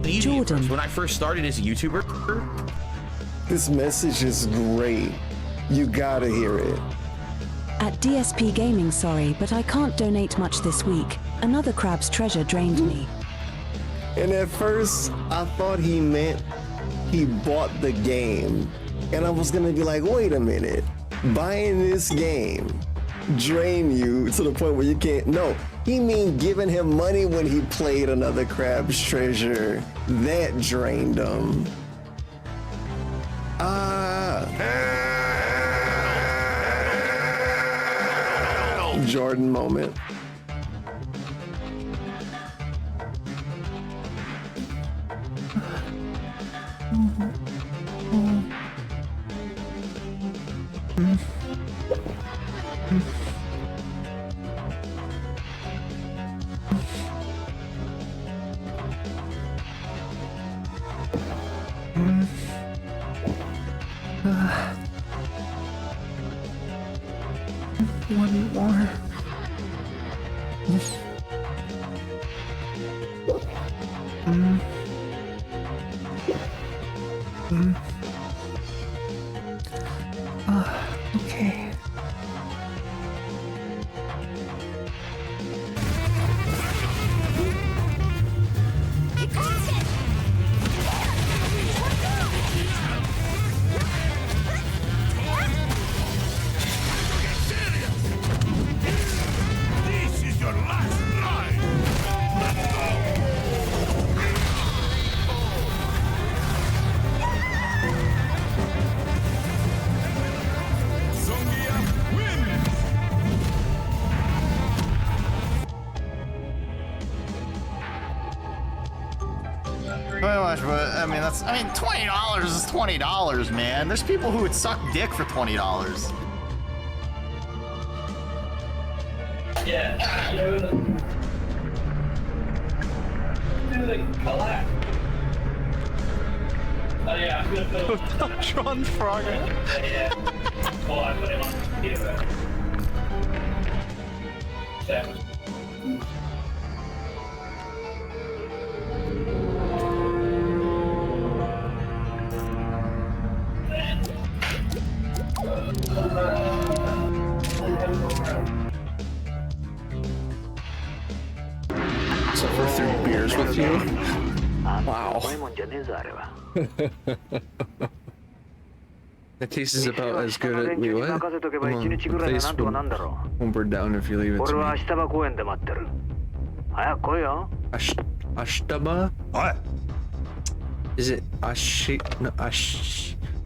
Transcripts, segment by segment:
easy at first. Jordan. When I first started as a YouTuber. This message is great. You gotta hear it. At DSP Gaming, sorry, but I can't donate much this week. Another crab's treasure drained me. And at first, I thought he meant he bought the game. And I was gonna be like, wait a minute. Buying this game drain you to the point where you can't. No, he mean giving him money when he played Another Crab's Treasure. That drained him. Jordan moment. One more. Okay. This is your last ride. Let's go. Zongia wins. Very much, but I mean $20 is $20, man. There's people who would suck dick for $20. Yeah, you know, do the collapse. Oh yeah, I'm gonna put Tron Frogger. yeah. Oh, I put him on the computer. That was So for 3 beers with you? Wow. That taste is about as good as we what? Place when we're down if you leave it to me. Ashtaba? What? Is it Ashi? No,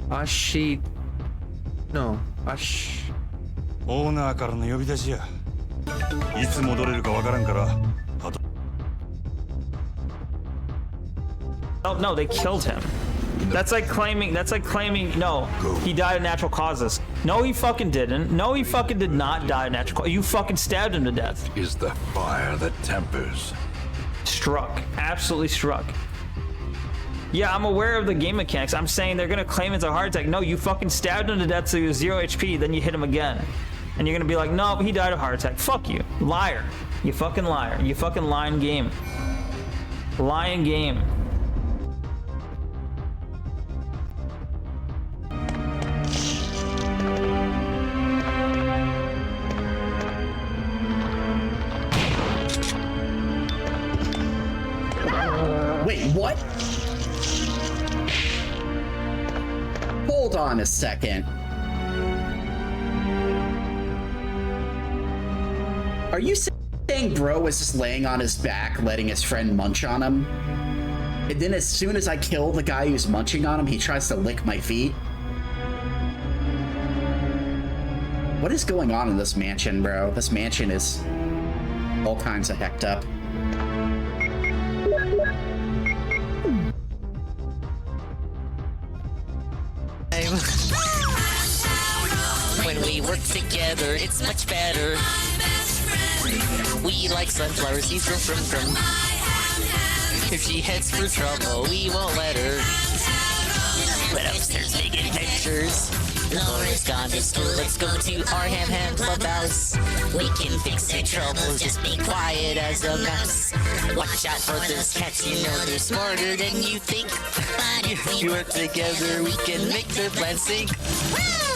Ashi. No, Ash. オーナーからの呼び出しや。いつ戻れるかわからんから。あと Oh no, they killed him. That's like claiming. No, he died of natural causes. No, he fucking didn't. No, he fucking did not die of natural causes. You fucking stabbed him to death. is the fire that tempers. Struck. Absolutely struck. Yeah, I'm aware of the game mechanics. I'm saying they're gonna claim it's a heart attack. No, you fucking stabbed him to death so he was 0 HP. Then you hit him again, and you're gonna be like, no, he died of a heart attack. Fuck you, liar. You fucking liar. You fucking lying game. Lying game. Wait, what? Hold on a second. Are you saying bro was just laying on his back, letting his friend munch on him? And then as soon as I kill the guy who's munching on him, he tries to lick my feet? What is going on in this mansion, bro? This mansion is all kinds of hecked up. When we work together, it's much better. We like sunflowers, he's from. If she heads for trouble, we won't let her. But upstairs, big adventures. Laura's gone to school, let's go to our ham clubhouse. We can fix your troubles, just be quiet as a mouse. Watch out for those cats, you know they're smarter than you think. But if we work together, we can make their plan sink.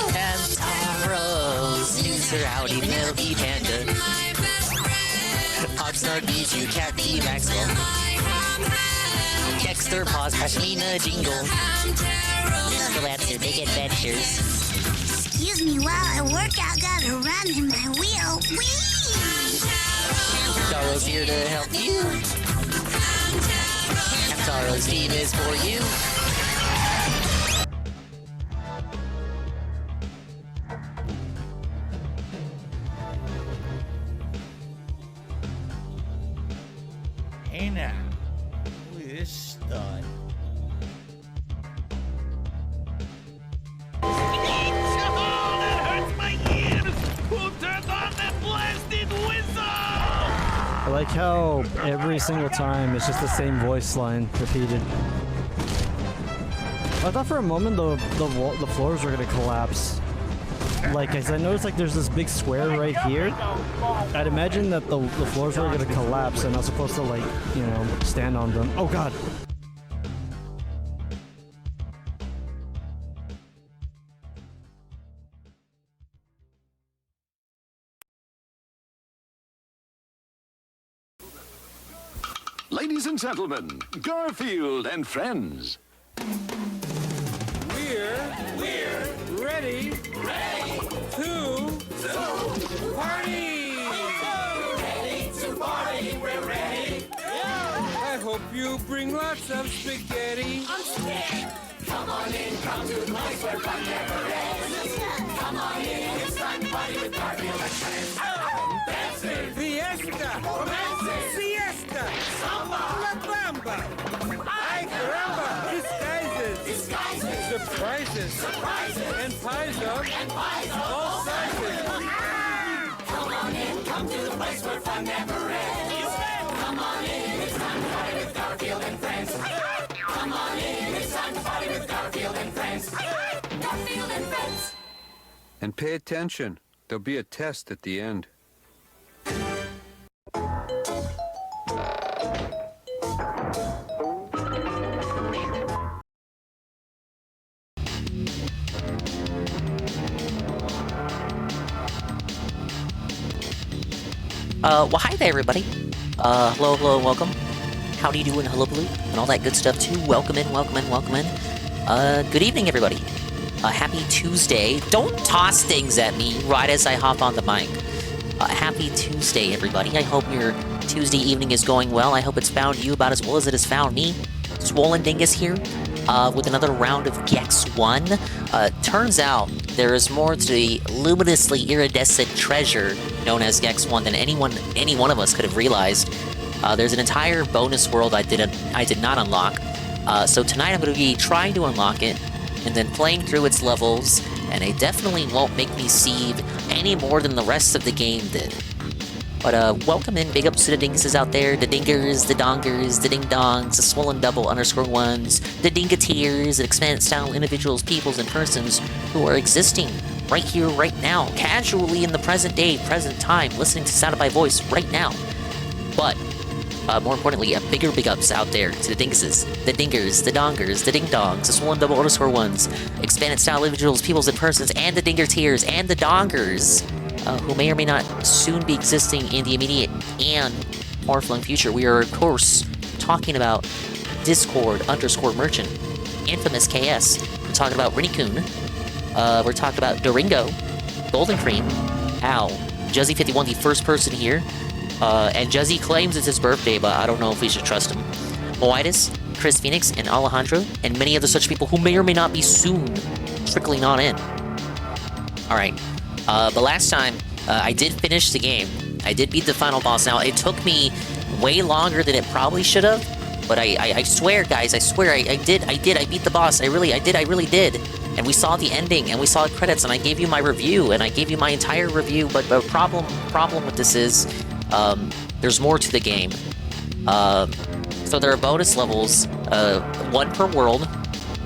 Hamtaro's news are howdy, Melody Panda. Oxnard, Bijou, Kathy, Maxwell. Dexter, Pause, Pashmina, Jingle. Still after big adventures. Excuse me while I work out, gotta run in my wheel. Whee! Hamtaro's here to help you. Hamtaro's team is for you. Hey now, who is this stud? That hurts my ears! Who turned on that blasted whistle? I like how every single time it's just the same voice line repeated. I thought for a moment the floors were gonna collapse. Like, as I noticed, like there's this big square right here. I'd imagine that the floors were gonna collapse and I was supposed to, like, you know, stand on them. Oh god. Ladies and gentlemen, Garfield and friends. We're ready to party! Ready to party, we're ready! I hope you bring lots of spaghetti. I'm scared! Come on in, come to the place where fun never ends. Come on in, it's time to party with Garfield and friends. Dancing! Fiesta! Romancing! Siesta! Samba! La Bamba! Ay caramba! Disguises! Surprises! And pies of all sizes! Come on in, come to the place where fun never ends. Come on in, it's time to party with Garfield and friends. Come on in, it's time to party with Garfield and friends. Garfield and friends. And pay attention. There'll be a test at the end. Well, hi there, everybody. Hello, welcome. How do you doing, hello, blue, and all that good stuff, too. Welcome in. Good evening, everybody. Happy Tuesday. Don't toss things at me right as I hop on the mic. Happy Tuesday, everybody. I hope your Tuesday evening is going well. I hope it's found you about as well as it has found me. Swollen Dingus here, with another round of Gex 1. Turns out there is more to the luminously iridescent treasure known as Gex 1 than any one of us could have realized. There's an entire bonus world I did not unlock. So tonight I'm going to be trying to unlock it, and then playing through its levels, and it definitely won't make me seed any more than the rest of the game did. But welcome in, big ups to the dinguses out there, the dingers, the dongers, the ding-dongs, the swollen double _1s, the dingateers, the expanded-style individuals, peoples, and persons who are existing right here, right now, casually in the present day, present time, listening to Sound of My Voice right now. But more importantly, bigger big ups out there to the dinguses, the dingers, the dongers, the ding-dongs, the swollen double _1s, expanded-style individuals, peoples, and persons, and the dingateers, and the dongers, who may or may not soon be existing in the immediate and far-flung future. We are, of course, talking about Discord _merchant, Infamous KS. We're talking about Rinny-kun. We're talking about Doringo, Golden Cream, Al, Juzzy51, the first person here. And Juzzy claims it's his birthday, but I don't know if we should trust him. Moitus, Chris Phoenix, and Alejandro, and many other such people who may or may not be soon trickling on in. Alright. But last time, I did finish the game. I did beat the final boss. Now, it took me way longer than it probably should have, but I swear, guys, I swear, I did. I beat the boss. I really did. And we saw the ending, and we saw the credits, and I gave you my review, and I gave you my entire review, but the problem with this is, there's more to the game. So there are bonus levels, one per world,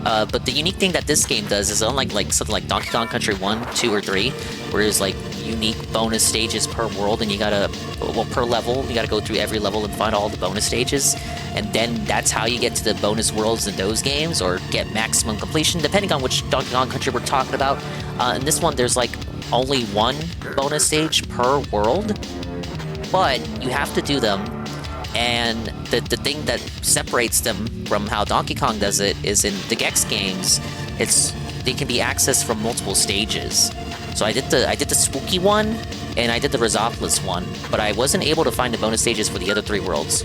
But the unique thing that this game does is unlike like something like Donkey Kong Country 1, 2, or 3, where there's like unique bonus stages per world, and you gotta, well, per level, you gotta go through every level and find all the bonus stages, and then that's how you get to the bonus worlds in those games, or get maximum completion, depending on which Donkey Kong Country we're talking about. In this one, there's like only one bonus stage per world, but you have to do them. And the thing that separates them from how Donkey Kong does it is in the Gex games, they can be accessed from multiple stages. So I did the spooky one, and I did the Rhizopolis one, but I wasn't able to find the bonus stages for the other 3 worlds.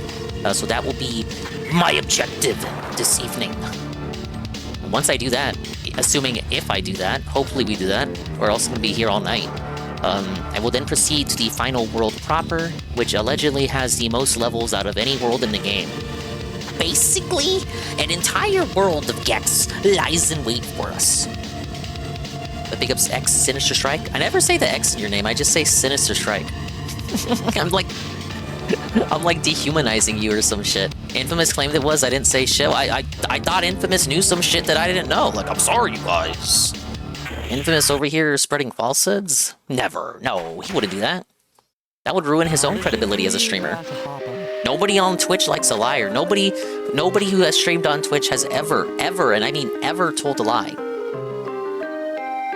So that will be my objective this evening. Once I do that, assuming if I do that, hopefully we do that, or else I'm gonna be here all night. I will then proceed to the final world proper, which allegedly has the most levels out of any world in the game. Basically, an entire world of Gex lies in wait for us. But big ups X Sinister Strike. I never say the X in your name, I just say Sinister Strike. I'm like dehumanizing you or some shit. Infamous claimed it was, I didn't say shit. I thought Infamous knew some shit that I didn't know. Like, I'm sorry, you guys. Infamous over here spreading falsehoods? Never. No, he wouldn't do that. That would ruin his own credibility as a streamer. Nobody on Twitch likes a liar. Nobody who has streamed on Twitch has ever, and I mean ever, told a lie.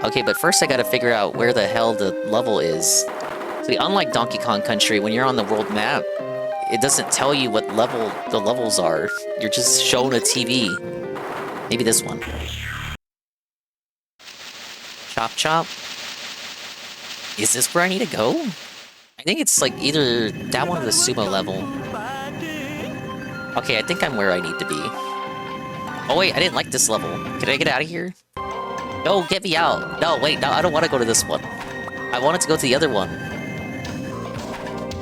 Okay, but first I gotta figure out where the hell the level is. See, unlike Donkey Kong Country, when you're on the world map, it doesn't tell you what level the levels are. You're just shown a TV. Maybe this one. Chop Chop? Is this where I need to go? I think it's like either that one or the sumo level. Okay, I think I'm where I need to be. Oh wait, I didn't like this level. Can I get out of here? No, get me out. No, wait, no, I don't want to go to this one. I wanted to go to the other one.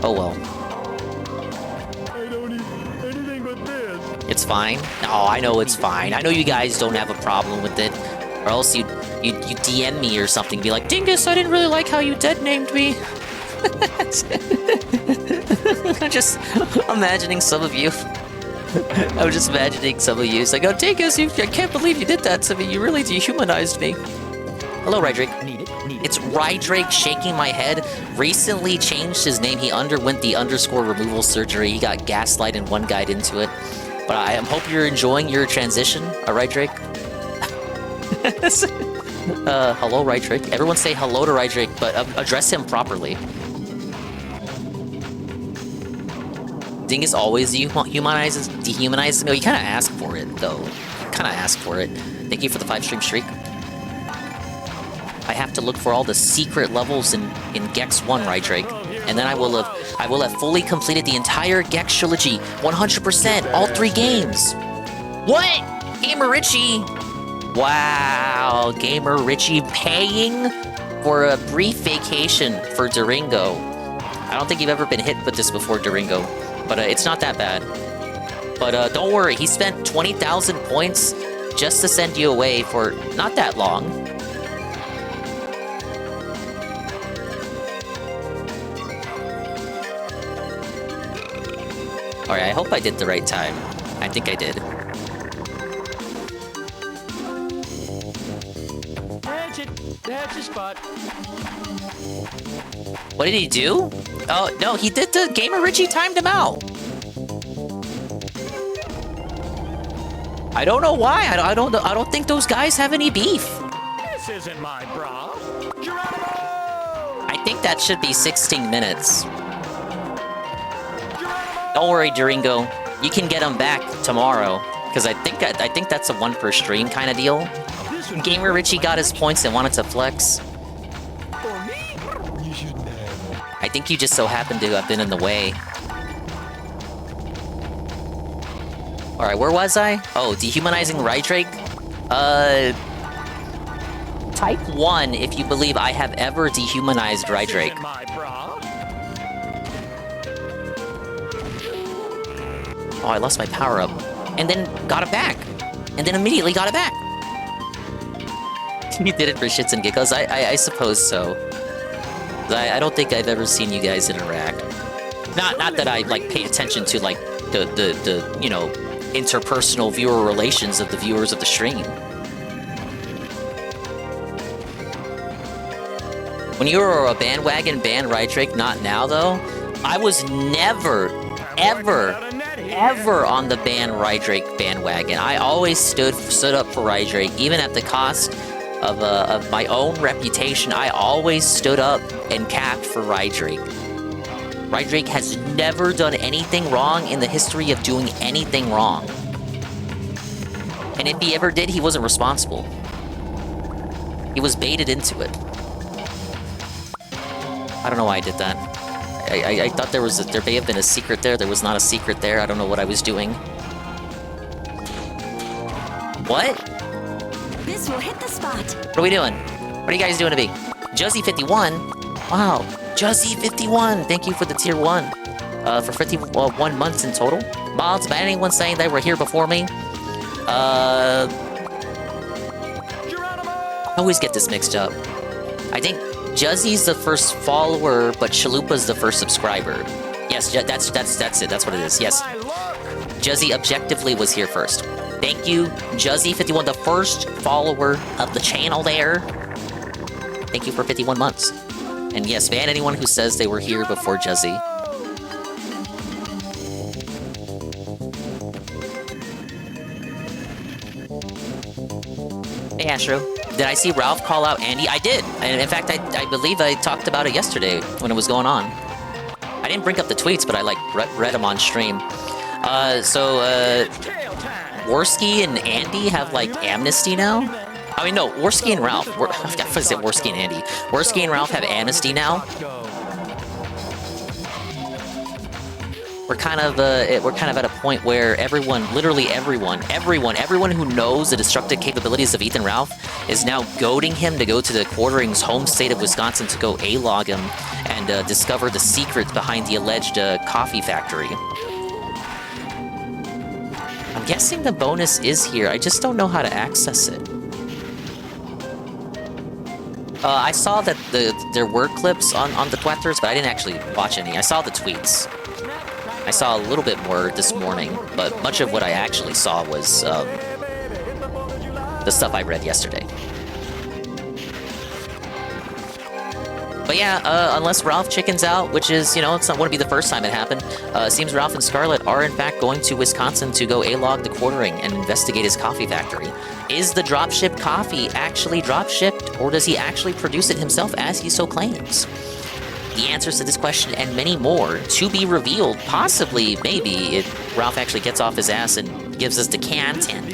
Oh well. I don't eat anything but this. It's fine. No, I know it's fine. I know you guys don't have a problem with it. Or else you DM me or something, be like, Dingus, I didn't really like how you dead named me. I'm just imagining some of you. I'm just imagining some of you. It's like, oh, Dingus, I can't believe you did that to me. You really dehumanized me. Hello, Rydrake. It's Rydrake shaking my head. Recently changed his name. He underwent the underscore removal surgery. He got gaslight and one guide into it. But I hope you're enjoying your transition, Rydrake. Hello, Rydrake. Everyone say hello to Rydrake, but address him properly. Dingus always dehumanizes me. Oh, you kind of ask for it, though. Kind of ask for it. Thank you for the 5-stream streak. I have to look for all the secret levels in Gex 1, Rydrake, and then I will have fully completed the entire Gex trilogy, 100%, all 3 games. What? Gamer Richie. Wow, Gamer Richie paying for a brief vacation for Duringo. I don't think you've ever been hit with this before, Duringo, but it's not that bad. But don't worry, he spent 20,000 points just to send you away for not that long. Alright, I hope I did the right time. I think I did. That's your spot. What did he do? Oh, no, he did the Gamer Richie timed him out. I don't know why. I don't think those guys have any beef. This isn't my bra. I think that should be 16 minutes. Don't worry, Duringo. You can get him back tomorrow, because I think that's a 1 per stream kind of deal. Gamer Richie got his points and wanted to flex. I think you just so happened to have been in the way. Alright, where was I? Oh, dehumanizing Rydrake? Type 1 if you believe I have ever dehumanized Rydrake. Oh, I lost my power-up. And then got it back. And then immediately got it back. You did it for shits and giggles? I suppose so. I don't think I've ever seen you guys interact. Not that I, like, pay attention to, like, the you know, interpersonal viewer relations of the viewers of the stream. When you were a bandwagon ban Rydrake, not now though, I was never, ever on the ban Rydrake bandwagon. I always stood up for Rydrake, even at the cost of my own reputation. I always stood up and capped for Rydrake. Rydrake has never done anything wrong in the history of doing anything wrong. And if he ever did, he wasn't responsible. He was baited into it. I don't know why I did that. I thought there may have been a secret there. There was not a secret there. I don't know what I was doing. What? This will hit the spot. What are we doing? What are you guys doing to me? Juzzy51? Wow. Juzzy51! Thank you for the tier 1. For 51 months in total. Mods, by anyone saying they were here before me? I always get this mixed up. I think Juzzy's the first follower, but Chalupa's the first subscriber. Yes, that's it. That's what it is. Yes. Juzzy objectively was here first. Thank you, Juzzy51, the first follower of the channel there. Thank you for 51 months. And yes, ban anyone who says they were here before Juzzy. Hey, Astro. Did I see Ralph call out Andy? I did. And in fact, I believe I talked about it yesterday when it was going on. I didn't bring up the tweets, but I, like, read them on stream. Worski and Andy have, like, amnesty now? I mean, no, Worski and Ralph. I said Worski and Andy. Worski and Ralph have amnesty now. We're kind of at a point where everyone, literally everyone who knows the destructive capabilities of Ethan Ralph is now goading him to go to the Quartering's home state of Wisconsin to go A-log him and discover the secrets behind the alleged coffee factory. I'm guessing the bonus is here. I just don't know how to access it. I saw that there were clips on the Twitters, but I didn't actually watch any. I saw the tweets. I saw a little bit more this morning, but much of what I actually saw was the stuff I read yesterday. But yeah, unless Ralph chickens out, which is, you know, it's not going to be the first time it happened, it seems Ralph and Scarlett are in fact going to Wisconsin to go A-log the Quartering and investigate his coffee factory. Is the dropship coffee actually dropshipped, or does he actually produce it himself as he so claims? The answers to this question and many more to be revealed, possibly, maybe, if Ralph actually gets off his ass and gives us the content.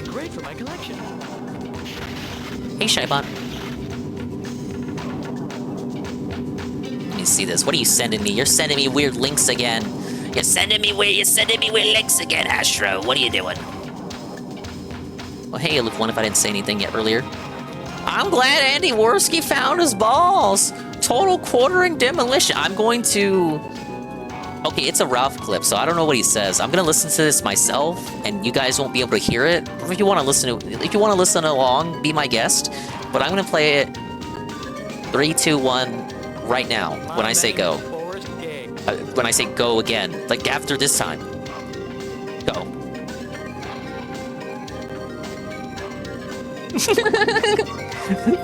Hey, Shybot. Let me see this. What are you sending me? You're sending me weird links again. You're sending me weird links again, Astro. What are you doing? Well, hey, Live One, if I didn't say anything yet earlier. I'm glad Andy Worski found his balls. Total Quartering demolition. I'm going to... Okay, it's a Ralph clip, so I don't know what he says. I'm gonna listen to this myself, and you guys won't be able to hear it. If you want to listen along, be my guest. But I'm gonna play it 3, 2, 1 right now when I say go. When I say go again, like after this time. Go.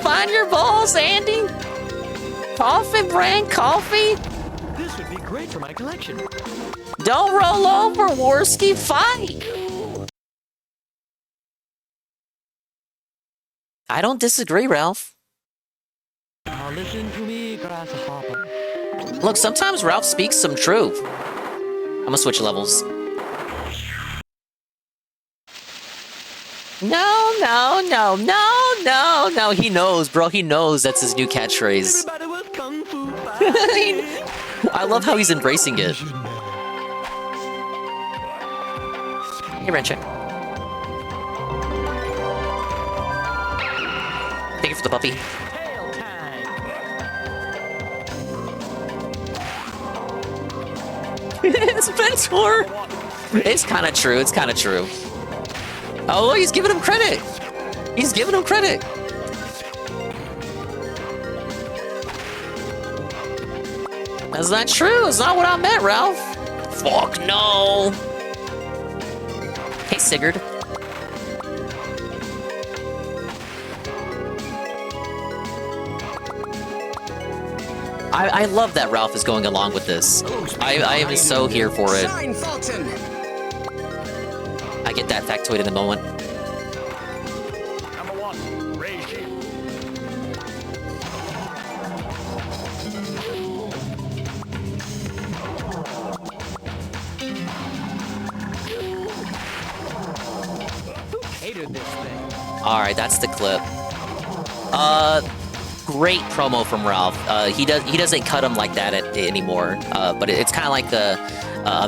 Find your balls, Andy. Coffee brand coffee? This would be great for my collection. Don't roll over, Worski. Fight! I don't disagree, Ralph. Now listen to me, grasshopper. Look, sometimes Ralph speaks some truth. I'm gonna switch levels. No. He knows, bro. He knows that's his new catchphrase. I love how he's embracing it. Hey, Rencheck. Thank you for the puppy. It's mentor. It's kind of true. It's kind of true. Oh, he's giving him credit. He's giving him credit. That's not true. It's not what I meant, Ralph. Fuck no. Hey, Sigurd. I love that Ralph is going along with this. I am so here for it. I get that factoid in a moment. Number 1, raise shield. Hated this thing. Alright, that's the clip. Great promo from Ralph. He doesn't cut him like that anymore. But it's kind of like a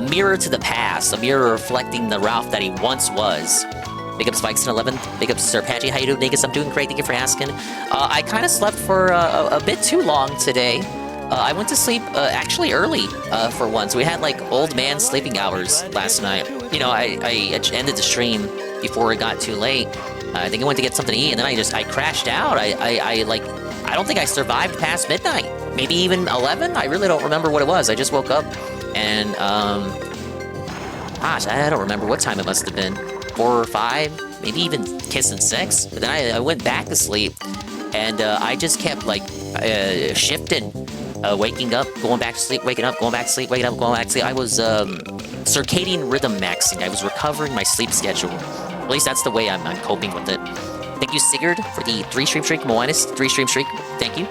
mirror to the past, a mirror reflecting the Ralph that he once was. Big up Spikes in 11. Big up Sir Patchy. How you doing, Negus? I'm doing great. Thank you for asking. I kind of slept for a bit too long today. I went to sleep actually early for once. We had like old man sleeping hours last night. You know, I ended the stream before it got too late. I think I went to get something to eat, and then I crashed out. I don't think I survived past midnight. Maybe even 11? I really don't remember what it was. I just woke up, and, gosh, I don't remember what time it must have been. 4 or 5? Maybe even kissing 6? But then I went back to sleep, and, I just kept, like, shifting. Waking up, going back to sleep, waking up, going back to sleep, waking up, going back to sleep. I was, circadian rhythm maxing. I was recovering my sleep schedule. At least that's the way I'm coping with it. Thank you, Sigurd, for the 3-stream streak. Moanis, 3-stream streak. Thank you.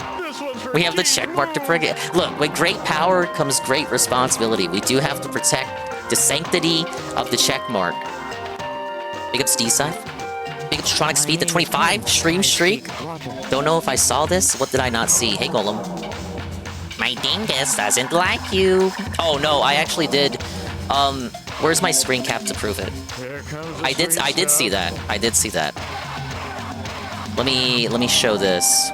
We have the check mark to bring it. Look, with great power comes great responsibility. We do have to protect the sanctity of the check mark. Big up Steve-Side. Big up Tronic Speed, the 25 stream streak. Don't know if I saw this. What did I not see? Hey, Golem. My dingus doesn't like you. Oh, no, I actually did. Where's my screen cap to prove it? I did see that. I did see that. Let me show this.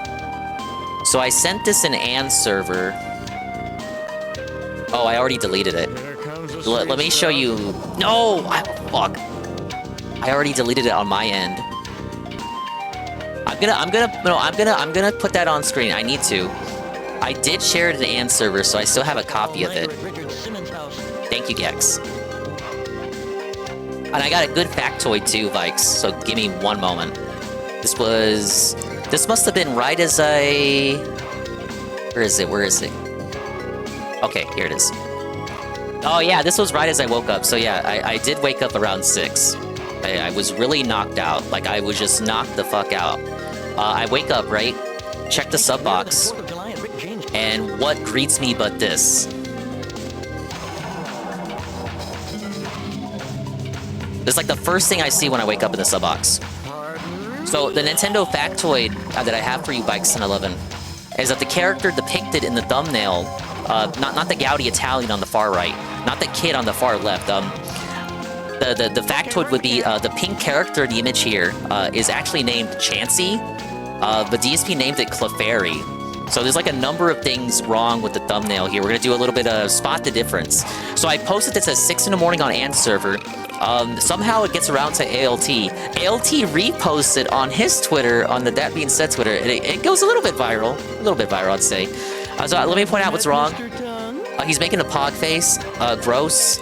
So I sent this in AND server. Oh, I already deleted it. Let me show you. No, fuck. I already deleted it on my end. I'm gonna put that on screen. I need to. I did share it in AND server, so I still have a copy of it. Thank you, Gex. And I got a good factoid too, Vikes. So give me one moment. This must have been right as I... Where is it? Okay, here it is. Oh yeah, this was right as I woke up. So yeah, I did wake up around 6. I was really knocked out. Like, I was just knocked the fuck out. I wake up, right? Check the sub box. And what greets me but this? It's like the first thing I see when I wake up in the sub box. So the Nintendo factoid that I have for you, Bikes in 11, is that the character depicted in the thumbnail, not the Gaudi Italian on the far right, not the kid on the far left. The factoid would be the pink character in the image here is actually named Chansey. The DSP named it Clefairy. So there's like a number of things wrong with the thumbnail here. We're gonna do a little bit of spot the difference. So I posted this at 6 in the morning on AND server. Somehow it gets around to ALT. ALT reposts it on his Twitter, on the That Being Said Twitter, and it goes a little bit viral. I'd say. So let me point out what's wrong. He's making a pog face. Gross.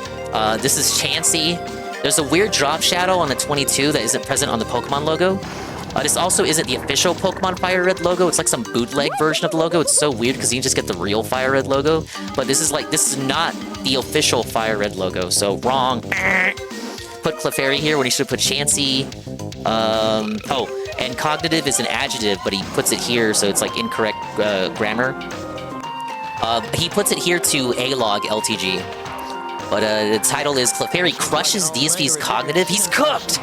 This is Chansey. There's a weird drop shadow on the 22 that isn't present on the Pokemon logo. This also isn't the official Pokemon Fire Red logo. It's like some bootleg version of the logo. It's so weird because you just get the real Fire Red logo. But this is not the official Fire Red logo. So wrong. Put Clefairy here when he should put Chansey. Oh, and cognitive is an adjective, but he puts it here, so it's like incorrect grammar. He puts it here to A-log LTG. But the title is Clefairy crushes DSP's cognitive. He's cooked!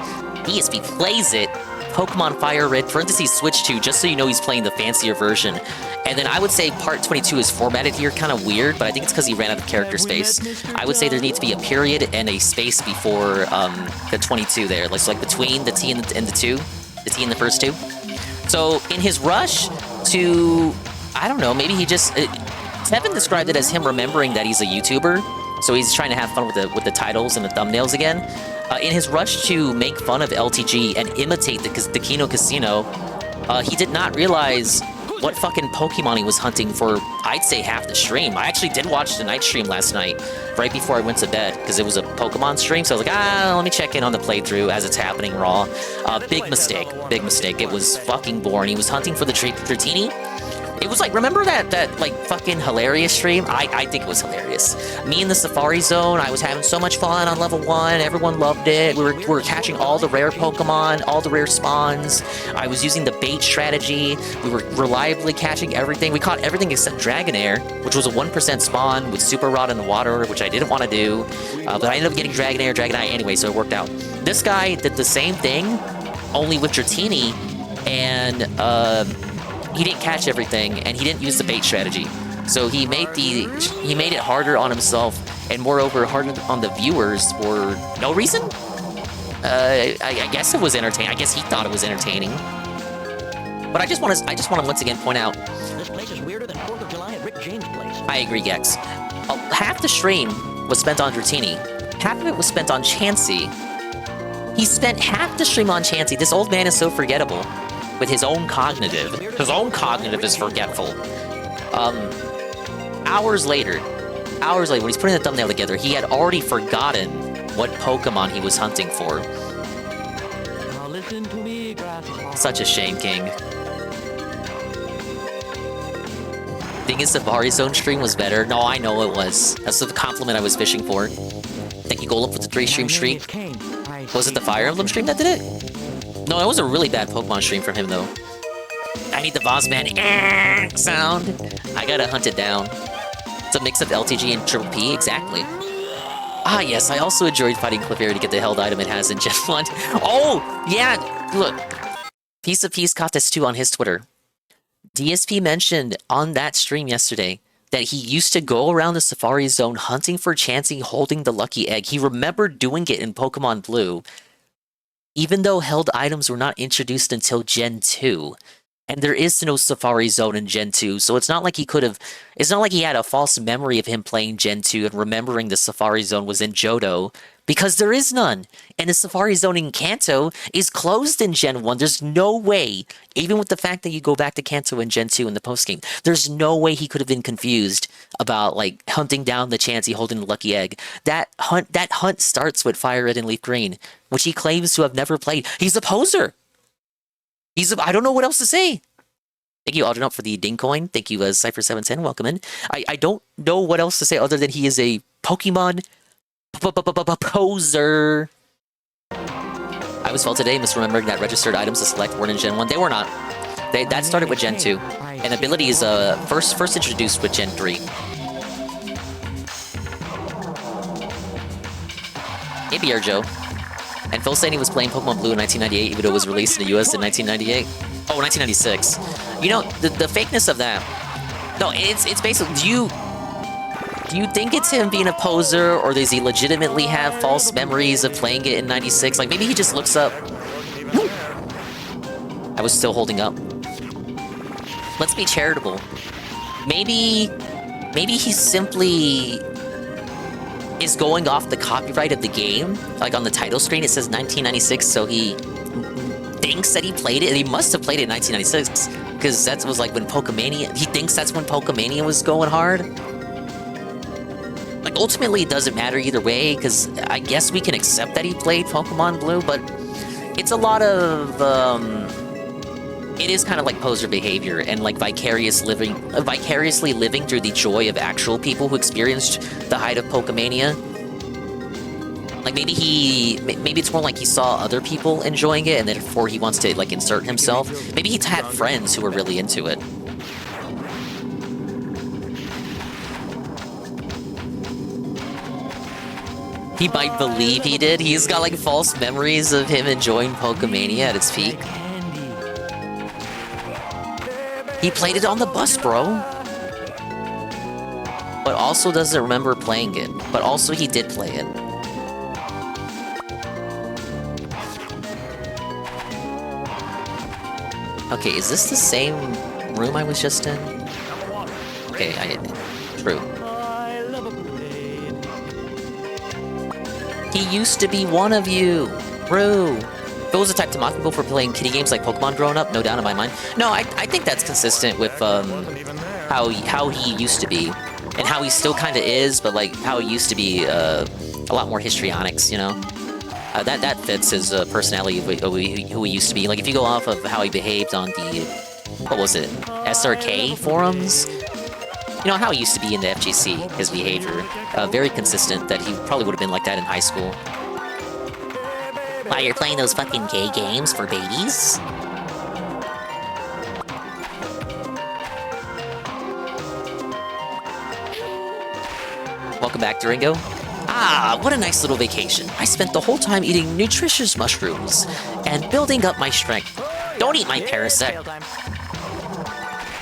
DSP plays it. Pokemon Fire Red, parentheses switch to, just so you know he's playing the fancier version. And then I would say part 22 is formatted here kind of weird, but I think it's because he ran out of character space. I would say there needs to be a period and a space before the 22 there. Like between the T and the 2. The T and the first 2. So in his rush to, I don't know, maybe he just... Tevin described it as him remembering that he's a YouTuber. So he's trying to have fun with the titles and the thumbnails again. In his rush to make fun of LTG and imitate the Kino Casino, he did not realize what fucking Pokemon he was hunting for, I'd say half the stream. I actually did watch the night stream last night, right before I went to bed, because it was a Pokemon stream, so I was like, let me check in on the playthrough as it's happening raw. Big mistake. It was fucking boring. He was hunting for the Dratini. It was like, remember that like fucking hilarious stream? I think it was hilarious. Me in the Safari Zone, I was having so much fun on level 1. Everyone loved it. We were catching all the rare Pokemon, all the rare spawns. I was using the bait strategy. We were reliably catching everything. We caught everything except Dragonair, which was a 1% spawn with Super Rod in the water, which I didn't want to do. But I ended up getting Dragonite anyway, so it worked out. This guy did the same thing, only with Dratini, and he didn't catch everything, and he didn't use the bait strategy. So he made it harder on himself, and moreover harder on the viewers for no reason. I guess it was entertaining. I guess he thought it was entertaining. But I just want to once again point out. This place is weirder than 4th of July at Rick James' place. I agree, Gex. Half the stream was spent on Dratini. Half of it was spent on Chansey. He spent half the stream on Chansey. This old man is so forgettable. With his own cognitive. His own cognitive is forgetful. Hours later, when he's putting the thumbnail together, he had already forgotten what Pokemon he was hunting for. Now listen to me, Such a shame, King. Thing is, Safari Zone stream was better. No, I know it was. That's the compliment I was fishing for. Thank you, Golem, for the 3-stream streak. Was it the Fire Emblem stream that did it? No, it was a really bad Pokemon stream from him, though. I need the Bossman sound. I gotta hunt it down. It's a mix of LTG and Triple P, exactly. Ah, yes, I also enjoyed fighting Clefairy to get the held item it has in Gen 1. Oh, yeah, look. Piece of Peace caught this too on his Twitter. DSP mentioned on that stream yesterday that he used to go around the Safari Zone hunting for Chansey holding the lucky egg. He remembered doing it in Pokemon Blue, even though held items were not introduced until Gen 2. And there is no Safari Zone in Gen 2, so it's not like he had a false memory of him playing Gen 2 and remembering the Safari Zone was in Johto, because there is none. And the Safari Zone in Kanto is closed in Gen 1. There's no way, even with the fact that you go back to Kanto in Gen 2 in the postgame, there's no way he could have been confused about, like, hunting down the Chansey holding the lucky egg. That hunt starts with Fire Red and Leaf Green, which he claims to have never played. He's a poser! I don't know what else to say. Thank you, Aldernup, for the ding coin. Thank you, Cypher710. Welcome in. I don't know what else to say other than he is a Pokemon poser. I was fault today misremembering that registered items to select weren't in Gen 1. They were not. That started with Gen 2. And ability is first introduced with Gen 3. Hey, BR Joe. And Phil saying he was playing Pokemon Blue in 1998, even though it was released in the US in 1998. Oh, 1996. You know, the fakeness of that. No, it's basically, do you think it's him being a poser, or does he legitimately have false memories of playing it in 96? Like, maybe he just looks up. I was still holding up. Let's be charitable. Maybe he simply is going off the copyright of the game. Like on the title screen, it says 1996, so he thinks that he played it. He must have played it in 1996, because that was like when Pokemania. He thinks that's when Pokemania was going hard. Like, ultimately, it doesn't matter either way, because I guess we can accept that he played Pokemon Blue, but it's a lot of it is kind of like poser behavior and like vicariously living through the joy of actual people who experienced the height of Pokemania. Like, maybe it's more like he saw other people enjoying it, and therefore he wants to, like, insert himself. Maybe he had friends who were really into it. He might believe he did. He's got, like, false memories of him enjoying Pokemania at its peak. He played it on the bus, bro. But also doesn't remember playing it. But also he did play it. Okay, is this the same room I was just in? Okay, true. He used to be one of you, Rue. If it was the type to mock people for playing kiddie games like Pokemon growing up, no doubt in my mind. No, I think that's consistent with how he used to be. And how he still kind of is, but like how he used to be a lot more histrionics, you know? That fits his personality, who he used to be. Like if you go off of how he behaved on the, what was it, SRK forums? You know, how he used to be in the FGC, his behavior. Very consistent, that he probably would have been like that in high school. Why, you're playing those fucking gay games for babies? Welcome back, Duringo. Ah, what a nice little vacation. I spent the whole time eating nutritious mushrooms and building up my strength. Don't eat my Parasect.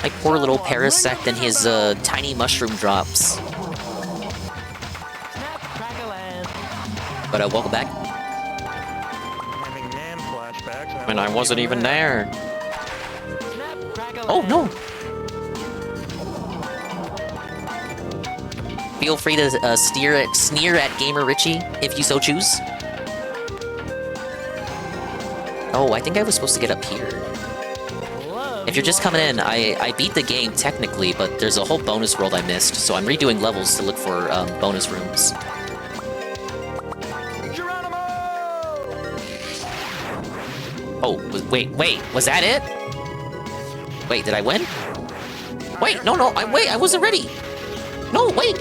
My poor little Parasect and his tiny mushroom drops. But welcome back. When I wasn't even there. Oh, no. Feel free to sneer at Gamer Richie if you so choose. Oh, I think I was supposed to get up here. If you're just coming in, I beat the game technically, but there's a whole bonus world I missed, so I'm redoing levels to look for bonus rooms. Oh, wait, was that it? Wait, did I win? Wait, no, wait, I wasn't ready. No, wait.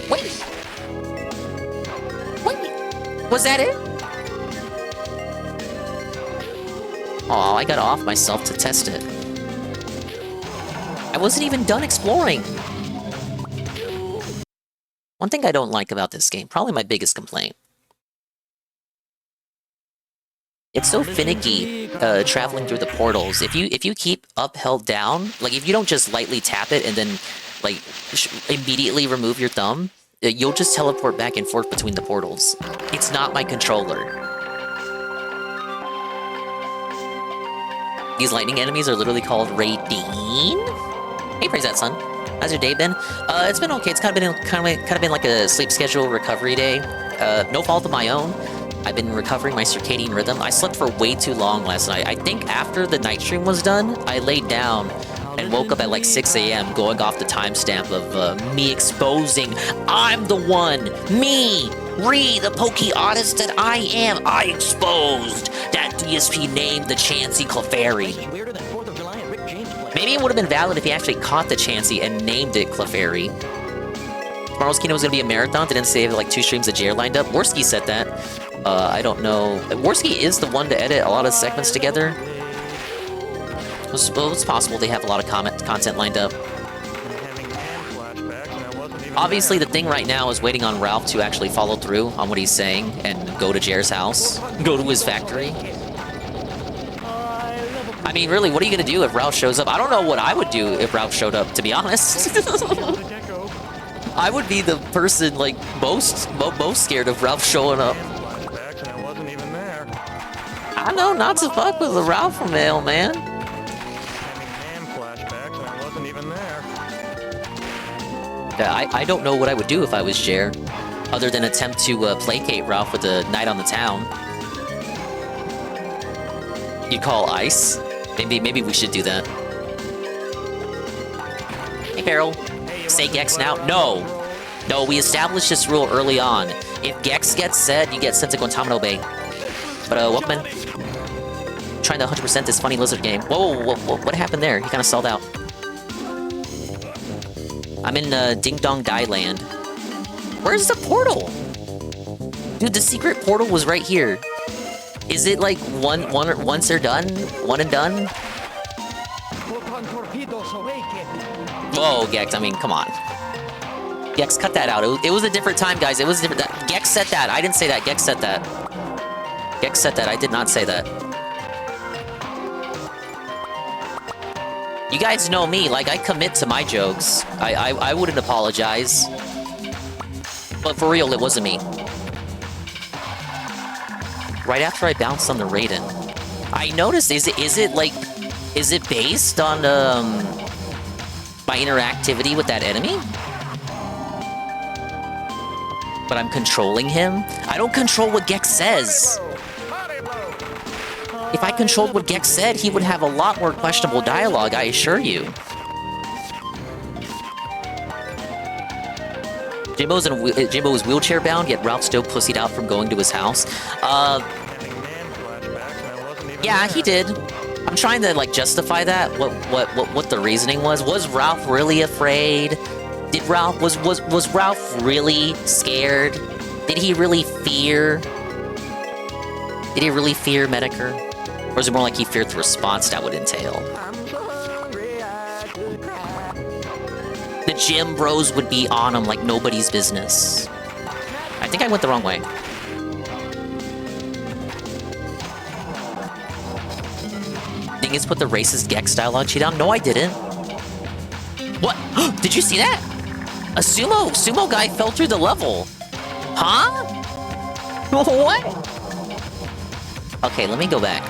Was that it? Oh, I got off myself to test it. I wasn't even done exploring. One thing I don't like about this game, probably my biggest complaint. It's so finicky traveling through the portals. If you keep up held down, like if you don't just lightly tap it and then like immediately remove your thumb, you'll just teleport back and forth between the portals. It's not my controller. These lightning enemies are literally called Raideen. Hey, praise that, son. How's your day been? It's been okay. It's kind of been like a sleep schedule recovery day. No fault of my own. I've been recovering my circadian rhythm. I slept for way too long last night. I think after the night stream was done, I laid down and woke up at like 6 a.m. going off the timestamp of me exposing I'm the one, me, the pokey artist that I am. I exposed that DSP named the Chansey Clefairy. Maybe it would have been valid if he actually caught the Chansey and named it Clefairy. Tomorrow's Kingdom was going to be a marathon. They didn't say like 2 streams of JR lined up. Worski said that. I don't know. Worski is the one to edit a lot of segments together. Well, it's possible they have a lot of content lined up. Obviously, the thing right now is waiting on Ralph to actually follow through on what he's saying and go to JR's house. Go to his factory. I mean, really, what are you going to do if Ralph shows up? I don't know what I would do if Ralph showed up, to be honest. I would be the person, like, most scared of Ralph showing up. I know not to fuck with the Ralph from Mail, man. Yeah, I don't know what I would do if I was Jer, other than attempt to placate Ralph with a night on the town. You'd call Ice? Maybe we should do that. Hey, Beryl. Say Gex now? No! No, we established this rule early on. If Gex gets said, you get sent to Guantanamo Bay. But, welcome in. Trying to 100% this funny lizard game. Whoa, what happened there? He kind of stalled out. I'm in, Ding Dong Die Land. Where's the portal? Dude, the secret portal was right here. Is it, like, once they're done? One and done? Whoa, Gex, I mean, come on. Gex, cut that out. It was a different time, guys. It was different. Gex said that. I didn't say that. Gex said that. Gex said that. I did not say that. You guys know me. Like, I commit to my jokes. I wouldn't apologize. But for real, it wasn't me. Right after I bounced on the Raiden. I noticed, is it based on, my interactivity with that enemy? But I'm controlling him? I don't control what Gex says. If I controlled what Gex said, he would have a lot more questionable dialogue, I assure you. Jimbo was wheelchair bound, yet Ralph still pussied out from going to his house. Yeah, he did. I'm trying to like justify that. What the reasoning was. Was Ralph really afraid? Was Ralph really scared? Did he really fear? Did he really fear Medicare? Or is it more like he feared the response that would entail? The gym bros would be on him like nobody's business. I think I went the wrong way. Dingus put the racist Gex dialogue sheet on? No, I didn't. What? Did you see that? A sumo guy fell through the level. Huh? What? Okay, let me go back.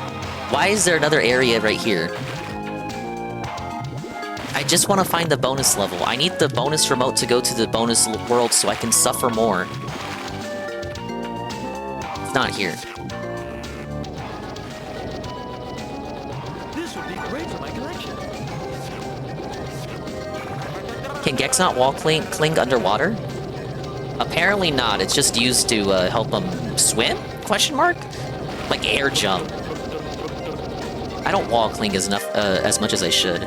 Why is there another area right here? I just want to find the bonus level. I need the bonus remote to go to the bonus world so I can suffer more. It's not here. This would be great for my collection. Can Gex not wall cling underwater? Apparently not. It's just used to help him swim? Question mark? Like air jump. I don't wall cling as much as I should.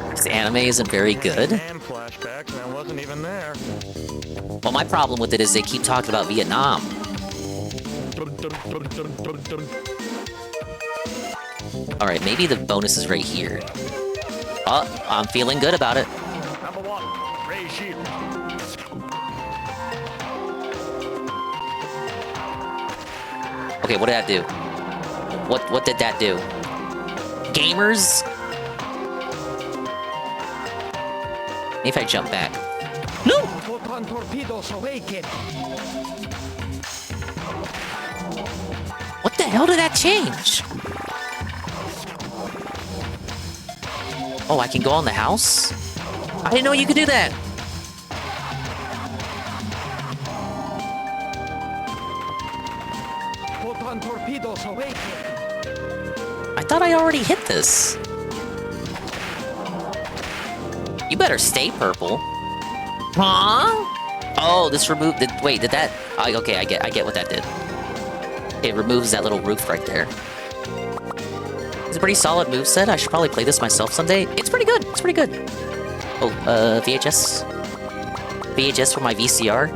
This anime isn't very good. Well, my problem with it is they keep talking about Vietnam. Alright, maybe the bonus is right here. Oh, I'm feeling good about it. Number 1, Ray Shield. Okay, what did that do? What did that do? Gamers? Maybe if I jump back. No! Photon torpedoes awaken. What the hell did that change? Oh, I can go on the house? I didn't know you could do that. Photon torpedoes awaken. I thought I already hit this. You better stay purple. Huh? Oh, this removed. Wait, did that? Okay, I get what that did. It removes that little roof right there. It's a pretty solid moveset. I should probably play this myself someday. It's pretty good. It's pretty good. Oh, VHS. VHS for my VCR.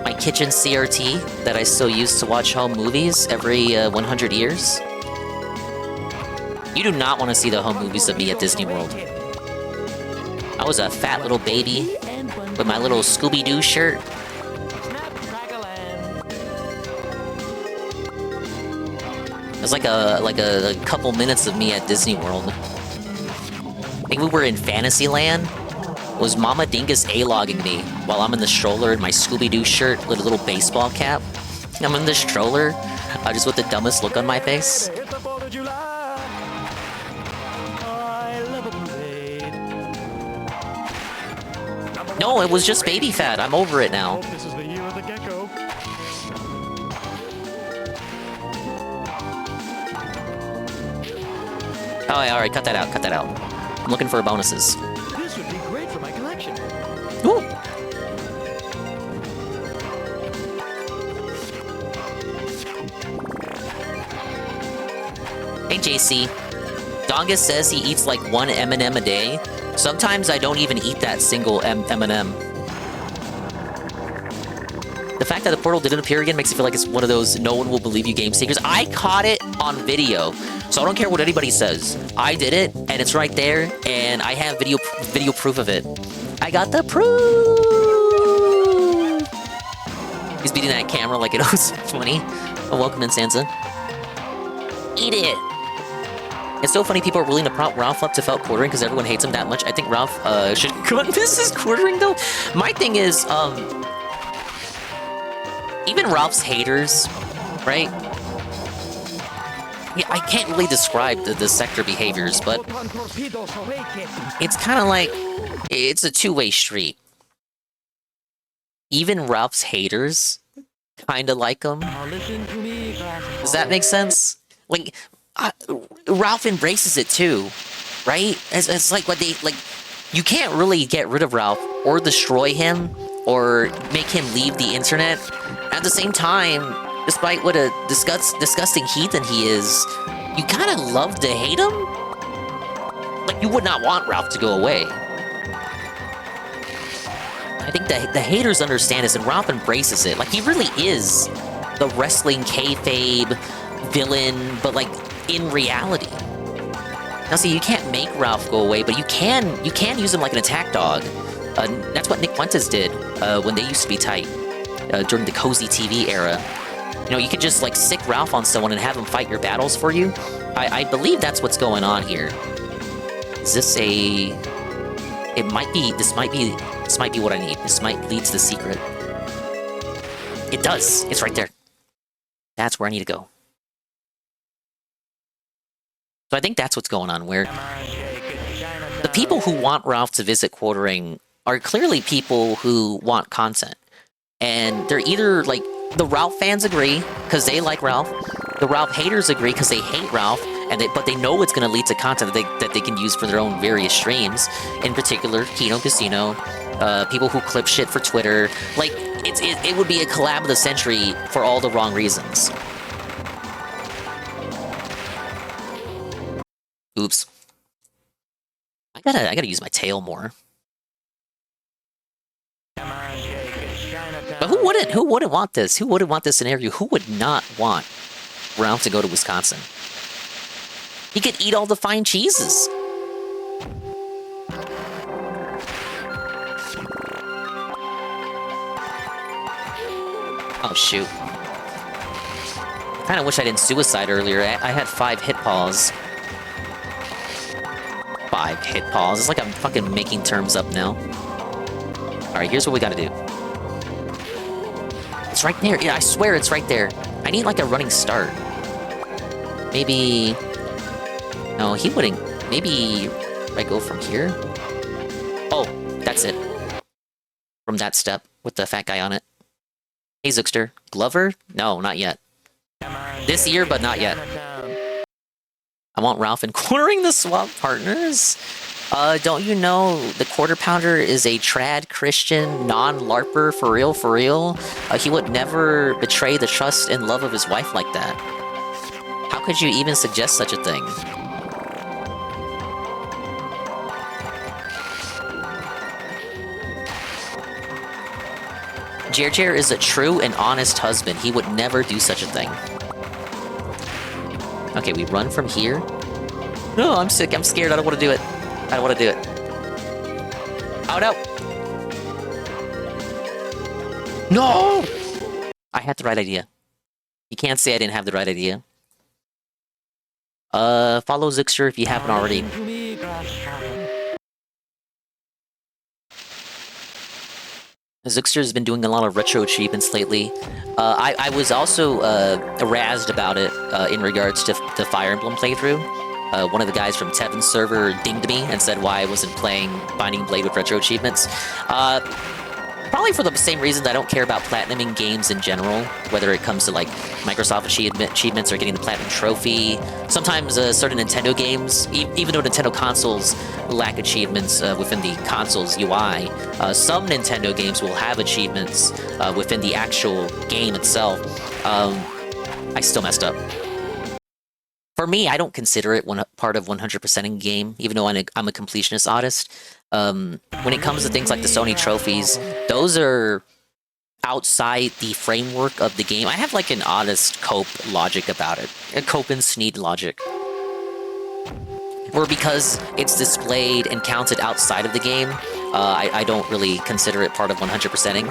My kitchen CRT that I still use to watch home movies every 100 years. You do not want to see the home movies of me at Disney World. I was a fat little baby with my little Scooby-Doo shirt. It was like a couple minutes of me at Disney World. I think we were in Fantasyland. Was Mama Dingus A-logging me while I'm in the stroller in my Scooby-Doo shirt with a little baseball cap? I'm in the stroller, just with the dumbest look on my face. No, it was just baby fat. I'm over it now. This is the year of the gecko. Oh, yeah, alright, cut that out, cut that out. I'm looking for bonuses. This would be great for my collection. Ooh. Hey, JC. Dongus says he eats like one M&M a day. Sometimes I don't even eat that single M&M. The fact that the portal didn't appear again makes it feel like it's one of those no one will believe you game secrets. I caught it on video, so I don't care what anybody says. I did it, and it's right there, and I have video proof of it. I got the proof! He's beating that camera like it was funny. Oh, welcome in, Sansa. Eat it! It's so funny people are willing to prop Ralph up to felt quartering because everyone hates him that much. I think Ralph should go on this is quartering though. My thing is, even Ralph's haters, right? Yeah, I can't really describe the sector behaviors, but it's kind of like, it's a two-way street. Even Ralph's haters kind of like him. Listen to me, Does that make sense? Like, Ralph embraces it too, right? It's like what they like. You can't really get rid of Ralph or destroy him or make him leave the internet. At the same time, despite what a disgusting heathen he is, you kind of love to hate him. Like, you would not want Ralph to go away. I think the haters understand this, and Ralph embraces it. Like, he really is the wrestling kayfabe villain, but like in reality. Now, see, you can't make Ralph go away, but you can use him like an attack dog. That's what Nick Fuentes did when they used to be tight during the Cozy TV era. You know, you could just like sick Ralph on someone and have him fight your battles for you. I believe that's what's going on here. Is this a? This might be what I need. This might lead to the secret. It does. It's right there. That's where I need to go. So I think that's what's going on, where the people who want Ralph to visit Quartering are clearly people who want content. And they're either, like, the Ralph fans agree, because they like Ralph. The Ralph haters agree, because they hate Ralph, but they know it's going to lead to content that they can use for their own various streams. In particular, Kino Casino, people who clip shit for Twitter. Like, it would be a collab of the century for all the wrong reasons. Oops. I gotta use my tail more. But who wouldn't? Who wouldn't want this? Who wouldn't want this scenario? Who would not want Ralph to go to Wisconsin? He could eat all the fine cheeses. Oh shoot. I kinda wish I didn't suicide earlier. I had 5 hit pause. 5 hit pause. It's like I'm fucking making terms up now. Alright, here's what we gotta do. It's right there. Yeah, I swear it's right there. I need like a running start. Maybe... No, he wouldn't. Maybe I go from here? Oh, that's it. From that step with the fat guy on it. Hey, Zookster. Glover? No, not yet. This year, but not yet. I want Ralph and Quartering the Swamp Partners. Don't you know the Quarter Pounder is a trad Christian non-LARPer for real, for real? He would never betray the trust and love of his wife like that. How could you even suggest such a thing? Jer is a true and honest husband. He would never do such a thing. Okay, we run from here. No, I'm sick. I'm scared. I don't want to do it. I don't want to do it. Oh, no! No! I had the right idea. You can't say I didn't have the right idea. Follow Zookster if you haven't already. Zookster's been doing a lot of retro achievements lately. I was also razzed about it in regards to the Fire Emblem playthrough. One of the guys from Tevin's server dinged me and said why I wasn't playing Binding Blade with retro achievements. Probably for the same reasons I don't care about platinuming games in general, whether it comes to like Microsoft achievements or getting the Platinum Trophy. Sometimes certain Nintendo games, even though Nintendo consoles lack achievements within the console's UI, some Nintendo games will have achievements within the actual game itself. I still messed up. For me, I don't consider it part of 100%ing game, even though I'm a completionist artist. When it comes to things like the Sony trophies, those are outside the framework of the game. I have like an honest cope logic about it. A cope and Sneed logic. Or because it's displayed and counted outside of the game, I don't really consider it part of 100%ing.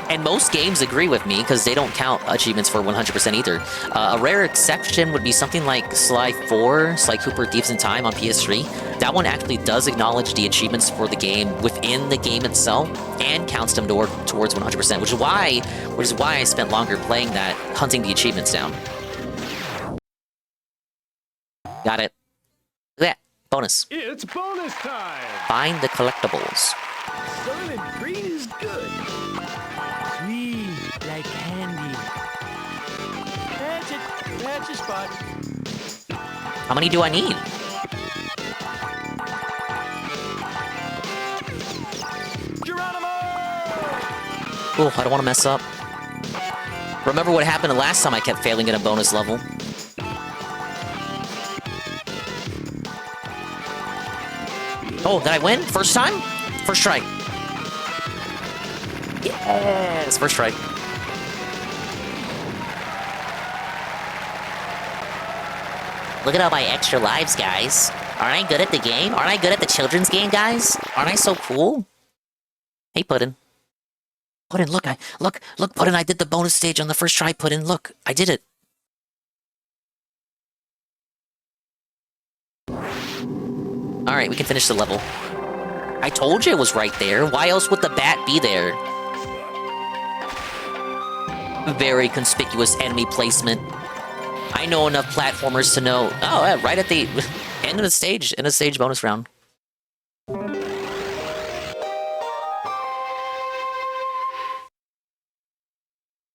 And most games agree with me, because they don't count achievements for 100% either. A rare exception would be something like Sly 4, Sly Cooper Thieves in Time on PS3. That one actually does acknowledge the achievements for the game within the game itself, and counts them towards 100%, which is why I spent longer playing that, hunting the achievements down. Got it. Look at that. Bonus. It's bonus time! Find the collectibles. Sun and green is good. Sweet like candy. Catch a spot. How many do I need? Oh, I don't want to mess up. Remember what happened the last time I kept failing at a bonus level? Oh, did I win? First time? First try. Yes, first try. Look at all my extra lives, guys. Aren't I good at the game? Aren't I good at the children's game, guys? Aren't I so cool? Hey, Puddin'. Puddin', look, look, Puddin', I did the bonus stage on the first try, Puddin', look, I did it. Alright, we can finish the level. I told you it was right there. Why else would the bat be there? Very conspicuous enemy placement. I know enough platformers to know. Oh, yeah, right at the end of the stage, bonus round.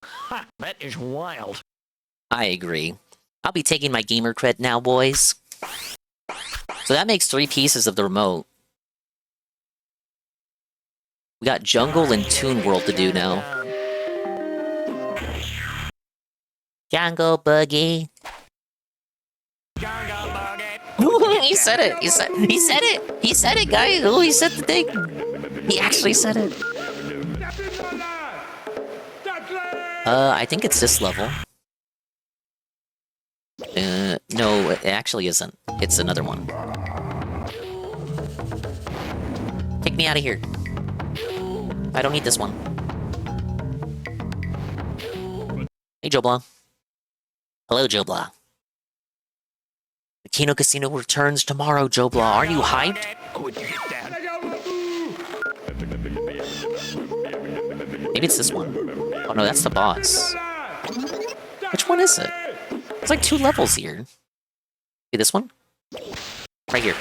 Ha, that is wild. I agree. I'll be taking my gamer cred now, boys. So that makes 3 pieces of the remote. We got Jungle and Toon World to do now. Jungle Boogie. Jungle Boogie. Ooh, he said it. He said it. He said it, guys. Oh, he said the thing. He actually said it. I think it's this level. No, it actually isn't. It's another one. Take me out of here. I don't need this one. Hey, Joe Blah. Hello, Joe Blah. The Kino Casino returns tomorrow, Joe Blah. Are you hyped? Maybe it's this one. Oh no, that's the boss. Which one is it? There's like 2 levels here. See this one? Right here.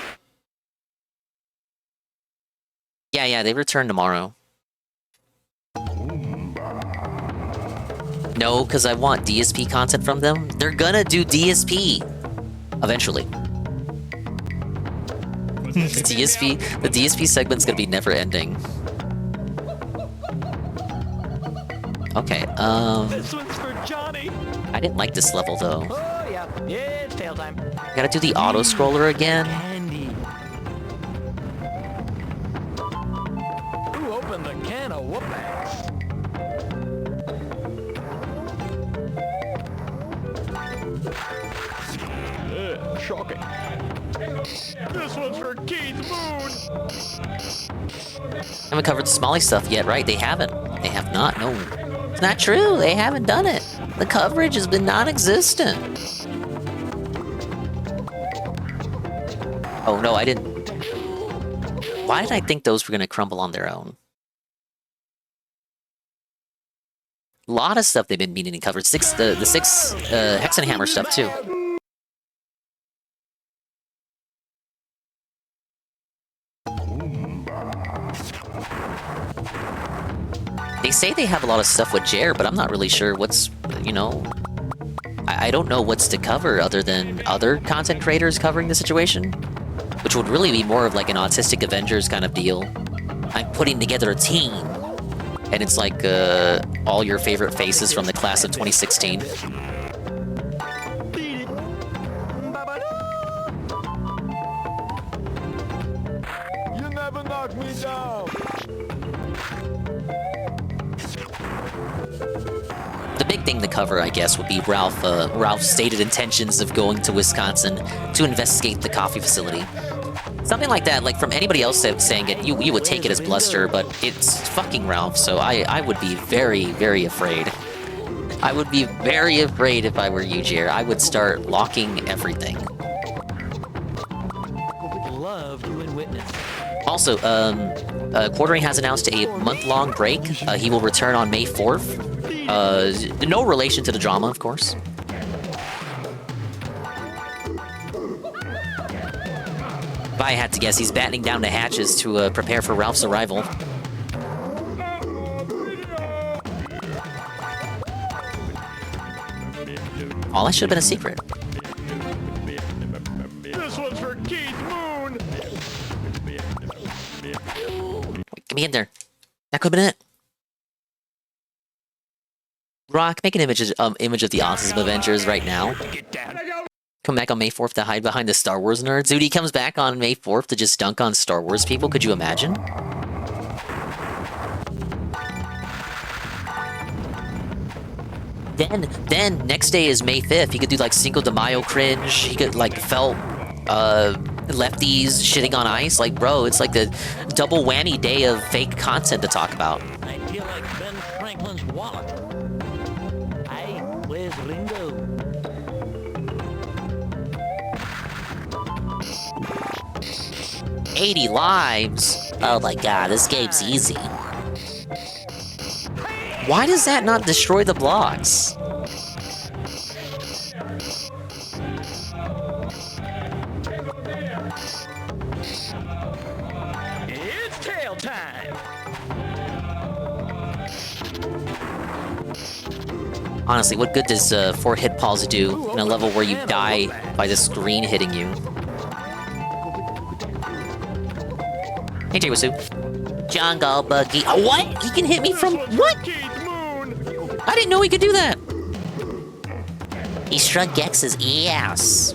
Yeah, they return tomorrow. No, because I want DSP content from them. They're gonna do DSP eventually. The DSP segment's gonna be never ending. Okay, This one's for Johnny. I didn't like this level though. Oh yeah, it's tail time. Gotta do the auto scroller again. Candy. Who opened the can of whoop-ass? Shocking. This one's for Keith Moon. Haven't covered the Smalley stuff yet, right? They haven't. They have not, no. It's not true, they haven't done it. The coverage has been non-existent. Oh no, I didn't. Why did I think those were gonna crumble on their own? A lot of stuff they've been meaning to cover. The six Hex and Hammer stuff too. They say they have a lot of stuff with Jer, but I'm not really sure what's, you know... I don't know what's to cover other than other content creators covering the situation. Which would really be more of like an Autistic Avengers kind of deal. I'm putting together a team. And it's like, all your favorite faces from the class of 2016. You never knock me down. The big thing to cover, I guess, would be Ralph's stated intentions of going to Wisconsin to investigate the coffee facility. Something like that, like from anybody else saying it, you would take it as bluster, but it's fucking Ralph, so I would be very, very afraid. I would be very afraid if I were you, Jer. I would start locking everything. Love you and witness. Also, Quartering has announced a month-long break. He will return on May 4th. No relation to the drama, of course. If I had to guess, he's battening down the hatches to prepare for Ralph's arrival. Oh, that should have been a secret. This one's for Keith Moon. Get me in there. That could have been it. Rock, make an image of the Autism Avengers right now. Come back on May 4th to hide behind the Star Wars nerds. Dude, he comes back on May 4th to just dunk on Star Wars people. Could you imagine? Then next day is May 5th. He could do like Cinco de Mayo cringe. He could like felt lefties shitting on ice. Like, bro, it's like the double whammy day of fake content to talk about. I feel like Ben Franklin's wallet. Hey, where's Ringo? $80 lives. Oh my god, this game's easy. Why does that not destroy the blocks? It's tail time. Honestly, what good does 4 hit pause do in a level where you die by the screen hitting you? Hey, Jwasu. Jungle Buggy. Oh, what? He can hit me from what? I didn't know he could do that. He struck Gex's ass.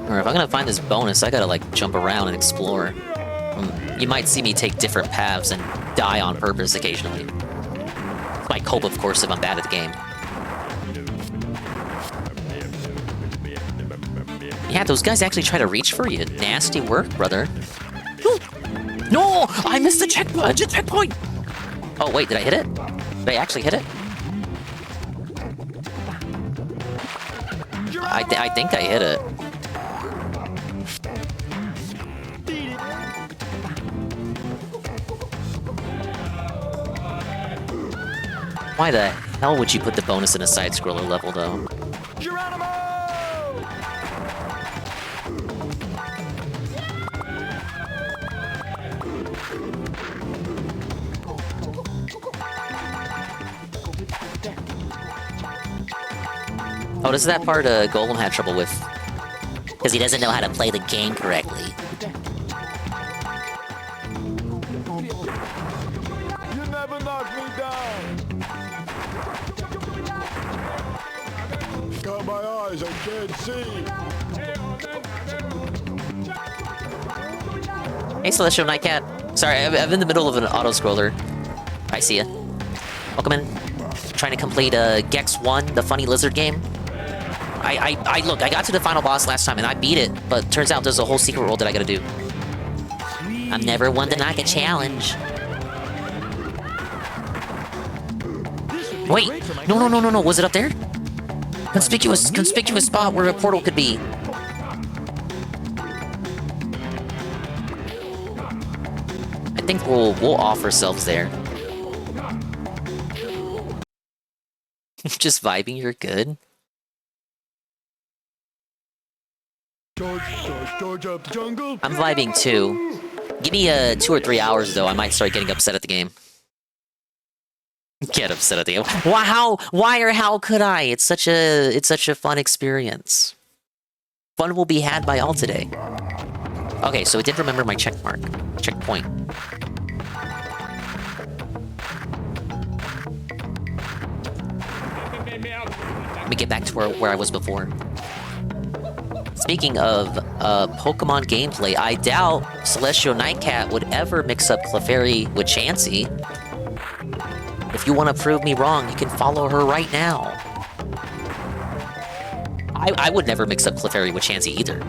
Or if I'm gonna find this bonus, I gotta like jump around and explore. You might see me take different paths and die on purpose occasionally. It's my cope, of course, if I'm bad at the game. Yeah, those guys actually try to reach for you. Nasty work, brother. No! I missed the checkpoint! Oh, wait, did I hit it? Did I actually hit it? I think I hit it. Why the hell would you put the bonus in a side-scroller level, though? Oh, this is that part Golem had trouble with. Because he doesn't know how to play the game correctly. You never knocked me down. Got my eyes, I can't see. Hey, Celestial Nightcat. Sorry, I'm in the middle of an auto-scroller. I see ya. Welcome in. Trying to complete Gex 1, the funny lizard game. Look, I got to the final boss last time and I beat it, but turns out there's a whole secret world that I gotta do. I'm never one to knock a challenge. Wait, no, was it up there? Conspicuous spot where a portal could be. I think we'll off ourselves there. Just vibing, you're good. George up the jungle. I'm vibing too. Give me 2 or 3 hours though, I might start getting upset at the game. Get upset at the game. Why or how could I? It's such a fun experience. Fun will be had by all today. Okay, so I did remember my checkpoint. Let me get back to where I was before. Speaking of Pokemon gameplay, I doubt Celestial Nightcat would ever mix up Clefairy with Chansey. If you want to prove me wrong, you can follow her right now. I would never mix up Clefairy with Chansey either.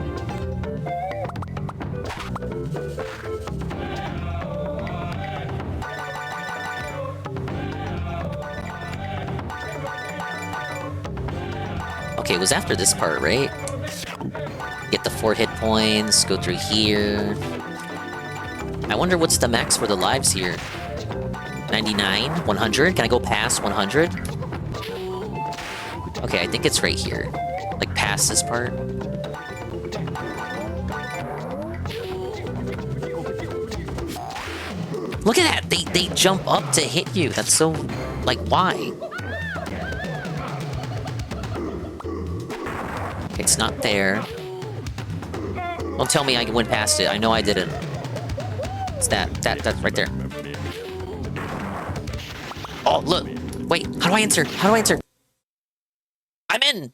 Okay, it was after this part, right? Get the 4 hit points, go through here. I wonder what's the max for the lives here. 99? 100? Can I go past 100? Okay, I think it's right here. Like, past this part. Look at that! They jump up to hit you. That's so... like, why? It's not there. Don't tell me I went past it. I know I didn't. It's that's right there. Oh, look! Wait, how do I answer? How do I answer? I'm in!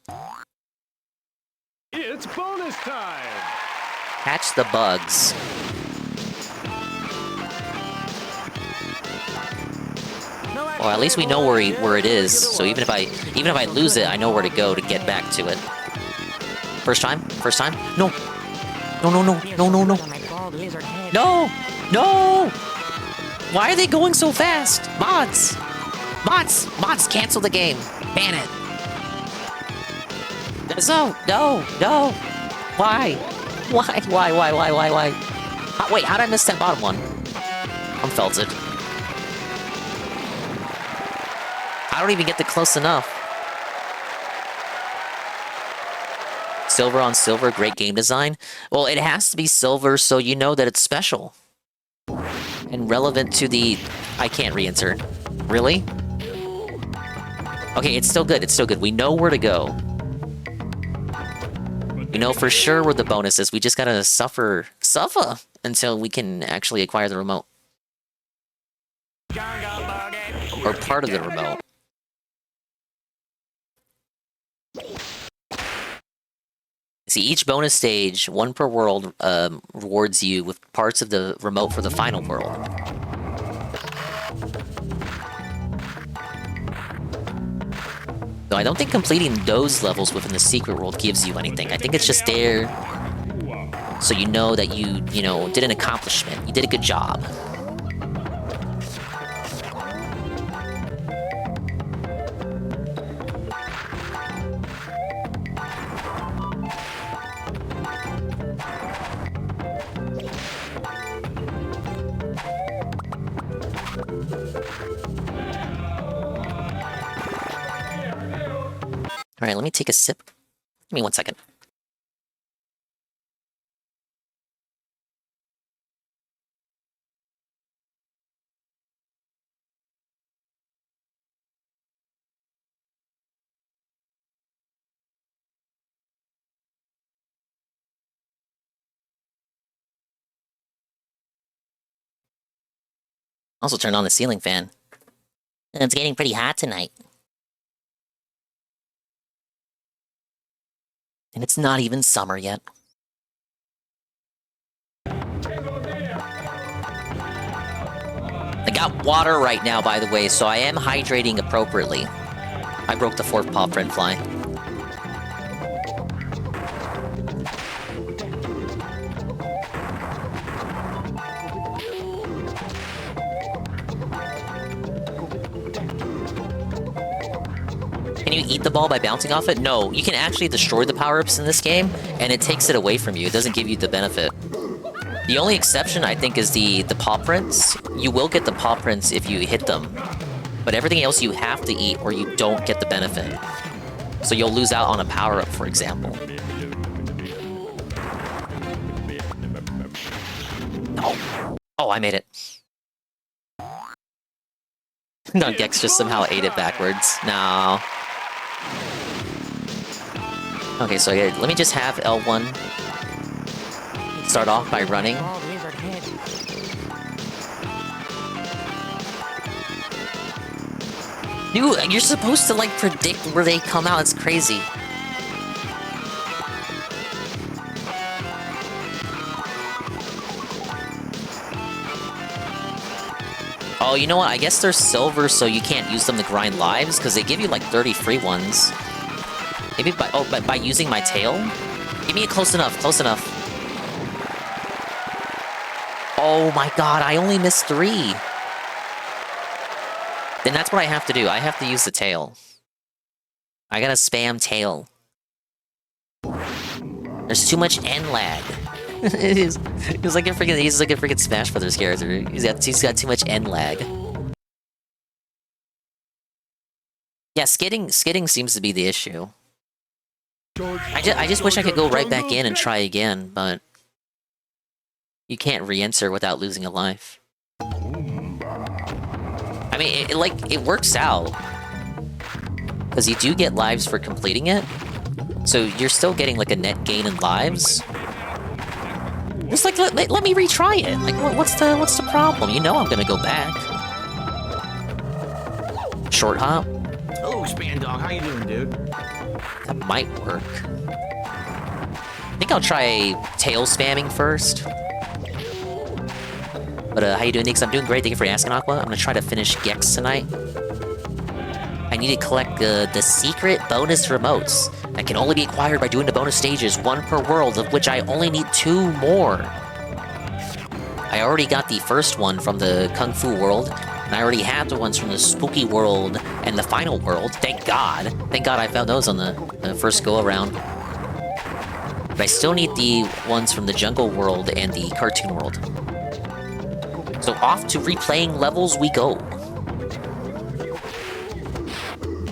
It's bonus time! Catch the bugs. Or at least we know where it is. So even if I lose it, I know where to go to get back to it. First time? First time? No! No, no, no, no, no, no. No! No! Why are they going so fast? Mods! Mods! Mods, cancel the game. Ban it. No, no, no. Why? Why? Wait, how did I miss that bottom one? I'm felted. I don't even get to close enough. Silver on silver, great game design. Well, it has to be silver so you know that it's special. And relevant to the... I can't re-enter. Really? Okay, it's still good, it's still good. We know where to go. We know for sure where the bonus is. We just gotta suffer until we can actually acquire the remote. Or part of the remote. See, each bonus stage, one per world, rewards you with parts of the remote for the final world. So I don't think completing those levels within the secret world gives you anything. I think it's just there so you know that you did an accomplishment. You did a good job. Alright, let me take a sip. Give me 1 second. Also turned on the ceiling fan. It's getting pretty hot tonight. And it's not even summer yet. I got water right now, by the way, so I am hydrating appropriately. I broke the 4th paw print fly. Can you eat the ball by bouncing off it? No, you can actually destroy the power-ups in this game, and it takes it away from you. It doesn't give you the benefit. The only exception, I think, is the paw prints. You will get the paw prints if you hit them. But everything else you have to eat or you don't get the benefit. So you'll lose out on a power-up, for example. Oh. Oh, I made it. No, Gex just somehow ate it backwards. No. Okay, so let me just have L1 start off by running. Dude, you're supposed to, like, predict where they come out. It's crazy. Oh, you know what? I guess they're silver, so you can't use them to grind lives, because they give you, like, 30 free ones. Maybe by using my tail? Give me a close enough, close enough. Oh my god, I only missed 3. Then that's what I have to do. I have to use the tail. I gotta spam tail. There's too much N lag. He's like a freaking Smash Brothers character. He's got too much N lag. Yeah, skidding seems to be the issue. I just wish I could go right back in and try again, but you can't re-enter without losing a life. mean, it works out. Because you do get lives for completing it. So you're still getting, like, a net gain in lives. Just, like, let me retry it. Like, what's the problem? You know I'm gonna go back. Short hop? Oh, Span Dog, how you doing, dude? That might work. I think I'll try tail spamming first. But how you doing, Nix? I'm doing great. Thank you for asking, Aqua. I'm gonna try to finish Gex tonight. I need to collect the secret bonus remotes that can only be acquired by doing the bonus stages, 1 per world, of which I only need 2 more. I already got the first one from the Kung Fu world, and I already have the ones from the Spooky world and the Final world. Thank God. Thank God I found those on the first go-around. But I still need the ones from the Jungle world and the Cartoon world. So off to replaying levels we go.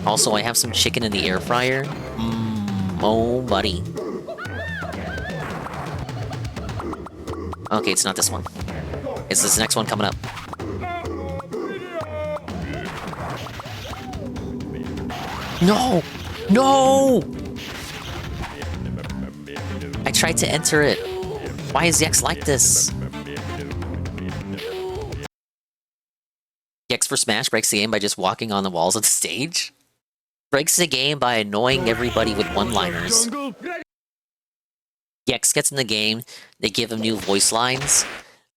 Also, I have some chicken in the air fryer. Oh, buddy. Okay, it's not this one. It's this next one coming up. No! No! I tried to enter it. Why is Yex like this? Yex for Smash breaks the game by just walking on the walls of the stage. Breaks the game by annoying everybody with one-liners. Yex gets in the game, they give him new voice lines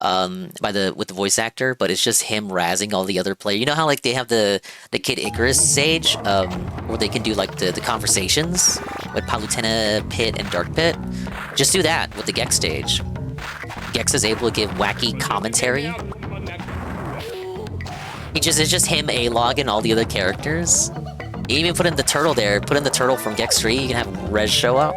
with the voice actor, but it's just him razzing all the other players. You know how like they have the Kid Icarus stage, where they can do like the conversations with Palutena, Pit, and Dark Pit? Just do that with the Gex stage. Gex is able to give wacky commentary. It's just him A-log and all the other characters. You even put in the turtle there. Put in the turtle from Gex 3, you can have Rez show up.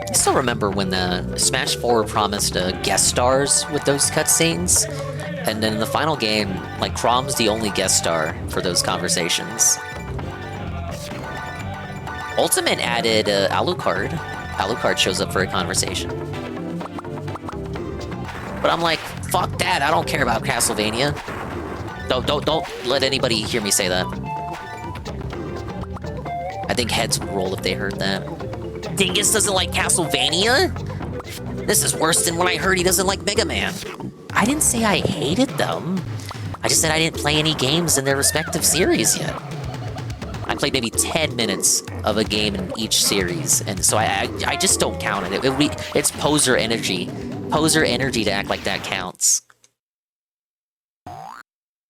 I still remember when the Smash 4 promised guest stars with those cutscenes, and then in the final game, like, Chrom's the only guest star for those conversations. Ultimate added Alucard. Alucard shows up for a conversation. But I'm like, fuck that, I don't care about Castlevania. Don't let anybody hear me say that. I think heads would roll if they heard that. Dingus doesn't like Castlevania? This is worse than when I heard he doesn't like Mega Man. I didn't say I hated them. I just said I didn't play any games in their respective series yet. I played maybe 10 minutes of a game in each series, and so I just don't count it. It's poser energy. Poser energy to act like that counts.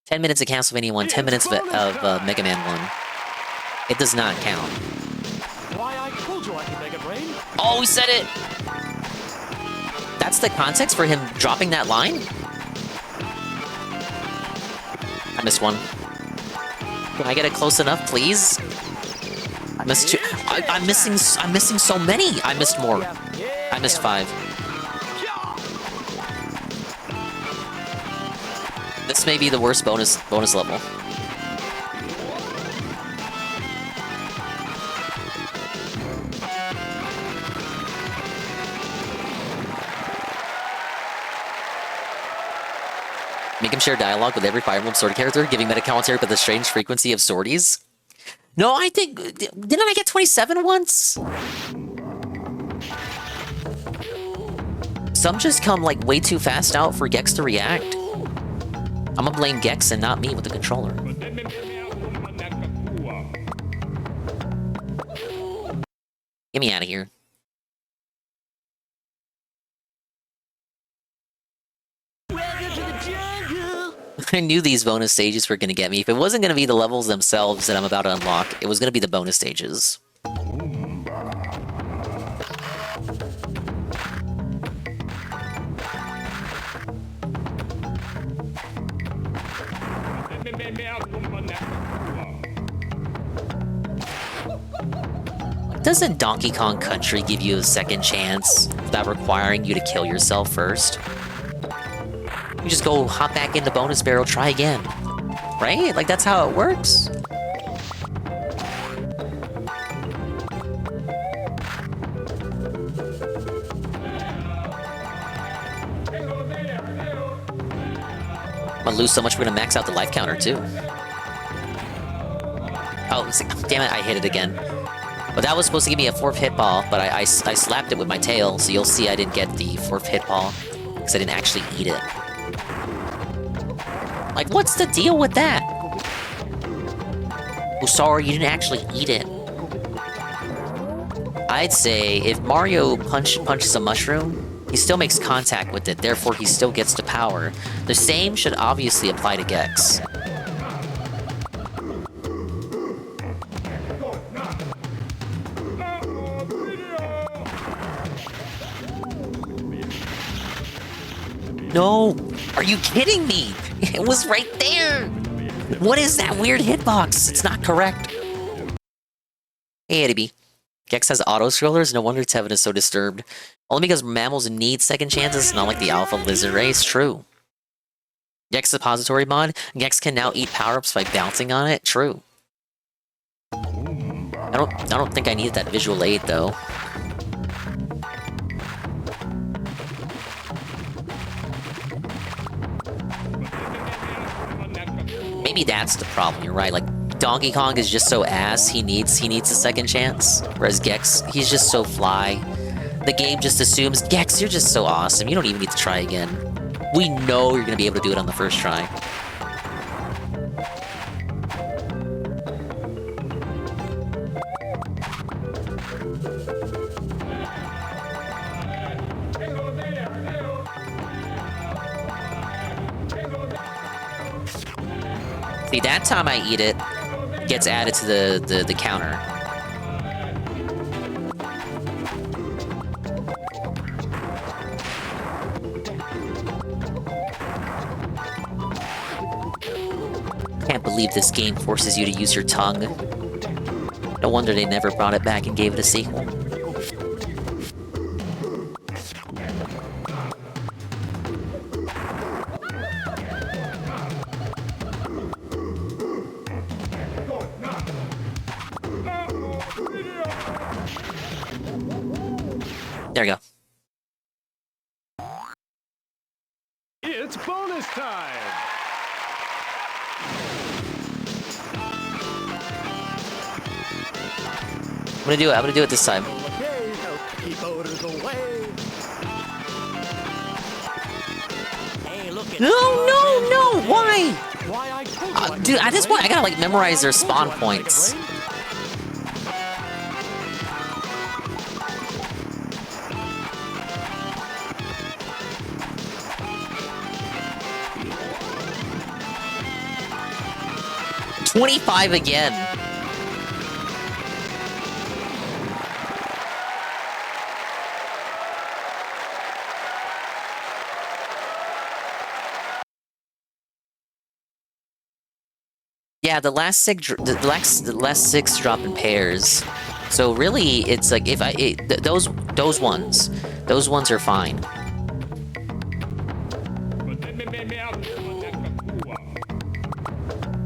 10 minutes of Castlevania 1, 10 minutes of Mega Man 1. It does not count. Why, I told you I could make a brain. Oh, he said it! That's the context for him dropping that line? I missed one. Can I get it close enough, please? I missed 2. I'm missing so many. I missed more. I missed 5. This may be the worst bonus level. Make him share dialogue with every Fire Emblem Sword character, giving meta commentary about the strange frequency of swordies. No, I think... Didn't I get 27 once? Some just come, like, way too fast out for Gex to react. I'm gonna blame Gex and not me with the controller. Get me out of here. I knew these bonus stages were gonna get me. If it wasn't gonna be the levels themselves that I'm about to unlock, it was gonna be the bonus stages. Doesn't Donkey Kong Country give you a second chance without requiring you to kill yourself first? You just go hop back in the bonus barrel, try again. Right? Like, that's how it works. gonna lose so much we're gonna max out the life counter too. Oh, damn it, I hit it again. But that was supposed to give me a 4th hit ball, but I slapped it with my tail, so you'll see I didn't get the 4th hit ball, because I didn't actually eat it. Like, what's the deal with that? Oh, sorry, you didn't actually eat it. I'd say if Mario punches a mushroom, he still makes contact with it, therefore he still gets the power. The same should obviously apply to Gex. No! Are you kidding me? It was right there! What is that weird hitbox? It's not correct. Hey, Eddie B. Gex has auto-scrollers? No wonder Tevin is so disturbed. Only because mammals need second chances, not like the alpha lizard race. True. Gex Suppository mod? Gex can now eat power-ups by bouncing on it? True. I don't think I needed that visual aid, though. Maybe that's the problem, you're right. Like, Donkey Kong is just so ass, he needs a second chance. Whereas Gex, he's just so fly. The game just assumes, Gex, you're just so awesome, you don't even need to try again. We know you're gonna be able to do it on the first try. See, that time I eat it, gets added to the counter. Can't believe this game forces you to use your tongue. No wonder they never brought it back and gave it a sequel. There we go. It's bonus time! I'm gonna do it this time. No! Why? Dude, at this point, I gotta, like, memorize their spawn points. $25 again. Yeah, the last six drop in pairs. So really, it's like if those ones are fine.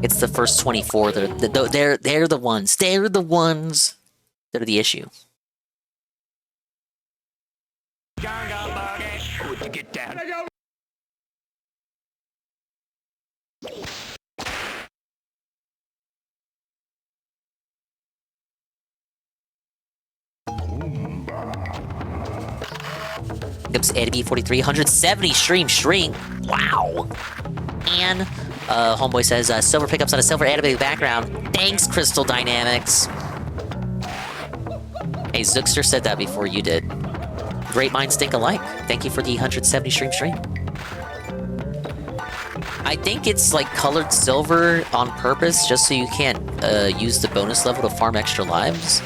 It's the first 24 that they're the ones. They're the ones that are the issue. Get down. Oops, ADB43, 170 stream shrink. Wow. And Homeboy says silver pickups on a silver anime background. Thanks, Crystal Dynamics. Hey, Zookster said that before you did. Great minds think alike. Thank you for the 170 stream. I think it's like colored silver on purpose, just so you can't use the bonus level to farm extra lives.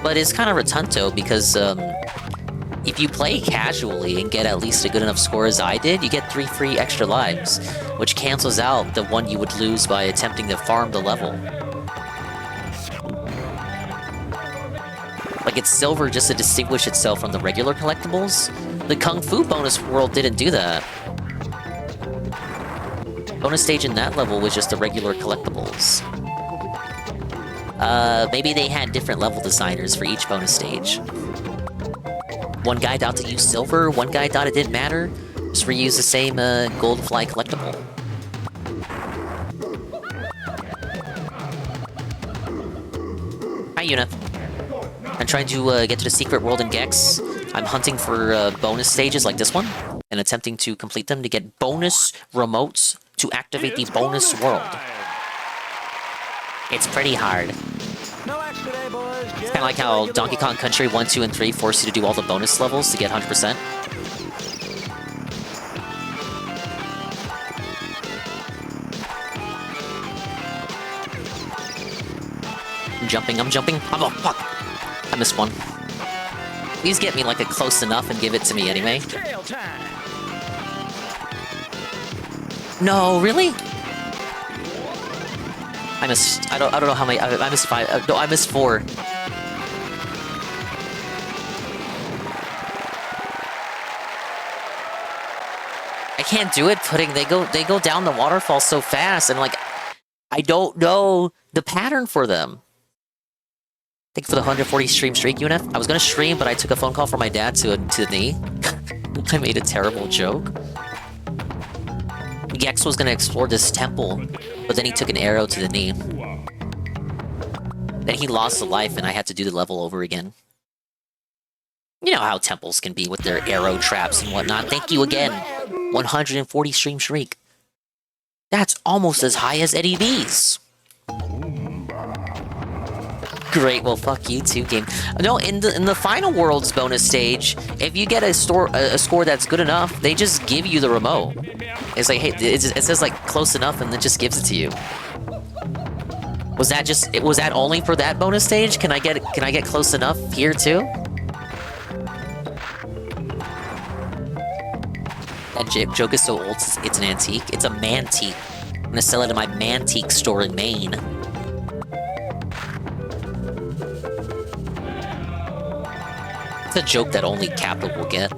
But it's kind of rotunto because if you play casually and get at least a good enough score as I did, you get 3 free extra lives, which cancels out the one you would lose by attempting to farm the level. Like, it's silver just to distinguish itself from the regular collectibles. The Kung Fu bonus world didn't do that. Bonus stage in that level was just the regular collectibles. Maybe they had different level designers for each bonus stage. One guy thought to use silver, one guy thought it didn't matter. Just reuse the same gold fly collectible. Yuna. I'm trying to get to the secret world in Gex. I'm hunting for bonus stages like this one, and attempting to complete them to get bonus remotes to activate the bonus world. It's pretty hard. It's kind of like how Donkey Kong Country 1, 2, and 3 force you to do all the bonus levels to get 100%. I'm jumping. Oh, fuck. I missed one. Please get me like a close enough and give it to me anyway. No, really? I missed. I don't know how many. I missed 5. No, I missed 4. I can't do it. They go down the waterfall so fast, and like I don't know the pattern for them. Thank you for the 140 stream streak, UNF. I was gonna stream, but I took a phone call from my dad to the knee. I made a terrible joke. Gex was gonna explore this temple, but then he took an arrow to the knee. Then he lost a life, and I had to do the level over again. You know how temples can be with their arrow traps and whatnot. Thank you again. 140 stream streak. That's almost as high as Eddie V's. Great, well, fuck you too, game. No, in the final world's bonus stage, if you get a score that's good enough, they just give you the remote. It's like, hey, it says like close enough, and it just gives it to you. Was that only for that bonus stage? Can I get close enough here too? That joke is so old, it's an antique. It's a mantique. I'm gonna sell it in my mantique store in Maine. It's a joke that only Capital will get.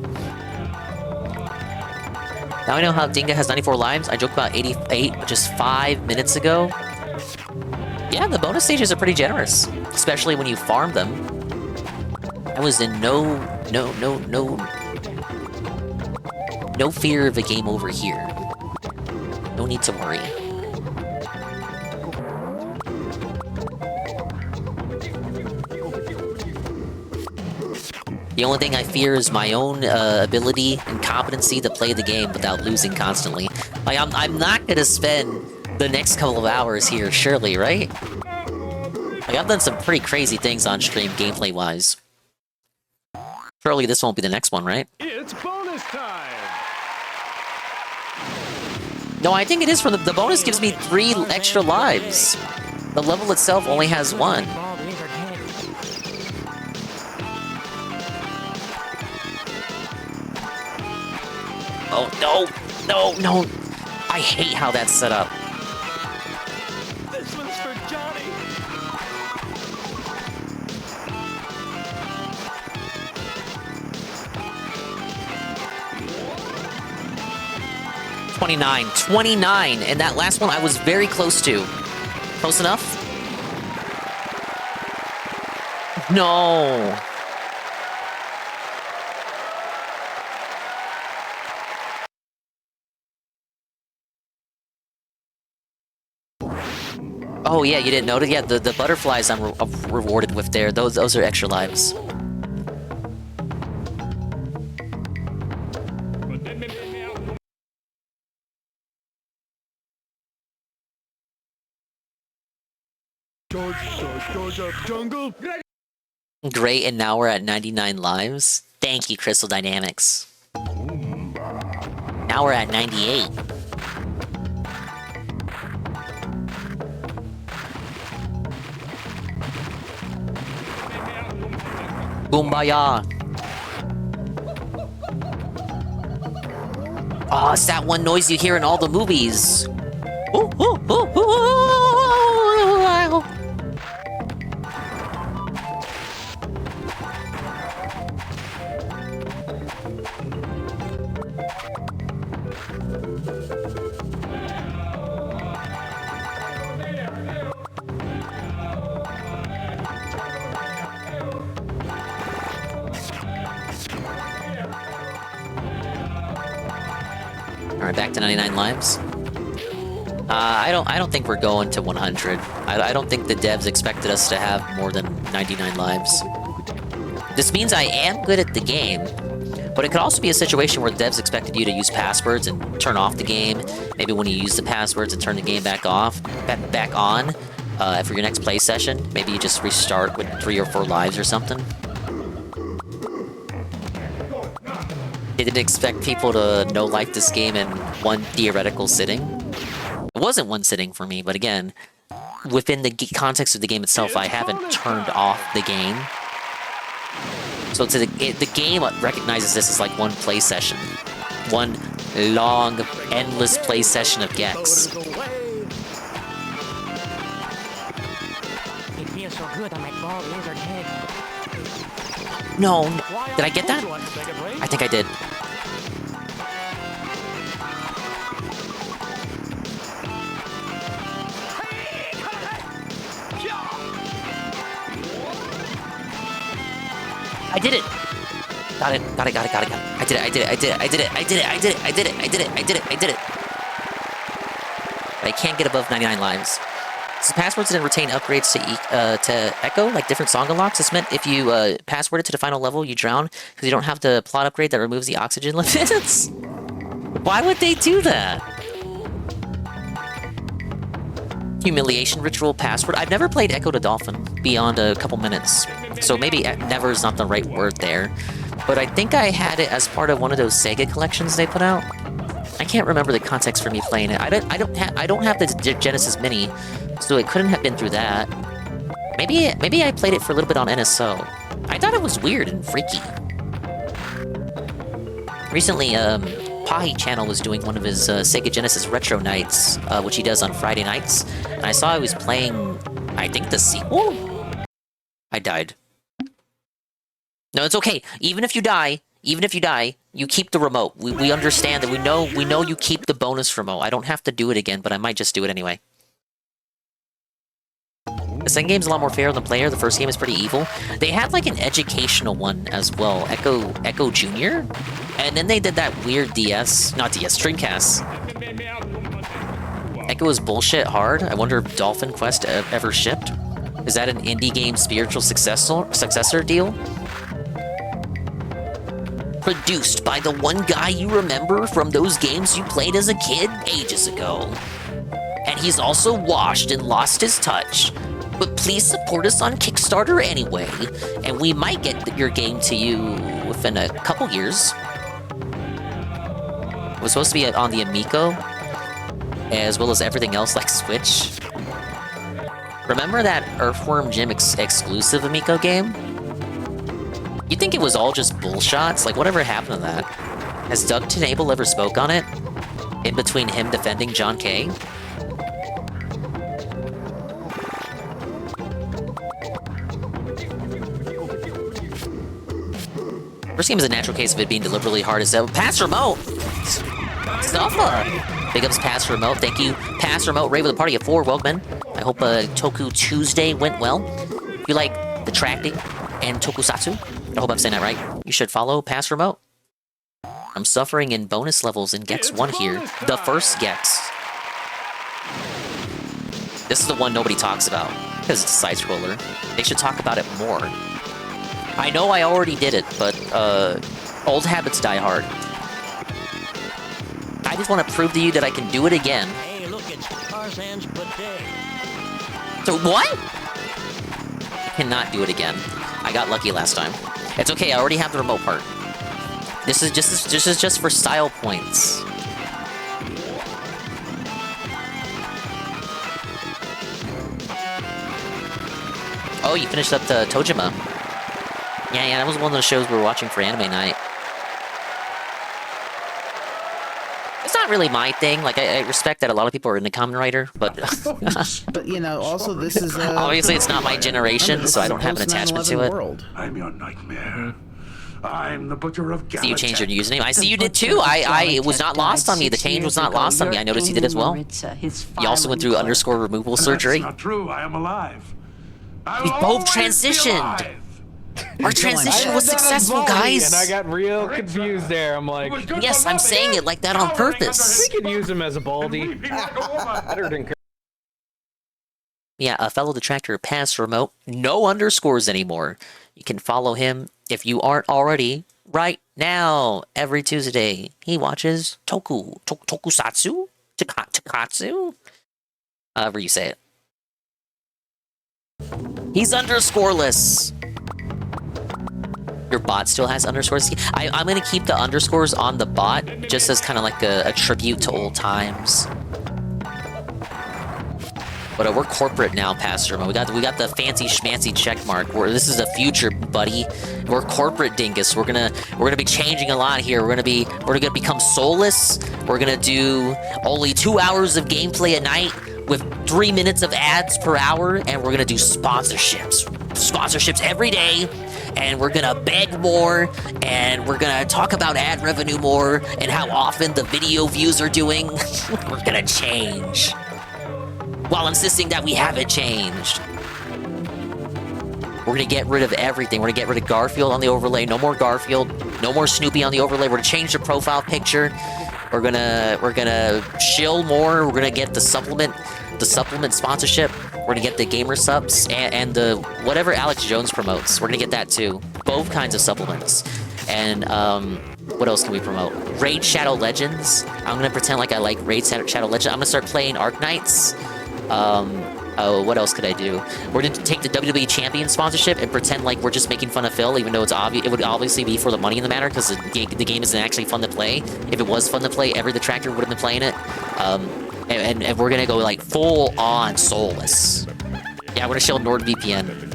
Now I know how Dinga has 94 lives. I joked about 88 just 5 minutes ago. Yeah, the bonus stages are pretty generous, especially when you farm them. I was in no fear of a game over here. No need to worry. The only thing I fear is my own ability and competency to play the game without losing constantly. Like, I'm not gonna spend the next couple of hours here, surely, right? Like, I've done some pretty crazy things on stream, gameplay-wise. Surely this won't be the next one, right? It's bonus time! No, I think it is from the bonus gives me 3 extra lives. The level itself only has 1. Oh, no! No, no! I hate how that's set up. This one's for Johnny. $29, and that last one I was very close to. Close enough? No. Oh yeah, you didn't notice? Yeah, the butterflies I'm rewarded with there. Those are extra lives. Jungle. Great, and now we're at 99 lives. Thank you, Crystal Dynamics. Now we're at 98. Kumbaya. Oh, it's that one noise you hear in all the movies. Ooh, ooh, ooh, ooh, ooh. Alright, back to 99 lives. I don't think we're going to 100. I don't think the devs expected us to have more than 99 lives. This means I am good at the game, but it could also be a situation where the devs expected you to use passwords and turn off the game. Maybe when you use the passwords and turn the game back on for your next play session. Maybe you just restart with 3 or 4 lives or something. They didn't expect people to no-life this game in one theoretical sitting. It wasn't one sitting for me, but again, within the context of the game itself, I haven't turned off the game. So the game recognizes this as like one play session. One long, endless play session of Gex. It feels so good on my bald lizard head. No, did I get that? I think I did. I did it! Got it. I did it. But I can't get above 99 lives. So passwords didn't retain upgrades to Echo, like different song unlocks. This meant if you password it to the final level, you drown, because you don't have the plot upgrade that removes the oxygen limits. Why would they do that? Humiliation ritual password. I've never played Echo the Dolphin beyond a couple minutes, so maybe never is not the right word there. But I think I had it as part of one of those Sega collections they put out. I can't remember the context for me playing it. I don't have the Genesis Mini, so it couldn't have been through that. Maybe I played it for a little bit on NSO. I thought it was weird and freaky. Recently, Pahi Channel was doing one of his Sega Genesis Retro Nights, which he does on Friday nights, and I saw he was playing, I think, the sequel? I died. No, it's okay. Even if you die, you keep the remote. We understand that. We know you keep the bonus remote. I don't have to do it again, but I might just do it anyway. The second game's a lot more fair than player. The first game is pretty evil. They had like an educational one as well, Echo Junior, and then they did that weird Dreamcast. Echo is bullshit hard. I wonder if Dolphin Quest ever shipped. Is that an indie game spiritual successor deal? Produced by the one guy you remember from those games you played as a kid ages ago. And he's also washed and lost his touch. But please support us on Kickstarter anyway, and we might get your game to you within a couple years. It was supposed to be on the Amico, as well as everything else like Switch. Remember that Earthworm Jim exclusive Amico game? You think it was all just bullshots? Like, whatever happened to that? Has Doug Tenable ever spoke on it? In between him defending John Kay? First game is a natural case of it being deliberately hard as hell. Pass remote! Stuffa! Big ups Pass Remote. Thank you, Pass Remote. Raid with a party of 4. Welcome in. I hope Toku Tuesday went well. If you like the tracking and tokusatsu, I hope I'm saying that right, you should follow Pass Remote. I'm suffering in bonus levels in Gex 1 here. The first Gex. This is the one nobody talks about, because it's a side-scroller. They should talk about it more. I know I already did it, but old habits die hard. I just want to prove to you that I can do it again. Hey, look, it's Tarzan's bidet. So what? I cannot do it again. I got lucky last time. It's okay, I already have the remote part. This is just for style points. Oh, you finished up the Tojima. Yeah, that was one of those shows we were watching for anime night. It's not really my thing. Like, I respect that a lot of people are into Kamen Rider, but... But, you know, also this is... obviously, it's not my generation, so I don't have an attachment to it. World. I'm your nightmare. I'm the butcher of Galaxy. So you changed your username. I see you did too. It was not lost on me. The change was not lost on me. I noticed you did as well. You also went through _ removal surgery. That's not true. I am alive. We both transitioned. Our transition was successful, guys. And I got real confused there. I'm like, yes, I'm saying it like that on purpose. We could use him as a baldy. Better than. Yeah, Fellow Detractor Pass Remote. No underscores anymore. You can follow him if you aren't already right now. Every Tuesday, he watches Tokusatsu? Takatsu? However you say it. He's underscoreless. Your bot still has underscores. I'm going to keep the underscores on the bot just as kind of like a tribute to old times. But we're corporate now, Pastor Mo. We got the fancy schmancy check mark. This is the future, buddy. We're corporate dingus. We're gonna be changing a lot here. We're gonna become soulless. We're gonna do only 2 hours of gameplay a night with 3 minutes of ads per hour, and we're gonna do sponsorships every day. And we're gonna beg more, and we're gonna talk about ad revenue more, and how often the video views are doing. We're gonna change. While insisting that we haven't changed. We're gonna get rid of everything. We're gonna get rid of Garfield on the overlay. No more Garfield. No more Snoopy on the overlay. We're gonna change the profile picture. We're gonna chill more. We're gonna get the supplement sponsorship. We're gonna get the gamer subs and the whatever Alex Jones promotes. We're gonna get that too. Both kinds of supplements. And what else can we promote? Raid Shadow Legends. I'm gonna pretend like I like Raid Shadow Legends. I'm gonna start playing Arknights. What else could I do? We're gonna take the WWE Champion sponsorship and pretend like we're just making fun of Phil, even though it's obvious. It would obviously be for the money in the matter because the game isn't actually fun to play. If it was fun to play, every detractor would have been playing it. And we're gonna go like full on soulless. Yeah, we're gonna show NordVPN.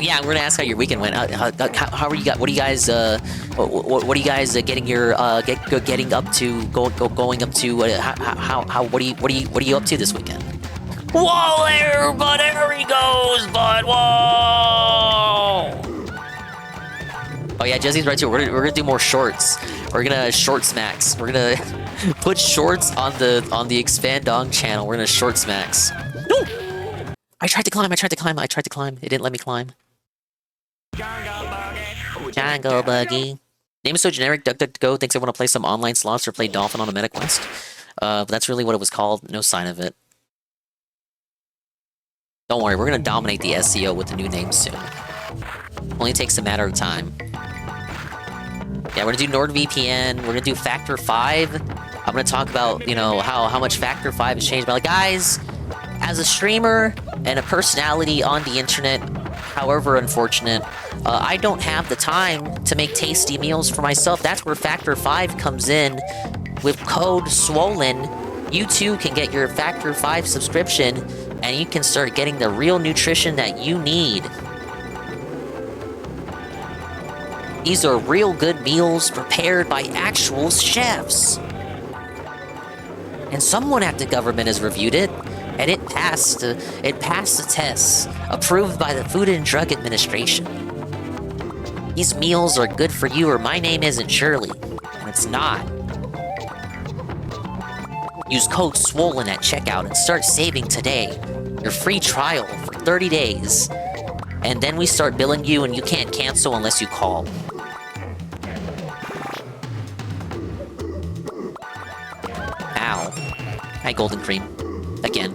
Yeah, we're gonna ask how your weekend went. How are you guys? What are you guys? What are you guys getting your getting up to? Going up to? How? What are you up to this weekend? Whoa there, but there he goes, bud. Whoa! Oh yeah, Jesse's right too. We're gonna do more shorts. We're gonna short smacks. We're gonna put shorts on the Expand Dong channel. We're gonna short smacks. No! I tried to climb. It didn't let me climb. Jungle Buggy. Name is so generic. DuckDuckGo thinks I want to play some online slots or play Dolphin on a meta quest. But that's really what it was called. No sign of it. Don't worry, we're gonna dominate the SEO with the new name soon. Only takes a matter of time. Yeah, we're gonna do NordVPN. We're gonna do Factor 5. I'm gonna talk about, you know, how much Factor 5 has changed. But like, guys, as a streamer and a personality on the internet, however unfortunate, I don't have the time to make tasty meals for myself. That's where Factor 5 comes in. With code SWOLEN, you too can get your Factor 5 subscription, and you can start getting the real nutrition that you need. These are real good meals prepared by actual chefs. And someone at the government has reviewed it, and it passed the tests approved by the Food and Drug Administration. These meals are good for you, or my name isn't Shirley, and it's not. Use code SWOLEN at checkout and start saving today. Your free trial for 30 days. And then we start billing you, and you can't cancel unless you call. Ow. Hi, Golden Cream. Again.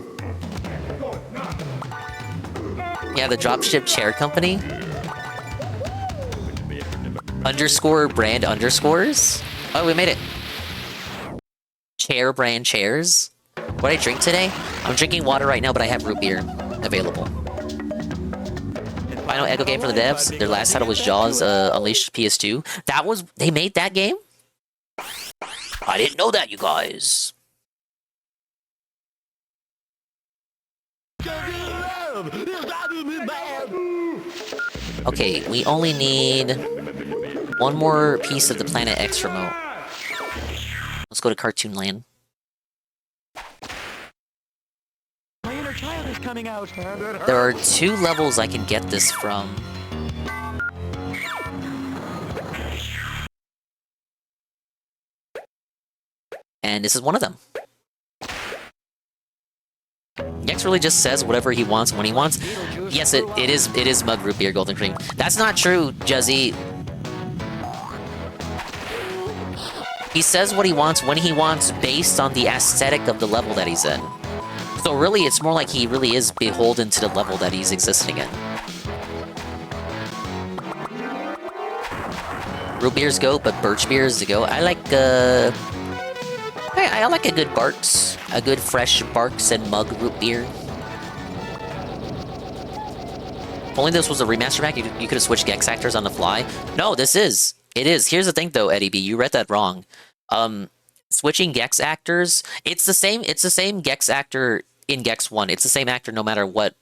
Yeah, the dropship chair company. Underscore brand underscores. Oh, we made it. Chair brand chairs. What I drink today? I'm drinking water right now, but I have root beer available. Final Echo game for the devs. Their last title was Jaws Unleashed PS2. They made that game? I didn't know that, you guys. Okay, we only need one more piece of the Planet X remote. Let's go to Cartoon Land. My inner child is coming out. There are 2 levels I can get this from. And this is one of them. Yeah, Gex really just says whatever he wants when he wants. Yes, it is mug root beer, Golden Cream. That's not true, Juzzy. He says what he wants when he wants based on the aesthetic of the level that he's in. So really, it's more like he really is beholden to the level that he's existing in. Root beers go, but birch beers to go. I like I like a good Barks, a good fresh Barks and mug root beer. If only this was a remaster pack, you could have switched Gex actors on the fly. No, this is. It is. Here's the thing, though, Eddie B. You read that wrong. Switching Gex actors, it's the same Gex actor in Gex 1. It's the same actor no matter what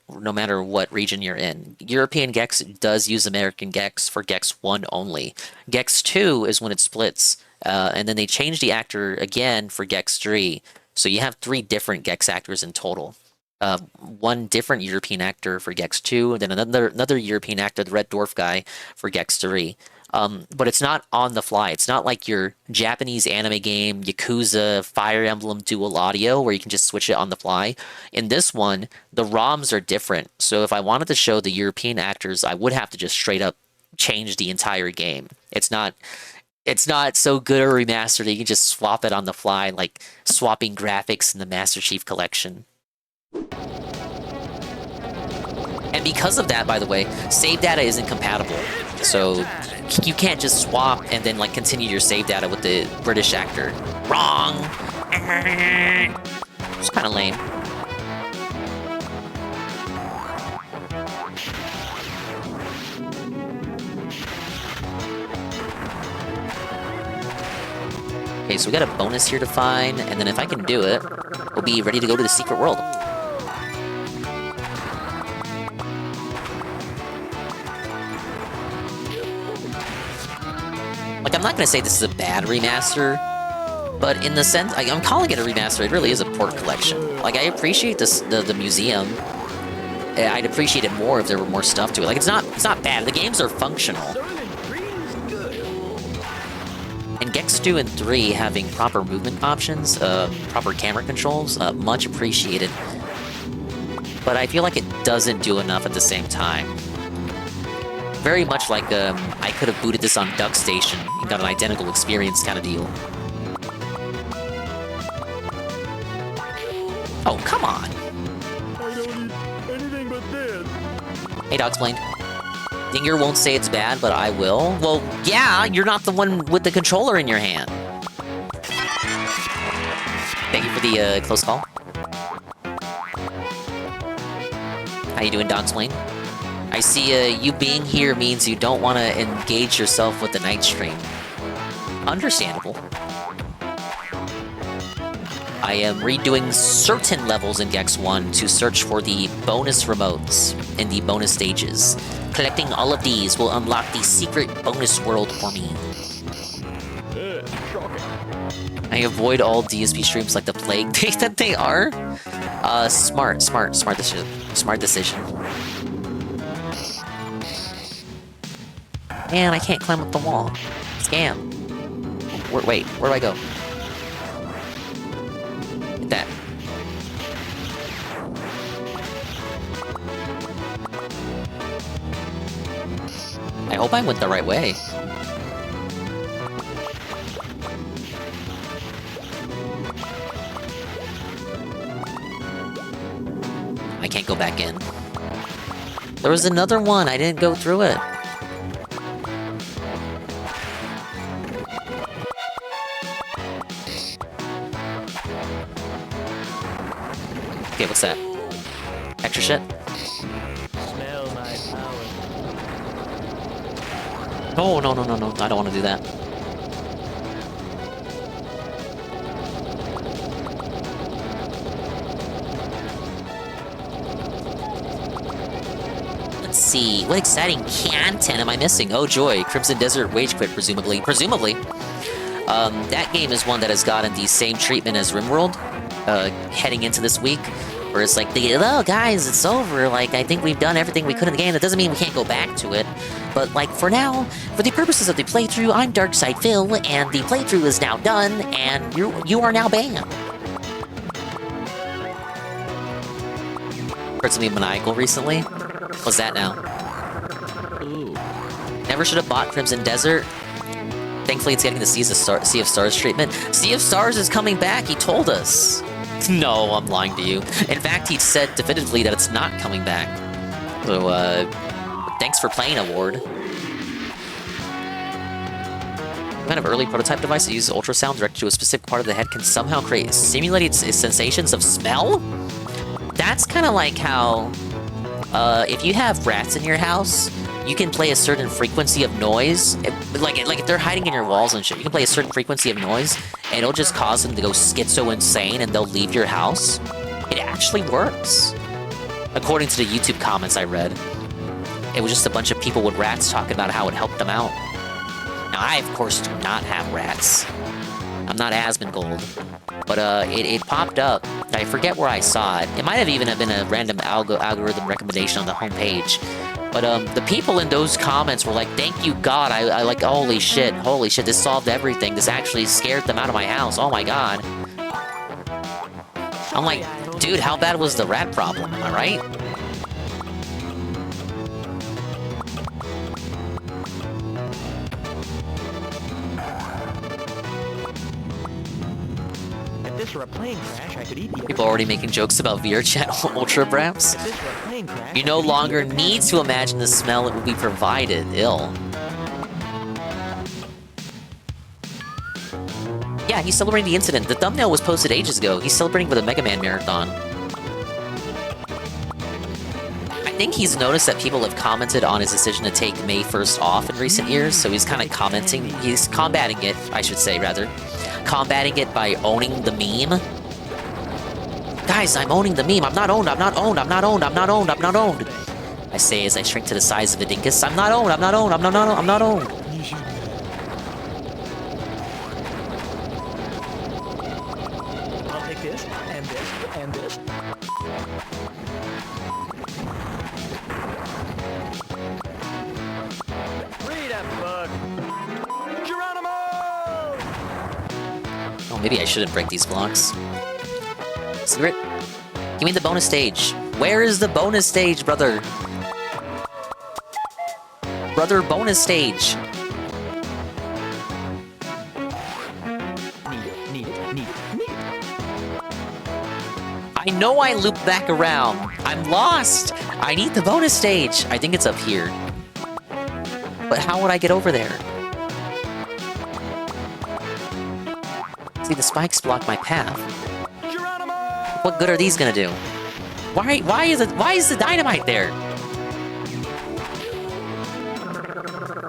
region you're in. European Gex does use American Gex for Gex 1 only. Gex 2 is when it splits, and then they change the actor again for Gex 3. So you have 3 different Gex actors in total. One different European actor for Gex 2, and then another European actor, the Red Dwarf guy, for Gex 3. But it's not on the fly. It's not like your Japanese anime game, Yakuza, Fire Emblem Dual Audio, where you can just switch it on the fly. In this one, the ROMs are different. So if I wanted to show the European actors, I would have to just straight up change the entire game. It's not so good a remaster that you can just swap it on the fly, like swapping graphics in the Master Chief Collection. And because of that, by the way, save data isn't compatible. So you can't just swap and then like continue your save data with the British actor. Wrong! It's kind of lame. Okay, so we got a bonus here to find, and then if I can do it, we'll be ready to go to the secret world. Like, I'm not going to say this is a bad remaster, but in the sense, I'm calling it a remaster, it really is a port collection. Like, I appreciate the museum. I'd appreciate it more if there were more stuff to it. Like, it's not bad. The games are functional. And Gex 2 and 3 having proper movement options, proper camera controls, much appreciated. But I feel like it doesn't do enough at the same time. Very much like I could have booted this on Duck Station and got an identical experience kind of deal. Oh, come on! I don't eat anything but this. Hey, Dogsplained. Dinger won't say it's bad, but I will. Well, yeah, you're not the one with the controller in your hand. Thank you for the close call. How you doing, Dogsplained? I see you being here means you don't want to engage yourself with the night stream. Understandable. I am redoing certain levels in Gex 1 to search for the bonus remotes in the bonus stages. Collecting all of these will unlock the secret bonus world for me. I avoid all DSP streams like the plague that they are. Smart decision. Man, I can't climb up the wall. Scam. Wait, where do I go? Hit that. I hope I went the right way. I can't go back in. There was another one, I didn't go through it. Okay, what's that? Extra shit? Smell my power. No, no, no, no, no. I don't want to do that. Let's see. What exciting content am I missing? Oh, joy. Crimson Desert Wage Quit, presumably. Presumably. That game is one that has gotten the same treatment as RimWorld, heading into this week. Where it's like, oh guys, it's over, like, I think we've done everything we could in the game. That doesn't mean we can't go back to it. But, like, for now, for the purposes of the playthrough, I'm Darkside Phil, and the playthrough is now done, and you are now banned. Heard something maniacal recently? What's that now? Never should have bought Crimson Desert. Thankfully, it's getting the Sea of Stars treatment. Sea of Stars is coming back, he told us. No, I'm lying to you. In fact, he said definitively that it's not coming back. So, thanks for playing, award. What kind of early prototype device that uses ultrasound directed to a specific part of the head can somehow create simulated sensations of smell? That's kind of like how, if you have rats in your house, you can play a certain frequency of noise. Like if they're hiding in your walls and shit, you can play a certain frequency of noise, and it'll just cause them to go schizo insane, and they'll leave your house. It actually works. According to the YouTube comments I read. It was just a bunch of people with rats talking about how it helped them out. Now, I, of course, do not have rats. I'm not Asmongold. But, it popped up. I forget where I saw it. It might have even been a random algorithm recommendation on the homepage. But, the people in those comments were like, thank you, God. I like, holy shit, this solved everything. This actually scared them out of my house. Oh my God. I'm like, dude, how bad was the rat problem? Am I right? If this were a plane crash, I could eat the People already making jokes about VRChat Ultra Braps. If this were a plane crash, You no longer need to imagine the smell it will be provided. Ill. Yeah, he's celebrating the incident. The thumbnail was posted ages ago. He's celebrating with a Mega Man marathon. I think he's noticed that people have commented on his decision to take May 1st off in recent years, so he's kind of he's combating it, I should say, rather. Combating it by owning the meme. Guys, I'm owning the meme. I'm not owned. I say as I shrink to the size of a dinkus. I'm not owned. I'm not owned. I'll take this, and this, and this. Read a book. Geronimo! Oh, maybe I shouldn't break these blocks. Secret? Give me the bonus stage. Where is the bonus stage, brother? Brother, bonus stage. Need it. I know I looped back around. I'm lost. I need the bonus stage. I think it's up here. But how would I get over there? See, the spikes block my path. What good are these gonna do? Why is the dynamite there?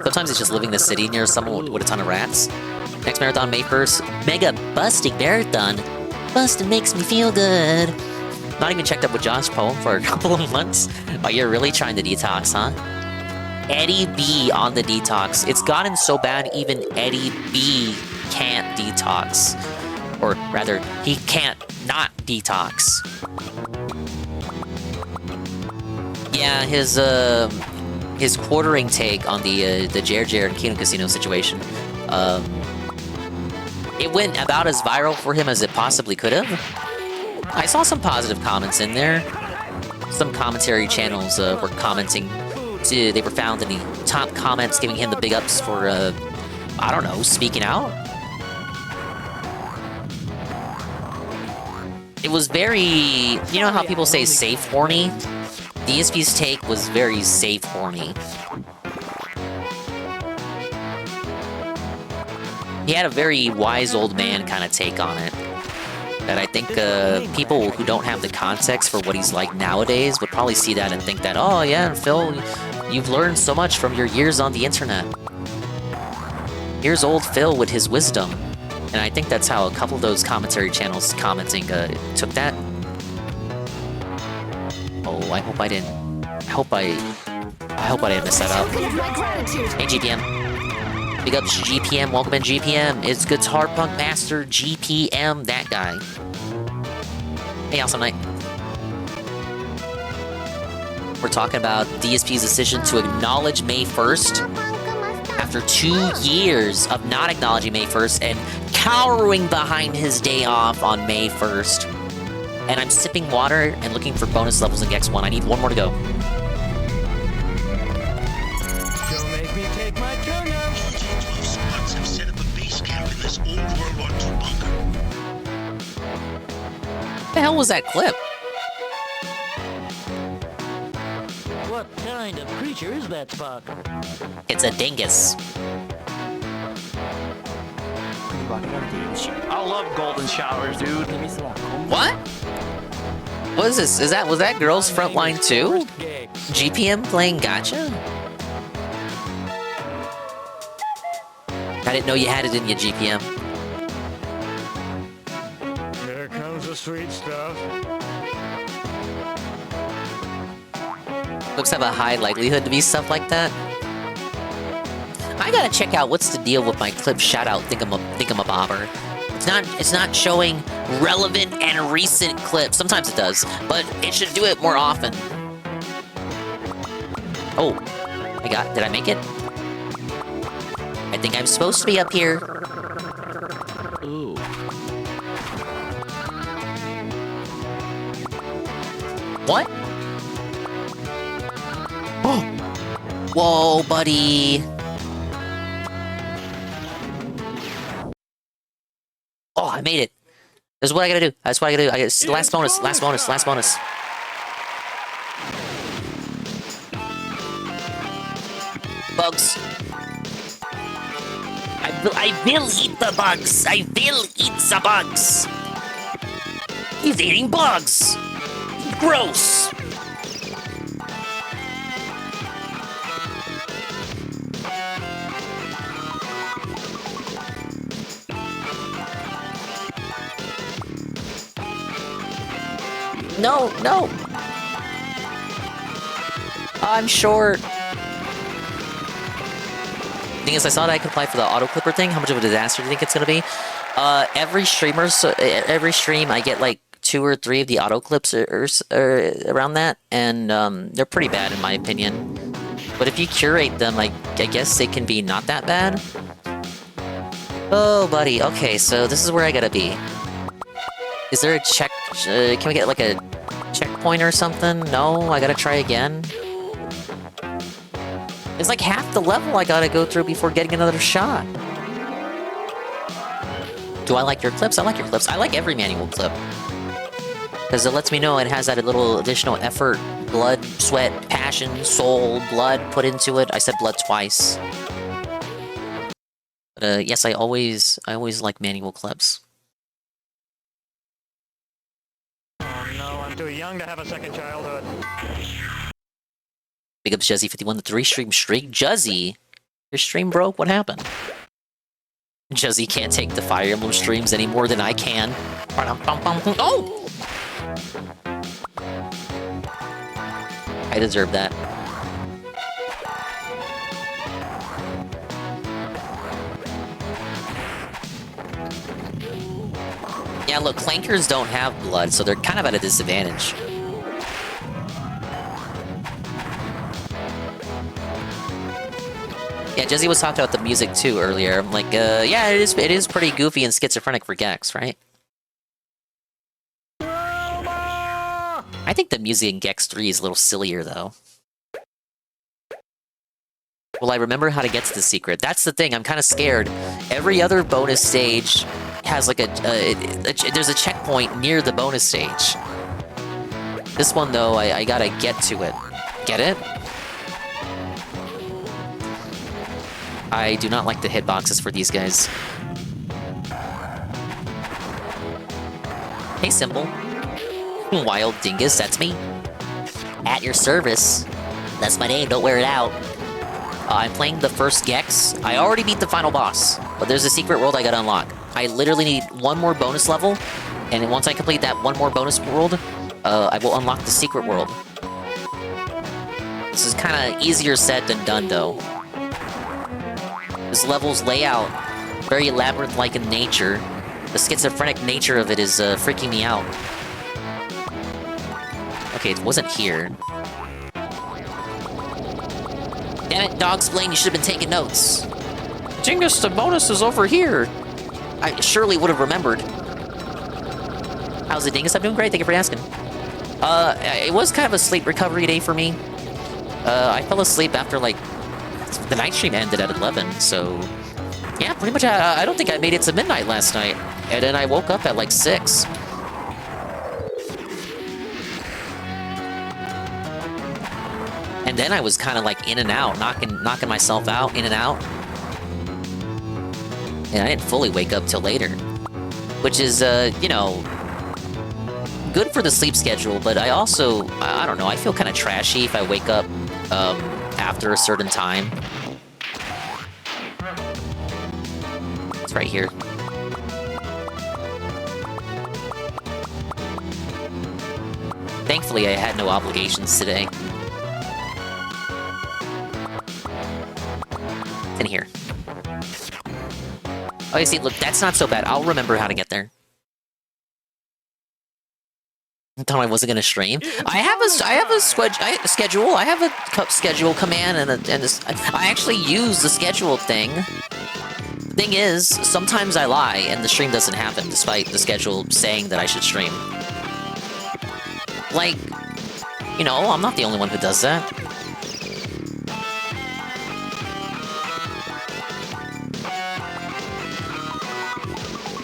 Sometimes it's just living in the city near someone with a ton of rats. Next marathon, May 1st. Mega busting marathon. Busting makes me feel good. Not even checked up with Josh Poe for a couple of months. Oh, you're really trying to detox, huh? Eddie B on the detox. It's gotten so bad even Eddie B can't detox. Or rather, he can't not detox. Yeah, his quartering take on the Jer and Kino Casino situation, it went about as viral for him as it possibly could have. I saw some positive comments in there. Some commentary channels were commenting. They were found in the top comments, giving him the big ups for, I don't know, speaking out. It was very, you know how people say safe horny? DSP's take was very safe horny. He had a very wise old man kind of take on it. That I think people who don't have the context for what he's like nowadays would probably see that and think that, oh yeah, Phil, you've learned so much from your years on the internet. Here's old Phil with his wisdom. And I think that's how a couple of those commentary channels commenting took that. Oh, I hope I didn't mess that up. Hey, GPM. Big ups, GPM. Welcome in, GPM. It's Guitar Punk Master GPM, that guy. Hey, awesome night. We're talking about DSP's decision to acknowledge May 1st after 2 years of not acknowledging May 1st and cowering behind his day off on May 1st. and I'm sipping water and looking for bonus levels in Gex 1. I need one more to go. Don't make me take my turn now. Squads have set up a base camp in this old World War II bunker. What the hell was that clip? What kind of creature is that, Spock? It's a dingus. I love golden showers, dude. What? What is this? Was that Girls Frontline 2? GPM playing Gacha? I didn't know you had it in your GPM. Here comes the sweet stuff. Looks have a high likelihood to be stuff like that. I gotta check out what's the deal with my clip shoutout thingamabobber. It's not showing relevant and recent clips. Sometimes it does, but it should do it more often. Oh, did I make it? I think I'm supposed to be up here. Ooh. What? Oh! Whoa, buddy! Oh, I made it! This is what I gotta do. That's what I gotta do. Last bonus. Bugs. I will eat the bugs! I will eat the bugs! He's eating bugs! Gross! No! I'm short. Thing is, I saw that I could apply for the auto clipper thing. How much of a disaster do you think it's gonna be? Every stream I get like 2 or 3 of the auto clips or around that, and they're pretty bad in my opinion. But if you curate them, I guess they can be not that bad. Oh, buddy. Okay, so this is where I gotta be. Is there a check? Can we get like a checkpoint or something? No, I gotta try again. It's like half the level I gotta go through before getting another shot. Do I like your clips? I like your clips. I like every manual clip. Because it lets me know it has that little additional effort, blood, sweat, passion, soul, blood put into it. I said blood twice. But yes, I always like manual clips. Oh no, I'm too young to have a second childhood. Big ups Juzzy51, the 3-stream streak. Juzzy, your stream broke? What happened? Juzzy can't take the Fire Emblem streams any more than I can. Oh! I deserve that. Yeah, look, clankers don't have blood, so they're kind of at a disadvantage. Yeah, Jesse was talking about the music too earlier. I'm like, yeah, it is pretty goofy and schizophrenic for Gex, right? I think the music in Gex 3 is a little sillier, though. Will I remember how to get to the secret? That's the thing, I'm kind of scared. Every other bonus stage has like there's a checkpoint near the bonus stage. This one, though, I gotta get to it. Get it? I do not like the hitboxes for these guys. Hey, Simple. Wild Dingus, that's me. At your service. That's my name, don't wear it out. I'm playing the first Gex. I already beat the final boss, but there's a secret world I gotta unlock. I literally need one more bonus level, and once I complete that one more bonus world, I will unlock the secret world. This is kind of easier said than done, though. This level's layout, very labyrinth-like in nature. The schizophrenic nature of it is freaking me out. Okay, it wasn't here. Damn it, Dogsplain, you should have been taking notes. Dingus, the bonus is over here. I surely would have remembered. How's it, Dingus? I'm doing great. Thank you for asking. It was kind of a sleep recovery day for me. I fell asleep after, like, the night stream ended at 11, so... Yeah, pretty much, I don't think I made it to midnight last night. And then I woke up at, like, 6. And then I was kind of, like, in and out, knocking myself out, in and out. And I didn't fully wake up till later. Which is, you know... good for the sleep schedule, but I also, I don't know, I feel kind of trashy if I wake up after a certain time. It's right here. Thankfully, I had no obligations today. It's in here. Oh, you see, look, that's not so bad. I'll remember how to get there. I thought I wasn't gonna stream. I have a schedule. I have a schedule command and I actually use the schedule thing. Thing is, sometimes I lie and the stream doesn't happen despite the schedule saying that I should stream. Like, you know, I'm not the only one who does that.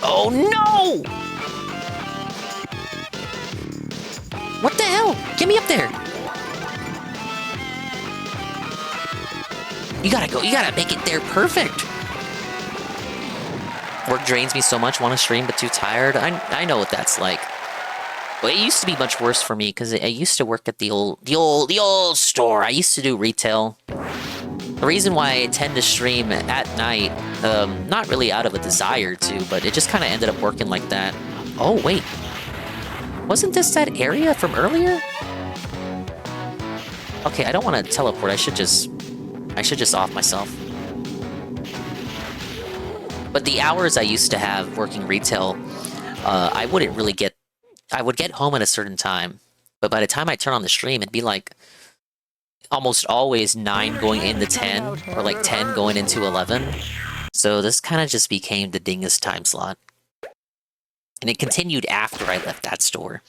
Oh no! What the hell? Get me up there! You gotta go, you gotta make it there perfect! Work drains me so much, want to stream but too tired. I know what that's like. But it used to be much worse for me, because I used to work at the old store. I used to do retail. The reason why I tend to stream at night, not really out of a desire to, but it just kind of ended up working like that. Oh, wait. Wasn't this that area from earlier? Okay, I don't want to teleport. I should just off myself. But the hours I used to have working retail, I wouldn't really get... I would get home at a certain time, but by the time I turn on the stream, it'd be like almost always 9 going into 10, or like 10 going into 11. So this kind of just became the Dingus time slot. And it continued after I left that store.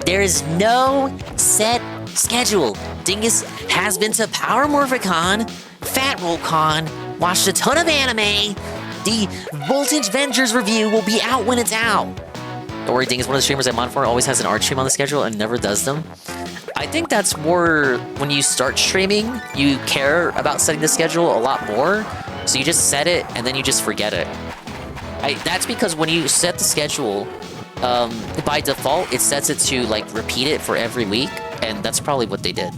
There is no set schedule. Dingus has been to Power Morphicon, Fat Roll Con, watched a ton of anime. The Voltage Vengers review will be out when it's out. Don't worry, Dingus, one of the streamers I mod for always has an art stream on the schedule and never does them. I think that's more when you start streaming, you care about setting the schedule a lot more. So you just set it and then you just forget it. That's because when you set the schedule, by default, it sets it to, like, repeat it for every week, and that's probably what they did.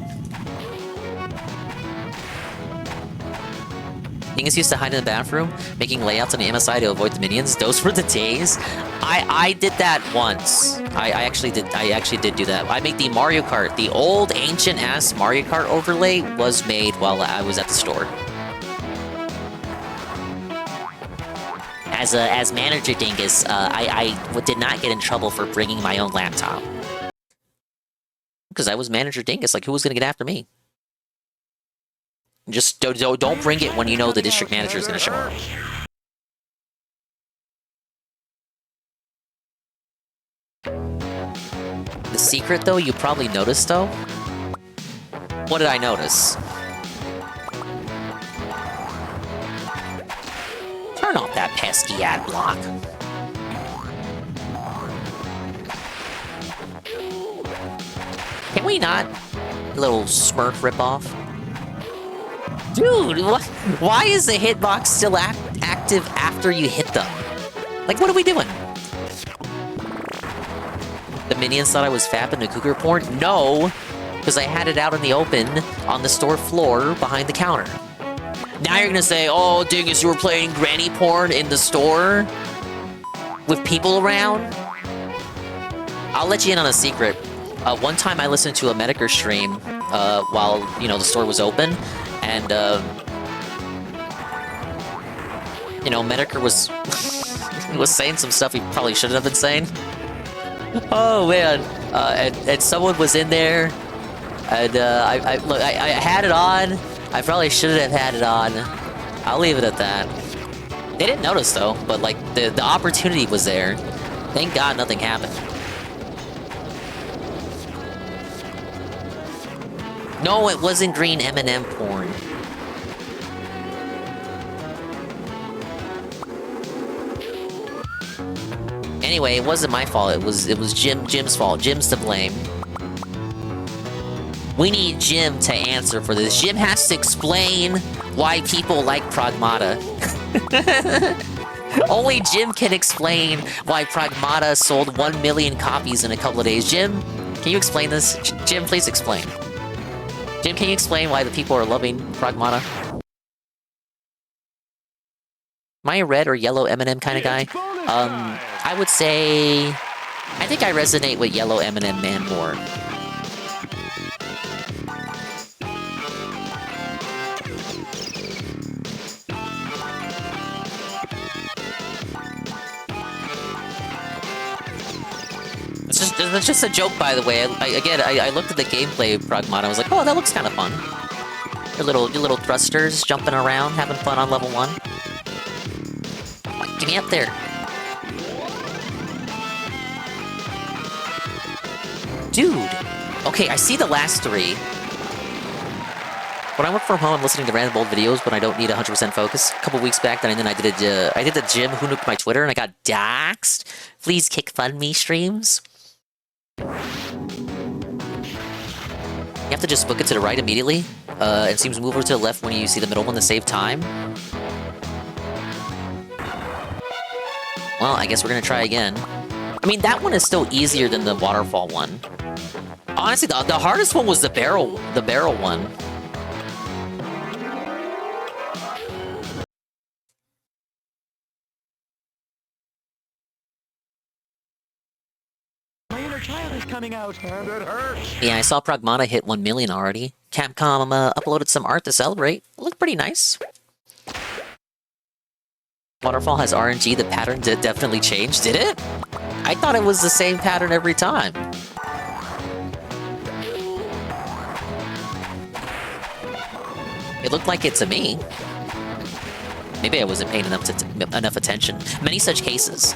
Dingus used to hide in the bathroom, making layouts on the MSI to avoid the minions. Those were the days. I did that once. I actually did do that. I made the Mario Kart. The old ancient-ass Mario Kart overlay was made while I was at the store. As manager Dingus, I did not get in trouble for bringing my own laptop. Because I was manager Dingus, like, who was gonna get after me? Just don't bring it when you know the district manager is gonna show up. The secret, though, you probably noticed, though? What did I notice? Turn off that pesky ad block. Can we not? A little Smurf ripoff. Dude, why is the hitbox still active after you hit them? Like, what are we doing? The minions thought I was fapping the cougar porn? No, because I had it out in the open on the store floor behind the counter. Now you're gonna say, oh, Dingus, you were playing granny porn in the store? With people around? I'll let you in on a secret. One time I listened to a Medicare stream while, you know, the store was open. And, you know, Medicare was was saying some stuff he probably shouldn't have been saying. Oh, man. And someone was in there. And, look, I had it on. I probably shouldn't have had it on. I'll leave it at that. They didn't notice, though. But, like, the opportunity was there. Thank God nothing happened. No, it wasn't green M&M porn. Anyway, it wasn't my fault. It was Jim's fault. Jim's to blame. We need Jim to answer for this. Jim has to explain why people like Pragmata. Only Jim can explain why Pragmata sold 1 million copies in a couple of days. Jim, can you explain this? Jim, please explain. Jim, can you explain why the people are loving Pragmata? Am I a red or yellow M&M kind of guy? I would say... I think I resonate with yellow M&M man more. It's just a joke, by the way. I looked at the gameplay of Pragmata. I was like, oh, that looks kind of fun. Your little thrusters jumping around, having fun on level 1. Get me up there. Dude. Okay, I see the last 3. When I work from home, listening to random old videos, but I don't need 100% focus. A couple weeks back, then I did the Jim who nuked my Twitter, and I got doxxed. Please kick fund me streams. You have to just book it to the right immediately. It seems to move over to the left when you see the middle one to save time. Well, I guess we're gonna try again. I mean, that one is still easier than the waterfall one. Honestly, the hardest one was the barrel one. My inner child is coming out, and it hurts. Yeah, I saw Pragmata hit 1 million already. Capcom uploaded some art to celebrate. It looked pretty nice. Waterfall has RNG, the pattern did definitely change, did it? I thought it was the same pattern every time. It looked like it to me. Maybe I wasn't paying enough attention. Many such cases.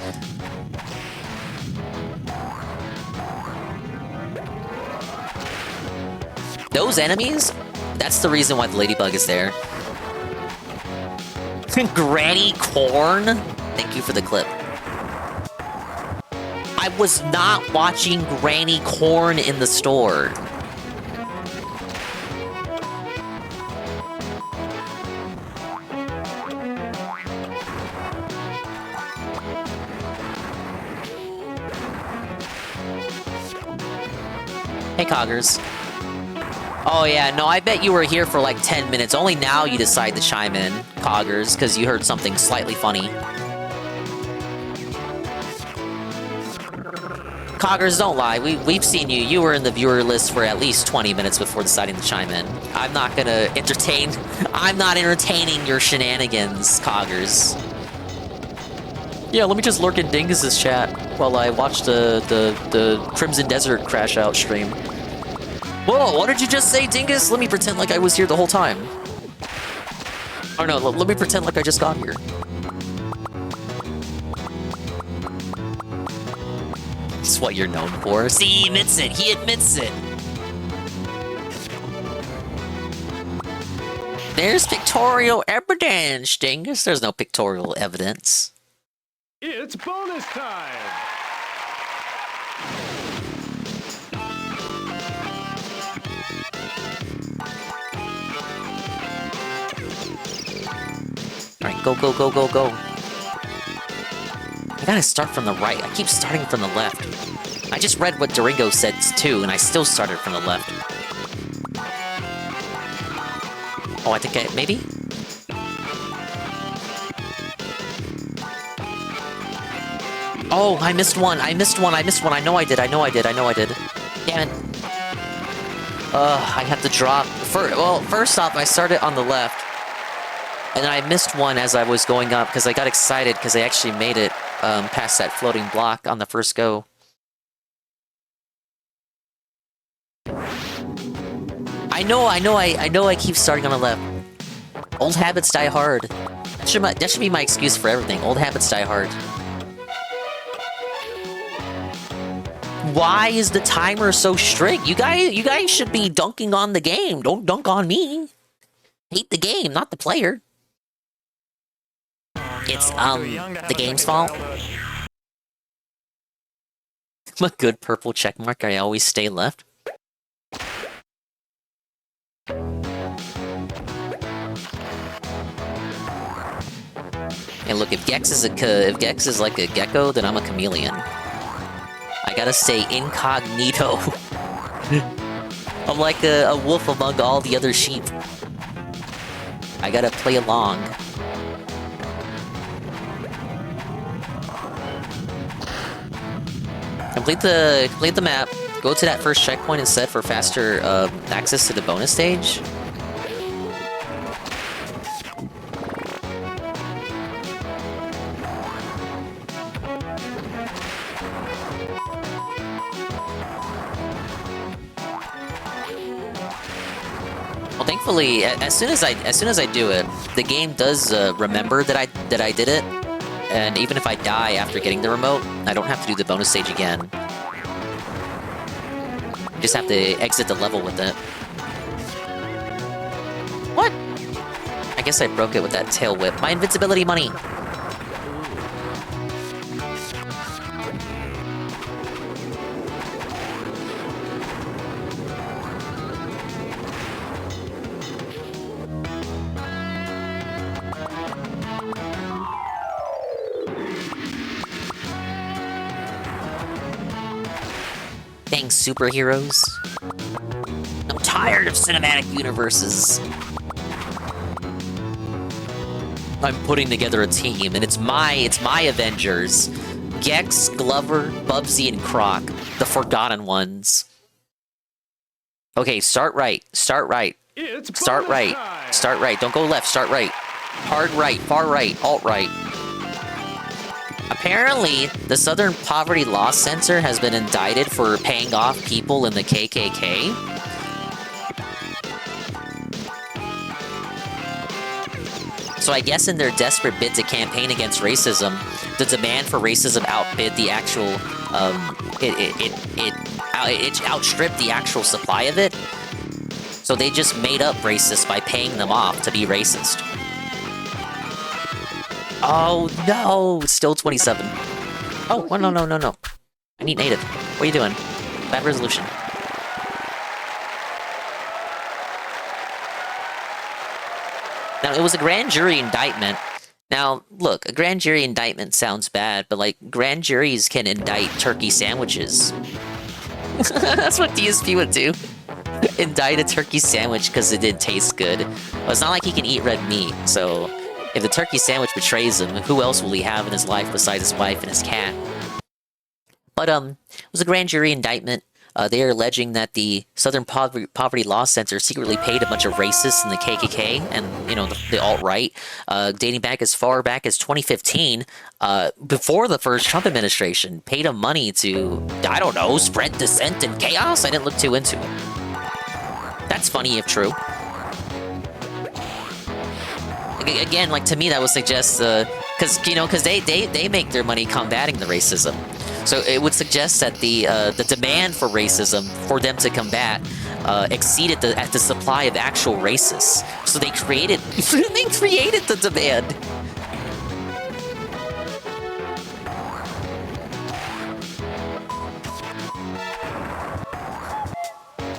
Those enemies, that's the reason why the ladybug is there. Granny Corn? Thank you for the clip. I was not watching Granny Corn in the store. Hey, Coggers. Oh yeah, no, I bet you were here for like 10 minutes. Only now you decide to chime in, Coggers, because you heard something slightly funny. Coggers, don't lie. We've seen you. You were in the viewer list for at least 20 minutes before deciding to chime in. I'm not gonna entertain... I'm not entertaining your shenanigans, Coggers. Yeah, let me just lurk in Dingus's chat while I watch the Crimson Desert Crash Out stream. Whoa, what did you just say, Dingus? Let me pretend like I was here the whole time. Oh no, let me pretend like I just got here. It's what you're known for. See, he admits it. He admits it. There's pictorial evidence, Dingus. There's no pictorial evidence. It's bonus time! Alright, go, go, go, go, go. I gotta start from the right. I keep starting from the left. I just read what Duringo said too, and I still started from the left. Oh, I think maybe? Oh, I missed one. I missed one. I missed one. I know I did. I know I did. I know I did. Damn it. I have to drop. Well, first off, I started on the left. And then I missed one as I was going up because I got excited because I actually made it past that floating block on the first go. I know I keep starting on the left. Old habits die hard. That should be my excuse for everything. Old habits die hard. Why is the timer so strict? You guys should be dunking on the game. Don't dunk on me. Hate the game, not the player. It's the game's fault. I'm a good purple check mark. I always stay left. And look, if Gex is like a gecko, then I'm a chameleon. I gotta stay incognito. I'm like a wolf among all the other sheep. I gotta play along. Complete the map. Go to that first checkpoint instead for faster access to the bonus stage. Well, thankfully, as soon as I do it, the game does remember that I did it, and even if I die after getting the remote, I don't have to do the bonus stage again. I just have to exit the level with it. What? I guess I broke it with that tail whip. My invincibility money. Thanks, superheroes. I'm tired of cinematic universes. I'm putting together a team, and it's my Avengers. Gex, Glover, Bubsy, and Croc, the Forgotten Ones. Okay, start right. Start right. Start right. Start right. Don't go left. Start right. Hard right. Far right. Alt right. Apparently, the Southern Poverty Law Center has been indicted for paying off people in the KKK. So I guess in their desperate bid to campaign against racism, the demand for racism outbid the actual, it outstripped the actual supply of it. So they just made up racists by paying them off to be racist. Oh no, it's still 27. Oh, well, no. I need native. What are you doing? Bad resolution. Now, it was a grand jury indictment. Now, look, a grand jury indictment sounds bad, but, like, grand juries can indict turkey sandwiches. That's what DSP would do. Indict a turkey sandwich because it didn't taste good. Well, it's not like he can eat red meat, so if the turkey sandwich betrays him, who else will he have in his life besides his wife and his cat? But, it was a grand jury indictment. They are alleging that the Southern Poverty Law Center secretly paid a bunch of racists in the KKK and, you know, the alt-right, dating back as far back as 2015, before the first Trump administration, paid them money to, I don't know, spread dissent and chaos? I didn't look too into it. That's funny if true. Again, like, to me, that would suggest, because they make their money combating the racism. So it would suggest that the demand for racism, for them to combat, exceeded the supply of actual racists. So they created the demand.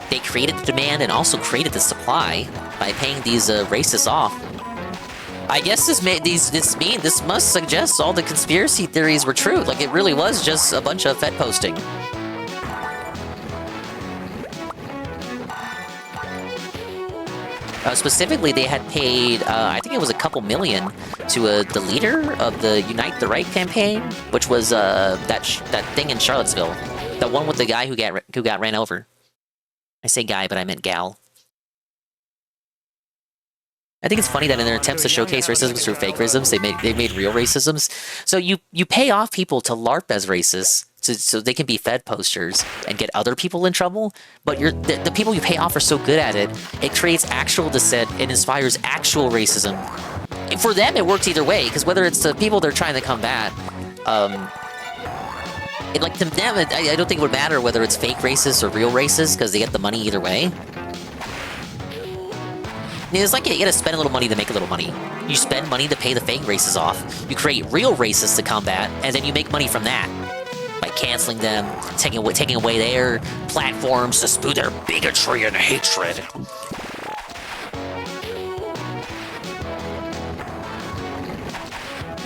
They created the demand and also created the supply by paying these racists off. I guess this must suggest all the conspiracy theories were true. Like, it really was just a bunch of Fed posting. Specifically, they had paid, I think it was a couple million to the leader of the Unite the Right campaign, which was that thing in Charlottesville, the one with the guy who got ran over. I say guy, but I meant gal. I think it's funny that in their attempts to showcase racism through fake racisms, they made real racisms. So you pay off people to LARP as racists, so they can be Fed posters and get other people in trouble. But the people you pay off are so good at it, it creates actual dissent and inspires actual racism. And for them, it works either way, because whether it's the people they're trying to combat, like to them, I don't think it would matter whether it's fake races or real races because they get the money either way. It's like you gotta spend a little money to make a little money. You spend money to pay the fake races off. You create real races to combat, and then you make money from that by canceling them, taking away their platforms to spew their bigotry and hatred.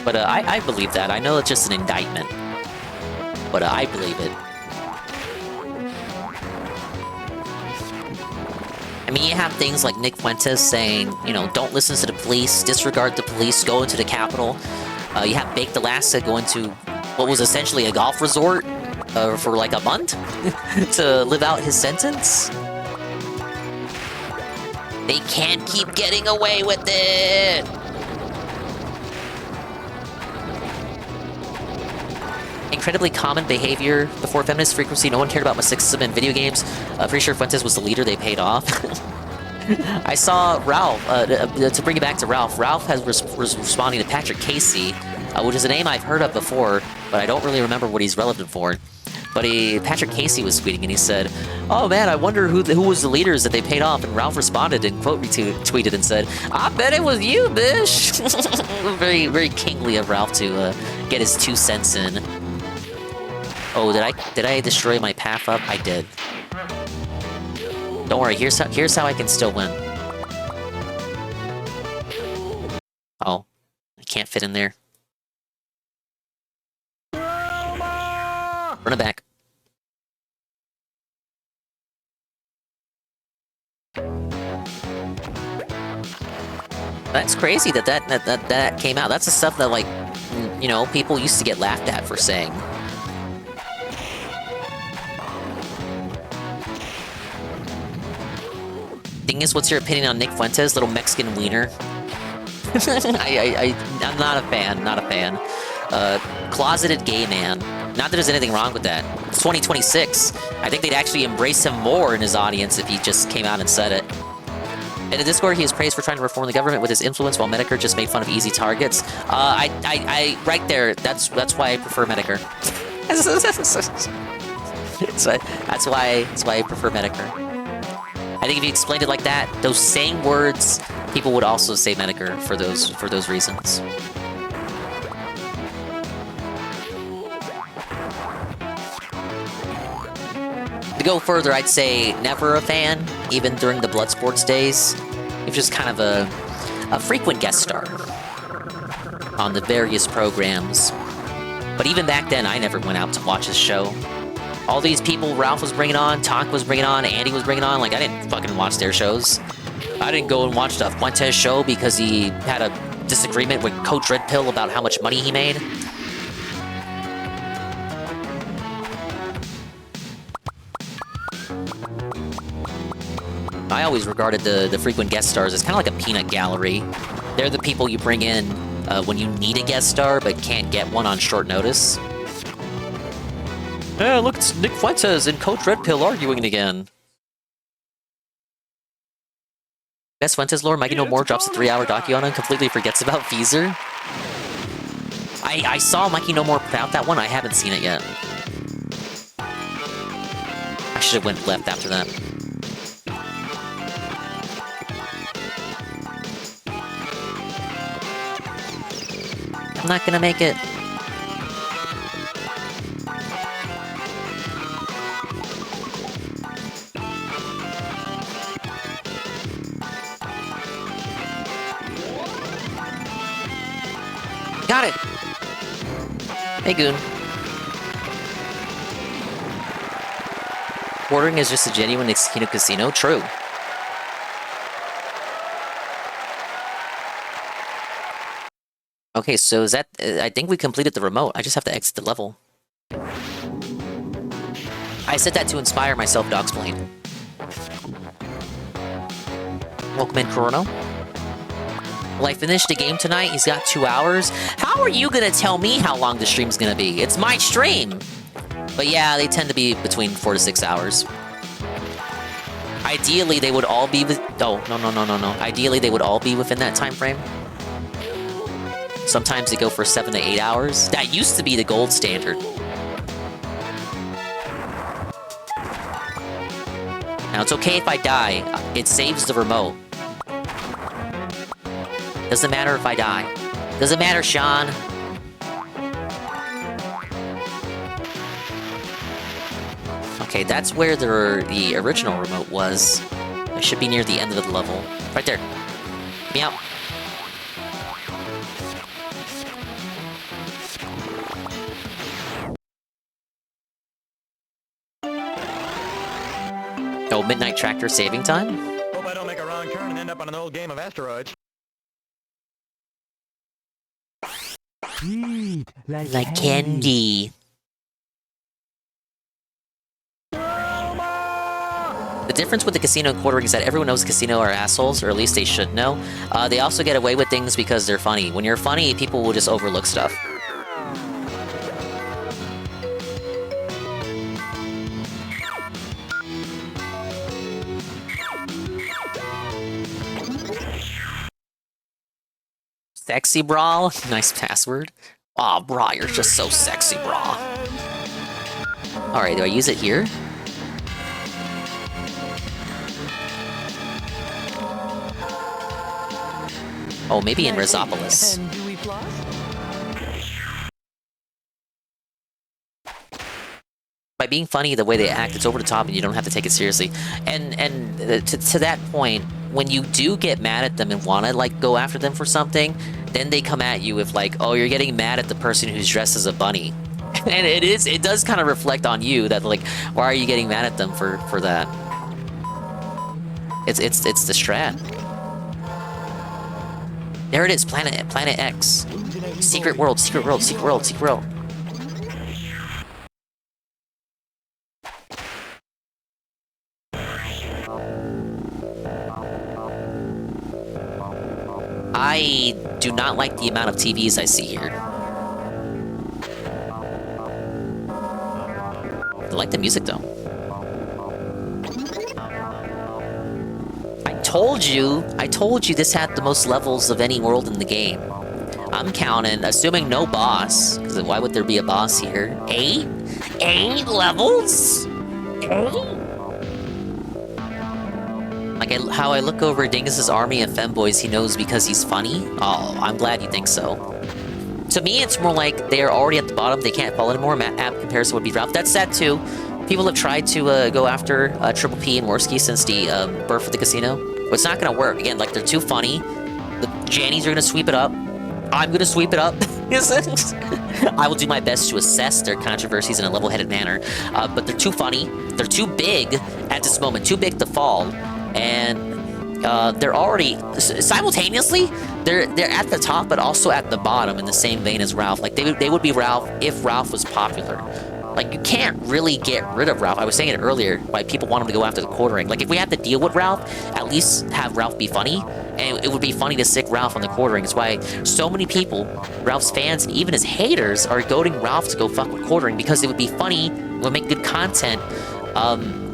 But I believe that. I know it's just an indictment, but I believe it. I mean, you have things like Nick Fuentes saying, you know, don't listen to the police, disregard the police, go into the Capitol. You have Baked Alaska go into what was essentially a golf resort for like a month to live out his sentence. They can't keep getting away with it! Incredibly common behavior before feminist frequency. No one cared about my sexism in video games. Pretty sure Fuentes was the leader they paid off. I saw Ralph, to bring it back to Ralph. Ralph was responding to Patrick Casey, which is a name I've heard of before, but I don't really remember what he's relevant for. But Patrick Casey was tweeting and he said, "Oh man, I wonder who was the leaders that they paid off." And Ralph responded and quote retweeted and said, "I bet it was you, bish." Very, very kingly of Ralph to get his 2 cents in. Oh, did I destroy my path up? I did. Don't worry, here's how I can still win. Oh, I can't fit in there. Run it back. That's crazy that came out. That's the stuff that, like, you know, people used to get laughed at for saying. Thing is, what's your opinion on Nick Fuentes, little Mexican wiener? I'm not a fan, not a fan. Closeted gay man. Not that there's anything wrong with that. It's 2026. I think they'd actually embrace him more in his audience if he just came out and said it. In the Discord, he is praised for trying to reform the government with his influence, while Medicare just made fun of easy targets. Right there. That's why I prefer Medicare. That's why I prefer Medicare. I think if you explained it like that, those same words, people would also say Medicare for those reasons. To go further, I'd say never a fan, even during the Bloodsports days. He was just kind of a frequent guest star on the various programs. But even back then, I never went out to watch his show. All these people Ralph was bringing on, Tonk was bringing on, Andy was bringing on, like, I didn't fucking watch their shows. I didn't go and watch the Fuentes show because he had a disagreement with Coach Red Pill about how much money he made. I always regarded the frequent guest stars as kind of like a peanut gallery. They're the people you bring in when you need a guest star but can't get one on short notice. Yeah, look, it's Nick Fuentes and Coach Red Pill arguing again. Best Fuentes lore, Mikey No More drops a 3-hour docu on him, completely forgets about Feezer. I saw Mikey No More put out that one, I haven't seen it yet. I should have went left after that. I'm not gonna make it. Got it! Hey, Goon. Bordering is just a genuine casino? True. Okay, so is that... I think we completed the remote. I just have to exit the level. I said that to inspire myself to explain. Welcome in, Corono. Will I finish the game tonight? He's got 2 hours. How are you gonna tell me how long the stream's gonna be? It's my stream! But yeah, they tend to be between 4 to 6 hours. Ideally, they would all be with... Oh, no. Ideally, they would all be within that time frame. Sometimes they go for 7 to 8 hours. That used to be the gold standard. Now, it's okay if I die. It saves the remote. Doesn't matter if I die. Doesn't matter, Sean. Okay, that's where the original remote was. It should be near the end of the level. Right there. Get me out. Oh, Midnight Tractor saving time? Hope I don't make a wrong turn and end up on an old game of asteroids. Like candy. The difference with the casino and quartering is that everyone knows the casino are assholes, or at least they should know. They also get away with things because they're funny. When you're funny, people will just overlook stuff. Sexy bra? Nice password. Aw, oh, bra, you're just so sexy, bra. Alright, do I use it here? Oh, maybe in Resopolis. By being funny, the way they act, it's over the top and you don't have to take it seriously. And to that point, when you do get mad at them and want to, like, go after them for something, then they come at you with, like, oh, you're getting mad at the person who's dressed as a bunny. And it does kind of reflect on you that, like, why are you getting mad at them for that? It's the strat. There it is, Planet X. Secret world, secret world, secret world, secret world. I do not like the amount of TVs I see here. I like the music though. I told you this had the most levels of any world in the game. I'm counting, assuming no boss, because why would there be a boss here? 8? 8 levels? 8? Like how I look over Dingus's army of femboys he knows because he's funny? Oh, I'm glad you think so. To me, it's more like they're already at the bottom, they can't fall anymore. App comparison would be Ralph. That's sad too. People have tried to go after Triple P and Worski since the birth of the casino. But it's not gonna work. Again, like they're too funny. The Jannies are gonna sweep it up. I'm gonna sweep it up. I will do my best to assess their controversies in a level-headed manner. But they're too funny. They're too big at this moment. Too big to fall. And they're already simultaneously they're at the top but also at the bottom in the same vein as Ralph. Like they would be Ralph if Ralph was popular. Like you can't really get rid of Ralph. I was saying it earlier why people want him to go after the quartering. Like if we had to deal with Ralph, at least have Ralph be funny, and it would be funny to stick Ralph on the quartering. It's why so many people, Ralph's fans and even his haters, are goading Ralph to go fuck with quartering because it would be funny, it would make good content.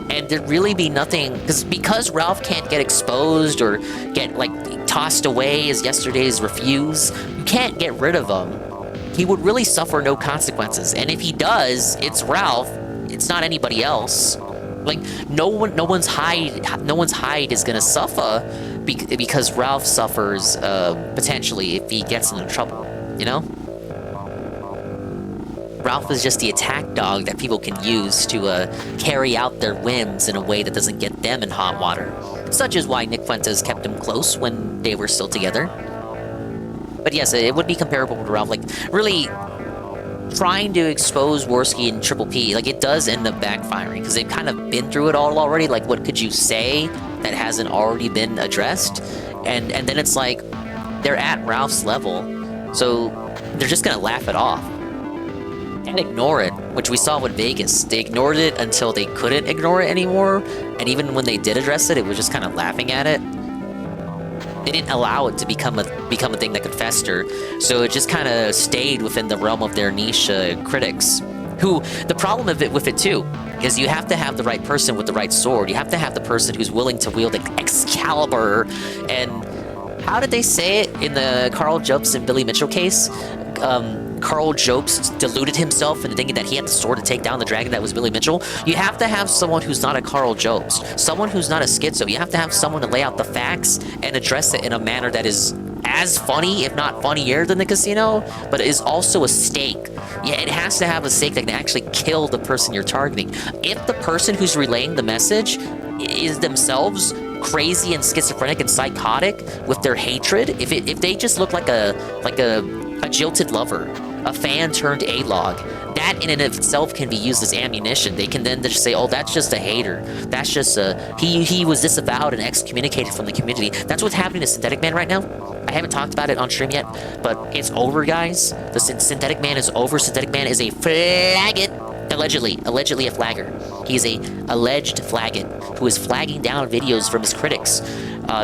And there'd really be nothing, because Ralph can't get exposed or get, like, tossed away as yesterday's refuse, you can't get rid of him. He would really suffer no consequences, and if he does, it's Ralph, it's not anybody else. Like, no one's hide is gonna suffer because Ralph suffers, potentially, if he gets into trouble, you know? Ralph is just the attack dog that people can use to carry out their whims in a way that doesn't get them in hot water. Such as why Nick Fuentes kept him close when they were still together. But yes, it would be comparable to Ralph. Like, really trying to expose Worski and Triple P, like, it does end up backfiring, because they've kind of been through it all already. Like, what could you say that hasn't already been addressed? And then it's like, they're at Ralph's level, so they're just gonna laugh it off. And ignore it, which we saw with Vegas. They ignored it until they couldn't ignore it anymore, and even when they did address it, it was just kind of laughing at it. They didn't allow it to become a thing that could fester, so it just kind of stayed within the realm of their niche critics. Who, the problem with it too, is you have to have the right person with the right sword. You have to have the person who's willing to wield Excalibur and how did they say it in the Carl Jobst and Billy Mitchell case? Carl Jobst deluded himself into thinking that he had the sword to take down the dragon that was Billy Mitchell. You have to have someone who's not a Carl Jobst, someone who's not a schizo. You have to have someone to lay out the facts and address it in a manner that is as funny, if not funnier than the casino, but is also a stake. Yeah, it has to have a stake that can actually kill the person you're targeting. If the person who's relaying the message is themselves crazy and schizophrenic and psychotic with their hatred, if they just look like a jilted lover, a fan turned A-log, that in and of itself can be used as ammunition. They can then just say, oh, that's just a hater. That's just he was disavowed and excommunicated from the community. That's what's happening to Synthetic Man right now. I haven't talked about it on stream yet, but it's over, guys. The Synthetic Man is over. Synthetic Man is a faggot. Allegedly a flagger. He is a alleged faggot who is flagging down videos from his critics.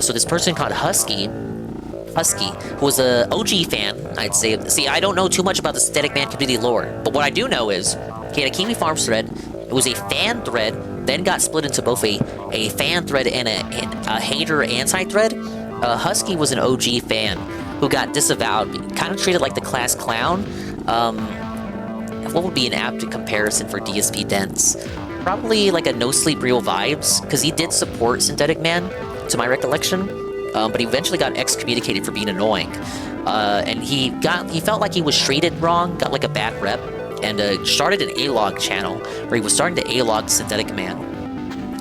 So this person called Husky, who was a OG fan, I'd say. See, I don't know too much about the Synthetic Man community lore, but what I do know is he had a Kiwi Farms thread. It was a fan thread, then got split into both a fan thread and a hater anti-thread. Husky was an OG fan who got disavowed, kind of treated like the class clown. What would be an apt comparison for DSP Dents? Probably like a No Sleep Real vibes, because he did support Synthetic Man, to my recollection. But he eventually got excommunicated for being annoying. And he felt like he was treated wrong, got like a bad rep, and started an A-log channel where he was starting to A-log Synthetic Man.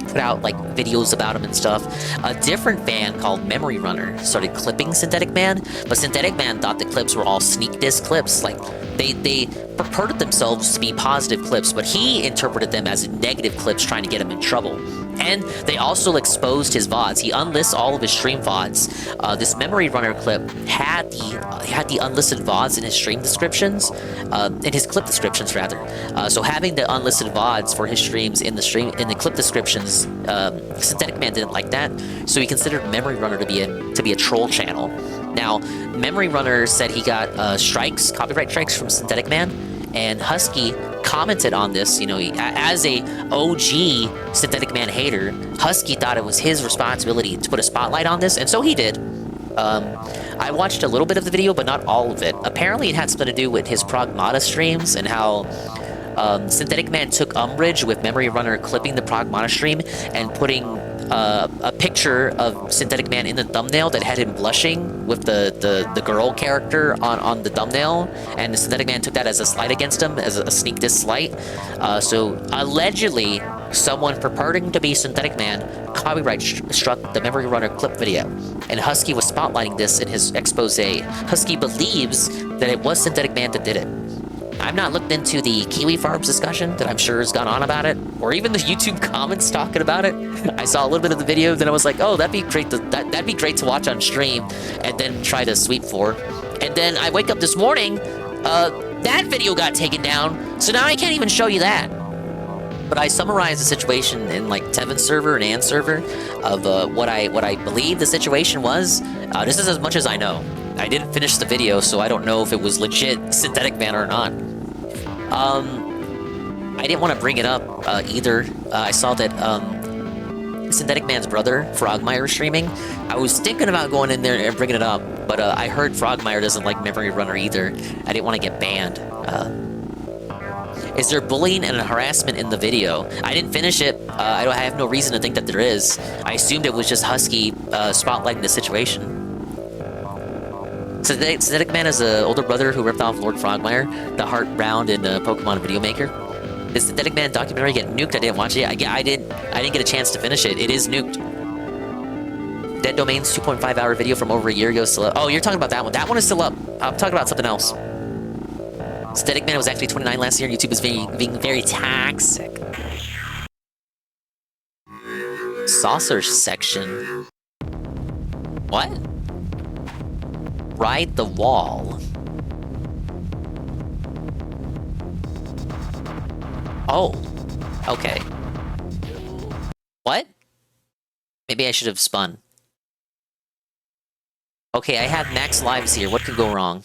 Put out like videos about him and stuff. A different fan called Memory Runner started clipping Synthetic Man, but Synthetic Man thought the clips were all sneak diss clips. Like they purported themselves to be positive clips, but he interpreted them as negative clips trying to get him in trouble. And they also exposed his VODs. He unlists all of his stream VODs. This Memory Runner clip had the unlisted VODs in his stream descriptions, in his clip descriptions rather. So having the unlisted VODs for his streams in the clip descriptions, Synthetic Man didn't like that, so he considered Memory Runner to be a troll channel. Now, Memory Runner said he got copyright strikes from Synthetic Man, and Husky commented on this. You know, as a OG Synthetic Man hater, Husky thought it was his responsibility to put a spotlight on this, and so he did. I watched a little bit of the video, but not all of it. Apparently, it had something to do with his Pragmata streams and how Synthetic Man took umbrage with Memory Runner clipping the Pragmata stream and putting a picture of Synthetic Man in the thumbnail that had him blushing with the girl character on the thumbnail, and Synthetic Man took that as a slight against him, as a sneak diss slight. So allegedly, someone purporting to be Synthetic Man copyright struck the Memory Runner clip video, and Husky was spotlighting this in his expose. Husky believes that it was Synthetic Man that did it. I've not looked into the Kiwi Farms discussion that I'm sure has gone on about it, or even the YouTube comments talking about it. I saw a little bit of the video, then I was like, oh, that'd be great to watch on stream, and then try to sweep for. And then I wake up this morning, that video got taken down, so now I can't even show you that. But I summarized the situation in like Tevin's server and Ann's server of what I believe the situation was. This is as much as I know. I didn't finish the video, so I don't know if it was legit Synthetic Man or not. I didn't want to bring it up either. I saw that Synthetic Man's brother, Frogmire, is streaming. I was thinking about going in there and bringing it up, but I heard Frogmire doesn't like Memory Runner either. I didn't want to get banned. Is there bullying and harassment in the video? I didn't finish it. I have no reason to think that there is. I assumed it was just Husky spotlighting the situation. Synthetic Man is an older brother who ripped off Lord Frogmire, the Heart Round in Pokemon Video Maker. The Synthetic Man documentary get nuked? I didn't watch it. I didn't get a chance to finish it. It is nuked. Dead Domain's 2.5-hour video from over a year ago is still up. Oh, you're talking about that one. That one is still up. I'm talking about something else. Synthetic Man was actually 29 last year. YouTube is being very toxic. Saucer section. What? Ride the wall. Oh. Okay. What? Maybe I should have spun. Okay, I have max lives here. What could go wrong?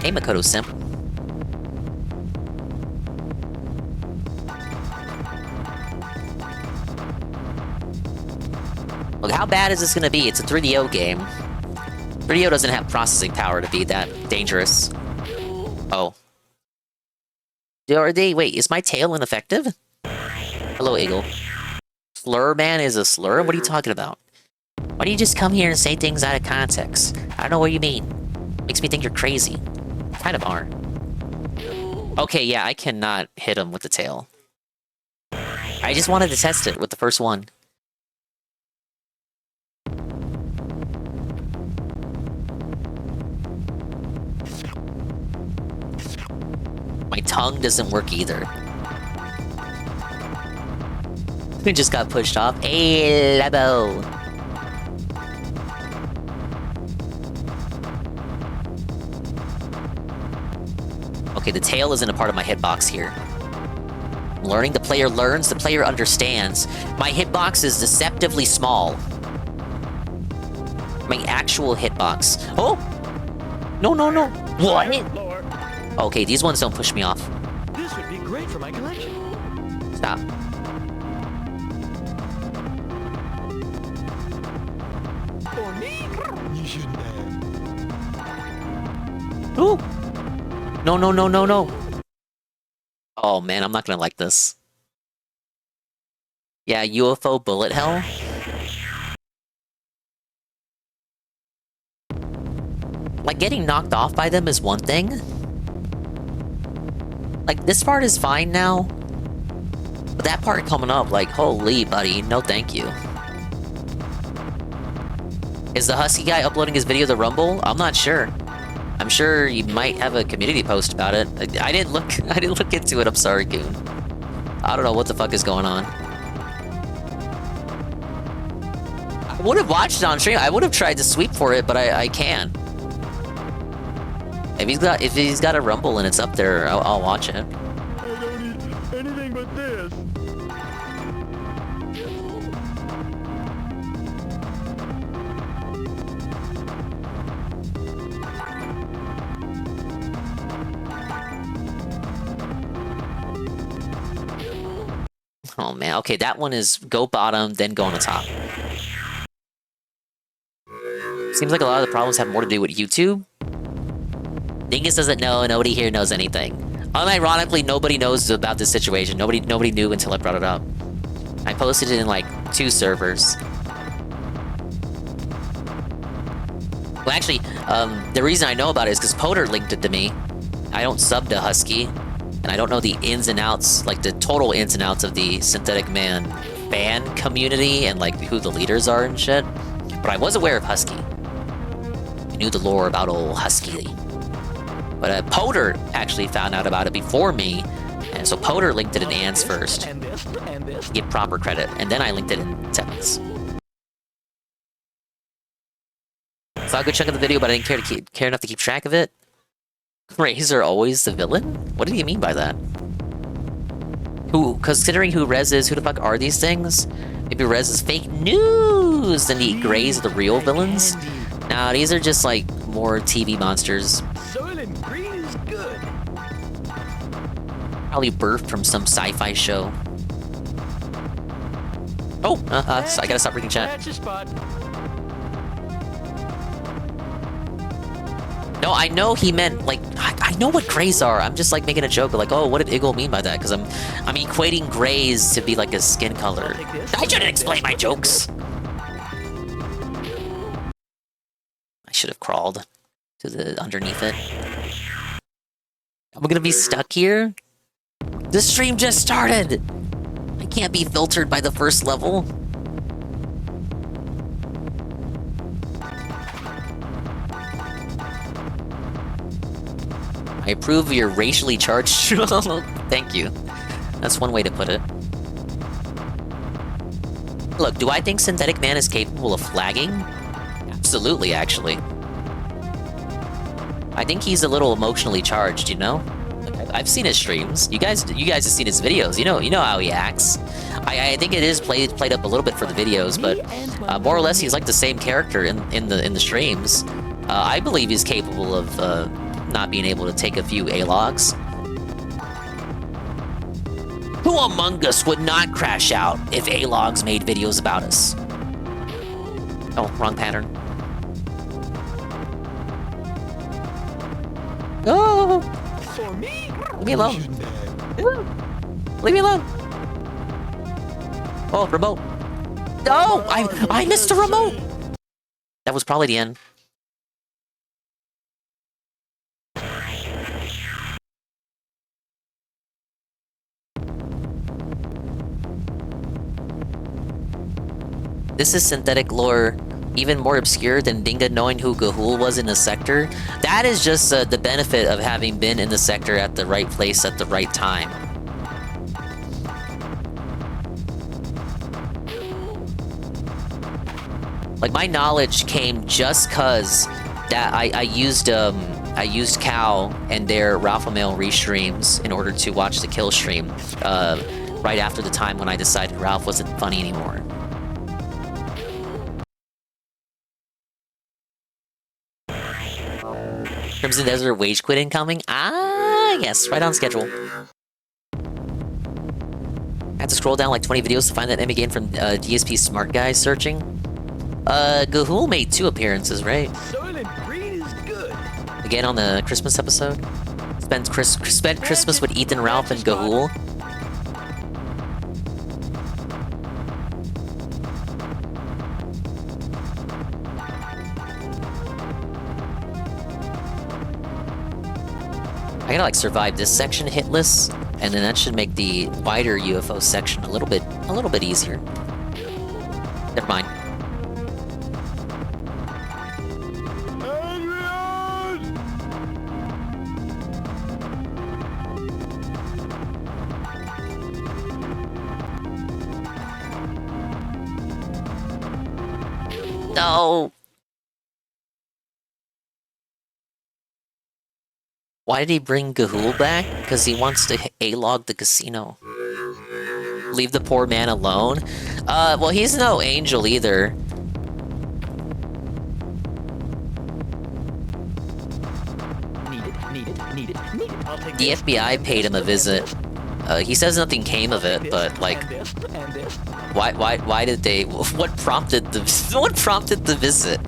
Hey, Makoto Simp. bad is this gonna be? It's a 3DO game. 3DO doesn't have processing power to be that dangerous. Oh. Wait, is my tail ineffective? Hello, Eagle. Slur man is a slur? What are you talking about? Why do you just come here and say things out of context? I don't know what you mean. Makes me think you're crazy. Kind of are. Okay, yeah, I cannot hit him with the tail. I just wanted to test it with the first one. My tongue doesn't work either. We just got pushed off. Hey, Labo! Okay, the tail isn't a part of my hitbox here. I'm learning, the player learns, the player understands. My hitbox is deceptively small. My actual hitbox. Oh! No, no, no. What? Okay, these ones don't push me off. This would be great for my collection. Stop. For me? You shouldn't have. Ooh! No, no, no, no, no. Oh man, I'm not gonna like this. Yeah, UFO bullet hell. Like, getting knocked off by them is one thing. Like, this part is fine now. But that part coming up, like, holy buddy, no thank you. Is the Husky guy uploading his video to Rumble? I'm not sure. I'm sure you might have a community post about it. I didn't look into it, I'm sorry, Goon. I don't know what the fuck is going on. I would have watched it on stream. I would have tried to sweep for it, but I can't. If he's got a Rumble and it's up there, I'll watch it. I don't eat anything but this. Oh man, okay, that one is go bottom, then go on the top. Seems like a lot of the problems have more to do with YouTube. Dingus doesn't know, nobody here knows anything. Unironically, nobody knows about this situation. Nobody knew until I brought it up. I posted it in like 2 servers. Well, actually, the reason I know about it is because Poder linked it to me. I don't sub to Husky, and I don't know the ins and outs, like the total ins and outs of the Synthetic Man fan community and like who the leaders are and shit. But I was aware of Husky. I knew the lore about old Husky. But Poder actually found out about it before me, and so Poder linked it in Ans first. And this. To get proper credit, and then I linked it in Sevens. Saw a good chunk of the video, but I didn't care enough to keep track of it. Razor always the villain? What did he mean by that? Considering who Rez is, who the fuck are these things? Maybe Rez is fake news, then the Greys are the real villains? Nah, these are just like more TV monsters. Soylent Green is good. Probably birthed from some sci-fi show. Oh, so I gotta stop reading chat. That's your spot. No, I know he meant, like, I know what Greys are. I'm just, like, making a joke, like, oh, what did Iggle mean by that? Because I'm equating Greys to be, like, a skin color. I shouldn't explain my jokes! I should have crawled to the underneath it. I'm gonna be stuck here? The stream just started! I can't be filtered by the first level. I approve of your racially charged Thank you. That's one way to put it. Look, do I think Synthetic Man is capable of flagging? Absolutely, actually. I think he's a little emotionally charged, you know? Like, I've seen his streams. You guys have seen his videos. You know how he acts. I think it is played up a little bit for the videos, but more or less he's like the same character in the streams. I believe he's capable of not being able to take a few A-logs. Who among us would not crash out if A-logs made videos about us? Oh, wrong pattern. Oh! For me? Leave me alone. Leave me alone. Oh, remote. No! I missed a remote! That was probably the end. This is synthetic lore, even more obscure than Dinga knowing who Gahul was in the sector. That is just the benefit of having been in the sector at the right place at the right time. Like, my knowledge came just cause that I used Cal and their Ralph Mail restreams in order to watch the kill stream right after the time when I decided Ralph wasn't funny anymore. Crimson Desert wage quit incoming? Ah, yes, right on schedule. I had to scroll down like 20 videos to find that enemy game from DSP Smart Guys searching. Gahul made 2 appearances, right? Soylent Green is good. Again on the Christmas episode. Spent Christmas with Ethan, Ralph, and Gahul. I gotta like survive this section hitless, and then that should make the wider UFO section a little bit easier. Never mind. No. Why did he bring Gahul back? Because he wants to A-log the casino. Leave the poor man alone? Well, he's no angel either. Need it. I'll take The FBI paid him a visit. He says nothing came of it, but like, why did they? What prompted the visit?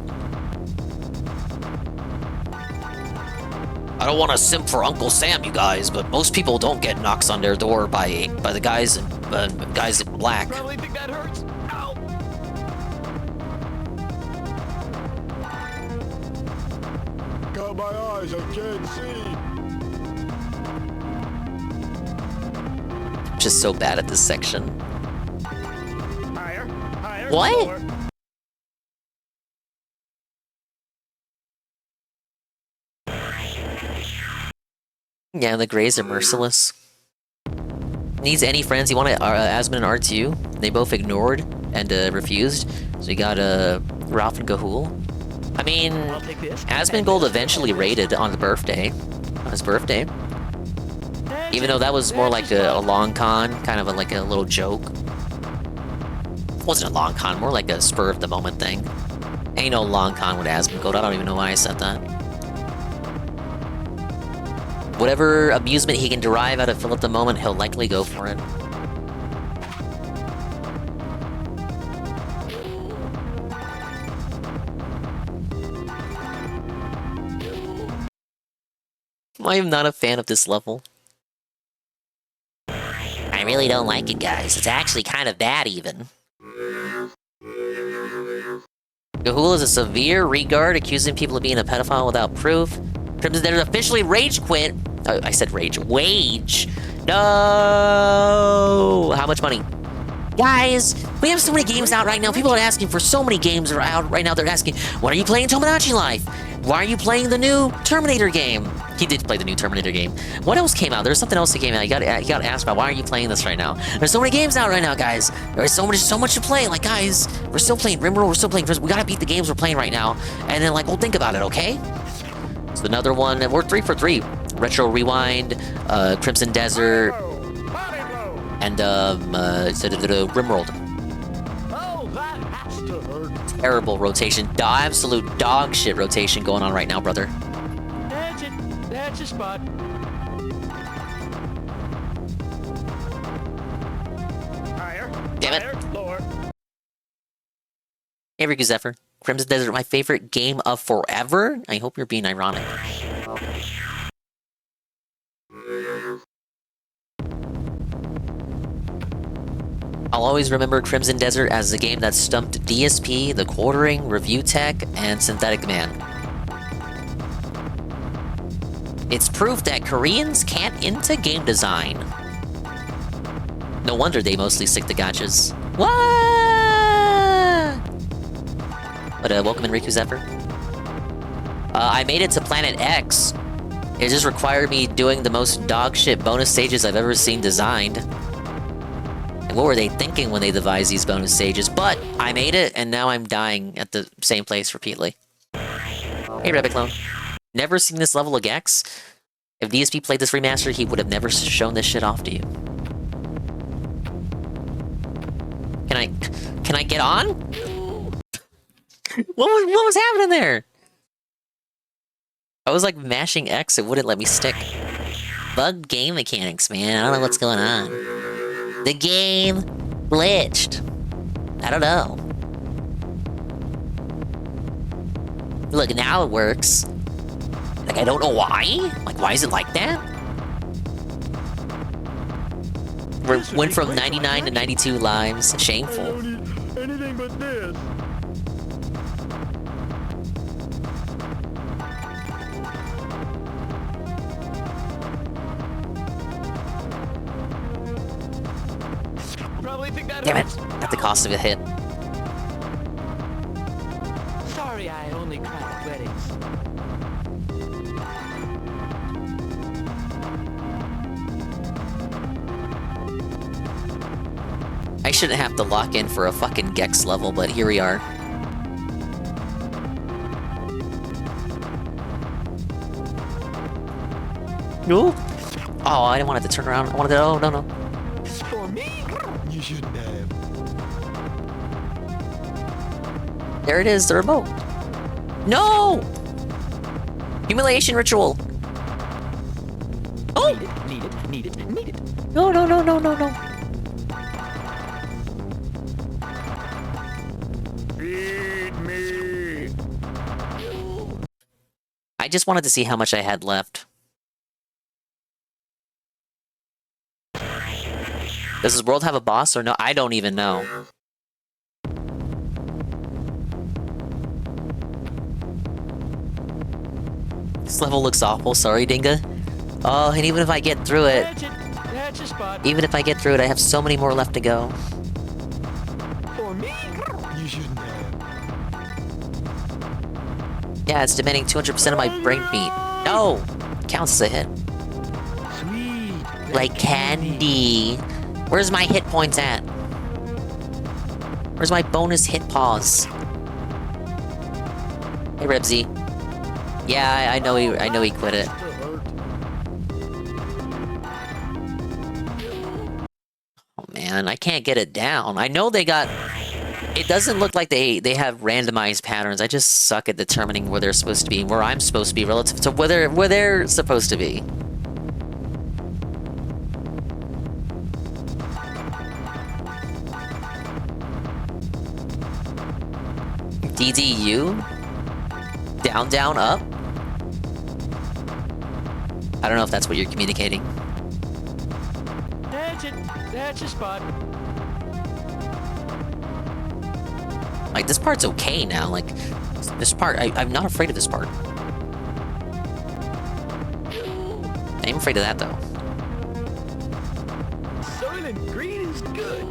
I don't want to simp for Uncle Sam, you guys, but most people don't get knocks on their door by the guys in black. Probably think that hurts. Ow. Got my eyes, I can't see. I'm just so bad at this section. Higher. What? Lower. Yeah, the Greys are merciless. Needs any friends? He wanted Asmon and R2. They both ignored and refused. So he got Ralph and Gahul. I mean, Asmongold eventually raided on his birthday. Even though that was more like a long con, kind of like a little joke. It wasn't a long con, more like a spur of the moment thing. Ain't no long con with Asmongold. I don't even know why I said that. Whatever amusement he can derive out of Phil at the moment, he'll likely go for it. I am not a fan of this level. I really don't like it, guys. It's actually kind of bad, even. Gahul is a severe regard, accusing people of being a pedophile without proof. Crimson Desert officially rage quit. Oh, I said rage. Wage. No. How much money? Guys, we have so many games out right now. People are asking for so many games are out right now. They're asking, when are you playing Tomodachi Life? Why are you playing the new Terminator game? He did play the new Terminator game. What else came out? There's something else that came out. You gotta ask about why are you playing this right now? There's so many games out right now, guys. There's so much to play. Like, guys, we're still playing Rimworld. We're still playing. We gotta beat the games we're playing right now. And then, like, we'll think about it, okay? So another one. We're 3 for 3. Retro Rewind, Crimson Desert, and Rimworld. Oh, that has to hurt. Terrible rotation. Absolute dog shit rotation going on right now, brother. That's it. That's a spot. Higher. Damn it. Higher. Lower. Hey, Riku Zephyr. Crimson Desert, my favorite game of forever? I hope you're being ironic. I'll always remember Crimson Desert as the game that stumped DSP, The Quartering, Review Tech, and Synthetic Man. It's proof that Koreans can't into game design. No wonder they mostly stick to gachas. What? But welcome in Riku Zephyr. I made it to Planet X. It just required me doing the most dogshit bonus stages I've ever seen designed. And what were they thinking when they devised these bonus stages? But I made it, and now I'm dying at the same place repeatedly. Hey, Rabbit Clone. Never seen this level of Gex? If DSP played this remaster, he would have never shown this shit off to you. Can I get on? What was happening there? I was like mashing X, it wouldn't let me stick. Bug game mechanics, man. I don't know what's going on. The game glitched. I don't know. Look, now it works. Like, I don't know why. Like, why is it like that? We went from 99 to 92 lives. Shameful. Anything but this. Damn it! At the cost of a hit. Sorry, I only cry at weddings. I shouldn't have to lock in for a fucking Gex level, but here we are. No. Oh, I didn't want it to turn around. I wanted to. Oh, no. For me? You shouldn't have. There it is, the remote. No! Humiliation ritual. Oh! Need it. No. Feed me. I just wanted to see how much I had left. Does this world have a boss or no? I don't even know. This level looks awful. Sorry, Dinga. Oh, and even if I get through it... That's a spot. Even if I get through it, I have so many more left to go. For me? You shouldn't have. Yeah, it's demanding 200% of my brain meat. No! Counts as a hit. Sweet. Like candy. Where's my hit points at? Where's my bonus hit pause? Hey, Rebsy. Yeah, I know he quit it. Oh man, I can't get it down. I know they got... It doesn't look like they have randomized patterns. I just suck at determining where they're supposed to be, where I'm supposed to be relative to where they're supposed to be. DDU? Down, down, up? I don't know if that's what you're communicating. That's it. That's a spot. Like, this part's okay now. Like, this part, I'm not afraid of this part. I am afraid of that, though. Soylent Green is good.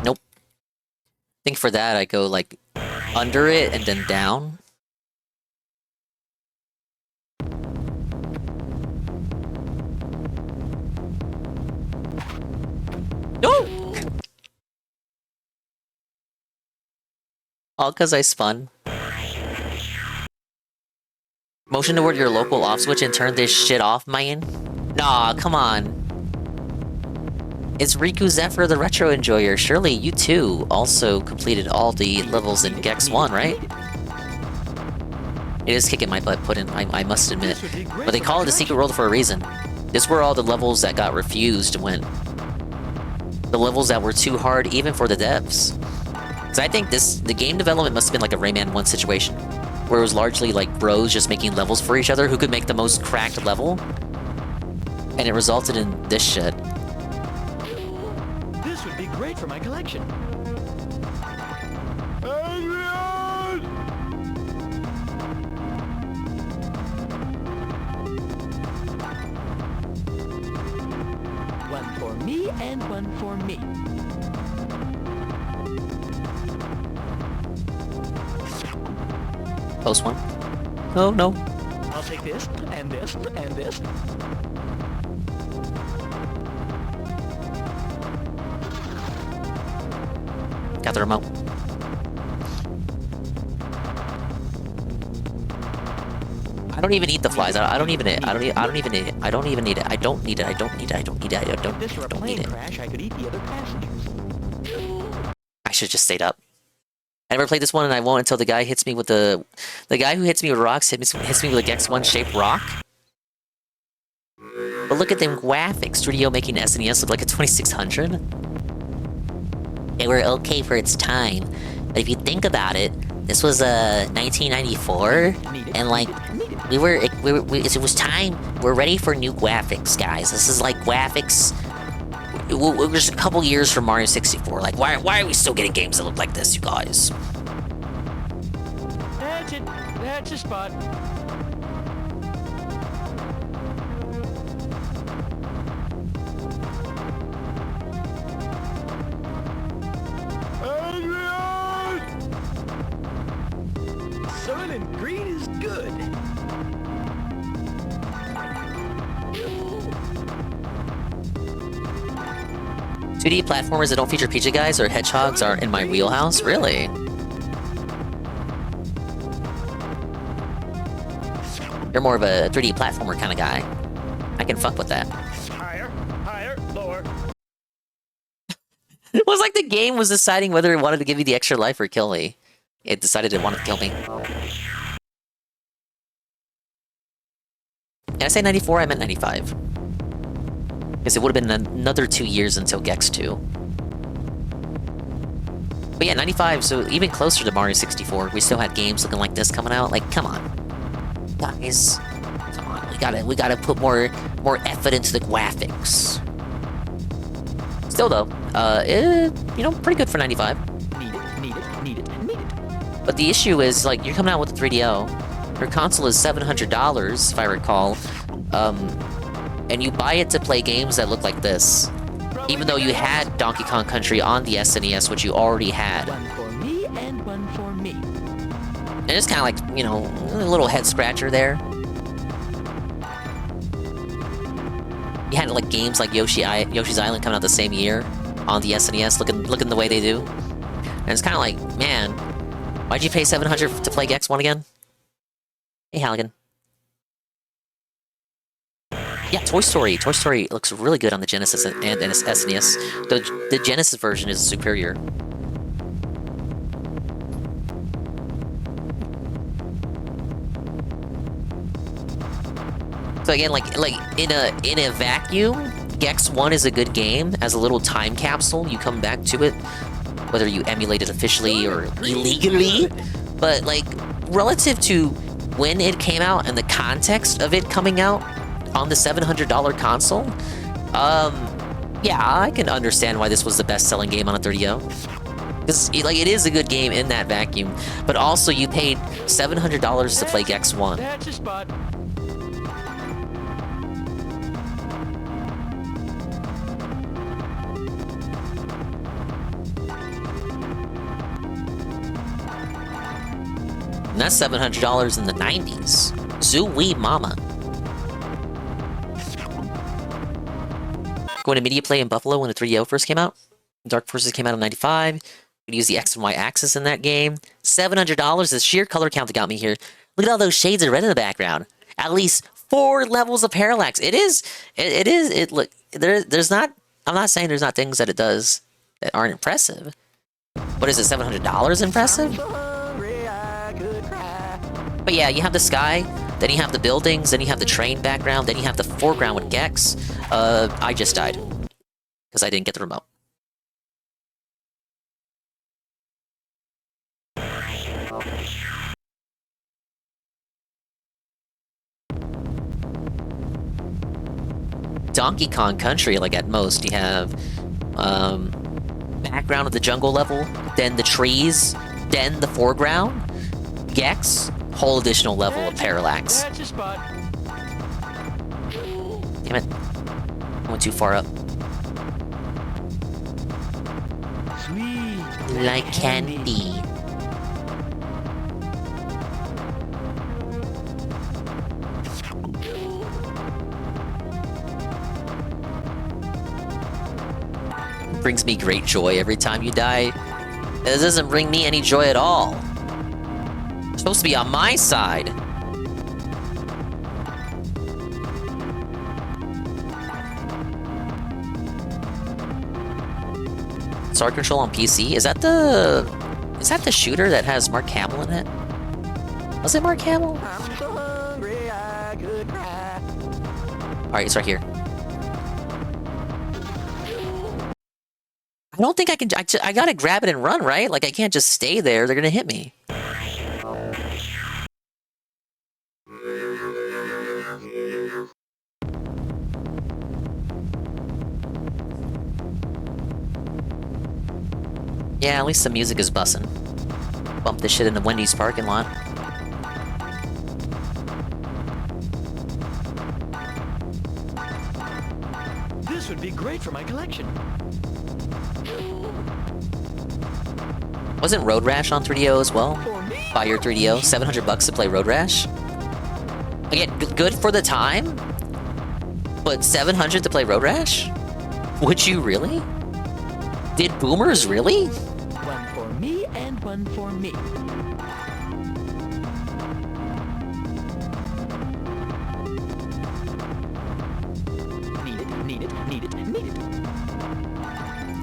Nope. I think for that, I go, like, under it and then down. No! All because I spun. Motion toward your local off switch and turn this shit off, man. Nah, come on. It's Riku Zephyr the Retro Enjoyer. Surely you too also completed all the levels in Gex 1, right? It is kicking my butt, I must admit. But they call it the secret world for a reason. This is where all the levels that got refused went. The levels that were too hard even for the devs. So I think the game development must have been like a Rayman 1 situation, where it was largely like bros just making levels for each other who could make the most cracked level. And it resulted in this shit. This would be great for my collection. One for me and one for me. Close one. Oh, no. I'll take this, and this, and this. Got the remote. I don't even need the flies. I don't even need it. I don't even need it. I don't even need it. I don't need it. I don't need it. I don't need it. I don't need it. Crash, I could eat the other passengers. I should have just stayed up. I never played this one, and I won't until the guy hits me with the guy who hits me with rocks hits me with a Gex1 shaped rock. But look at them graphics. Studio making SNES look like a 2600. They were okay for its time, but if you think about it, this was 1994, and like it was time. We're ready for new graphics, guys. This is like graphics. We're just a couple years from Mario 64. Like, why are we still getting games that look like this, you guys? That's it. That's a spot. Soylent Green is good. 2D platformers that don't feature pizza guys or hedgehogs are in my wheelhouse? Really? You're more of a 3D platformer kind of guy. I can fuck with that. Higher, higher, lower. It was like the game was deciding whether it wanted to give me the extra life or kill me. It decided it wanted to kill me. Did I say 94? I meant 95. Because it would have been another 2 years until Gex 2. But yeah, 95, so even closer to Mario 64. We still had games looking like this coming out. Like, come on. Guys. Come on. We gotta put more effort into the graphics. Still though, you know, pretty good for 95. Need it. But the issue is, like, you're coming out with the 3DO. Your console is $700, if I recall. And you buy it to play games that look like this. Even though you had Donkey Kong Country on the SNES, which you already had. One for me and one for me. And it's kind of like, you know, a little head scratcher there. You had like games like Yoshi's Island coming out the same year on the SNES, looking the way they do. And it's kind of like, man, why'd you pay $700 to play Gex 1 again? Hey, Halligan. Yeah, Toy Story. Toy Story looks really good on the Genesis and SNES. The Genesis version is superior. So again, like in a vacuum, Gex 1 is a good game. As a little time capsule, you come back to it, whether you emulate it officially or illegally. But like relative to when it came out and the context of it coming out on the $700 console, yeah, I can understand why this was the best-selling game on a 3DO. Because like it is a good game in that vacuum, but also you paid $700 to play Gex 1. That's a spot. And that's $700 in the 90s. Zoo-wee mama. Going to media play in Buffalo when the 3DO first came out. Dark Forces came out in 95. We'd use the X and Y axis in that game. $700 is sheer color count that got me here. Look at all those shades of red in the background. At least 4 levels of parallax. Look, there's not, I'm not saying there's not things that it does that aren't impressive. But is it $700 impressive? But yeah, you have the sky, then you have the buildings, then you have the train background, then you have the foreground with Gex. I just died. Because I didn't get the remote. Donkey Kong Country, like at most, you have background of the jungle level, then the trees, then the foreground, Gex, whole additional level of parallax. That's a spot. Damn it. I went too far up. Sweet. Like candy. Brings me great joy every time you die. This doesn't bring me any joy at all. You're supposed to be on my side. Sword control on PC? Is that the shooter that has Mark Hamill in it? Was it Mark Hamill? I'm so hungry I could cry. Alright, it's right here. I don't think I can... I gotta grab it and run, right? Like, I can't just stay there. They're gonna hit me. Yeah, at least the music is bussin'. Bump this shit in the Wendy's parking lot. This would be great for my collection. Wasn't Road Rash on 3DO as well? Buy your 3DO, $700 to play Road Rash. Again, good for the time, but $700 to play Road Rash? Would you really? Did boomers really? One for me and one for me. Need it.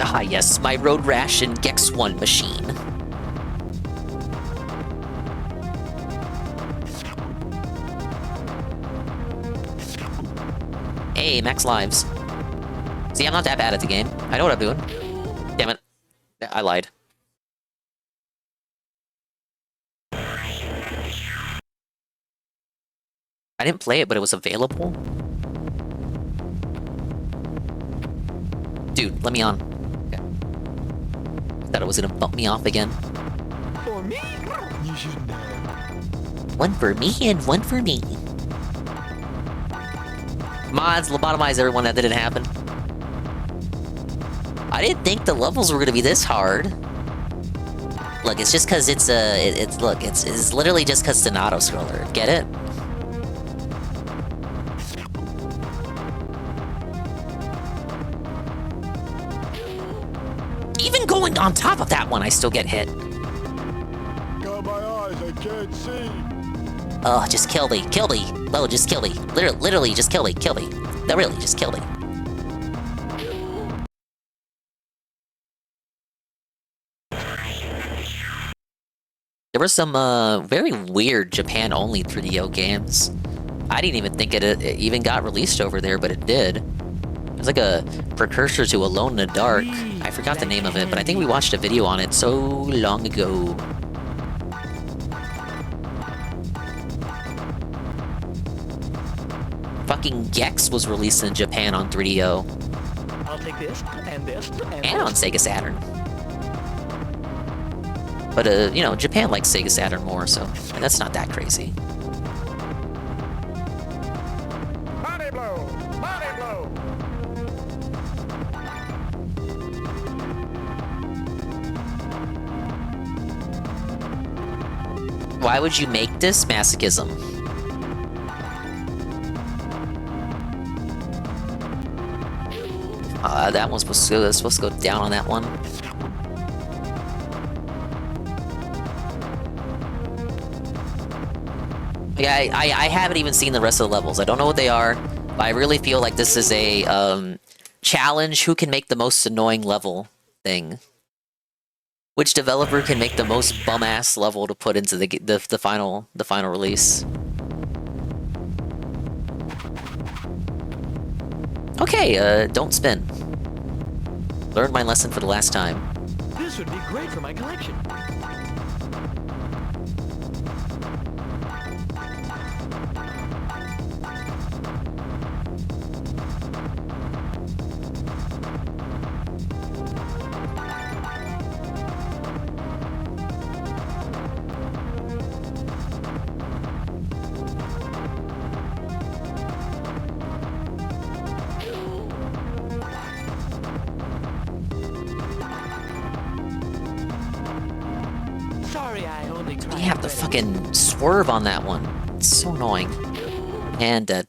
Ah yes, my Road Rash and Gex 1 machine. Hey, max lives. See, I'm not that bad at the game. I know what I'm doing. Damn it. I lied. I didn't play it, but it was available. Dude, let me on. Okay. Thought it was gonna bump me off again. For me? You shouldn't have. One for me and one for me. Mods, lobotomize everyone. That didn't happen. I didn't think the levels were gonna be this hard. Look, it's just cause it's it's literally just cause it's an auto-scroller. Get it? Even going on top of that one, I still get hit. Got my eyes, I can't see. Oh, just kill me. Kill me. No, just kill me. Literally, just kill me. Kill me. No, really, just kill me. There were some very weird Japan-only 3DO games. I didn't even think it even got released over there, but it did. It was like a precursor to Alone in the Dark. I forgot the name of it, but I think we watched a video on it so long ago. Fucking Gex was released in Japan on 3DO. I'll take this, And on Sega Saturn. But, you know, Japan likes Sega Saturn more, so that's not that crazy. Body blow! Body blow! Why would you make this masochism? That one's supposed to go down on that one. Yeah, I haven't even seen the rest of the levels. I don't know what they are, but I really feel like this is a challenge. Who can make the most annoying level thing? Which developer can make the most bum-ass level to put into the final release? Okay, don't spin. Learned my lesson for the last time. This would be great for my collection. Sorry, I only tried. You have to fucking swerve on that one. It's so annoying. And dead.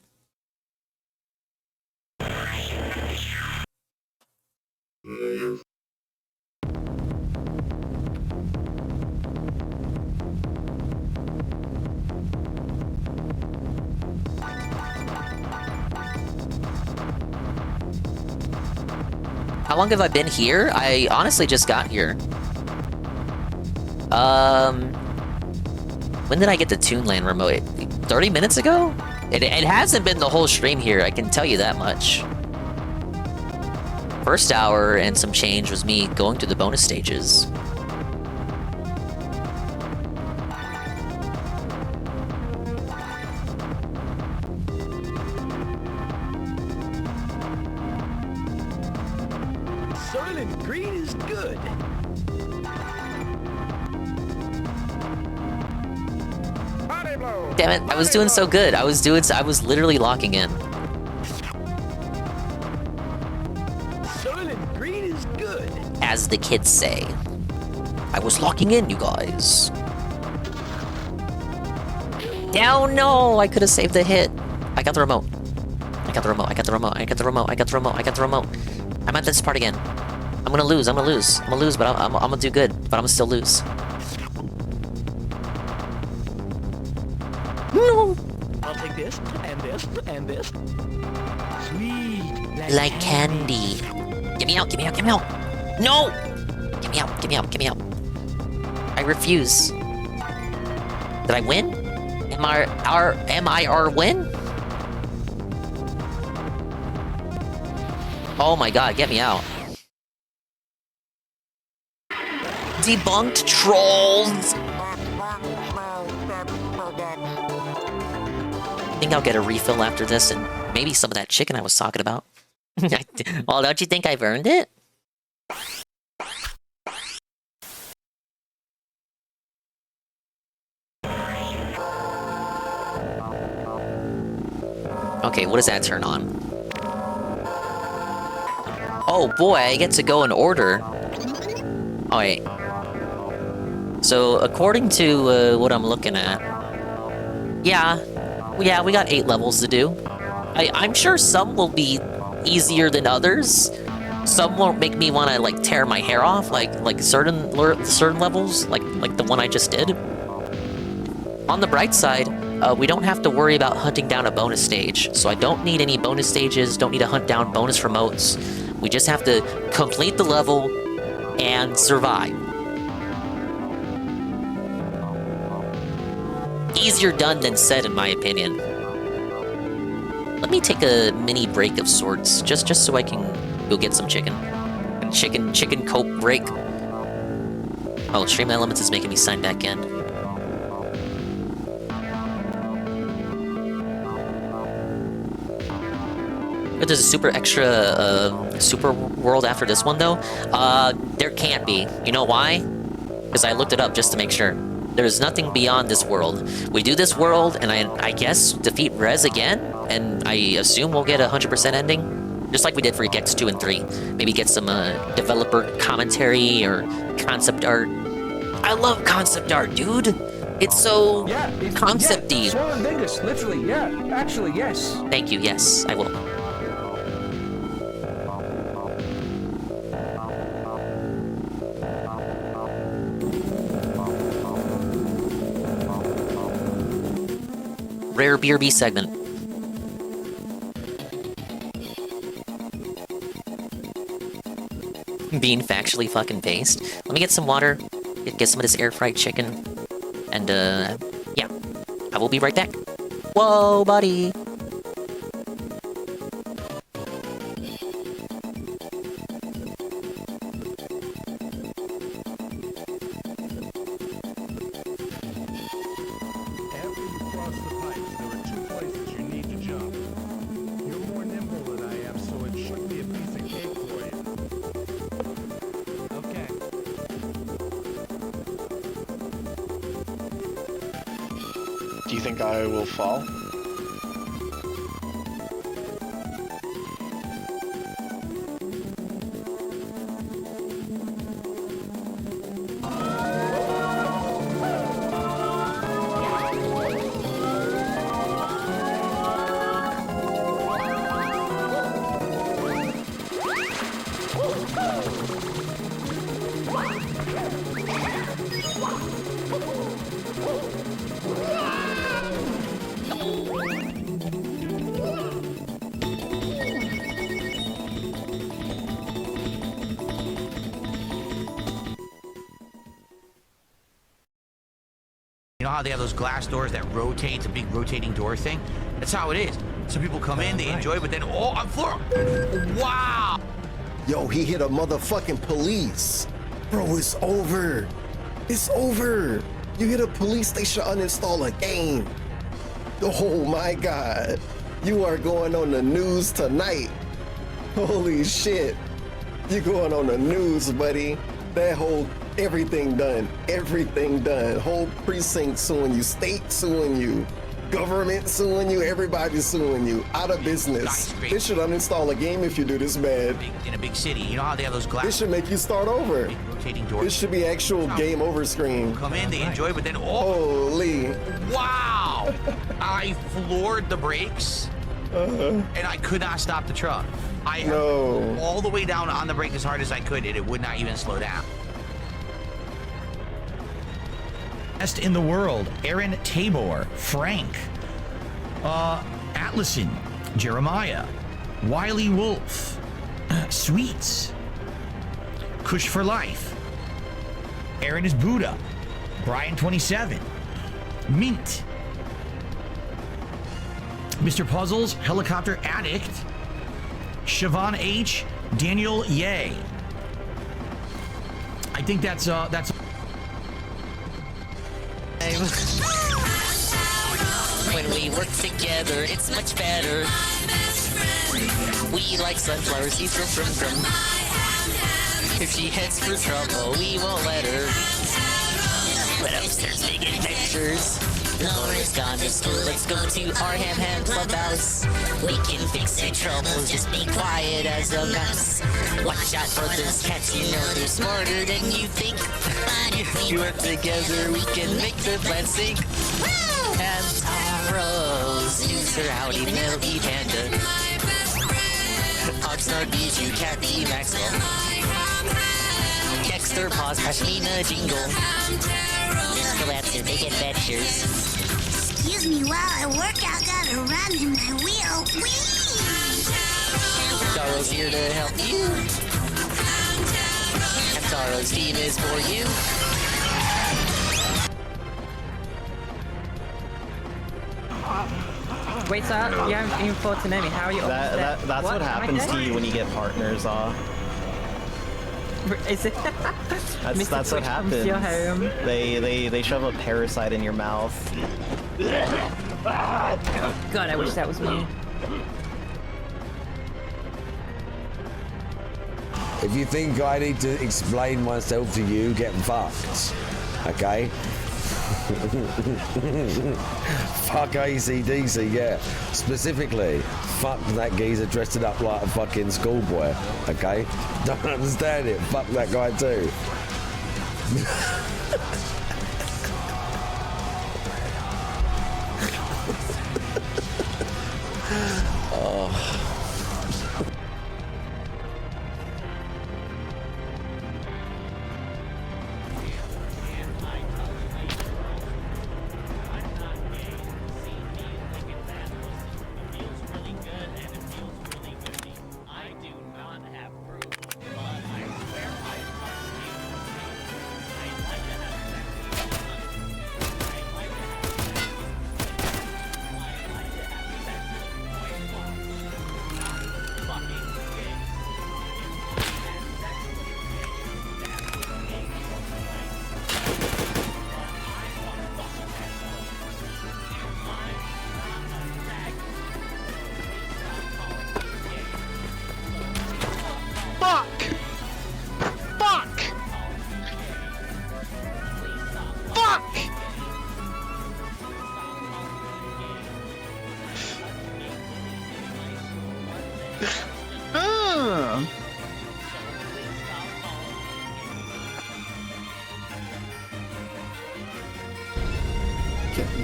How long have I been here? I honestly just got here. When did I get the Toonland remote? 30 minutes ago? It hasn't been the whole stream here, I can tell you that much. First hour and some change was me going through the bonus stages. Soylent Green is good. Damn it, I was doing so good. I was literally locking in. Soylent Green is good. As the kids say. I was locking in, you guys. Oh no, I could have saved the hit. I got the remote. I got the remote, I got the remote, I got the remote, I got the remote, I got the remote. I'm at this part again. I'm gonna lose, I'm gonna lose, but I'm gonna do good, but I'm gonna still lose. No! I'll take this, and this, and this. Sweet. Like candy. Get me out, get me out, get me out! No! Get me out, get me out, get me out. I refuse. Did I win? Am I our win? Oh my god, get me out. Debunked trolls! I think I'll get a refill after this and maybe some of that chicken I was talking about. Well, don't you think I've earned it? Okay, what does that turn on? Oh boy, I get to go in order. Oh wait. So, according to what I'm looking at... Yeah, we got 8 levels to do. I'm sure some will be easier than others. Some won't make me want to, like, tear my hair off, like certain levels, like the one I just did. On the bright side, we don't have to worry about hunting down a bonus stage, so I don't need any bonus stages, don't need to hunt down bonus remotes. We just have to complete the level and survive. Easier done than said, in my opinion. Let me take a mini break of sorts, just so I can go get some chicken. Chicken cope break. Oh, Stream Elements is making me sign back in. But there's a super extra super world after this one though. There can't be. You know why? Because I looked it up just to make sure. There's nothing beyond this world. We do this world, and I guess defeat Rez again, and I assume we'll get a 100% ending, just like we did for Gex 2 and 3. Maybe get some developer commentary or concept art. I love concept art, dude. It's so concept-y. Yeah, Swollen Dingus, literally, yeah. Actually, yes. Thank you. Yes, I will. Rare BRB segment. being factually fucking based. Let me get some water, get some of this air-fried chicken, and yeah, I will be right back. Whoa, buddy! Do you think I will fall? You know how they have those glass doors that rotate, it's a big rotating door thing? That's how it is. So people come in, they enjoy, but then, oh, I'm floor. Wow! Yo, he hit a motherfucking police. Bro, it's over. It's over. You hit a police, they should uninstall a game. Oh my God. You are going on the news tonight. Holy shit. You going on the news, buddy. That whole, everything done. Everything done. Whole precinct suing you. State suing you. Government suing you. Everybody suing you. Out of business. They should uninstall a game if you do this bad. In a big city, you know how they have those glass. This should make you start over. Big rotating doors. This should be actual game over screen. Come in, they enjoy, but then, oh. Holy. Wow! I floored the brakes, and I could not stop the truck. I all the way down on the brake as hard as I could, and it would not even slow down. Best in the world, Aaron Tabor, Frank, Atlason, Jeremiah, Wiley Wolf, Sweets, Kush for Life, Aaron is Buddha, Brian 27, Mint, Mr. Puzzles, Helicopter Addict, Siobhan H, Daniel Ye. I think that's When we work together, it's much better. We like sunflower seeds from. If she heads for trouble, we won't let her. But upstairs, big adventures. Laura's gone to school, let's go to our ham clubhouse. We can fix your troubles, just be quiet as a mouse. Watch out for those cats, you know they're smarter than you think. If we work together, we can make the plan sink. And Taros, who's her howdy Melody Panda. Oxnard, Bijou, Kathy, Maxwell. Dexter, Pause, Pashmina, Jingle. Collapse your big adventures. Excuse me while I work out, gotta run in my wheel. Whee! Taro's here to help you. And Taro's team is for you. Wait, so you haven't even thought to know me. How are you? That's what happens to you when you get partners off. Is it? That's what happens. They shove a parasite in your mouth. God, I wish that was me. If you think I need to explain myself to you, get fucked. Okay? Fuck AC/DC, yeah. Specifically, fuck that geezer dressed up like a fucking schoolboy. Okay? Don't understand it. Fuck that guy too. Oh.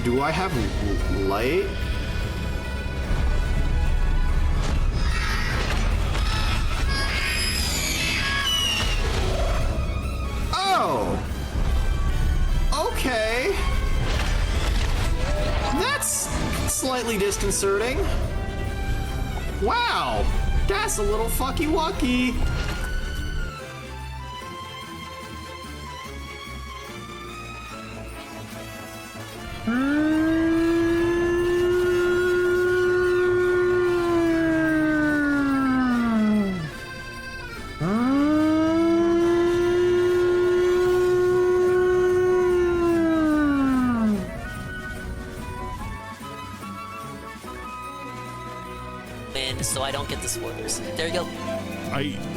Do I have light? Oh! Okay. That's slightly disconcerting. Wow! That's a little fucky wucky. So I don't get the spoilers. There you go.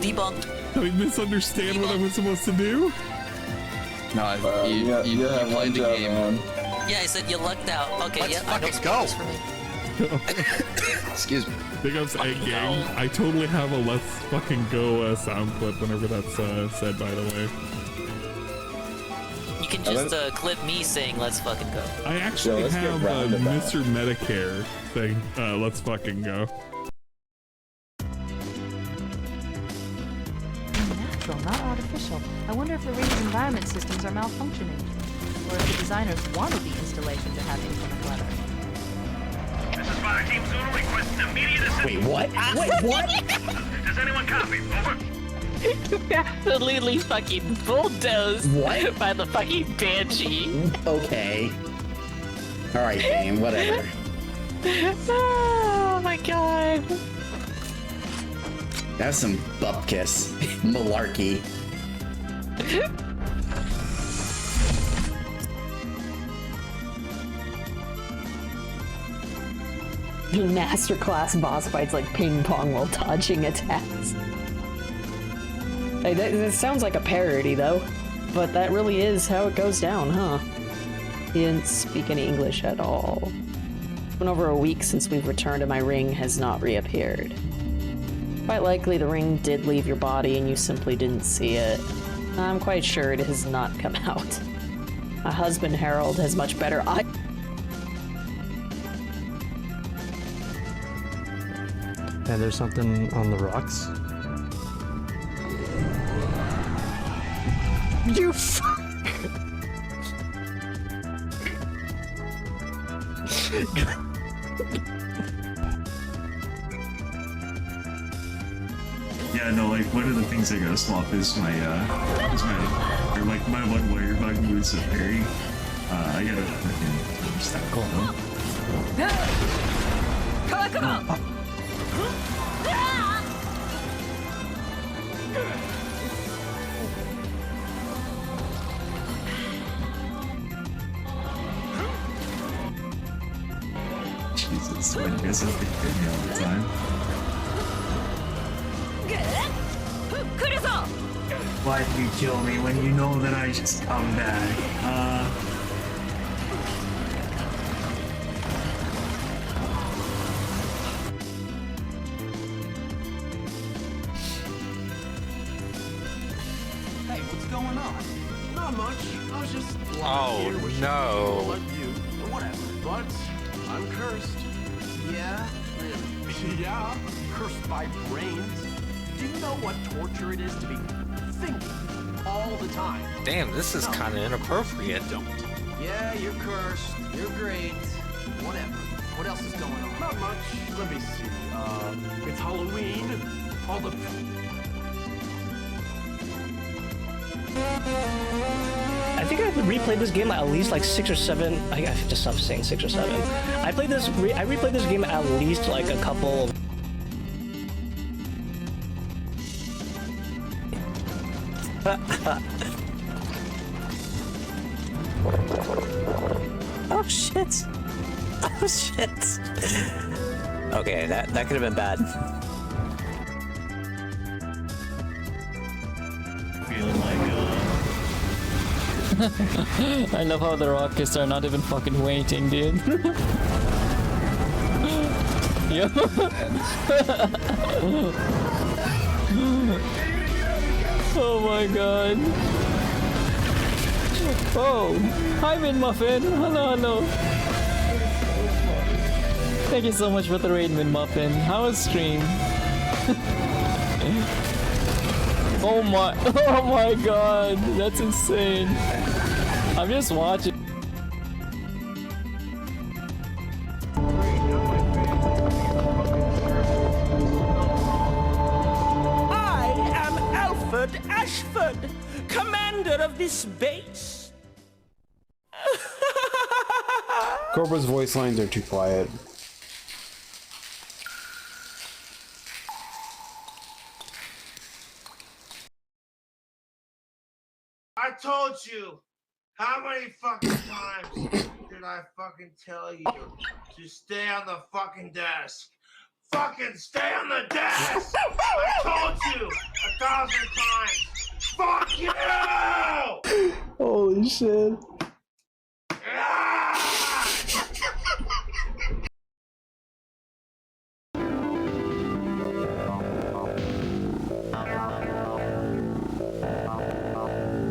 Debunked. I misunderstand what I was supposed to do? No, you played the game. Man. Yeah, I said you lucked out. Okay, Let's yeah, I know fucking go. Excuse me. Big ups, Egg Gang. I totally have a Let's Fucking Go sound clip whenever that's said, by the way. You can just clip me saying "Let's fucking go." I actually have Mr. Medicare saying "Let's fucking go." Natural, not artificial. I wonder if the ring's environment systems are malfunctioning, or if the designers wanted the installation to have inclement weather. This is Fire Team Zulu requesting immediate assistance. Wait, what? Wait, what? Does anyone copy? Over. Absolutely fucking bulldozed by the fucking banshee. Okay. Alright, game, whatever. Oh my god. That's some bupkis. Malarkey. Masterclass boss fights like ping pong while dodging attacks. Hey, that sounds like a parody though, but that really is how it goes down, huh? He didn't speak any English at all. It's been over a week since we've returned and my ring has not reappeared. Quite likely the ring did leave your body and you simply didn't see it. I'm quite sure it has not come out. My husband Harold has much better eye. And there's something on the rocks. You Yeah, no, like one of the things I gotta swap is my one wire bug moves of parry. I gotta fucking stack all them. Come on! Jesus, why do you guys have to hit me all the time? Why did you kill me when you know that I just come back? Hey, what's going on? Not much. I was just Oh no. Like you, or whatever. But I'm cursed. Yeah, really. Yeah, cursed by brains. Do you know what torture it is to be thinking all the time? Damn, this is kind of inappropriate. Don't. Yeah, you're cursed. You're great. Whatever. What else is going on? Not much. Let me see. It's Halloween. All the. I think I've replayed this game at least like 6 or 7. I have to stop saying 6 or 7. I replayed this game at least like a couple. Oh shit! Oh shit! Okay, that could have been bad. Feeling like I love how the rockets are not even fucking waiting, dude. Yo. Oh my god. Oh, hi Min Muffin. Hello, hello. Thank you so much for the raid, Min Muffin. How was stream? Oh my god, that's insane. I'm just watching. I am Alfred Ashford, commander of this base. Cobra's voice lines are too quiet. I told you. How many fucking times did I fucking tell you to stay on the fucking desk? Fucking stay on the desk! I told you 1,000 times. Fuck you! Holy shit.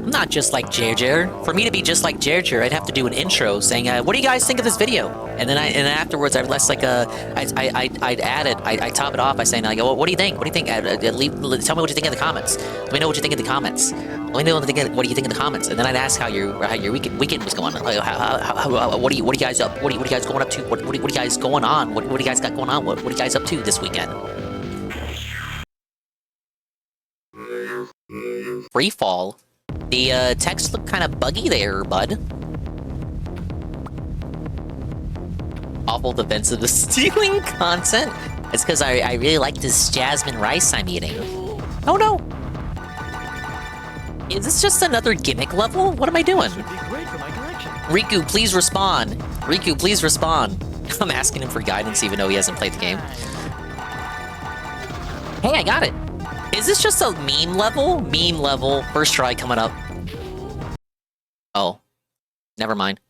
I'm not just like Jer. For me to be just like Jer, I'd have to do an intro saying, "What do you guys think of this video?" And then afterwards, I'd less like I'd top it off by saying like, "Well, what do you think? What do you think? Tell me what you think in the comments. Let me know what you think in the comments. Let me know what do you think in the comments." And then I'd ask how your weekend was going. Like, what are you guys up? What are you guys going up to? What are you guys going on? What do you guys got going on? What are you guys up to this weekend? Free fall. The text looked kind of buggy there, bud. Awful defense of the stealing content. It's because I really like this jasmine rice I'm eating. Oh no! Is this just another gimmick level? What am I doing? Riku, please respond. Riku, please respond. I'm asking him for guidance even though he hasn't played the game. Hey, I got it! Is this just a meme level? Meme level. First try coming up. Oh. Never mind.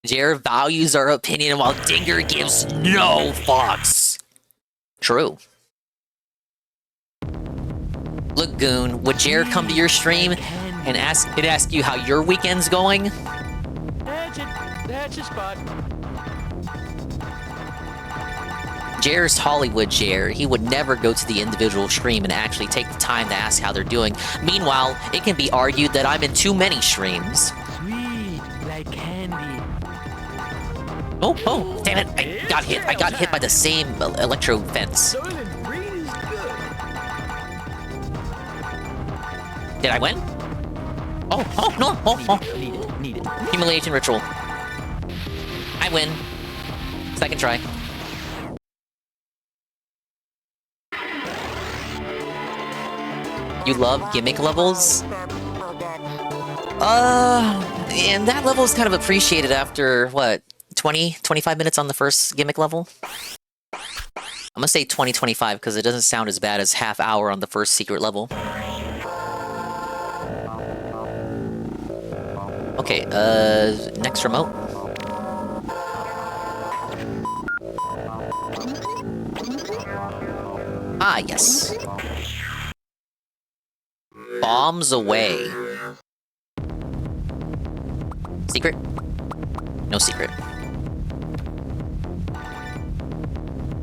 Jer values our opinion while Dinger gives no fucks. True. Look, Goon, would Jer come to your stream and ask you how your weekend's going? That's your spot. Jer's Hollywood Jer. He would never go to the individual stream and actually take the time to ask how they're doing. Meanwhile, it can be argued that I'm in too many streams. Sweet, like candy. Oh, damn it. I got hit. I got hit by the same electro fence. Did I win? Oh, no. Need it. Humiliation ritual. I win. Second try. You love gimmick levels? And that level is kind of appreciated after, what, 20, 25 minutes on the first gimmick level? I'm gonna say 20, 25 because it doesn't sound as bad as half hour on the first secret level. Okay, next remote. Ah, yes. Bombs away. Secret? No secret.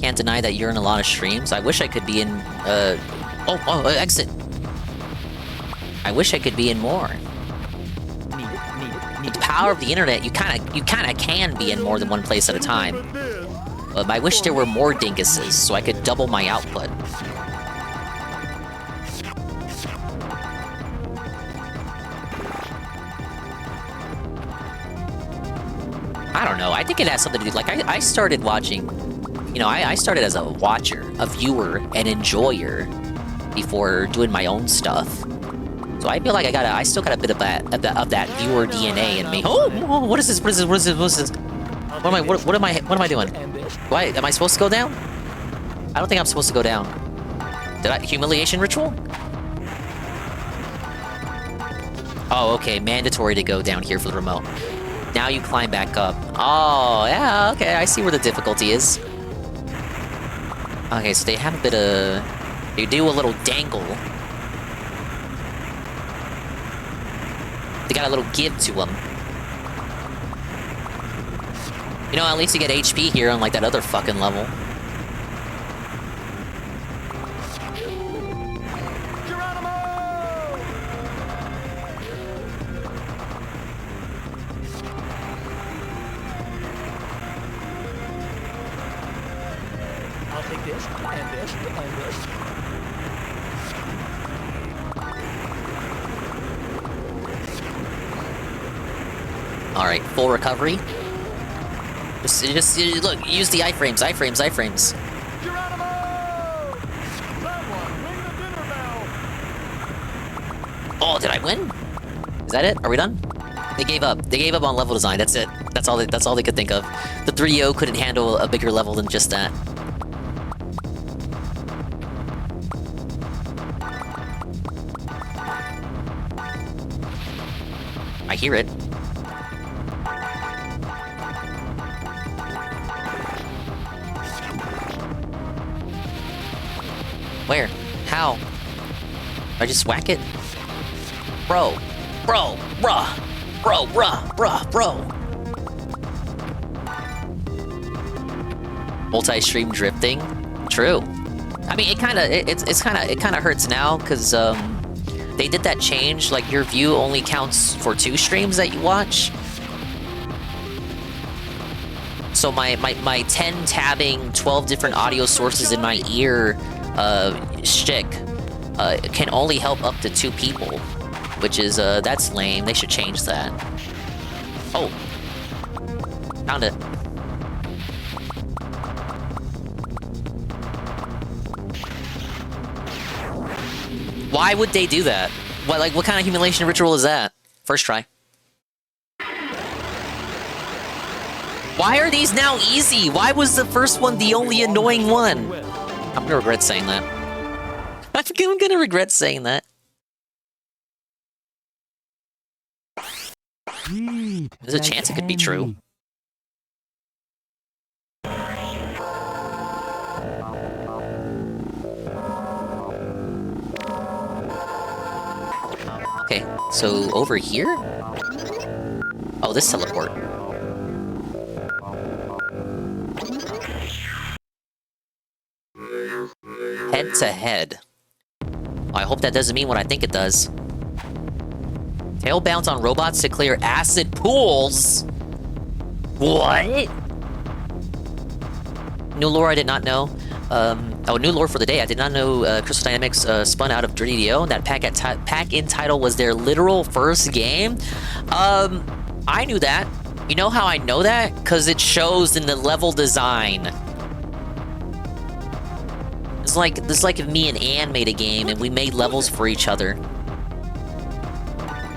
Can't deny that you're in a lot of streams. I wish I could be in, exit. I wish I could be in more. With the power of the internet, you kinda can be in more than one place at a time. But I wish there were more dinguses so I could double my output. I don't know, I think it has something to do, like, I started watching, you know, I started as a watcher, a viewer, an enjoyer, before doing my own stuff. So I feel like I still got a bit of that viewer DNA in me. Oh, what is this? What is this? What am I doing? Am I supposed to go down? I don't think I'm supposed to go down. Humiliation ritual? Oh, okay, mandatory to go down here for the remote. Now you climb back up. Oh, yeah, okay, I see where the difficulty is. Okay, so they have a bit of... They do a little dangle. They got a little give to them. You know, at least you get HP here on like that other fucking level. I'll take this, and this, and this. Alright, full recovery. Just look, use the iframes, iframes, iframes. Oh, did I win? Is that it? Are we done? They gave up. They gave up on level design. That's it. That's all they could think of. The 3DO couldn't handle a bigger level than just that. I hear it. Where? How? I just whack it? Bro. Bro. Bruh. Bro. Bruh. Bruh. Bro. Multi-stream drifting? True. I mean, it kind of hurts now, because, they did that change, like, your view only counts for 2 streams that you watch. So my 10 tabbing, 12 different audio sources in my ear, shtick, can only help up to 2 people. Which is, that's lame. They should change that. Oh. Found it. Why would they do that? What kind of humiliation ritual is that? First try. Why are these now easy? Why was the first one the only annoying one? I'm gonna regret saying that. I'm gonna regret saying that. There's a chance it could be true. Okay, so over here? Oh, this teleport. Head to head. I hope that doesn't mean what I think it does. Tail bounce on robots to clear acid pools? What? New lore I did not know. New lore for the day. I did not know Crystal Dynamics spun out of 3DO, and that pack-in title was their literal first game. I knew that. You know how I know that? Because it shows in the level design. It's like if me and Ann made a game and we made levels for each other.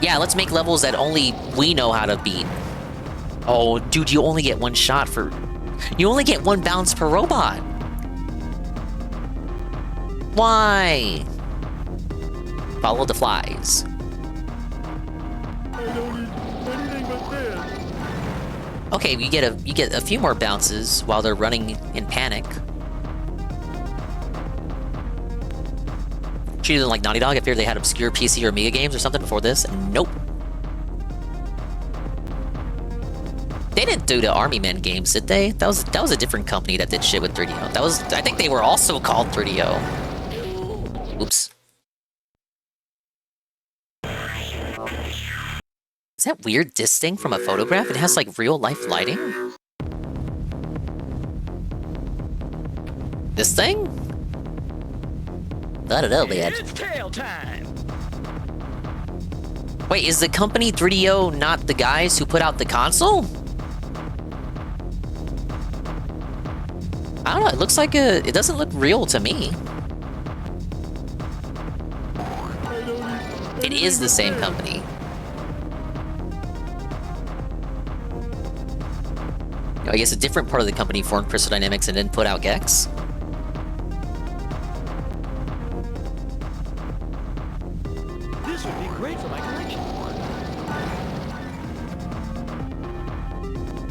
Yeah, let's make levels that only we know how to beat. Oh, dude, you only get 1 shot for... You only get 1 bounce per robot. Why? Follow the flies. Okay, you get a few more bounces while they're running in panic. Treated them like Naughty Dog. I figured they had obscure PC or Amiga games or something before this. Nope. They didn't do the Army Men games, did they? That was a different company that did shit with 3DO. I think they were also called 3DO. Oops. Is that weird distinct from a photograph? It has like real life lighting? This thing? I don't know, man. It's tail time. Wait, is the company 3DO not the guys who put out the console? I don't know, it looks like it doesn't look real to me. It is the same company. I guess a different part of the company formed Crystal Dynamics and then put out Gex. This would be great for my collection.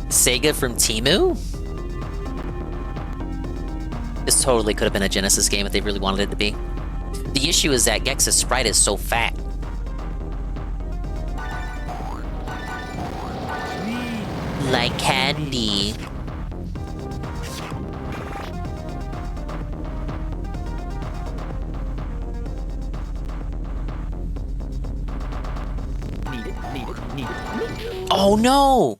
Sega from Temu? This totally could have been a Genesis game if they really wanted it to be. The issue is that Gex's sprite is so fat. Like candy. Oh no!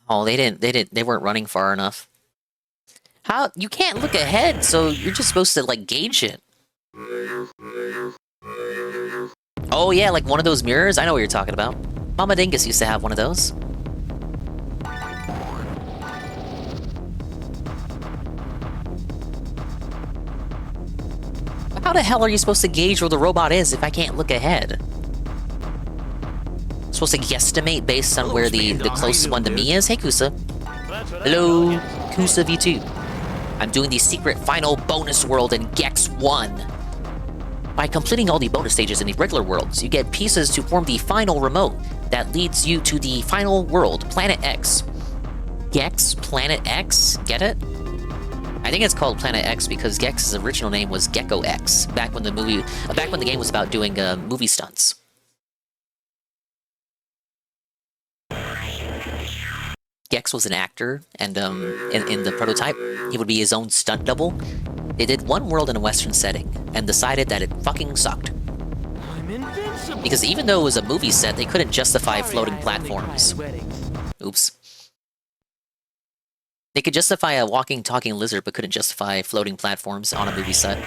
Oh, they weren't running far enough. How? You can't look ahead, so you're just supposed to, like, gauge it. Oh yeah, like one of those mirrors? I know what you're talking about. Mama Dingus used to have one of those. How the hell are you supposed to gauge where the robot is if I can't look ahead? I'm supposed to guesstimate based on where the closest one to me is? Hey, Kusa. Hello, Kusa V2. I'm doing the secret final bonus world in Gex 1. By completing all the bonus stages in the regular worlds, you get pieces to form the final remote that leads you to the final world, Planet X. Gex Planet X? Get it? I think it's called Planet X because Gex's original name was Gecko X, back when the game was about doing movie stunts. Gex was an actor, and in the prototype, he would be his own stunt double. They did one world in a Western setting, and decided that it fucking sucked. Because even though it was a movie set, they couldn't justify floating platforms. Oops. They could justify a walking, talking lizard, but couldn't justify floating platforms on a movie set.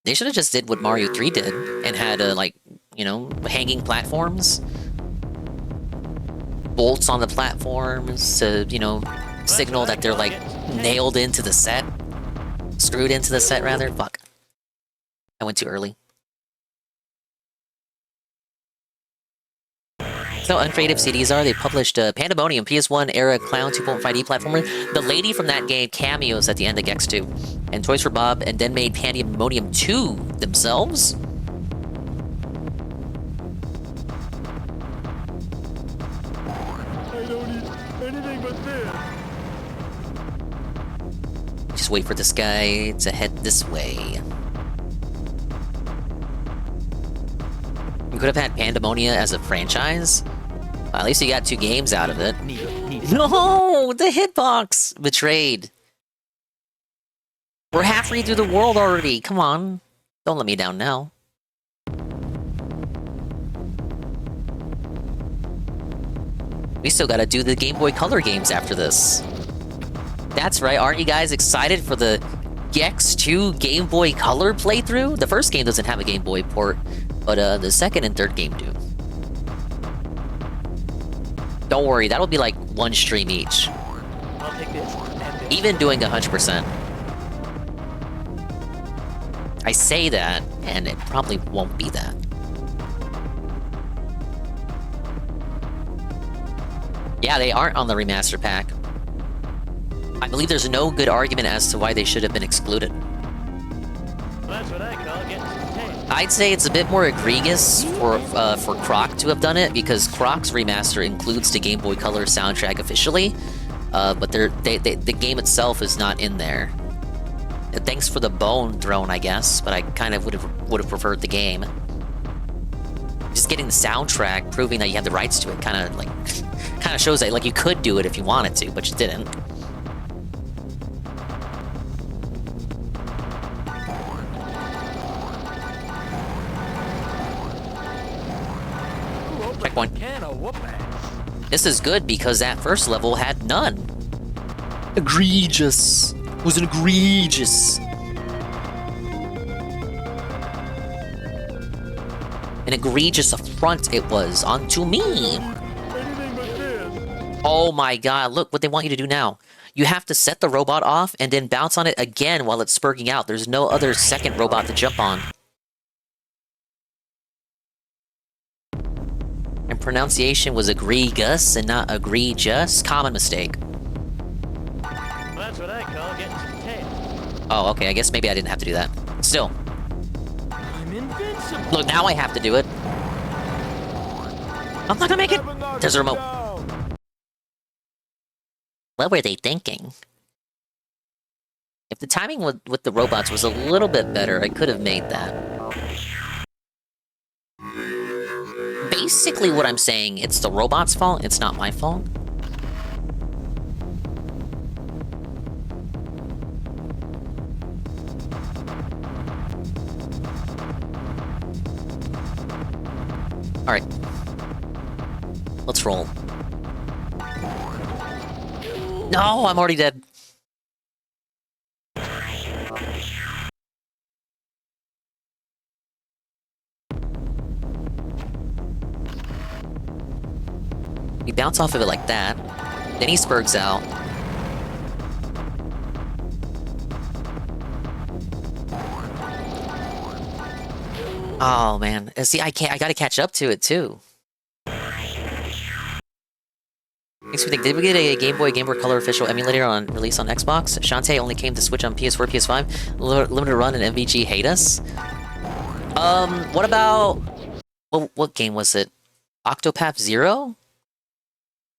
They should have just did what Mario 3 did, and had, like, you know, hanging platforms. Bolts on the platforms to, you know, signal that they're, like, nailed into the set. Screwed into the set, rather. Fuck. I went too early. So uncreative CDs are. They published Pandemonium, PS1 era Clown 2.5D platformer. The lady from that game cameos at the end of Gex 2. And Toys for Bob, and then made Pandemonium 2 themselves? I don't eat anything but this. Just wait for this guy to head this way. You could have had Pandemonia as a franchise. Well, at least you got 2 games out of it. No! The hitbox! Betrayed. We're halfway through the world already. Come on. Don't let me down now. We still gotta do the Game Boy Color games after this. That's right, aren't you guys excited for the Gex 2 Game Boy Color playthrough? The first game doesn't have a Game Boy port, but the second and third game do. Don't worry, that'll be like 1 stream each. I'll take this. Even doing 100%. I say that, and it probably won't be that. Yeah, they aren't on the remaster pack. I believe there's no good argument as to why they should have been excluded. That's what I call getting some taste. I'd say it's a bit more egregious for Croc to have done it, because Croc's remaster includes the Game Boy Color soundtrack officially, but the game itself is not in there. Thanks for the bone thrown, I guess, but I kind of would have preferred the game. Just getting the soundtrack, proving that you have the rights to it, kind of shows that like you could do it if you wanted to, but you didn't. Checkpoint. This is good because that first level had none. Egregious. It was an egregious. An egregious affront it was onto me. Oh my god, look what they want you to do now. You have to set the robot off and then bounce on it again while it's spurging out. There's no other second robot to jump on. And pronunciation was egregious and not egregious. Common mistake. That's what I call getting some taste. Oh, okay, I guess maybe I didn't have to do that. Still. I'm invincible. Look, now I have to do it. I'm not gonna make it! There's a remote. What were they thinking? If the timing with the robots was a little bit better, I could have made that. Basically what I'm saying, it's the robot's fault, it's not my fault. Alright. Let's roll. No, I'm already dead. He bounce off of it like that. Then he spurgs out. Oh man, see, I gotta catch up to it too. Makes me think, did we get a Game Boy Color official emulator on release on Xbox? Shantae only came to Switch on PS4, PS5. Limited Run and MVG hate us? What about... What game was it? Octopath Zero?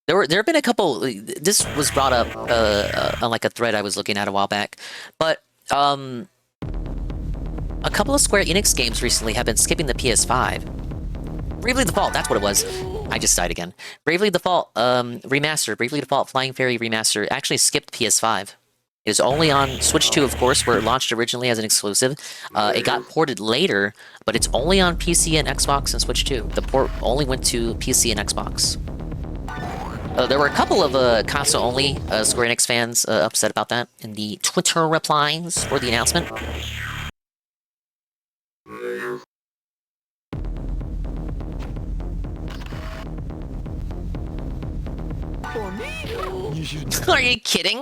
There have been a couple... This was brought up on like a thread I was looking at a while back. But, a couple of Square Enix games recently have been skipping the PS5. Bravely Default, that's what it was. I just died again. Bravely Default Remastered, Bravely Default Flying Fairy Remaster actually skipped PS5. It is only on Switch 2, of course, where it launched originally as an exclusive. It got ported later, but it's only on PC and Xbox and Switch 2. The port only went to PC and Xbox. There were a couple of console-only Square Enix fans upset about that in the Twitter replies for the announcement. Are you kidding?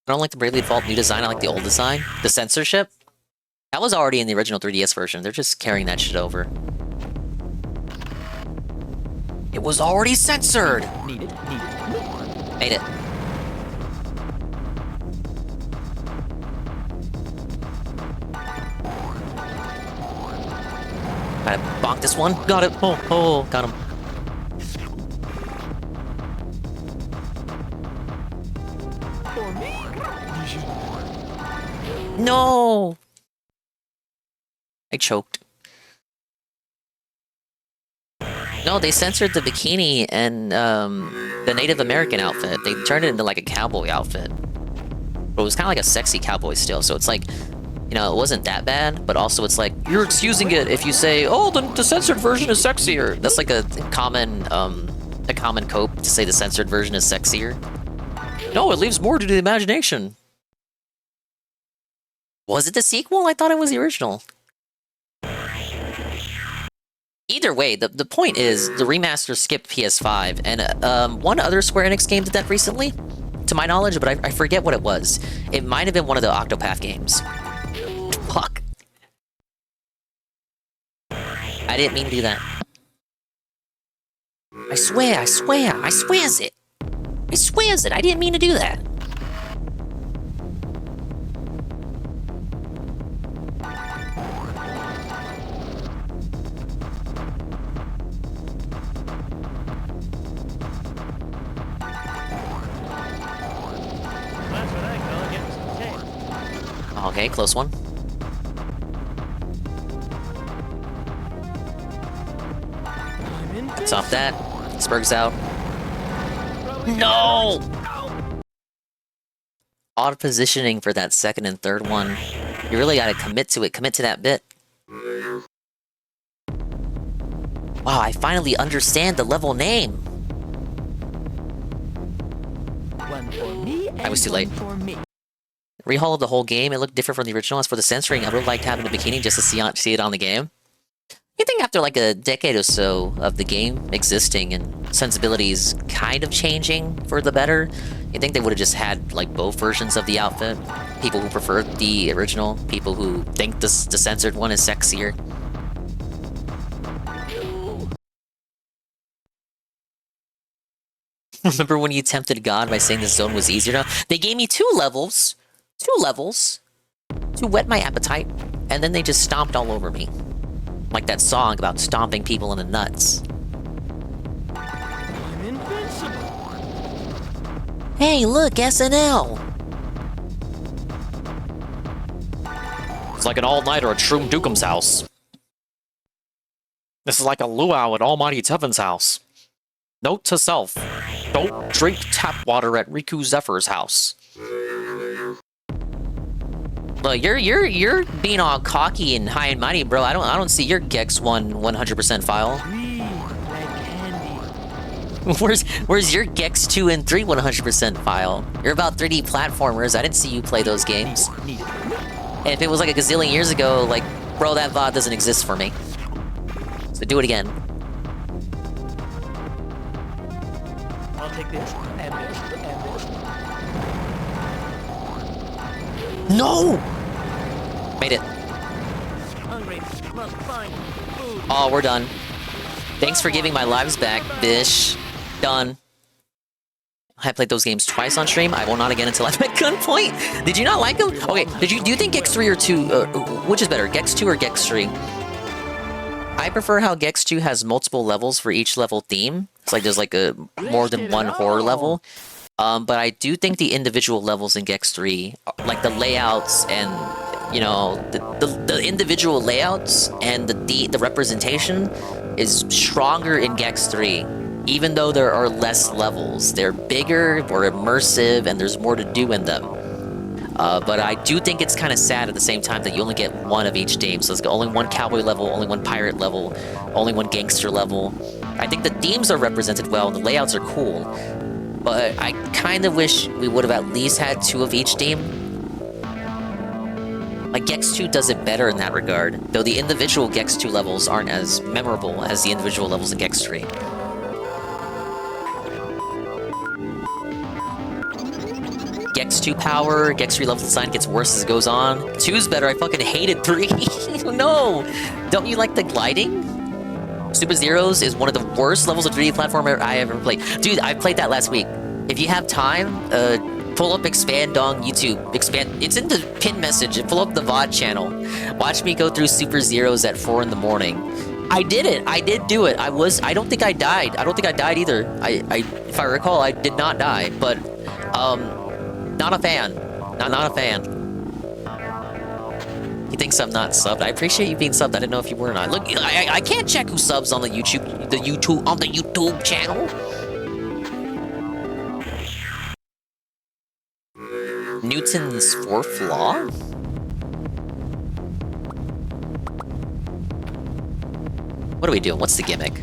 I don't like the Bravely Default new design, I like the old design. The censorship? That was already in the original 3DS version, they're just carrying that shit over. It was already censored! Made it. Gotta bonk this one. Got it. Oh, got him. No! I choked. No, they censored the bikini and the Native American outfit. They turned it into like a cowboy outfit. But it was kind of like a sexy cowboy still, so it's like, you know, it wasn't that bad, but also it's like, you're excusing it if you say, oh, the censored version is sexier. That's like a common cope to say the censored version is sexier. No, it leaves more to the imagination. Was it the sequel? I thought it was the original. Either way, the point is, the remaster skipped PS5, and one other Square Enix game did that recently, to my knowledge, but I forget what it was. It might have been one of the Octopath games. Fuck. I didn't mean to do that. I swears it. I swears it, I didn't mean to do that. Okay, close one. Stop that. Spurg's out. No! Auto positioning for that second and third one. You really gotta commit to it. Commit to that bit. Wow, I finally understand the level name. I was too late. Rehaul of the whole game, it looked different from the original. As for the censoring, I would have liked having a bikini just to see it on the game. You think after like a decade or so of the game existing and sensibilities kind of changing for the better, you think they would have just had like both versions of the outfit? People who prefer the original, people who think the censored one is sexier. Remember when you tempted God by saying this zone was easier? No, they gave me two levels to whet my appetite, and then they just stomped all over me. Like that song about stomping people in the nuts. I'm invincible. Hey, look, SNL! It's like an all-nighter at Shroom Dookum's house. This is like a luau at Almighty Tevin's house. Note to self, don't drink tap water at Riku Zephyr's house. Look, you're being all cocky and high and mighty, bro. I don't see your Gex 100% file. Where's your Gex 2 and 3 100% file? You're about 3D platformers. I didn't see you play those games. And if it was like a gazillion years ago, like, bro, that VOD doesn't exist for me. So do it again. I'll take this and this and this. No! Made it. Hungry, must find food. Oh, we're done. Thanks for giving my lives back, bish. Done. I played those games twice on stream. I will not again until I'm at gunpoint. Did you not like them? Okay, do you think Gex 3 or 2, which is better, Gex 2 or Gex 3? I prefer how Gex 2 has multiple levels for each level theme. It's like there's like a more than one horror level. But I do think the individual levels in Gex 3, like the layouts and, you know, the individual layouts and the representation is stronger in Gex 3. Even though there are less levels, they're bigger, more immersive, and there's more to do in them. But I do think it's kind of sad at the same time that you only get one of each theme. So it's got only one cowboy level, only one pirate level, only one gangster level. I think the themes are represented well, the layouts are cool. But I kind of wish we would have at least had 2 of each theme. Like, Gex 2 does it better in that regard, though the individual Gex 2 levels aren't as memorable as the individual levels in Gex 3. Gex 2 power, Gex 3 level design gets worse as it goes on. 2's better, I fucking hated 3. No! Don't you like the gliding? Super Zeros is one of the worst levels of 3D platformer I ever played. Dude, I played that last week. If you have time, pull up Expand on YouTube. Expand, it's in the pin message. Pull up the VOD channel. Watch me go through Super Zeros at 4 in the morning. I did it. I did do it. I don't think I died. I don't think I died either. If I recall, I did not die. But, not a fan. Not a fan. He thinks I'm not subbed. I appreciate you being subbed. I didn't know if you were or not. Look, I can't check who subs on the YouTube channel. Newton's fourth law? What are we doing? What's the gimmick?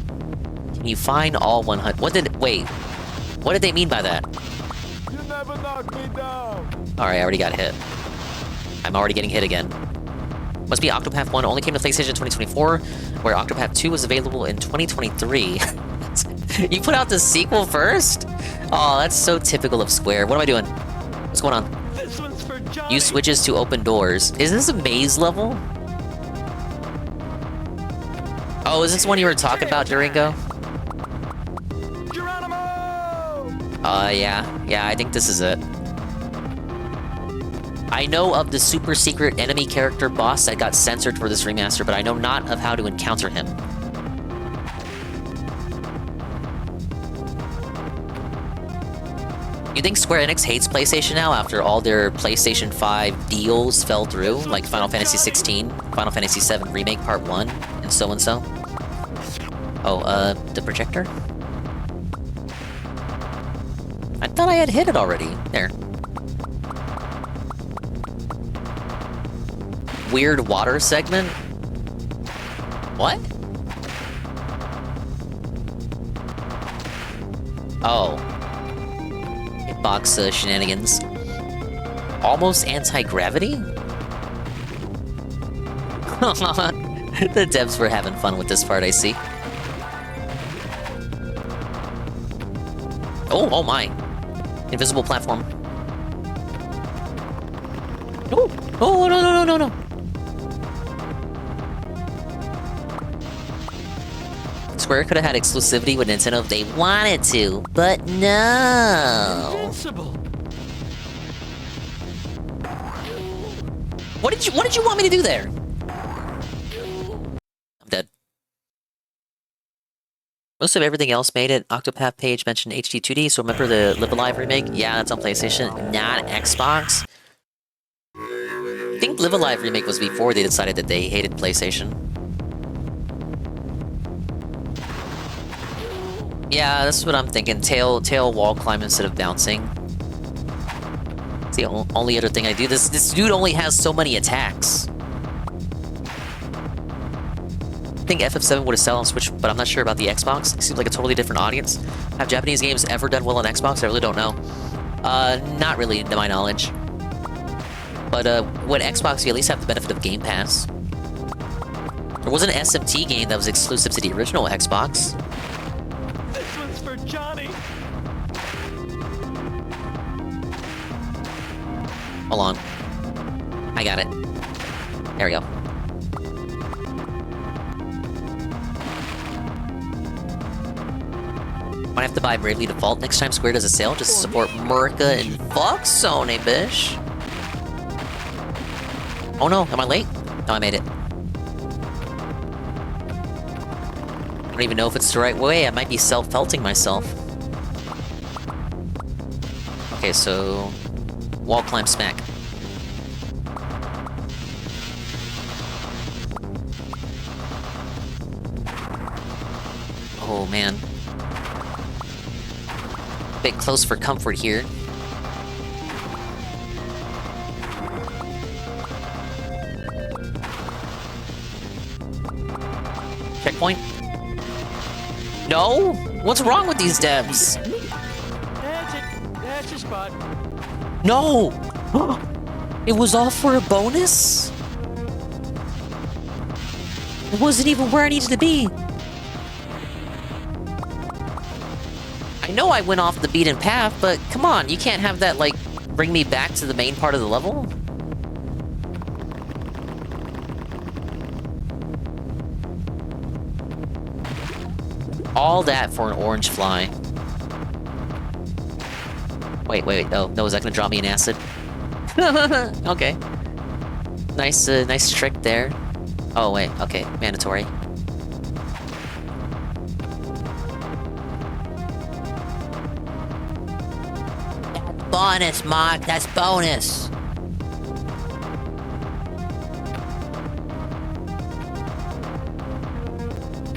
Can you find all 100? What did they mean by that? You never knock me down. Alright, I already got hit. I'm already getting hit again. Must be Octopath 1 only came to PlayStation 2024, where Octopath 2 was available in 2023. You put out the sequel first? Oh, that's so typical of Square. What am I doing? What's going on? This one's for Johnny. Use switches to open doors. Is this a maze level? Oh, is this one you were talking about, Durango? Yeah, I think this is it. I know of the super secret enemy character boss that got censored for this remaster, but I know not of how to encounter him. You think Square Enix hates PlayStation now after all their PlayStation 5 deals fell through, like Final Fantasy 16, Final Fantasy 7 Remake Part 1, and so and so? Oh, the projector? I thought I had hit it already. There. Weird water segment? What? Oh. Hitbox shenanigans. Almost anti-gravity? The devs were having fun with this part, I see. Oh my. Invisible platform. Oh, no. Square could have had exclusivity with Nintendo if they wanted to, but no. Invincible. What did you want me to do there? I'm dead. Most of everything else made it. Octopath page mentioned HD 2D, so remember the Live Alive remake? Yeah, that's on PlayStation, not Xbox. I think Live Alive remake was before they decided that they hated PlayStation. Yeah, that's what I'm thinking. Tail wall climb instead of bouncing. the only other thing I do. This dude only has so many attacks. I think FF7 would have sold on Switch, but I'm not sure about the Xbox. It seems like a totally different audience. Have Japanese games ever done well on Xbox? I really don't know. Not really, to my knowledge. But with Xbox, you at least have the benefit of Game Pass. There was an SMT game that was exclusive to the original Xbox. This one's for Johnny. Hold on. I got it. There we go. Might have to buy Bravely Default next time Square does a sale just to support Murica and fuck Sony, bish. Oh no, am I late? No, I made it. I don't even know if it's the right way. I might be self-felting myself. Okay, so... wall climb smack. Oh man. Bit close for comfort here. Checkpoint? No? What's wrong with these devs? That's it. That's the spot. No! It was all for a bonus? It wasn't even where I needed to be. I know I went off the beaten path, but come on, you can't have that, like, bring me back to the main part of the level? All that for an orange fly. Wait, no, is that gonna draw me an acid? Okay. Nice trick there. Oh, wait, okay, mandatory. Bonus, Mark, that's bonus!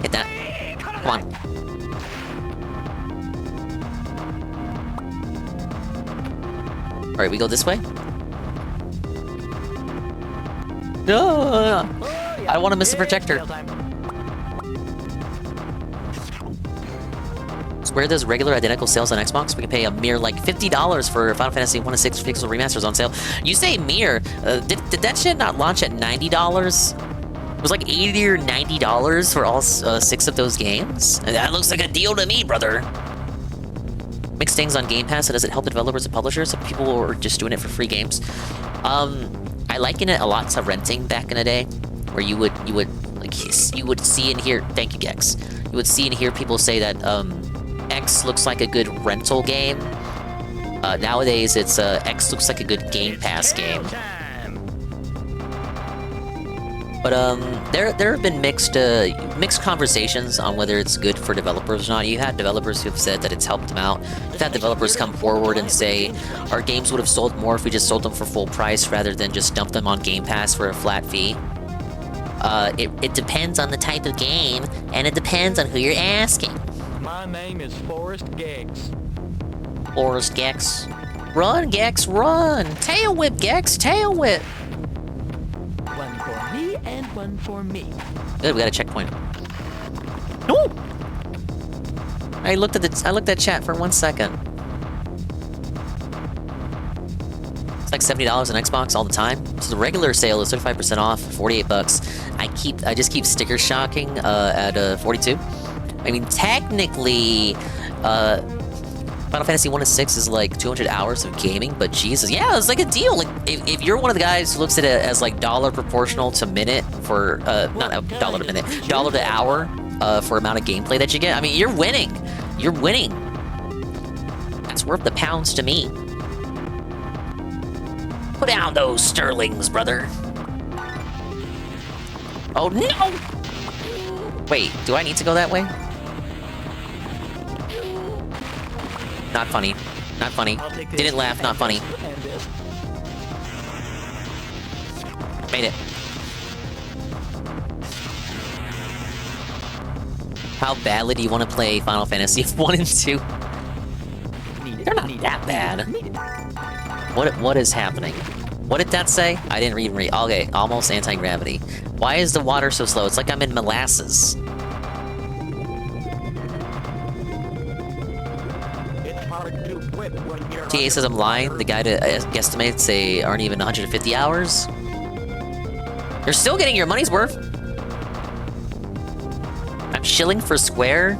Hit that. Come on. Alright, we go this way? No! I don't want to miss the projector. Square does regular identical sales on Xbox. We can pay a mere like $50 for Final Fantasy 1 and 6 Pixel Remasters on sale. You say mere? Did that shit not launch at $90? It was like $80 or $90 for all 6 of those games? That looks like a deal to me, brother. Mixed things on Game Pass. So does it help the developers and publishers? If people are just doing it for free games. I liken it a lot to renting back in the day, where you would see and hear. Thank you, Gex. You would see and hear people say that X looks like a good rental game. Nowadays, it's X looks like a good Game Pass game. But there have been mixed conversations on whether it's good for developers or not. You had developers who have said that it's helped them out. You've had developers come forward and say our games would have sold more if we just sold them for full price rather than just dump them on Game Pass for a flat fee. It depends on the type of game, and it depends on who you're asking. My name is Forrest Gex. Forrest Gex. Run, Gex, run! Tail whip, Gex, tail whip! One for me and one for me. Good, we got a checkpoint. No! I looked at chat for 1 second. It's like $70 on Xbox all the time. So the regular sale is 35% off, 48 bucks. I just keep sticker shocking at 42. I mean, technically, Final Fantasy 1 and 6 is like 200 hours of gaming, but Jesus, yeah, it's like a deal. Like, if you're one of the guys who looks at it as like dollar proportional to minute for, not a dollar to minute, dollar to hour for amount of gameplay that you get, I mean, you're winning. You're winning. That's worth the pounds to me. Put down those sterlings, brother. Oh, no! Wait, do I need to go that way? Not funny. Not funny. Didn't laugh, not funny. Made it. How badly do you want to play Final Fantasy 1 and 2? They're not that bad. What is happening? What did that say? I didn't read. Okay, almost anti-gravity. Why is the water so slow? It's like I'm in molasses. TA says I'm lying. The guy guesstimates they aren't even 150 hours. You're still getting your money's worth. I'm shilling for Square.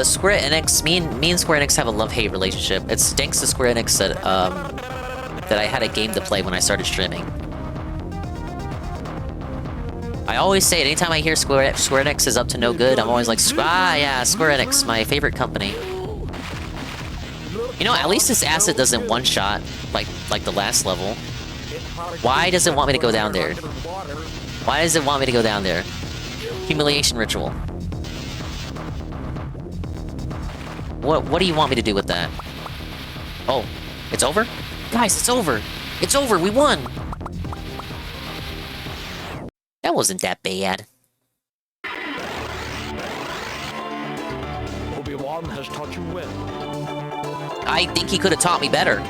Square Enix. Me and Square Enix have a love-hate relationship. It's thanks to Square Enix that I had a game to play when I started streaming. I always say it anytime I hear Square Enix is up to no good. I'm always like, yeah, Square Enix, my favorite company. You know, at least this acid doesn't one-shot like the last level. Why does it want me to go down there? Why does it want me to go down there? Humiliation ritual. What do you want me to do with that? Oh, it's over? Guys, it's over! It's over! We won! That wasn't that bad. Obi-Wan has taught you well. I think he could have taught me better.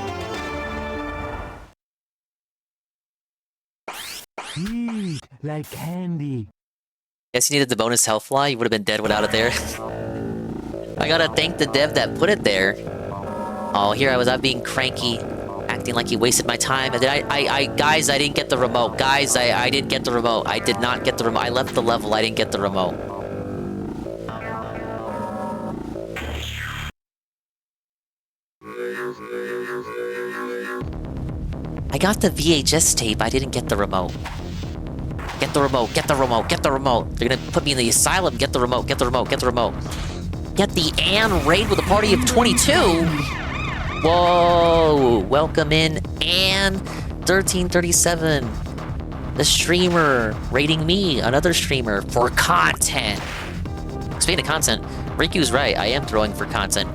Like candy. Guess you needed the bonus health fly. You would have been dead without it there. I gotta thank the dev that put it there. Oh, here I was out being cranky, acting like he wasted my time. And then guys, I didn't get the remote. Guys, I didn't get the remote. I did not get the remote. I left the level. I didn't get the remote. I got the VHS tape. I didn't get the remote. Get the remote. Get the remote. Get the remote. They're gonna put me in the asylum. Get the remote. Get the remote. Get the remote. Get the Ann raid with a party of 22. Whoa! Welcome in Ann 1337, the streamer raiding me, another streamer for content. Speaking of content, Riku's right. I am throwing for content,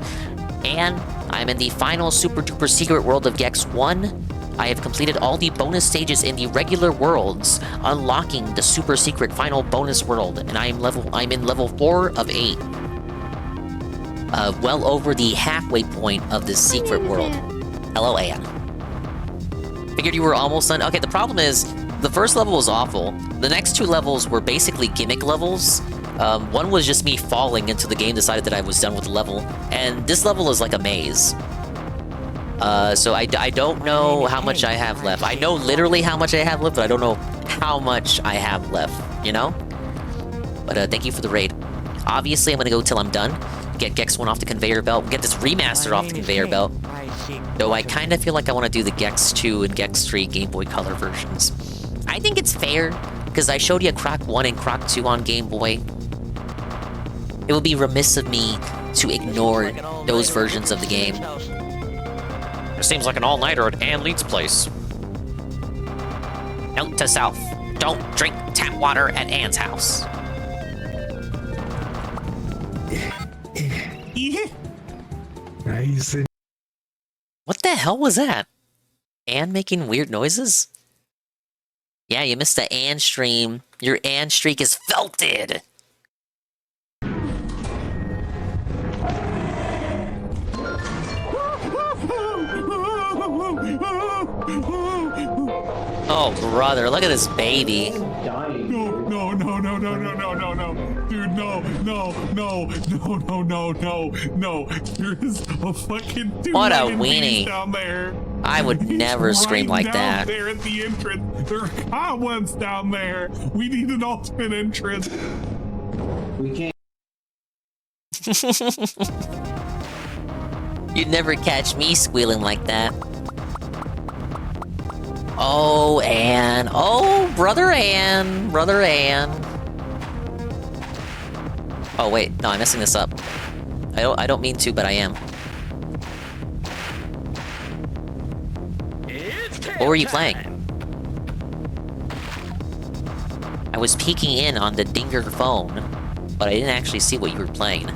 and I'm in the final super duper secret world of Gex 1. I have completed all the bonus stages in the regular worlds, unlocking the super secret final bonus world, and I'm in level 4 of 8. Well over the halfway point of this secret world. Hello, Anne. Figured you were almost done. Okay, the problem is, the first level was awful. The next 2 levels were basically gimmick levels. One was just me falling until the game decided that I was done with the level. And this level is like a maze. So I don't know how much I have left. I know literally how much I have left, but I don't know how much I have left, you know? But thank you for the raid. Obviously, I'm gonna go till I'm done. Get Gex 1 off the conveyor belt. Get this remaster off the conveyor belt. Though I kind of feel like I want to do the Gex 2 and Gex 3 Game Boy Color versions. I think it's fair, because I showed you Croc 1 and Croc 2 on Game Boy. It would be remiss of me to ignore those versions of the game. It seems like an all-nighter at Ann Leeds' place. Note to self, don't drink tap water at Ann's house. Nice. What the hell was that? Ann making weird noises? Yeah, you missed the Ann stream. Your Ann streak is felted! Oh, brother, look at this baby. No. Dude, no. There's a fucking What a weenie. down there. I would never scream like down that. There at the entrance. There are cobwebs down there. We need an alternate entrance. We can't. You'd never catch me squealing like that. Oh, Ann. Oh, brother Ann. Brother Ann. Oh, wait. No, I'm messing this up. I don't mean to, but I am. What were you playing? I was peeking in on the Dinger phone, but I didn't actually see what you were playing.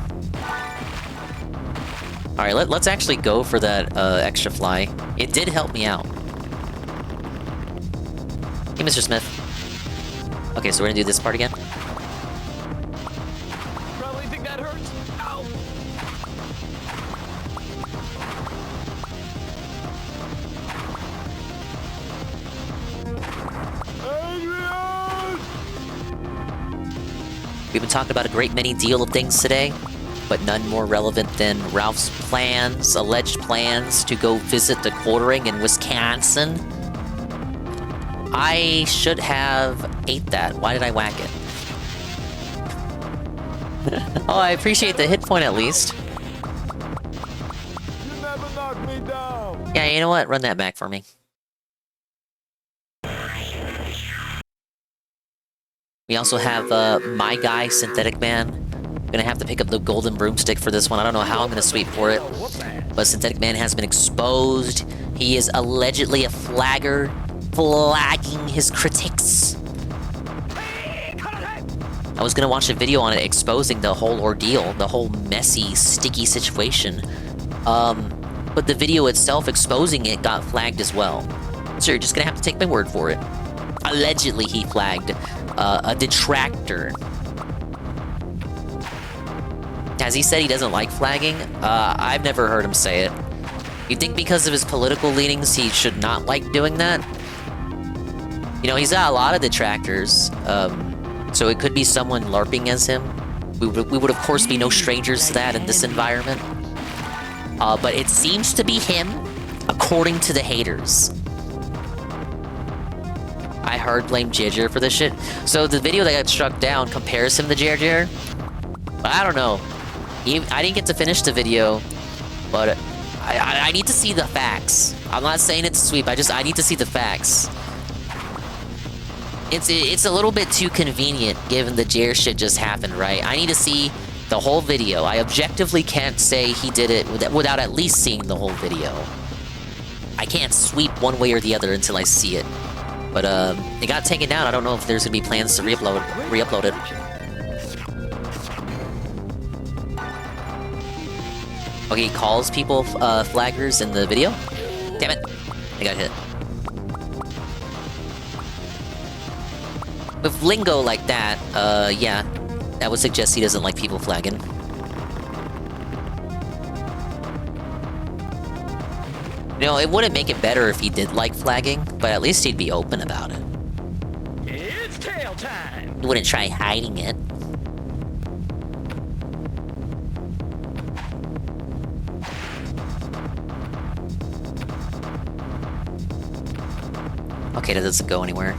Alright, let's actually go for that extra fly. It did help me out. Hey, Mr. Smith. Okay, so we're gonna do this part again. Probably think that hurts. Ow. We've been talking about a great many deal of things today, but none more relevant than Ralph's plans, alleged plans, to go visit the quartering in Wisconsin. I should have ate that. Why did I whack it? Oh, I appreciate the hit point at least. Yeah, you know what? Run that back for me. We also have my guy, Synthetic Man. Gonna have to pick up the golden broomstick for this one. I don't know how I'm gonna sweep for it. But Synthetic Man has been exposed. He is allegedly a flagger, flagging his critics. I was gonna watch a video on it exposing the whole ordeal, the whole messy, sticky situation. But the video itself exposing it got flagged as well. So you're just gonna have to take my word for it. Allegedly, he flagged a detractor. Has he said he doesn't like flagging? I've never heard him say it. You think because of his political leanings, he should not like doing that? You know, he's got a lot of detractors, so it could be someone LARPing as him. We would of course be no strangers to that in this environment. But it seems to be him, according to the haters. I hard blame JR for this shit. So the video that got struck down compares him to JR. But I don't know. I didn't get to finish the video, but I need to see the facts. I'm not saying it's a sweep. I need to see the facts. It's a little bit too convenient given the JR shit just happened, right? I need to see the whole video. I objectively can't say he did it without at least seeing the whole video. I can't sweep one way or the other until I see it. But it got taken down. I don't know if there's gonna be plans to re-upload it. Okay, he calls people flaggers in the video. Damn it, I got hit. With lingo like that, yeah, that would suggest he doesn't like people flagging. You know, it wouldn't make it better if he did like flagging, but at least he'd be open about it. It's tail time. He wouldn't try hiding it. Okay, that doesn't go anywhere.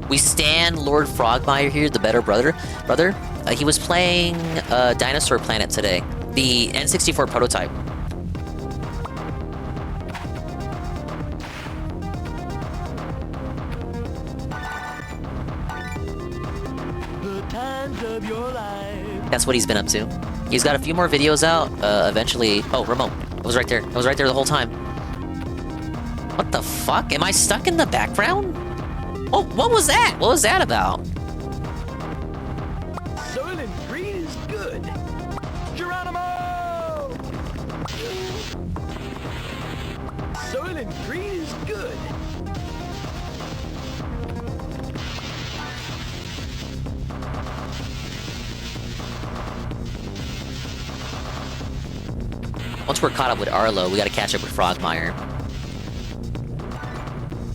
We stand Lord Frogmire here, the better brother. He was playing Dinosaur Planet today, the N64 prototype. The times of your life. That's what he's been up to. He's got a few more videos out. Eventually. Oh, remote. It was right there. It was right there the whole time. What the fuck? Am I stuck in the background? Oh, what was that? What was that about? Soylent Green is good. Geronimo! Soylent Green is good. Once we're caught up with Arlo, we gotta catch up with Frogmire.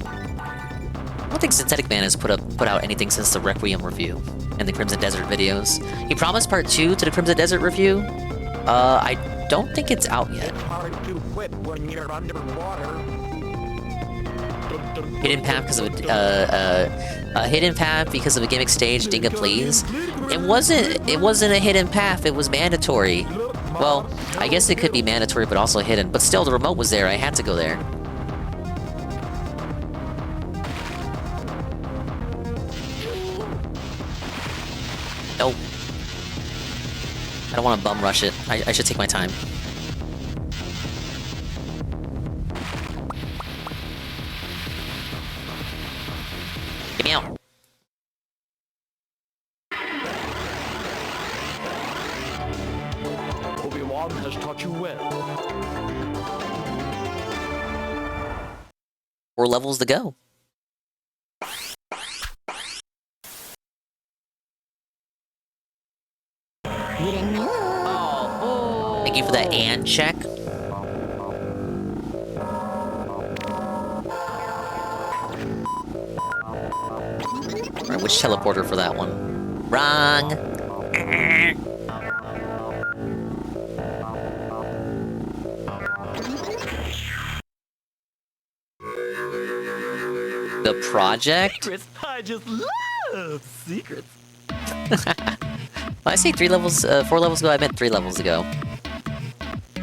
I don't think Synthetic Man has put out anything since the Requiem review and the Crimson Desert videos. He promised part 2 to the Crimson Desert review. I don't think it's out yet. Hard to quit when you're underwater. Hidden path because of a hidden path because of a gimmick stage. Dinga, please. It wasn't a hidden path. It was mandatory. Well, I guess it could be mandatory, but also hidden. But still, the remote was there. I had to go there. Nope. I don't want to bum rush it. I should take my time. Get me out. Obi-Wan has taught you well. 4 levels to go. Thank you for that and check. damage teleporter for that one. Wrong. The project? Secrets. I just love secrets. When I say 4 levels ago, I meant 3 levels ago.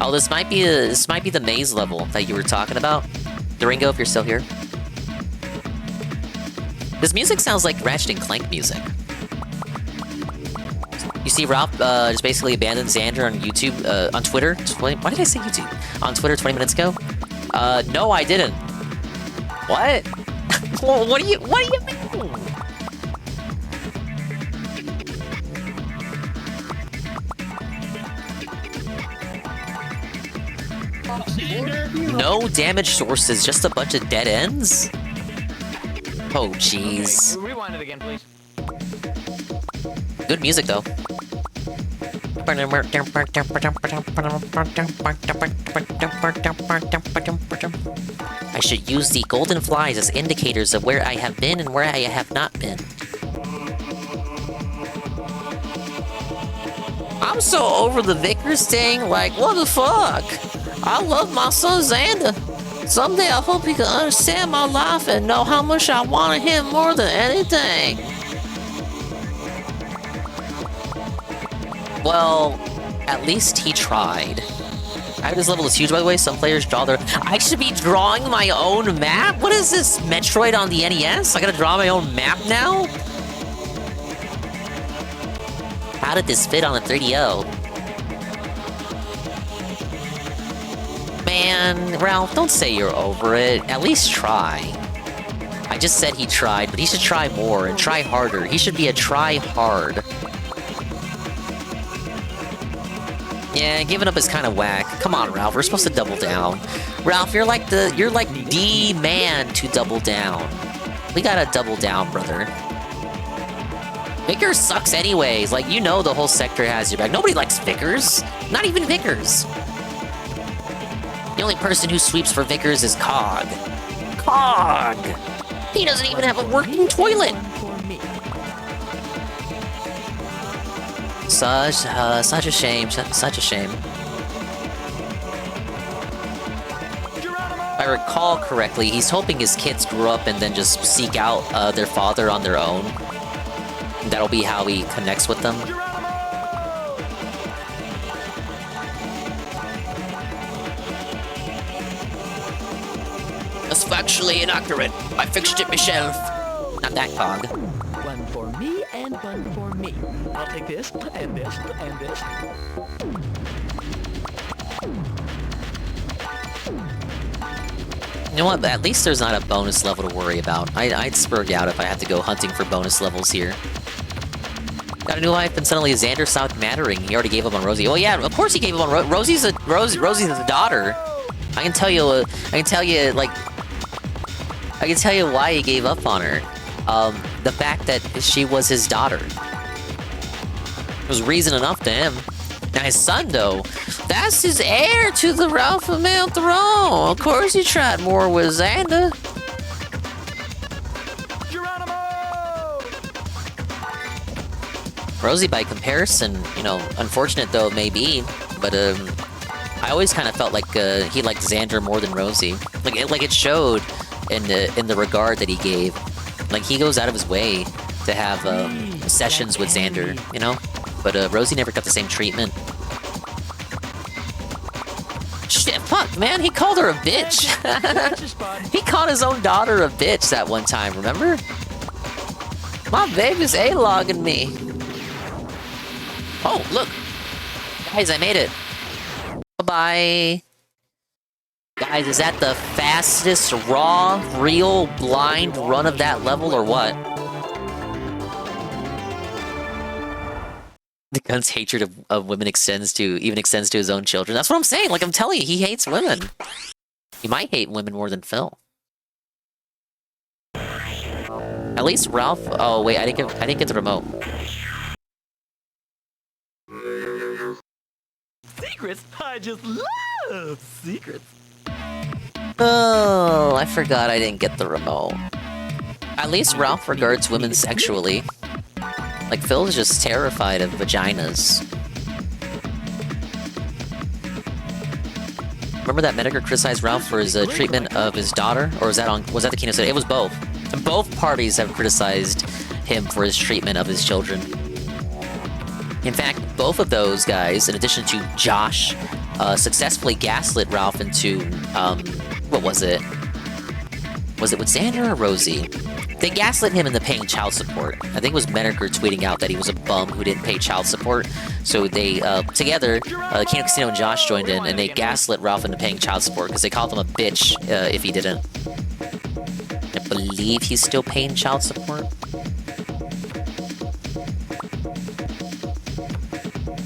Oh, this might be the maze level that you were talking about. Duringo, if you're still here. This music sounds like Ratchet and Clank music. You see Ralph just basically abandoned Xander on YouTube, on Twitter. Why did I say YouTube? On Twitter 20 minutes ago? No, I didn't. What? What do you mean? No damage sources, just a bunch of dead ends? Oh, jeez. Rewind it again, please. Good music, though. I should use the golden flies as indicators of where I have been and where I have not been. I'm so over the Vickers thing, like, what the fuck? I love my son Xander. Someday I hope he can understand my life and know how much I wanted him more than anything. Well, at least he tried. This level is huge, by the way. Some players draw their... I should be drawing my own map? What is this, Metroid on the NES? I gotta draw my own map now? How did this fit on the 3DO? Man, Ralph, don't say you're over it. At least try. I just said he tried, but he should try more and try harder. He should be a try hard. Yeah, giving up is kind of whack. Come on, Ralph, we're supposed to double down. Ralph, you're like the man to double down. We gotta double down, brother. Vickers sucks anyways. Like, you know the whole sector has your back. Nobody likes Vickers. Not even Vickers. The only person who sweeps for Vickers is Cog. Cog! He doesn't even have a working toilet! Such a shame, such a shame. If I recall correctly, he's hoping his kids grow up and then just seek out their father on their own. That'll be how he connects with them. That's factually inaccurate. I fixed it myself. Not that Cog. One for me and one for me. I'll take this and this and this. You know what? At least there's not a bonus level to worry about. I'd spurg out if I had to go hunting for bonus levels here. Got a new life, and suddenly Xander stopped mattering. He already gave up on Rosie. Oh yeah, of course he gave up on Rosie's the daughter. I can tell you why he gave up on her. The fact that she was his daughter. It was reason enough to him. Now his son, though, that's his heir to the Ralph male throne. Of course he tried more with Xander. Rosie, by comparison, you know, unfortunate though it may be, but I always kind of felt like he liked Xander more than Rosie. Like it showed in the regard that he gave. Like he goes out of his way to have sessions with Xander, you know. But Rosie never got the same treatment. Shit, fuck, man, he called her a bitch. He called his own daughter a bitch that one time, remember? My baby's A-logging me. Oh, look. Guys, I made it. Bye-bye. Guys, is that the fastest, raw, real, blind run of that level, or what? The gun's hatred of women extends to his own children. That's what I'm saying. Like, I'm telling you, he hates women. He might hate women more than Phil. At least Ralph... Oh, wait, I didn't get the remote. Secrets? I just love secrets. Oh, I forgot I didn't get the remote. At least Ralph regards women sexually. Like, Phil is just terrified of vaginas. Remember that Medicare criticized Ralph for his treatment of his daughter? Or was that the keynote today? It was both. Both parties have criticized him for his treatment of his children. In fact, both of those guys, in addition to Josh, successfully gaslit Ralph into, what was it? Was it with Xander or Rosie? They gaslit him into paying child support. I think it was Menaker tweeting out that he was a bum who didn't pay child support. So they, together, Kino Casino and Josh joined in, and they gaslit Ralph into paying child support because they called him a bitch if he didn't. I believe he's still paying child support.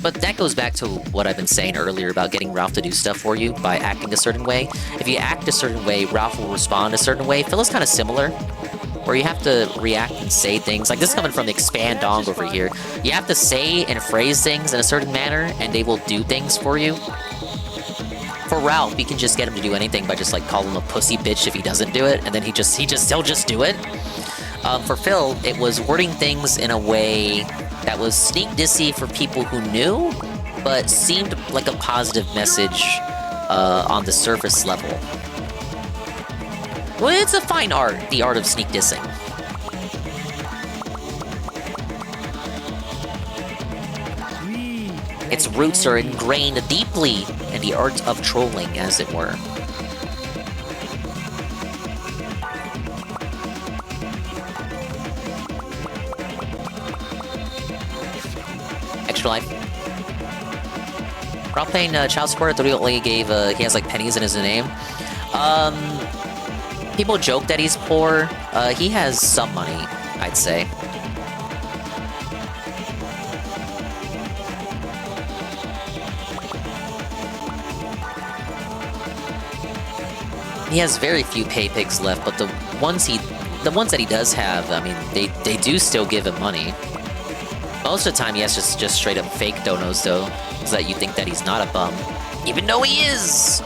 But that goes back to what I've been saying earlier about getting Ralph to do stuff for you by acting a certain way. If you act a certain way, Ralph will respond a certain way. Phil is kind of similar, where you have to react and say things. Like, this is coming from the Expand Dong over here. You have to say and phrase things in a certain manner, and they will do things for you. For Ralph, you can just get him to do anything by just, like, calling him a pussy bitch if he doesn't do it, and then he'll just do it. For Phil, it was wording things in a way that was sneak dissy for people who knew, but seemed like a positive message on the surface level. Well, it's a fine art, the art of sneak dissing. Its roots are ingrained deeply in the art of trolling, as it were. Extra life. Ralph paying child support at the only gave, he has like pennies in his name. People joke that he's poor. He has some money, I'd say. He has very few pay pigs left, but the ones that he does have, I mean, they do still give him money. Most of the time, he has just straight up fake donos, though, so that you think that he's not a bum, even though he is.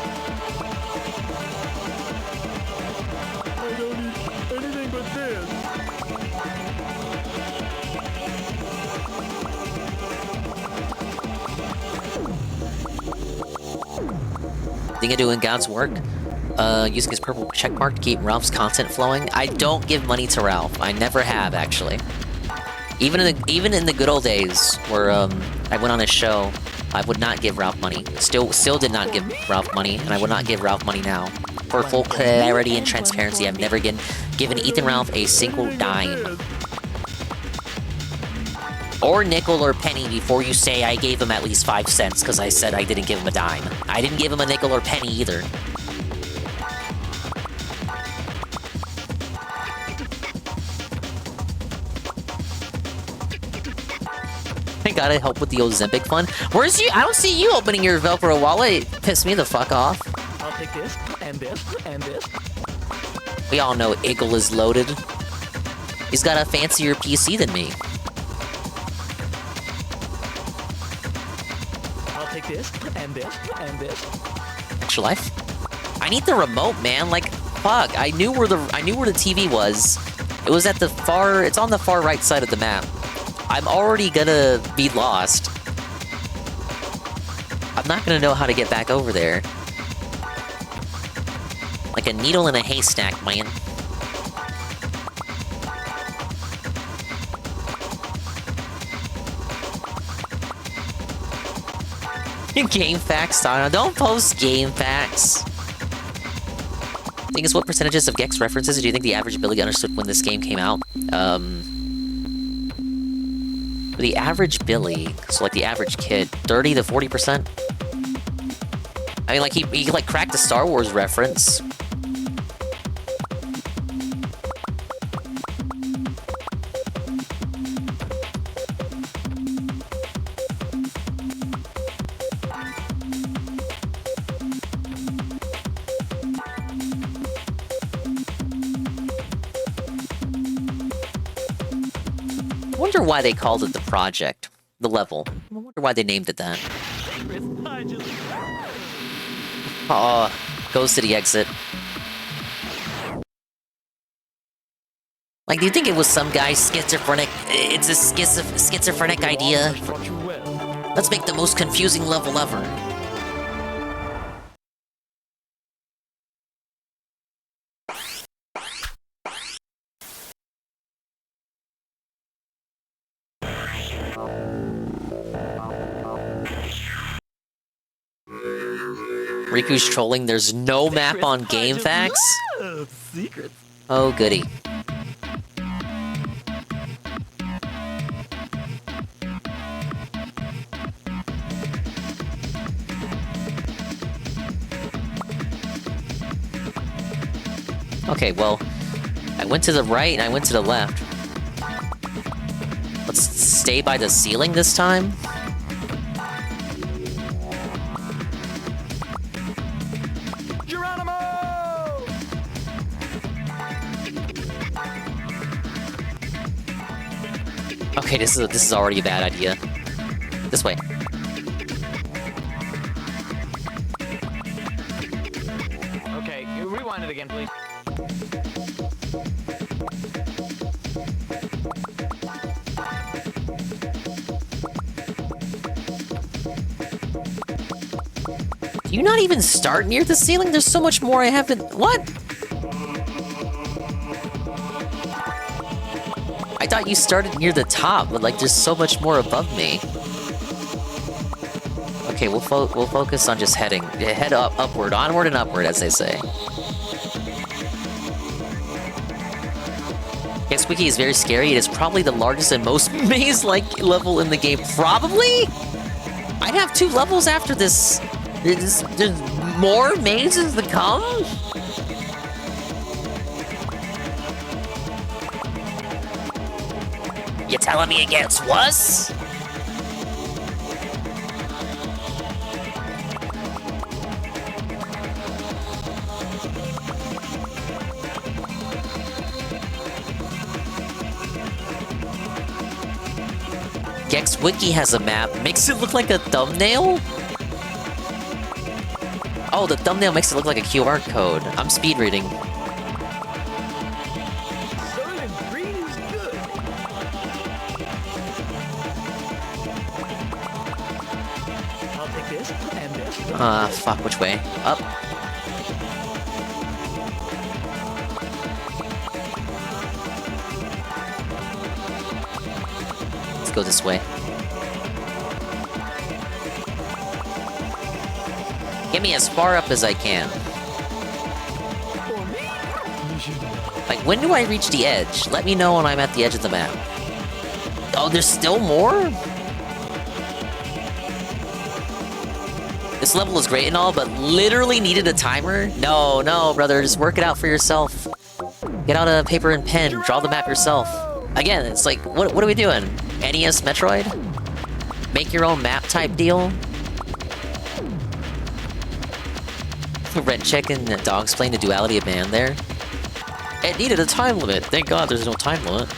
Think of doing God's work? Using his purple checkmark to keep Ralph's content flowing? I don't give money to Ralph. I never have, actually. Even in the good old days where I went on his show, I would not give Ralph money. Still did not give Ralph money, and I would not give Ralph money now. For full clarity and transparency, I've never given Ethan Ralph a single dime. Or nickel or penny before you say I gave him at least 5 cents because I said I didn't give him a dime. I didn't give him a nickel or penny either. I gotta help with the Ozempic fund. Where's you? I don't see you opening your Velcro wallet. It pissed me the fuck off. I'll take this, and this, and this. We all know Eagle is loaded. He's got a fancier PC than me. I'll take this, and this, and this. Extra life. I need the remote, man. Like, fuck. I knew where the TV was. It was at the far. It's on the far right side of the map. I'm already gonna be lost. I'm not gonna know how to get back over there. Like a needle in a haystack, man. Game facts, Donna. Don't post game facts. Thing is, what percentages of Gex references do you think the average Billy understood when this game came out? The average Billy, so like the average kid, 30 to 40%. I mean, like he like cracked a Star Wars reference. I wonder why they called it the project, the level. I wonder why they named it that. Oh, goes to the exit. Like, do you think it was some guy's schizophrenic? It's a schizophrenic idea. Let's make the most confusing level ever. Riku's trolling. There's no map on GameFAQs. Secrets. Oh, goody. Okay, well, I went to the right and I went to the left. Let's stay by the ceiling this time. Okay, this is already a bad idea. This way. Okay, rewind it again, please. Do you not even start near the ceiling? There's so much more I haven't... What? I thought you started near the top, but like there's so much more above me. Okay, we'll focus on just heading. Head upward, onward and upward, as they say. Yes, Wiki is very scary. It is probably the largest and most maze-like level in the game. Probably? I'd have 2 levels after this. There's more mazes to come? You telling me it gets worse? Gex Wiki has a map. Makes it look like a thumbnail? Oh, the thumbnail makes it look like a QR code. I'm speed reading. Fuck, which way? Up. Let's go this way. Get me as far up as I can. Like, when do I reach the edge? Let me know when I'm at the edge of the map. Oh, there's still more? This level is great and all, but literally needed a timer? No, no, brother, just work it out for yourself. Get out a paper and pen, draw the map yourself. Again, it's like, what are we doing? NES Metroid? Make your own map type deal? Rent check and dogs playing the duality of man there. It needed a time limit. Thank God there's no time limit.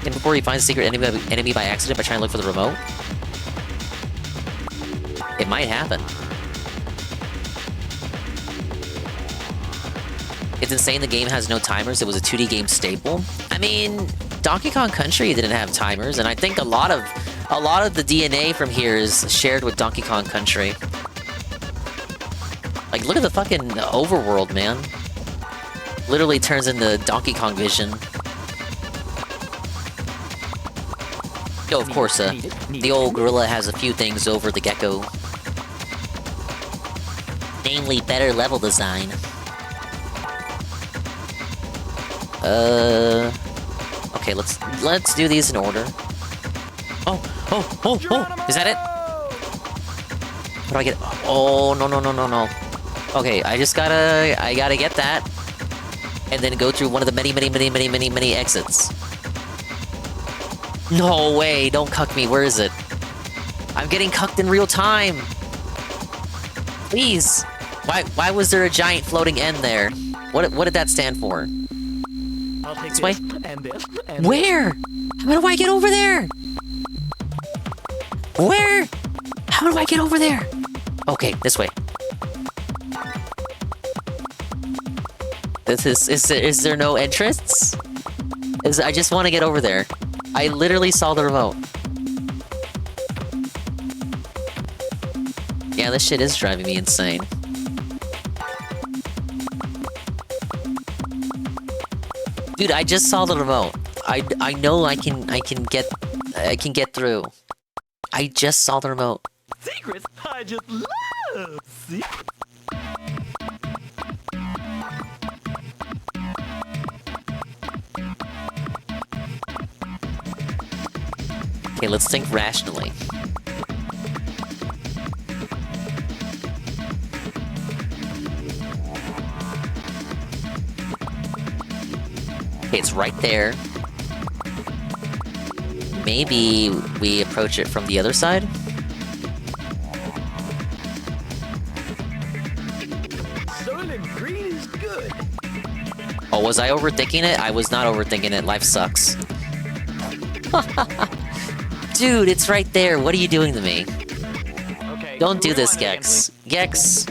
And before he finds a secret enemy by accident by trying to look for the remote. It might happen. It's insane the game has no timers. It was a 2D game staple. I mean, Donkey Kong Country didn't have timers, and I think a lot of the DNA from here is shared with Donkey Kong Country. Like, look at the fucking overworld, man. Literally turns into Donkey Kong Vision. Yo, of course, the old gorilla has a few things over the gecko. Namely, better level design. Okay, let's do these in order. Oh! Is that it? What do I get? Oh, no. Okay, I gotta get that. And then go through one of the many exits. No way, don't cuck me, where is it? I'm getting cucked in real time! Please! Why was there a giant floating end there? What did that stand for? I'll take This way? And this, and Where? How do I get over there? Where? How do I get over there? Okay, this way. Is there no entrance? I just want to get over there. I literally saw the remote. Yeah, this shit is driving me insane. Dude, I just saw the remote. I know I can get through. I just saw the remote. Secrets I just love. See? Okay, let's think rationally. Okay, it's right there. Maybe we approach it from the other side? Soylent Green is good. Oh, was I overthinking it? I was not overthinking it. Life sucks. Dude, it's right there. What are you doing to me? Okay, Don't do this, Gex. Gex,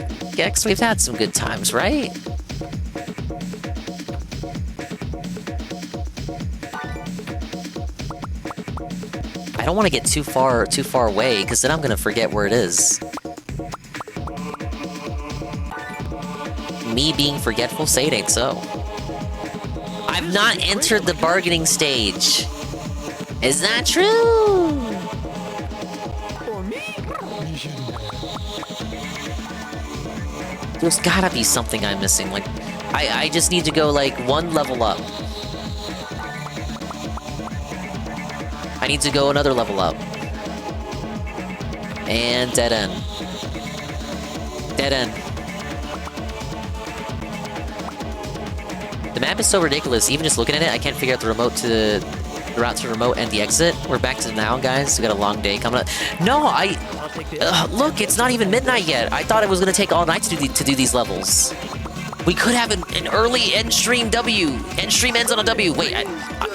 we've had some good times, right? I don't want to get too far away, because then I'm gonna forget where it is. Me being forgetful, say it ain't so. I've not entered the bargaining stage. Is that true? For me? There's gotta be something I'm missing. Like, I just need to go, like, one level up. I need to go another level up. And dead end. Dead end. The map is so ridiculous, even just looking at it, I can't figure out the route to the remote and the exit. We're back to now, guys. We got a long day coming up. No, look, it's not even midnight yet. I thought it was gonna take all night to do these levels. We could have an early end stream W. End stream ends on a W. Wait,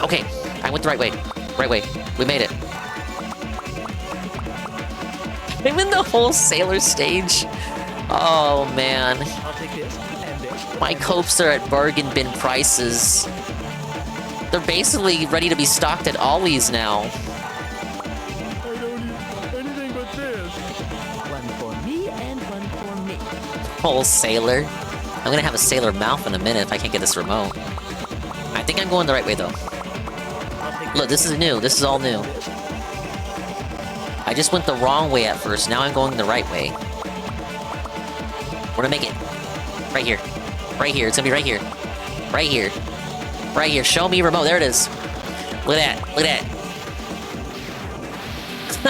okay. I went the right way. Right way. We made it. I'm in the whole sailor stage. Oh, man. I'll take this and this. My copes are at bargain bin prices. They're basically ready to be stocked at Ollie's now. I don't need anything but this. One for me and one for me. Whole sailor. I'm gonna have a sailor mouth in a minute if I can't get this remote. I think I'm going the right way, though. Look, this is new. This is all new. I just went the wrong way at first. Now I'm going the right way. We're gonna make it. Right here. Right here. It's gonna be right here. Right here. Right here. Show me remote. There it is. Look at that. Look at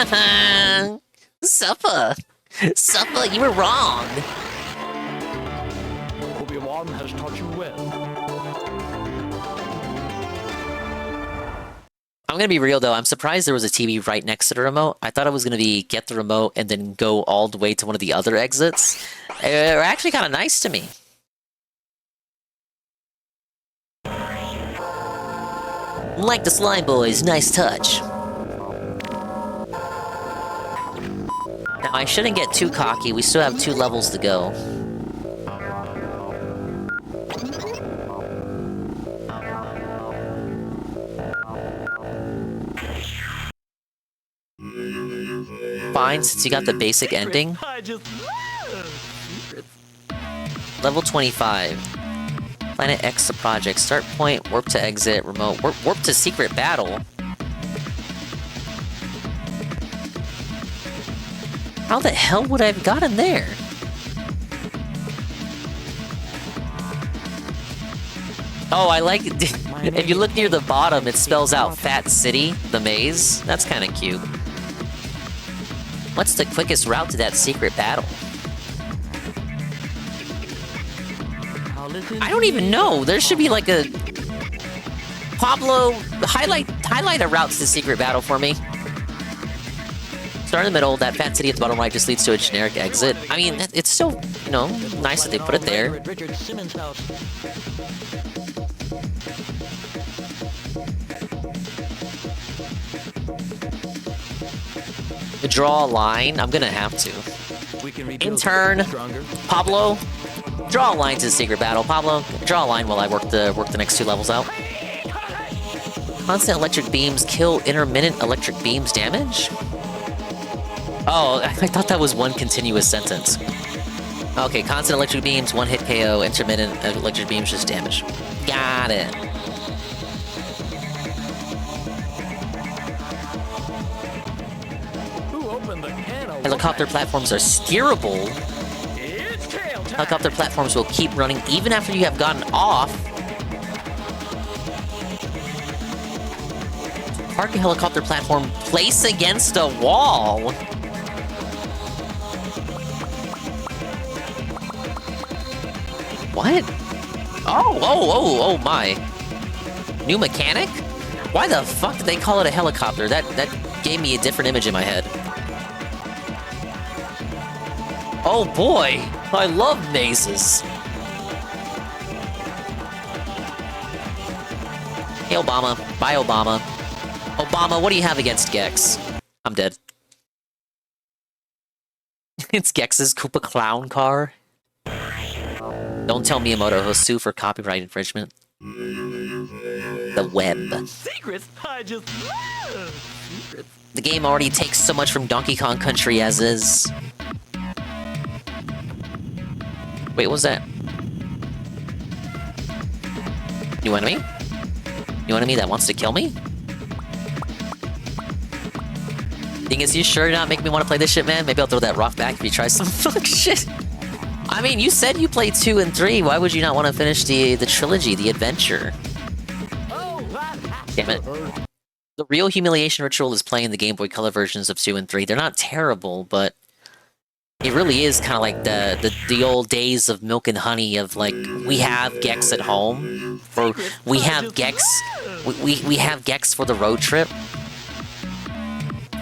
that. Suppa. Suppa, you were wrong. Obi-Wan has taught you well. I'm gonna be real though, I'm surprised there was a TV right next to the remote. I thought it was gonna be get the remote and then go all the way to one of the other exits. They're actually kind of nice to me. Like the slime boys, nice touch. Now I shouldn't get too cocky, we still have 2 levels to go. Fine, since you got the basic ending. Level 25. Planet X to project. Start point, warp to exit, remote. Warp to secret battle. How the hell would I have gotten there? Oh, I like it. If you look near the bottom, it spells out Fat City, the maze. That's kind of cute. What's the quickest route to that secret battle? I don't even know. There should be like a... Pablo, highlight a route to the secret battle for me. Start in the middle, that Fat City at the bottom right just leads to a generic exit. I mean, it's still, you know, nice that they put it there. To draw a line, I'm gonna have to. Intern, Pablo, Draw a line to the secret battle. Pablo, draw a line while I work the next 2 levels out. Constant electric beams kill intermittent electric beams damage? Oh, I thought that was one continuous sentence. Okay, constant electric beams, 1 hit KO, intermittent electric beams, just damage. Got it. Who opened the can of Helicopter platforms are steerable. Helicopter platforms will keep running even after you have gotten off. Park a helicopter platform, place against a wall. What? Oh my. New mechanic? Why the fuck did they call it a helicopter? That gave me a different image in my head. Oh boy, I love mazes. Hey Obama, bye Obama. Obama, what do you have against Gex? I'm dead. It's Gex's Koopa Clown car. Don't tell Miyamoto he'll sue for copyright infringement. The web. Secrets? I just love secrets. The game already takes so much from Donkey Kong Country as is. Wait, what was that? New enemy? New enemy that wants to kill me? Thing is, you sure not make me want to play this shit, man? Maybe I'll throw that rock back if you try some fuck shit. I mean, you said you played 2 and 3. Why would you not want to finish the trilogy, the adventure? Damn it. The real humiliation ritual is playing the Game Boy Color versions of 2 and 3. They're not terrible, but it really is kind of like the old days of milk and honey of like, we have Gex at home, or we have Gex, we have Gex for the road trip.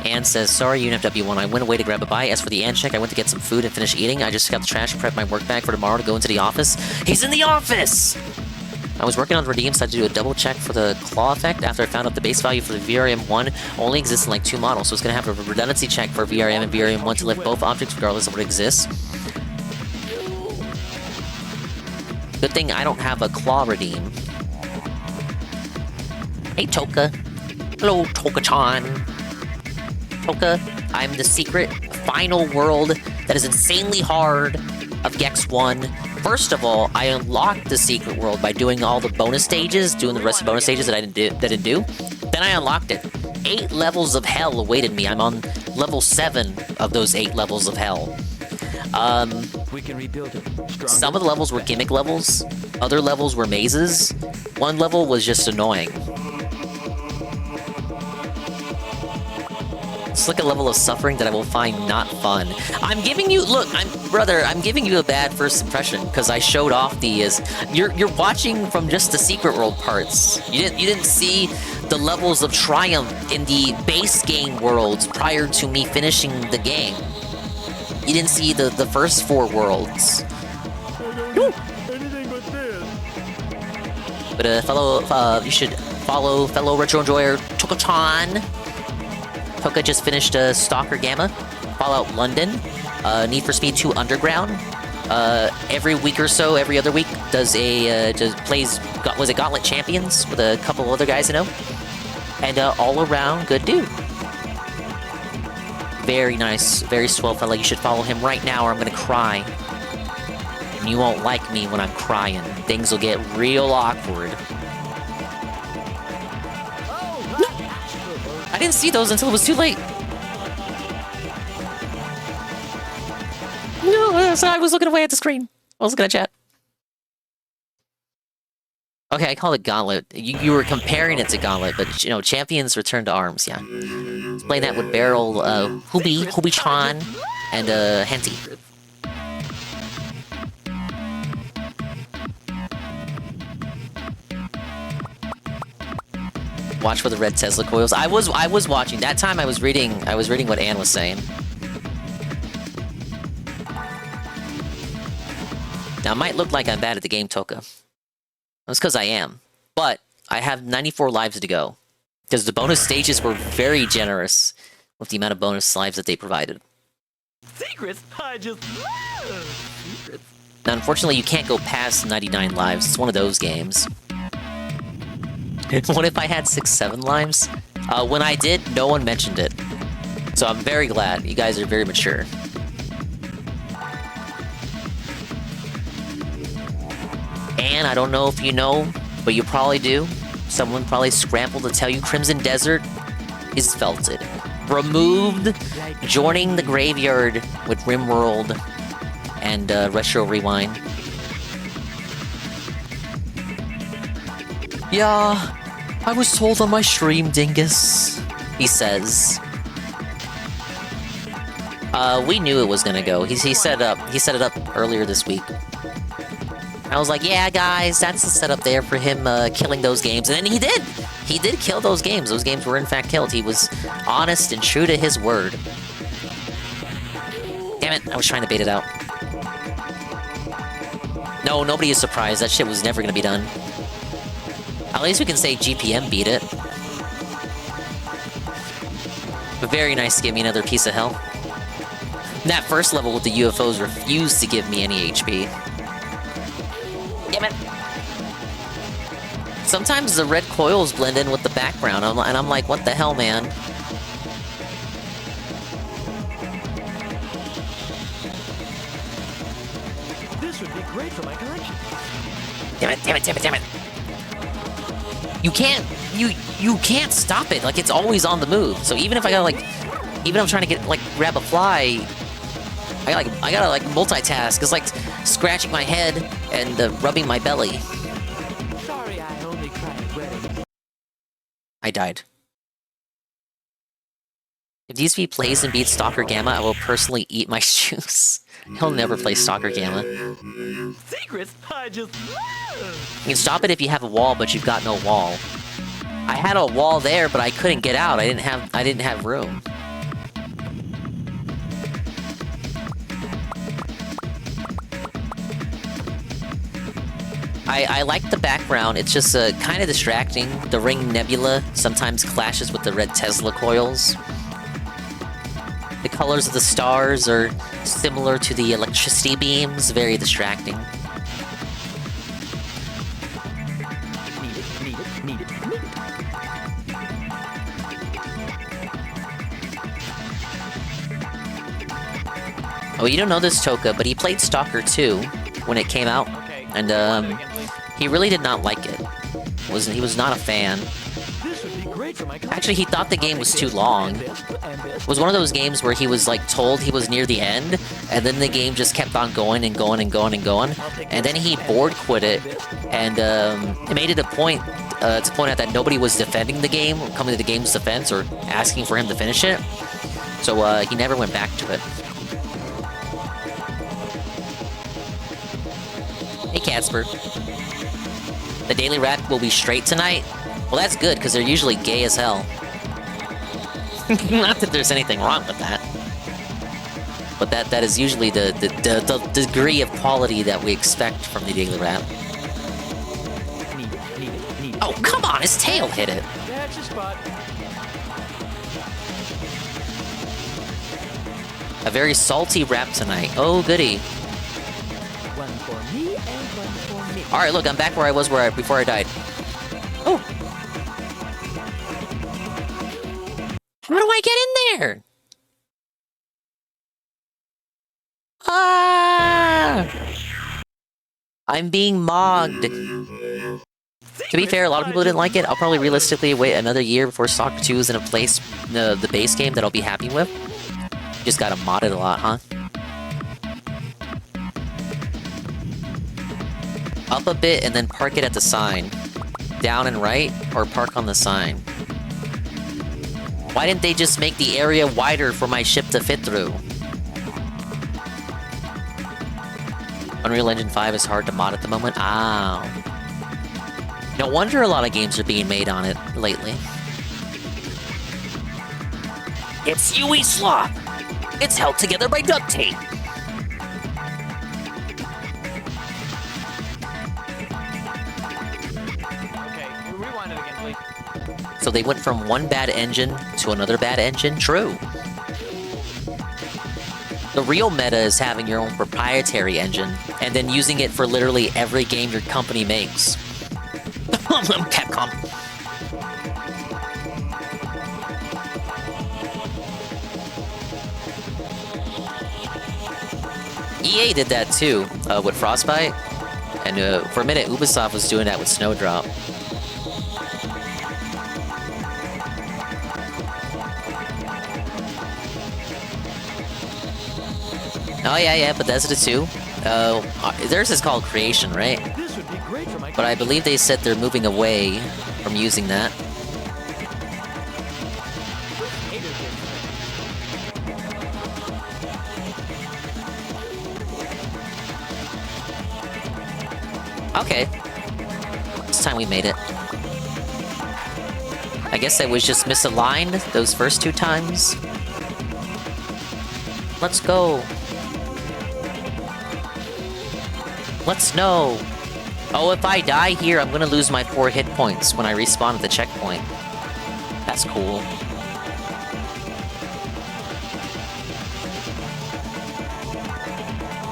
Anne says, sorry, UNFW1, I went away to grab a bite. As for the Anne check, I went to get some food and finish eating. I just got the trash and prep my work bag for tomorrow to go into the office. He's in the office! I was working on the redeem, so I had to do a double check for the claw effect after I found out the base value for the VRM1 only exists in like 2 models, so it's going to have a redundancy check for VRM and VRM1 to lift both objects regardless of what exists. Good thing I don't have a claw redeem. Hey, Toka. Hello, Toka-chan. Toka, I'm the secret final world that is insanely hard of Gex 1. First of all, I unlocked the secret world by doing all the bonus stages, doing the rest of the bonus stages that I didn't do. Then I unlocked it. 8 levels of hell awaited me. I'm on level 7 of those 8 levels of hell. We can rebuild it. Some of the levels were gimmick levels. Other levels were mazes. One level was just annoying. It's like a level of suffering that I will find not fun. I'm giving you, look, I'm giving you a bad first impression because I showed off the you're watching from just the secret world parts. You didn't see the levels of triumph in the base game worlds prior to me finishing the game. You didn't see the first 4 worlds. Anything but this. But you should follow fellow retro enjoyer Toka-chan. Toka just finished Stalker Gamma, Fallout London, Need for Speed 2 Underground. Every week or so, every other week, plays Gauntlet Champions with a couple other guys I know. And all around good dude. Very nice, very swell fella. You should follow him right now or I'm gonna cry. And you won't like me when I'm crying. Things will get real awkward. I didn't see those until it was too late. No, so I was looking away at the screen. I was looking at chat. Okay, I call it Gauntlet. You were comparing it to Gauntlet, but you know, Champions Return to Arms, yeah. Let's play that with Beryl, Hubi-chan, and Henty. Watch for the red Tesla coils. I was watching. That time I was reading what Anne was saying. Now it might look like I'm bad at the game, Toka. That's because I am. But I have 94 lives to go. Because the bonus stages were very generous with the amount of bonus lives that they provided. Secrets? I just love secrets. Now, unfortunately, you can't go past 99 lives. It's one of those games. What if I had 6-7 lives? When I did, no one mentioned it. So I'm very glad. You guys are very mature. And I don't know if you know, but you probably do. Someone probably scrambled to tell you Crimson Desert is felted. Removed, joining the graveyard with RimWorld and Retro Rewind. Yeah, I was told on my stream, Dingus, he says. We knew it was gonna go. He set it up earlier this week. I was like, yeah, guys, that's the setup there for him killing those games. And then he did! He did kill those games. Those games were in fact killed. He was honest and true to his word. Damn it, I was trying to bait it out. No, nobody is surprised. That shit was never gonna be done. At least we can say GPM beat it. But very nice to give me another piece of hell. That first level with the UFOs refused to give me any HP. Damn it. Sometimes the red coils blend in with the background, and I'm like, what the hell, man? This would be great for my collection. Damn it, damn it, damn it, damn it. You can't stop it. Like, it's always on the move. So even if I gotta, like, even if I'm trying to get, like, grab a fly, I gotta, like, multitask. It's like scratching my head and rubbing my belly. Sorry, I only cried wedding. I died. If DSV plays and beats Stalker Gamma, I will personally eat my shoes. He'll never play Stalker Gamma. Secrets? I just... You can stop it if you have a wall, but you've got no wall. I had a wall there, but I couldn't get out. I didn't have room. I like the background. It's just kind of distracting. The Ring Nebula sometimes clashes with the red Tesla coils. The colors of the stars are similar to the electricity beams. Very distracting. Need it. Oh, you don't know this, Toka, but he played Stalker 2 when it came out, and he really did not like it. He was not a fan. Actually, he thought the game was too long. It was one of those games where he was like told he was near the end, and then the game just kept on going and going and going and going, and then he board quit it, and he made it a point to point out that nobody was defending the game, or coming to the game's defense, or asking for him to finish it. So he never went back to it. Hey, Casper. The Daily Rap will be straight tonight? Well, that's good, because they're usually gay as hell. Not that there's anything wrong with that. But that is usually the degree of quality that we expect from the Daily Rap. Need it. Oh, come on! His tail hit it! That's your spot. A very salty rap tonight. Oh, goody. One for me and one for me. Alright, look, I'm back where I was before I died. Oh! How do I get in there? Ah! I'm being mogged. To be fair, a lot of people didn't like it. I'll probably realistically wait another year before Stalker 2 is in a place, the base game, that I'll be happy with. Just gotta mod it a lot, huh? Up a bit and then park it at the sign. Down and right, or park on the sign. Why didn't they just make the area wider for my ship to fit through? Unreal Engine 5 is hard to mod at the moment? Ow. No wonder a lot of games are being made on it lately. It's Yui Slop! It's held together by duct tape! Okay, rewind it again, please. So they went from one bad engine to another bad engine? True. The real meta is having your own proprietary engine, and then using it for literally every game your company makes. Capcom. EA did that too, with Frostbite, and for a minute Ubisoft was doing that with Snowdrop. Oh yeah, Bethesda too. Theirs is called Creation, right? But I believe they said they're moving away from using that. Okay. This time we made it. I guess I was just misaligned those first 2 times. Let's go. Let's know. Oh, if I die here, I'm gonna lose my 4 hit points when I respawn at the checkpoint. That's cool.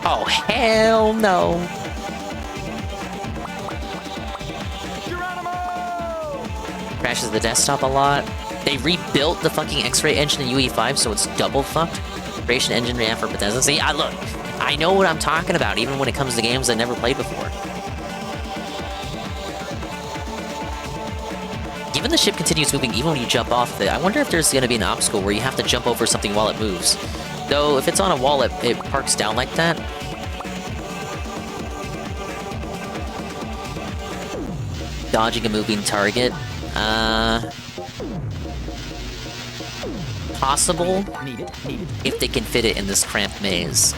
Oh, hell no. Crashes the desktop a lot. They rebuilt the fucking X-ray engine in UE5, so it's double fucked. Creation engine ran for Bethesda. See, look, I know what I'm talking about, even when it comes to games I never played before. Given the ship continues moving even when you jump off it, I wonder if there's gonna be an obstacle where you have to jump over something while it moves. Though, if it's on a wall, it parks down like that. Dodging a moving target. Possible if they can fit it in this cramped maze.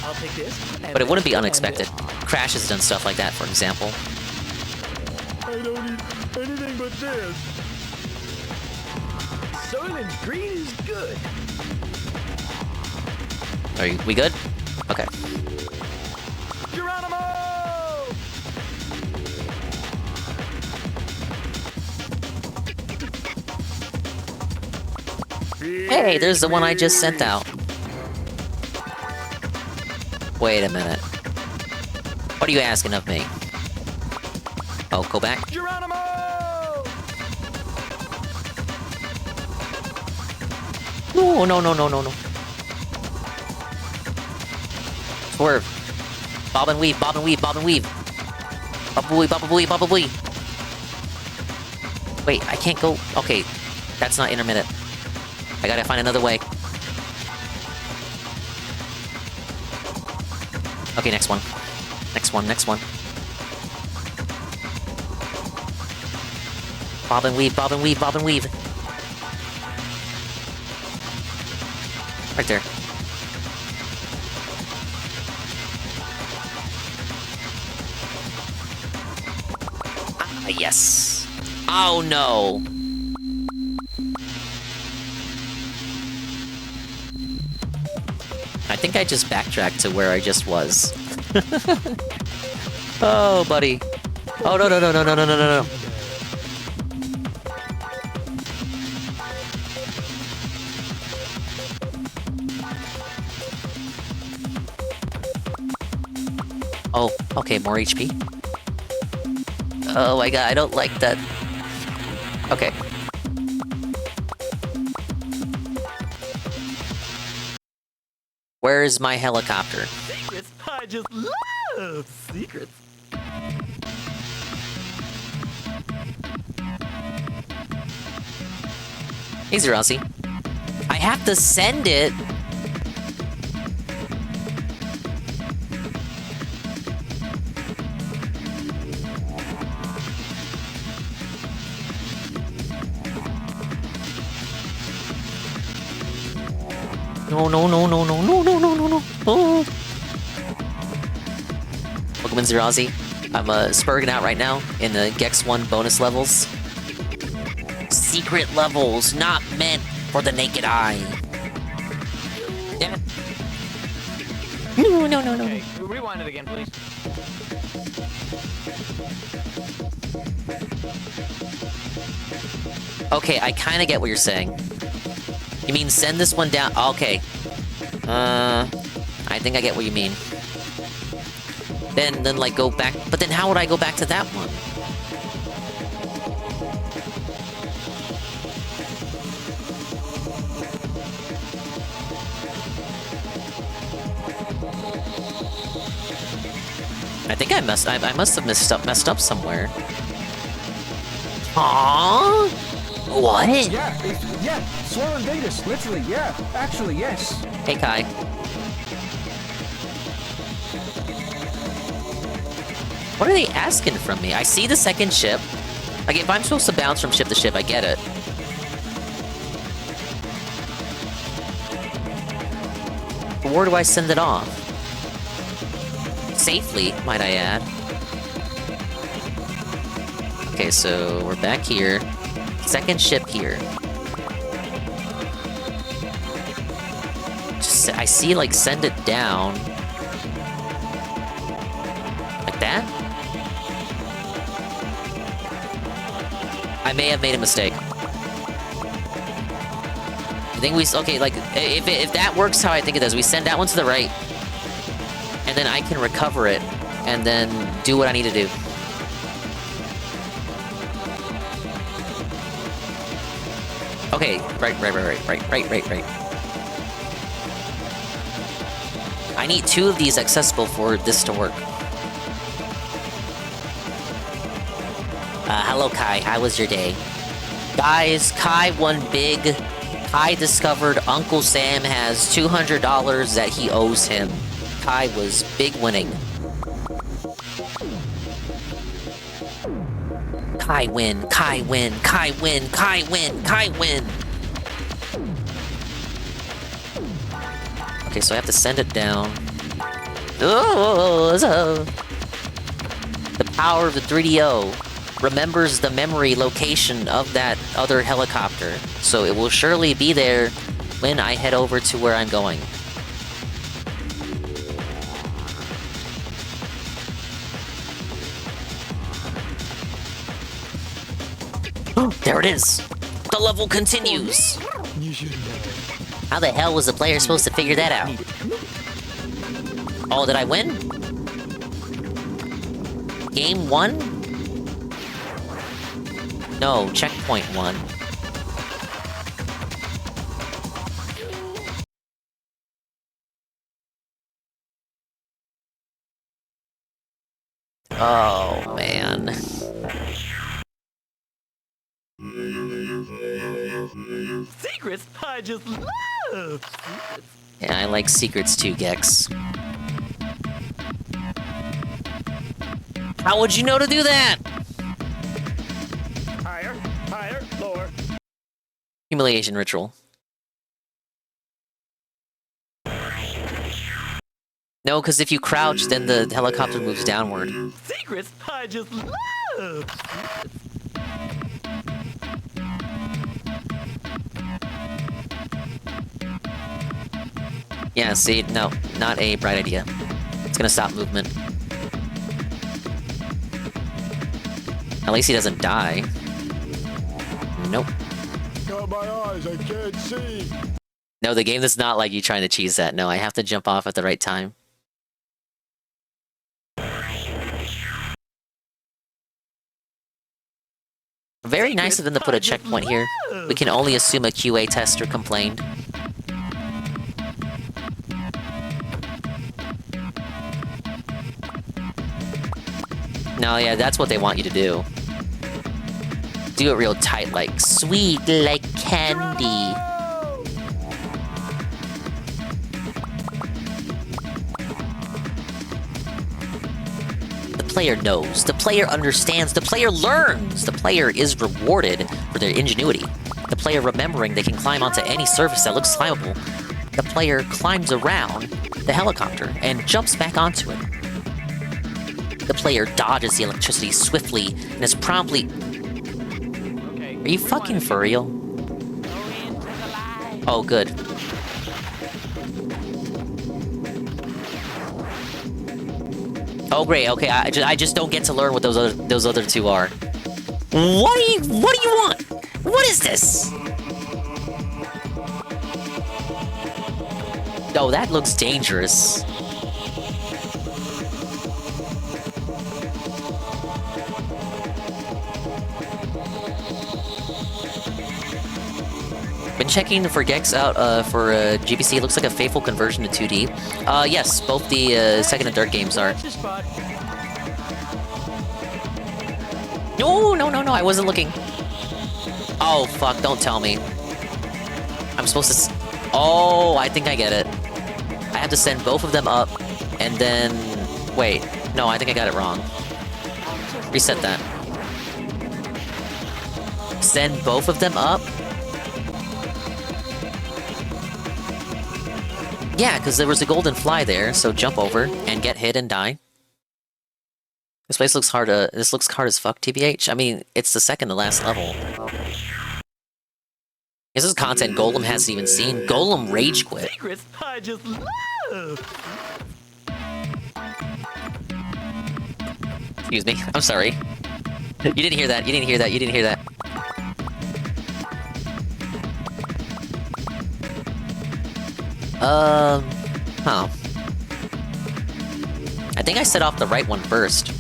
I'll take this. But it wouldn't be unexpected. Crash has done stuff like that, for example. I don't eat anything but this. Soylent Green is good. Are we good? Okay. Geronimo! Hey, there's the one I just sent out. Wait a minute. What are you asking of me? Oh, go back. Geronimo! No. Swerve. Bob and weave, bob and weave, bob and weave. Bob and weave, bob and weave, bob and weave. Wait, I can't go. Okay, that's not intermittent. I gotta find another way. Okay, next one. Next one. Bob and weave, bob and weave, bob and weave. Right there. Ah, yes. Oh no. I think I just backtracked to where I just was. Oh, buddy. Oh, no. Oh, okay, more HP. Oh my god, I don't like that. Okay. Where is my helicopter? Secrets? I just love secrets. Easy, Rossi. I have to send it. No. Oh. Welcome in, Zerazi. I'm spurging out right now in the Gex 1 bonus levels. Secret levels, not meant for the naked eye. Damn it. No. Okay, rewind it again, please. Okay, I kind of get what you're saying. You mean send this one down? Okay. I think I get what you mean. Then like go back. But then how would I go back to that one? I think I must have messed up somewhere. Aww? What? Yeah, Swollen Vegas, literally, yeah. Actually, yes. Hey, Kai. What are they asking from me? I see the second ship. Like, if I'm supposed to bounce from ship to ship, I get it. But where do I send it off? Safely, might I add. Okay, so we're back here. Second ship here. Just, I see, like, send it down. Like that? I may have made a mistake. I think we... Okay, like, if that works how I think it does, we send that one to the right. And then I can recover it. And then do what I need to do. Okay, right. I need 2 of these accessible for this to work. Hello, Kai. How was your day? Guys, Kai won big. Kai discovered Uncle Sam has $200 that he owes him. Kai was big winning. Kai win, Kai win, Kai win, Kai win, Kai win! Okay, so I have to send it down. Oh, the power of the 3DO remembers the memory location of that other helicopter, so it will surely be there when I head over to where I'm going. There it is! The level continues! How the hell was the player supposed to figure that out? Oh, did I win? Game 1? No, checkpoint 1. Oh, man. Secrets? I just love secrets. Yeah, I like secrets too, Gex. How would you know to do that? Higher, lower. Humiliation ritual. No, because if you crouch, then the helicopter moves downward. Secrets? I just love secrets. Yeah, see, no, not a bright idea. It's gonna stop movement. At least he doesn't die. Nope. Got my eyes, I can't see. No, the game does not like you trying to cheese that. No, I have to jump off at the right time. Very nice of them to put a checkpoint here. We can only assume a QA tester complained. No, yeah, that's what they want you to do. Do it real tight, like sweet like candy. The player knows, the player understands, the player learns, the player is rewarded for their ingenuity. The player remembering they can climb onto any surface that looks climbable. The player climbs around the helicopter and jumps back onto it. The player dodges the electricity swiftly and is promptly... Are you fucking for real? Oh, good. Oh, great. Okay, I just don't get to learn what those other 2 are. What do you want? What is this? Oh, that looks dangerous. Been checking for Gex out for GBC. It looks like a faithful conversion to 2D. Yes, both the second and third games are. No, I wasn't looking. Oh, fuck, don't tell me. I'm supposed to... Oh, I think I get it. I have to send both of them up, and then... Wait, no, I think I got it wrong. Reset that. Send both of them up? Yeah, because there was a golden fly there, so jump over and get hit and die. This place looks hard. This looks hard as fuck, TBH. I mean, it's the second to last level. This is content Golem hasn't even seen. Golem rage quit. Secrets I just love. Excuse me. I'm sorry. You didn't hear that. You didn't hear that. You didn't hear that. Huh. I think I set off the right one first.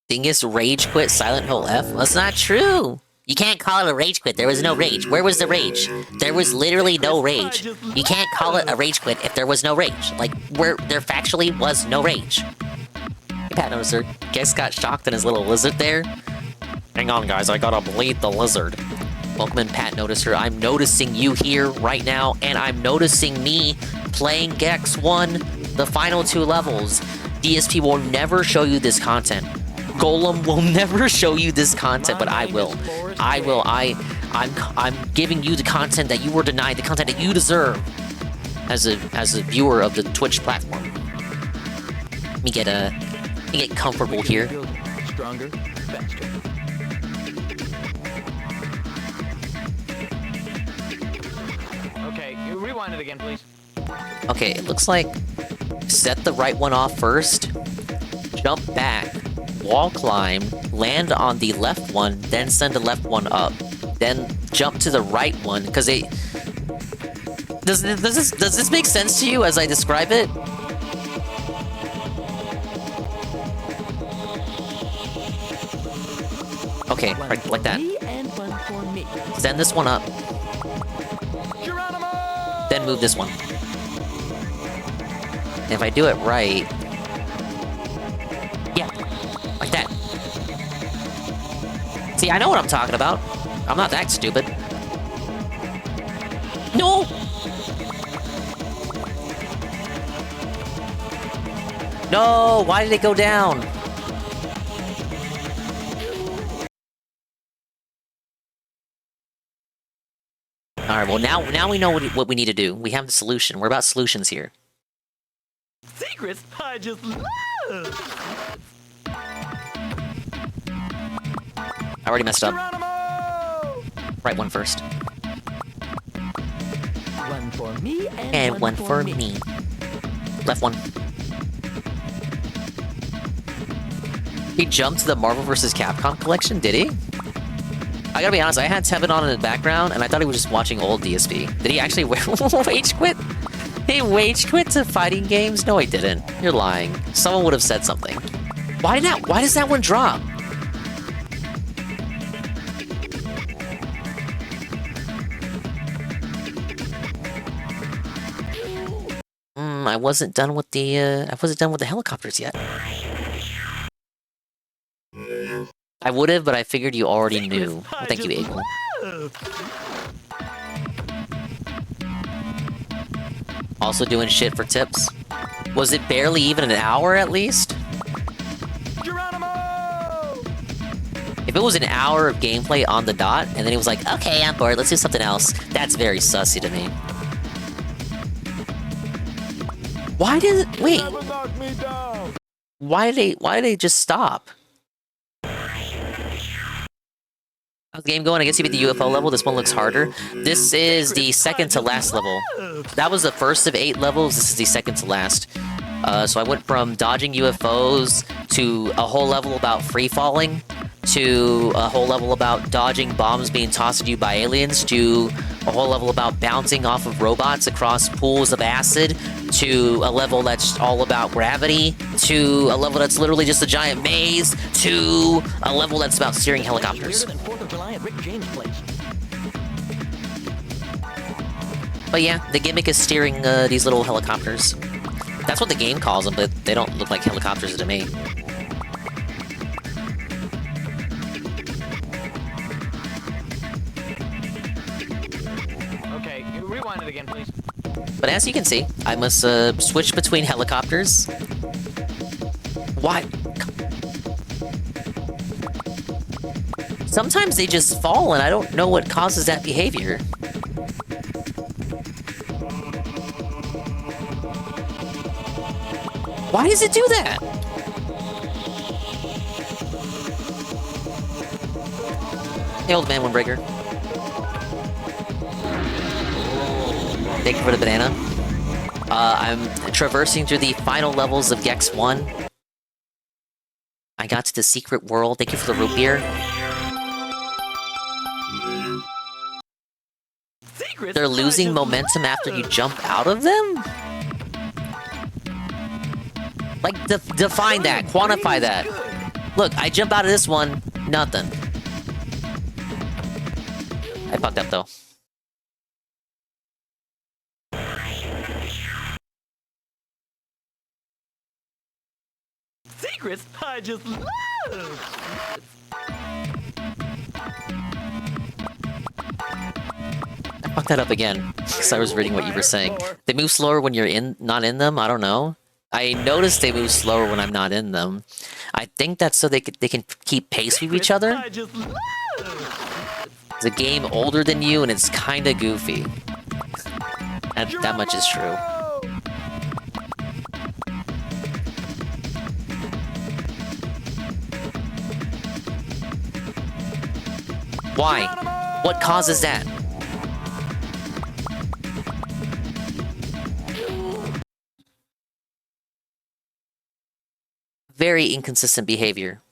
Dingus rage quit Silent Hill F? That's not true! You can't call it a rage quit, there was no rage. Where was the rage? There was literally no rage. You can't call it a rage quit if there was no rage. Like, where there factually was no rage. Hey, Pat Noticer. Guess got shocked in his little lizard there? Hang on, guys, I gotta bleed the lizard. Welcome in, Pat Noticer. I'm noticing you here right now, and I'm noticing me playing Gex 1, the final 2 levels. DSP will never show you this content. Golem will never show you this content, but I will. I will. I'm giving you the content that you were denied, the content that you deserve as a viewer of the Twitch platform. Let me get comfortable here. Stronger, faster. Okay, you rewind it again, please. Okay, it looks like set the right one off first, jump back, wall climb, land on the left one, then send the left one up, then jump to the right one, because it... Does this make sense to you as I describe it? Okay, right, like that. Send this one up. Then move this one. And if I do it right... Yeah, like that. See, I know what I'm talking about. I'm not that stupid. No! No! Why did it go down? Alright, well now we know what we need to do. We have the solution. We're about solutions here. Secrets I just love. I already messed up. Right one first. One for me And one for me. Left one. He jumped to the Marvel vs. Capcom collection, did he? I gotta be honest, I had Tevin on in the background, and I thought he was just watching old DSP. Did he actually rage quit? He rage quit to fighting games? No, he didn't. You're lying. Someone would have said something. Why does that one drop? I wasn't done with the helicopters yet. I would have, but I figured you already knew. Well, thank you, Abel. Also doing shit for tips. Was it barely even an hour at least? If it was an hour of gameplay on the dot, and then he was like, okay, I'm bored, let's do something else, that's very sussy to me. Why did it... Wait. Why did they just stop? How's the game going? I guess you beat the UFO level. This one looks harder. This is the second to last level. That was the first of 8 levels. This is the second to last. So I went from dodging UFOs to a whole level about free falling, to a whole level about dodging bombs being tossed at you by aliens, to a whole level about bouncing off of robots across pools of acid, to a level that's all about gravity, to a level that's literally just a giant maze, to a level that's about steering helicopters. But yeah, the gimmick is steering these little helicopters. That's what the game calls them, but they don't look like helicopters to me. Okay, rewind it again, please. But as you can see, I must switch between helicopters. Why? Sometimes they just fall, and I don't know what causes that behavior. Why does it do that? Hey, old man, Windbreaker. Thank you for the banana. I'm traversing through the final levels of Gex 1. I got to the secret world. Thank you for the root beer. They're losing momentum after you jump out of them? Like, define that. Quantify that. Look, I jump out of this one. Nothing. I fucked up, though. Secrets I just love. I fucked that up again, because I was reading what you were saying. They move slower when you're not in them? I don't know. I noticed they move slower when I'm not in them. I think that's so they can keep pace with each other. It's a game older than you, and it's kinda goofy. That much is true. Why? What causes that? Very inconsistent behavior.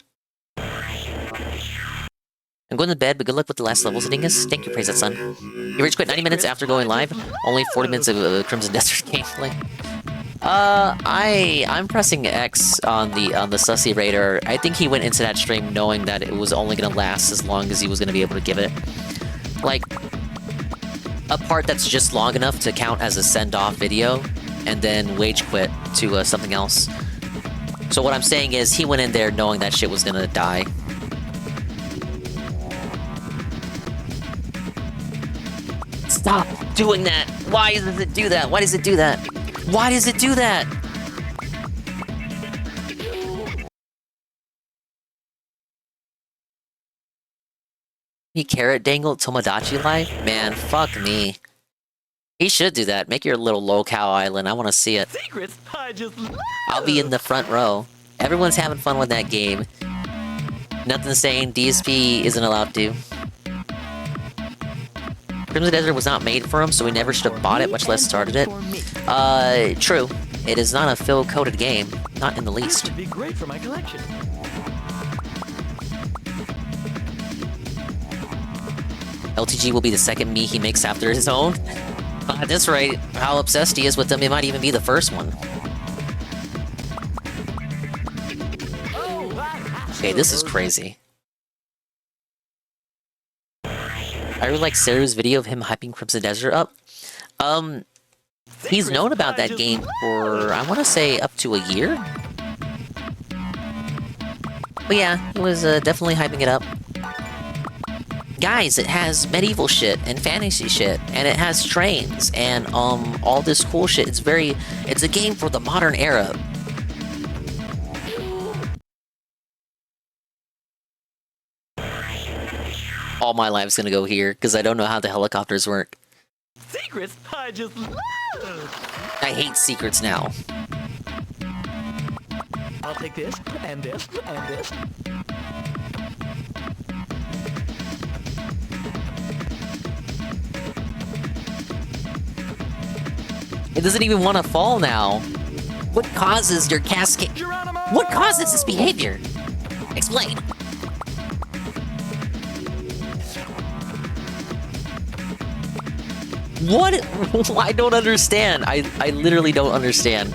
I'm going to bed, but good luck with the last levels, Dingus. Thank you, Praise That Sun. You rage quit 90 minutes after going live. Only 40 minutes of Crimson Desert gameplay. I'm pressing X on the Sussy Raider. I think he went into that stream knowing that it was only gonna last as long as he was gonna be able to give it, like, a part that's just long enough to count as a send-off video, and then wage quit to something else. So what I'm saying is, he went in there knowing that shit was gonna die. Stop doing that! Why does it do that? Why does it do that? Why does it do that? He carrot dangled Tomodachi life? Man, fuck me. He should do that. Make your little locale island. I want to see it. Secrets I just love. I'll be in the front row. Everyone's having fun with that game. Nothing saying DSP isn't allowed to. Crimson Desert was not made for him, so we never should have bought it, much less started it. True. It is not a fill-coded game. Not in the least. It'd be great for my collection. LTG will be the second me he makes after his own. At this rate, how obsessed he is with them, it might even be the first one. Okay, this is crazy. I really like Seru's video of him hyping Crimson Desert up. He's known about that game for, I want to say, up to a year? But yeah, he was definitely hyping it up. Guys, it has medieval shit and fantasy shit, and it has trains and all this cool shit. It's a game for the modern era. All my life's gonna go here because I don't know how the helicopters work. Secrets I just love. I hate secrets now. I'll take this and this and this. It doesn't even want to fall now. What causes your cascade? Geronimo! What causes this behavior? Explain. What? I don't understand. I literally don't understand.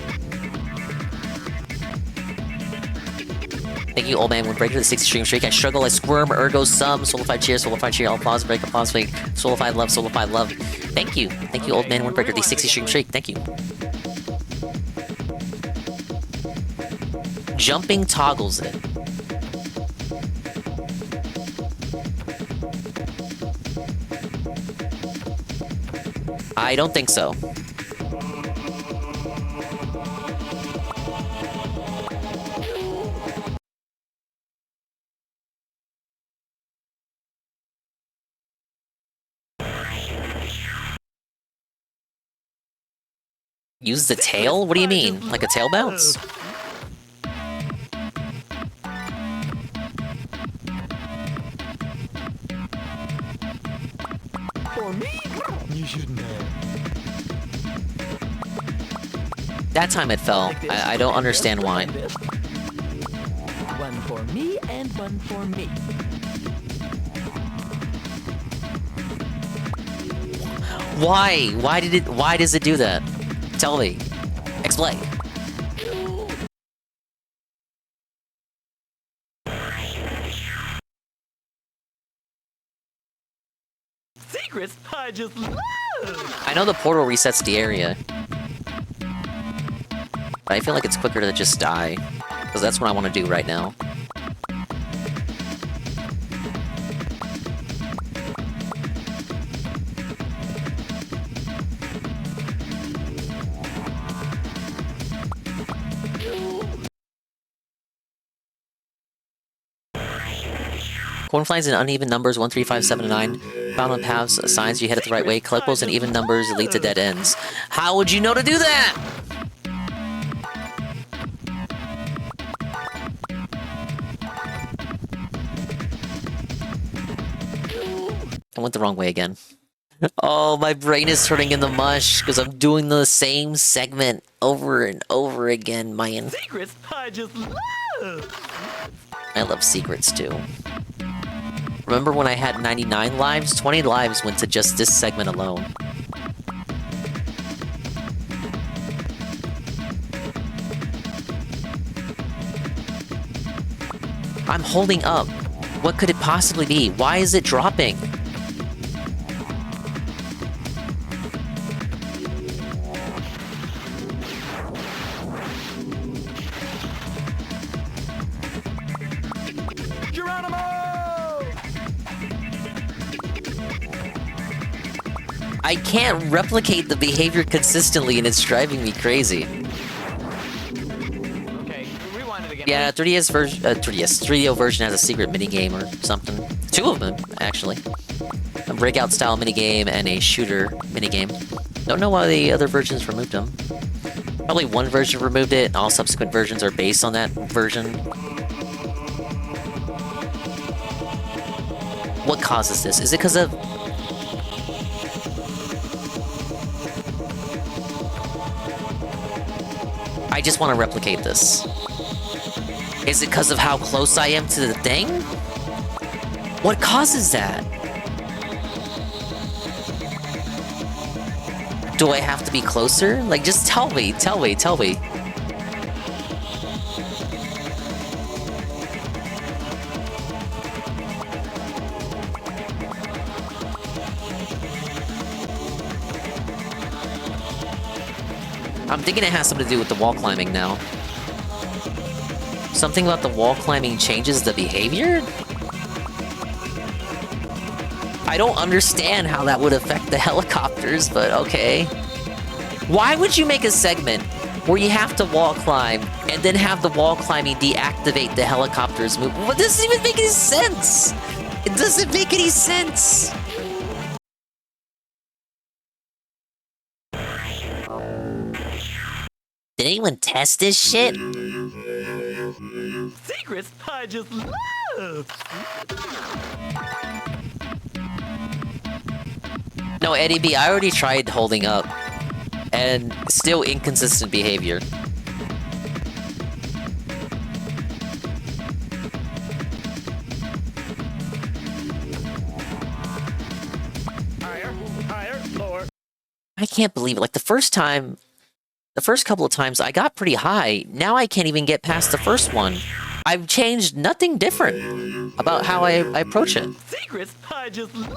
Thank you, old man Windbreaker, the 60 stream streak. I struggle, I squirm, ergo sum, Solified cheer, all pause, break, applause, break, Solified love. Thank you, old man Windbreaker, the 60 stream streak. Thank you. Jumping toggles it. I don't think so. Use the tail? What do you mean? Like a tail bounce? For me? You shouldn't have. That time it fell. I don't understand why. One for me and one for me. Why? Why does it do that? Tell me. Explain. Secrets I just love. I know the portal resets the area. But I feel like it's quicker to just die. Because that's what I want to do right now. Cornflies in uneven numbers 1, 3, 5, 7, and 9. Found on paths, signs you head it the right way. Collectibles in even numbers lead to dead ends. How would you know to do that? I went the wrong way again. Oh, my brain is turning into mush because I'm doing the same segment over and over again, man. Secrets I just love. I love secrets too. Remember when I had 99 lives? 20 lives went to just this segment alone. I'm holding up. What could it possibly be? Why is it dropping? I can't replicate the behavior consistently and it's driving me crazy. Okay, rewind it again. Yeah, 3DO version has a secret minigame or something. 2 of them, actually. A breakout style minigame and a shooter minigame. Don't know why the other versions removed them. Probably one version removed it, and all subsequent versions are based on that version. What causes this? Is it because of... I just want to replicate this. Is it because of how close I am to the thing? What causes that? Do I have to be closer? Like, just tell me, tell me. I'm thinking it has something to do with the wall climbing now. Something about the wall climbing changes the behavior? I don't understand how that would affect the helicopters, but okay. Why would you make a segment where you have to wall climb and then have the wall climbing deactivate the helicopters move? What doesn't even make any sense? It doesn't make any sense. Did anyone test this shit? Secrets I just love. No, Eddie B, I already tried holding up. And still inconsistent behavior. can't believe it. Like the first couple of times I got pretty high. Now I can't even get past the first one. I've changed nothing different about how I approach it. Secrets I just love.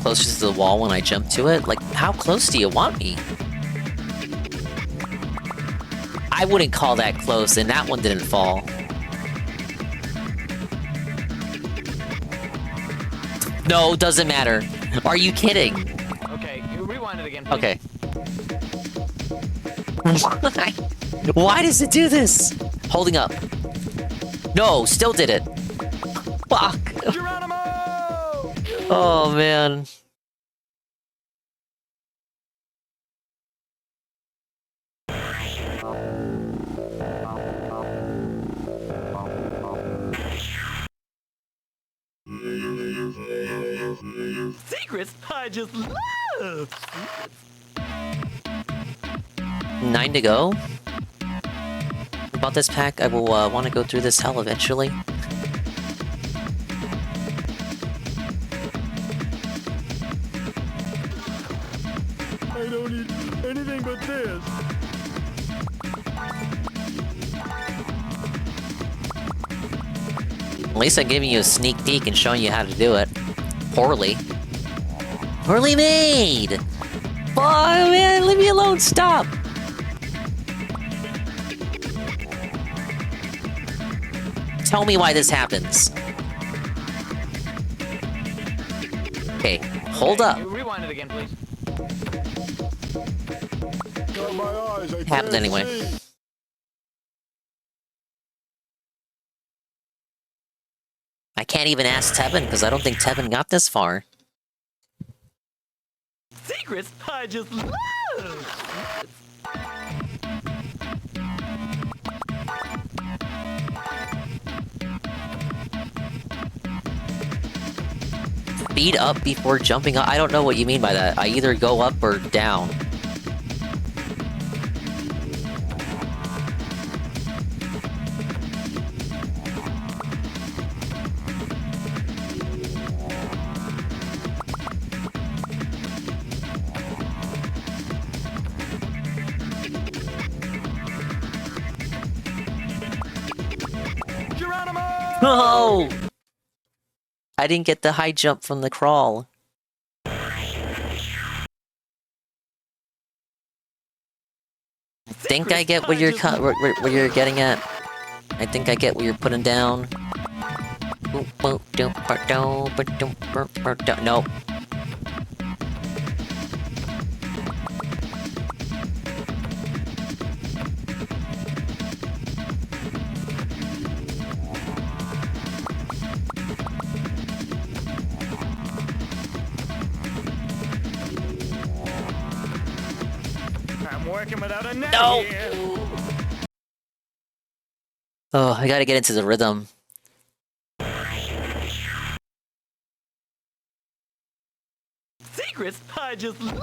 Closer to the wall when I jump to it? Like, how close do you want me? I wouldn't call that close, and that one didn't fall. No, doesn't matter. Are you kidding? Okay, rewind it again, please. Okay. Why does it do this? Holding up. No, still did it. Fuck. Oh, man. Secrets I just love. 9 to go. About this pack, I will want to go through this hell eventually. I don't eat anything but this. At least I'm giving you a sneak peek and showing you how to do it. Poorly. Poorly made! Oh man, leave me alone, stop! Tell me why this happens. Okay, hold up. Rewind it again, please. Got my eyes, I Happened can't anyway. see. I can't even ask Tevin, because I don't think Tevin got this far. Secrets I just love. Speed up before jumping up? I don't know what you mean by that. I either go up or down. No! I didn't get the high jump from the crawl. I think I get what you're what you're getting at. I think I get what you're putting down. Nope. I'm working without a net No! here. Oh, I gotta get into the rhythm. Secrets I just love.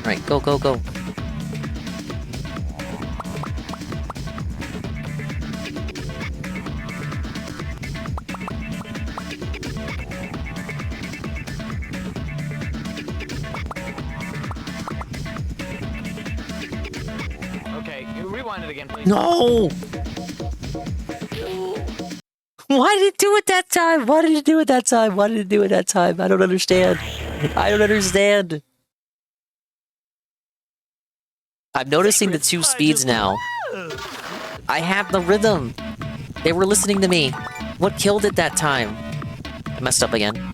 Right, go, go, go. Okay, rewind it again, please. No! Why did it do it that time? Why did it do it that time? Why did it do it that time? I don't understand. I don't understand. I'm noticing the two speeds now. I have the rhythm. They were listening to me. What killed it that time? I messed up again.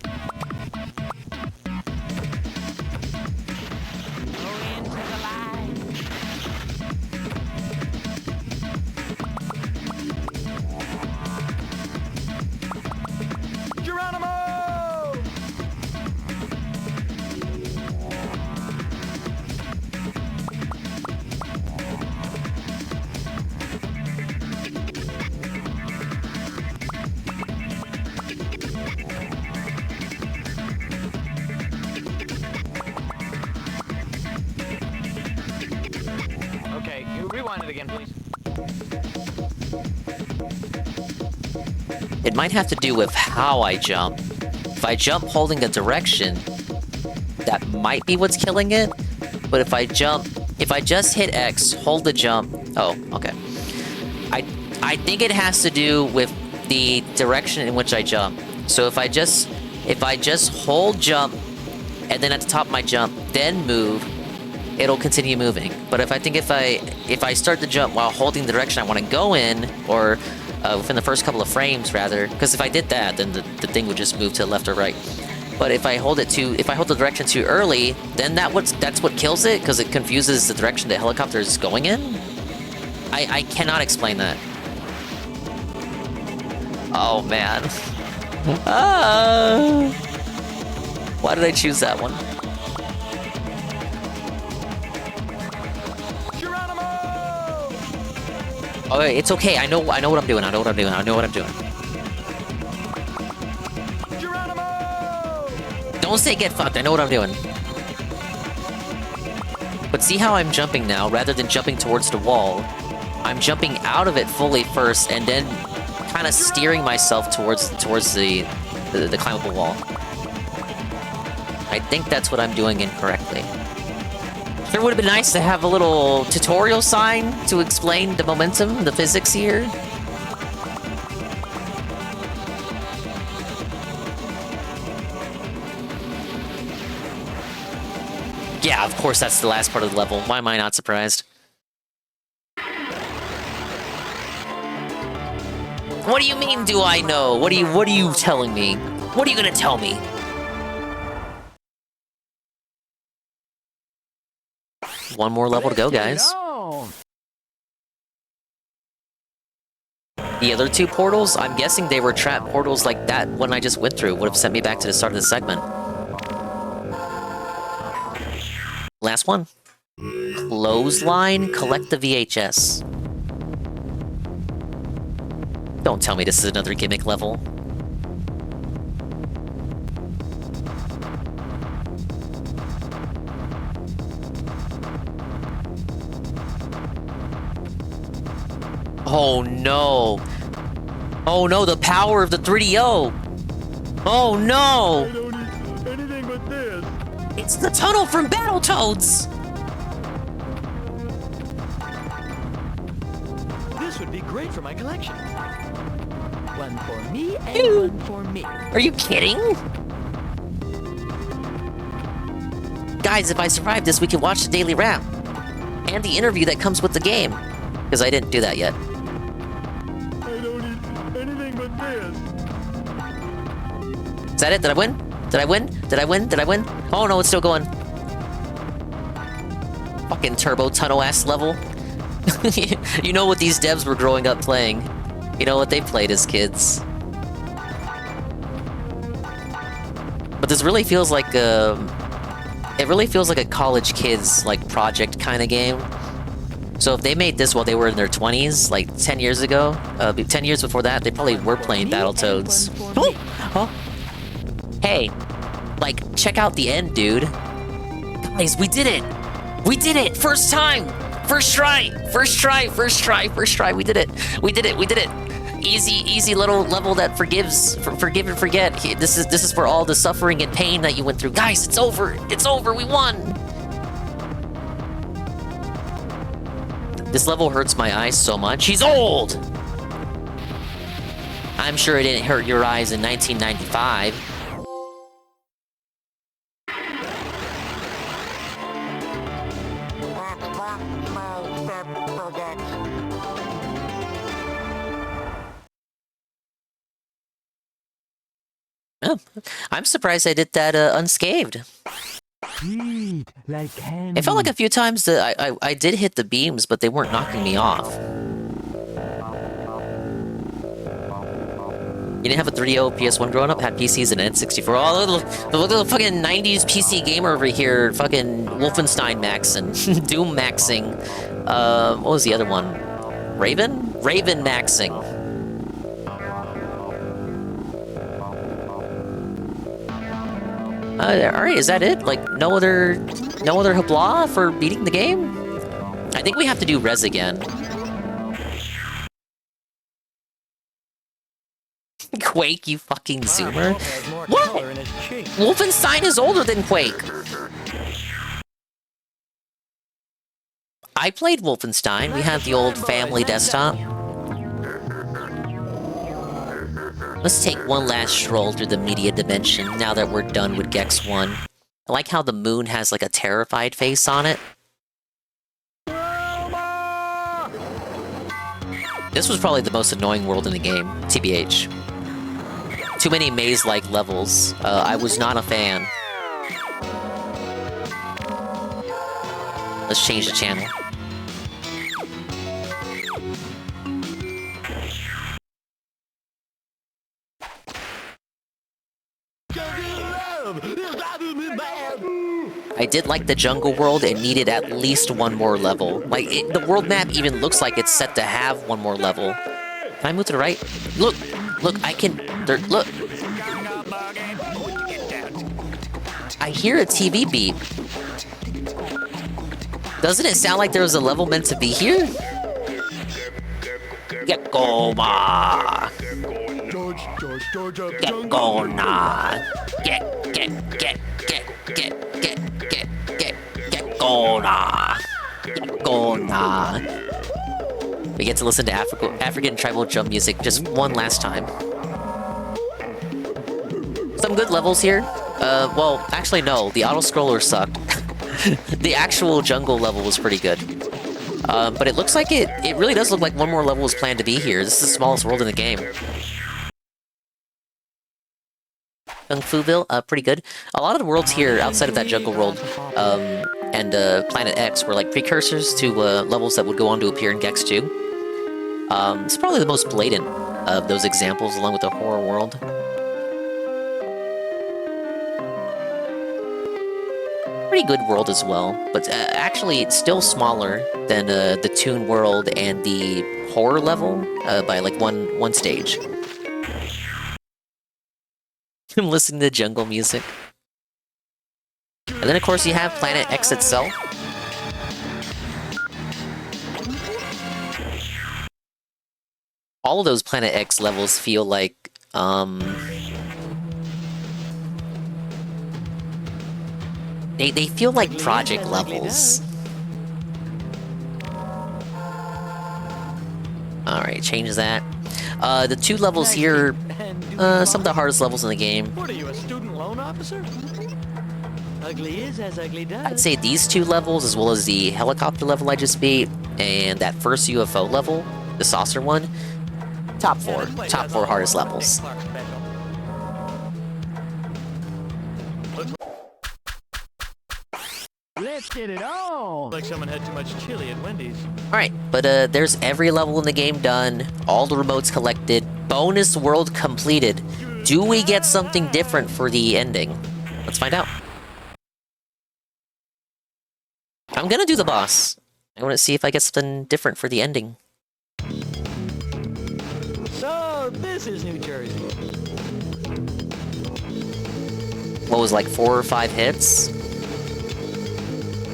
Okay, can you rewind it again, please? It might have to do with how I jump. If I jump holding a direction, that might be what's killing it. But if I just hit X, hold the jump. Oh, okay. I think it has to do with the direction in which I jump. So if I just hold jump, and then at the top of my jump, then move, it'll continue moving. But if I start the jump while holding the direction I want to go in, or within the first couple of frames rather, because if I did that, then the thing would just move to the left or right. But if I hold the direction too early, then that's what kills it, because it confuses the direction the helicopter is going in. I cannot explain that. Oh man. Why did I choose that one? Oh, it's okay. I know what I'm doing. I know what I'm doing. Don't say get fucked. I know what I'm doing. But see how I'm jumping now, rather than jumping towards the wall. I'm jumping out of it fully first, and then kind of steering myself towards the climbable wall. I think that's what I'm doing incorrectly. Sure would have been nice to have a little tutorial sign to explain the momentum, the physics here. Yeah, of course that's the last part of the level. Why am I not surprised? What do you mean, do I know? What are you telling me? What are you gonna tell me? One more level to go, guys. The other two portals, I'm guessing they were trap portals like that one I just went through. Would have sent me back to the start of the segment. Last one. Clothesline, collect the VHS. Don't tell me this is another gimmick level. Oh no! Oh no, the power of the 3DO! Oh no! I don't need anything but this. It's the tunnel from Battletoads! This would be great for my collection. One for me and one for me. Are you kidding? Guys, if I survive this, we can watch the daily wrap. And the interview that comes with the game. Because I didn't do that yet. I don't need anything but this. Is that it? Did I win? Did I win? Did I win? Did I win? Oh no, it's still going. Fucking turbo tunnel ass level. You know what these devs were growing up playing. You know what they played as kids. But this really feels like it really feels like a college kids like project kind of game. So if they made this while they were in their 20s, like 10 years ago, 10 years before that, they probably were playing Battletoads. Oh! Huh? Hey, like, check out the end, dude. Guys, we did it! We did it! First time! First try! First try! First try! First try! We did it! We did it! We did it! Easy little level that forgives, forgive and forget. This is for all the suffering and pain that you went through. Guys, it's over! It's over! We won! This level hurts my eyes so much. He's old! I'm sure it didn't hurt your eyes in 1995. Oh, I'm surprised I did that unscathed. Like candy. It felt like a few times that I did hit the beams, but they weren't knocking me off. You didn't have a 3DO PS1 growing up? Had PCs and N64. Oh, look at the fucking 90s PC gamer over here. Fucking Wolfenstein maxing. Doom maxing. What was the other one? Raven? Raven maxing. Alright, is that it? Like, no other habla for beating the game? I think we have to do Res again. Quake, you fucking zoomer. What? Wolfenstein is older than Quake. I played Wolfenstein. We had the old family desktop. Let's take one last stroll through the media dimension now that we're done with Gex 1. I like how the moon has like a terrified face on it. This was probably the most annoying world in the game, TBH. Too many maze-like levels. I was not a fan. Let's change the channel. I did like the jungle world. It needed at least one more level. Like, the world map even looks like it's set to have one more level. Can I move to the right? Look! Look, I can... Look! I hear a TV beep. Doesn't it sound like there was a level meant to be here? Get go, ma! Get go, nah! Get go, nah! Get go, nah! We get to listen to African tribal drum music just one last time. Some good levels here. Well, actually no, the auto-scroller sucked. The actual jungle level was pretty good. But it looks like it really does look like one more level was planned to be here. This is the smallest world in the game. Kung Fu-ville, pretty good. A lot of the worlds here, outside of that jungle world, and Planet X were like precursors to levels that would go on to appear in Gex 2. It's probably the most blatant of those examples, along with the horror world. Pretty good world as well, but actually it's still smaller than the Toon world and the horror level by like one stage. I'm listening to jungle music. And then of course you have Planet X itself. All of those Planet X levels feel like, They feel like project levels. Alright, change that. The two levels here, some of the hardest levels in the game. What are you, a student loan officer? Ugly is as ugly does. I'd say these two levels, as well as the helicopter level I just beat, and that first UFO level, the saucer one, top four hardest levels. Let's get it on! Like someone had too much chili at Wendy's. Alright, but there's every level in the game done, all the remotes collected, bonus world completed. Do we get something different for the ending? Let's find out. I'm gonna do the boss. I want to see if I get something different for the ending. So, this is New Jersey. What was like 4 or 5 hits?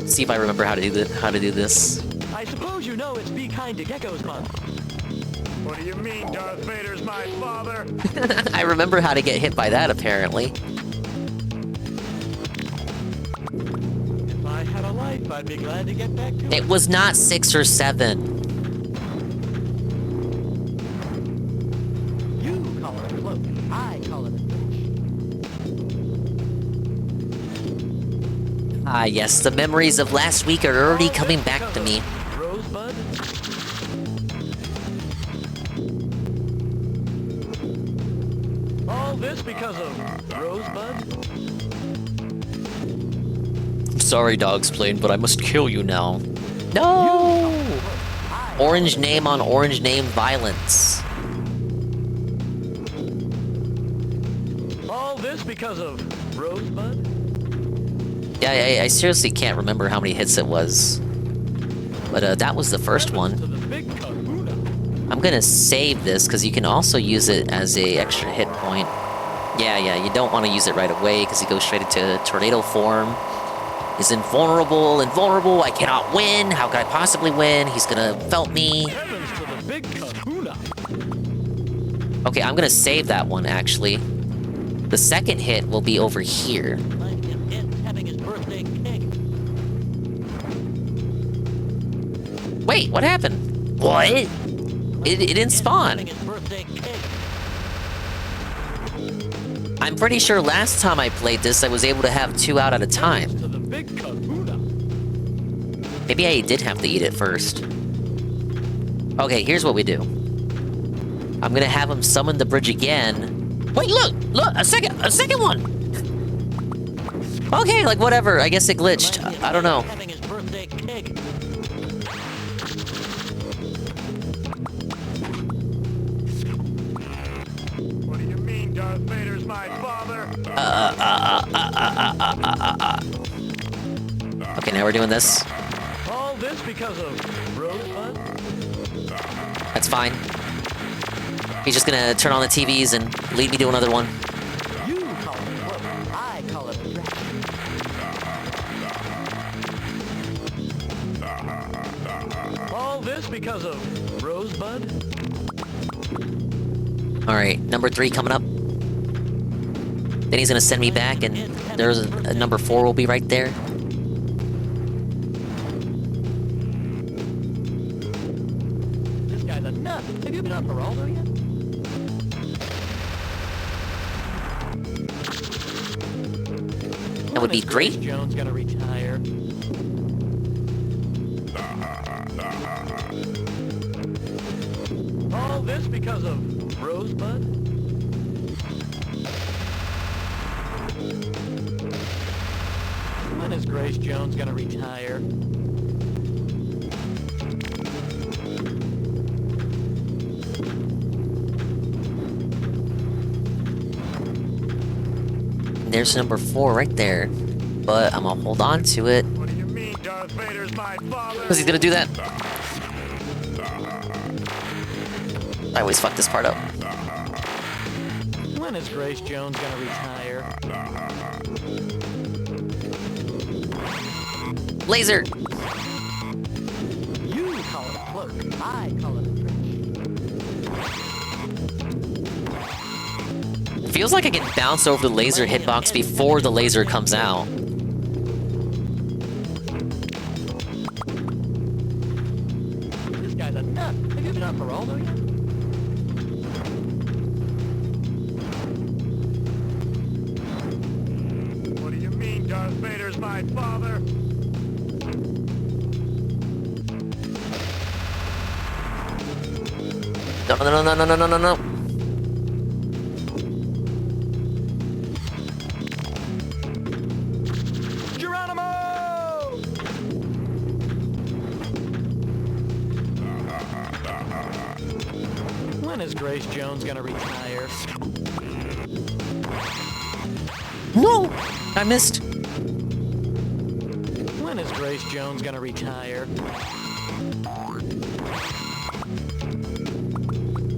See if I remember how to do this. I suppose you know it's Be Kind to Geckos Month. What do you mean Darth Vader's my father? I remember how to get hit by that, apparently. If I had a life, I'd be glad to get back to it. It was not 6 or 7. You call it a cloak. I call it a fish. Ah, yes, the memories of last week are already coming back to me. Rosebud? All this because of sorry, Dogsplane, but I must kill you now. No! Orange name on orange name violence. All this because of Rosebud? Yeah, I seriously can't remember how many hits it was. But that was the first one. I'm gonna save this, because you can also use it as a extra hit point. Yeah, you don't want to use it right away, because he goes straight into tornado form. He's invulnerable, I cannot win, how could I possibly win? He's gonna felt me. Okay, I'm gonna save that one, actually. The second hit will be over here. Wait, what happened? What? It didn't spawn. I'm pretty sure last time I played this, I was able to have 2 out at a time. Maybe I did have to eat it first. Okay, here's what we do. I'm gonna have him summon the bridge again. Wait, look, a second one. Okay, like whatever. I guess it glitched. I don't know. What do you mean Darth Vader's my father? Okay, now we're doing this. All this because of Rosebud? That's fine. He's just gonna turn on the TVs and lead me to another one. You call it cloak, I call it a dragon. All this because of Rosebud? Alright, number 3 coming up. Then he's gonna send me back, and there's a number 4 will be right there. This guy's a nut. Have you been on Geraldo yet? That would be 3. Jones gonna retire. All this because of Rosebud? When is Grace Jones gonna retire? There's number 4 right there. But I'm gonna hold on to it. What do you mean Darth Vader's my father? Because he's gonna do that. I always fuck this part up. When is Grace Jones gonna retire? Laser! You call it a cloak, I call it a bridge. Feels like I can bounce over the laser hitbox before the laser comes out. This guy's a nut. Have you been on Geraldo yet? What do you mean Darth Vader's my father? No. Geronimo! When is Grace Jones gonna retire? No! I missed. When is Grace Jones gonna retire?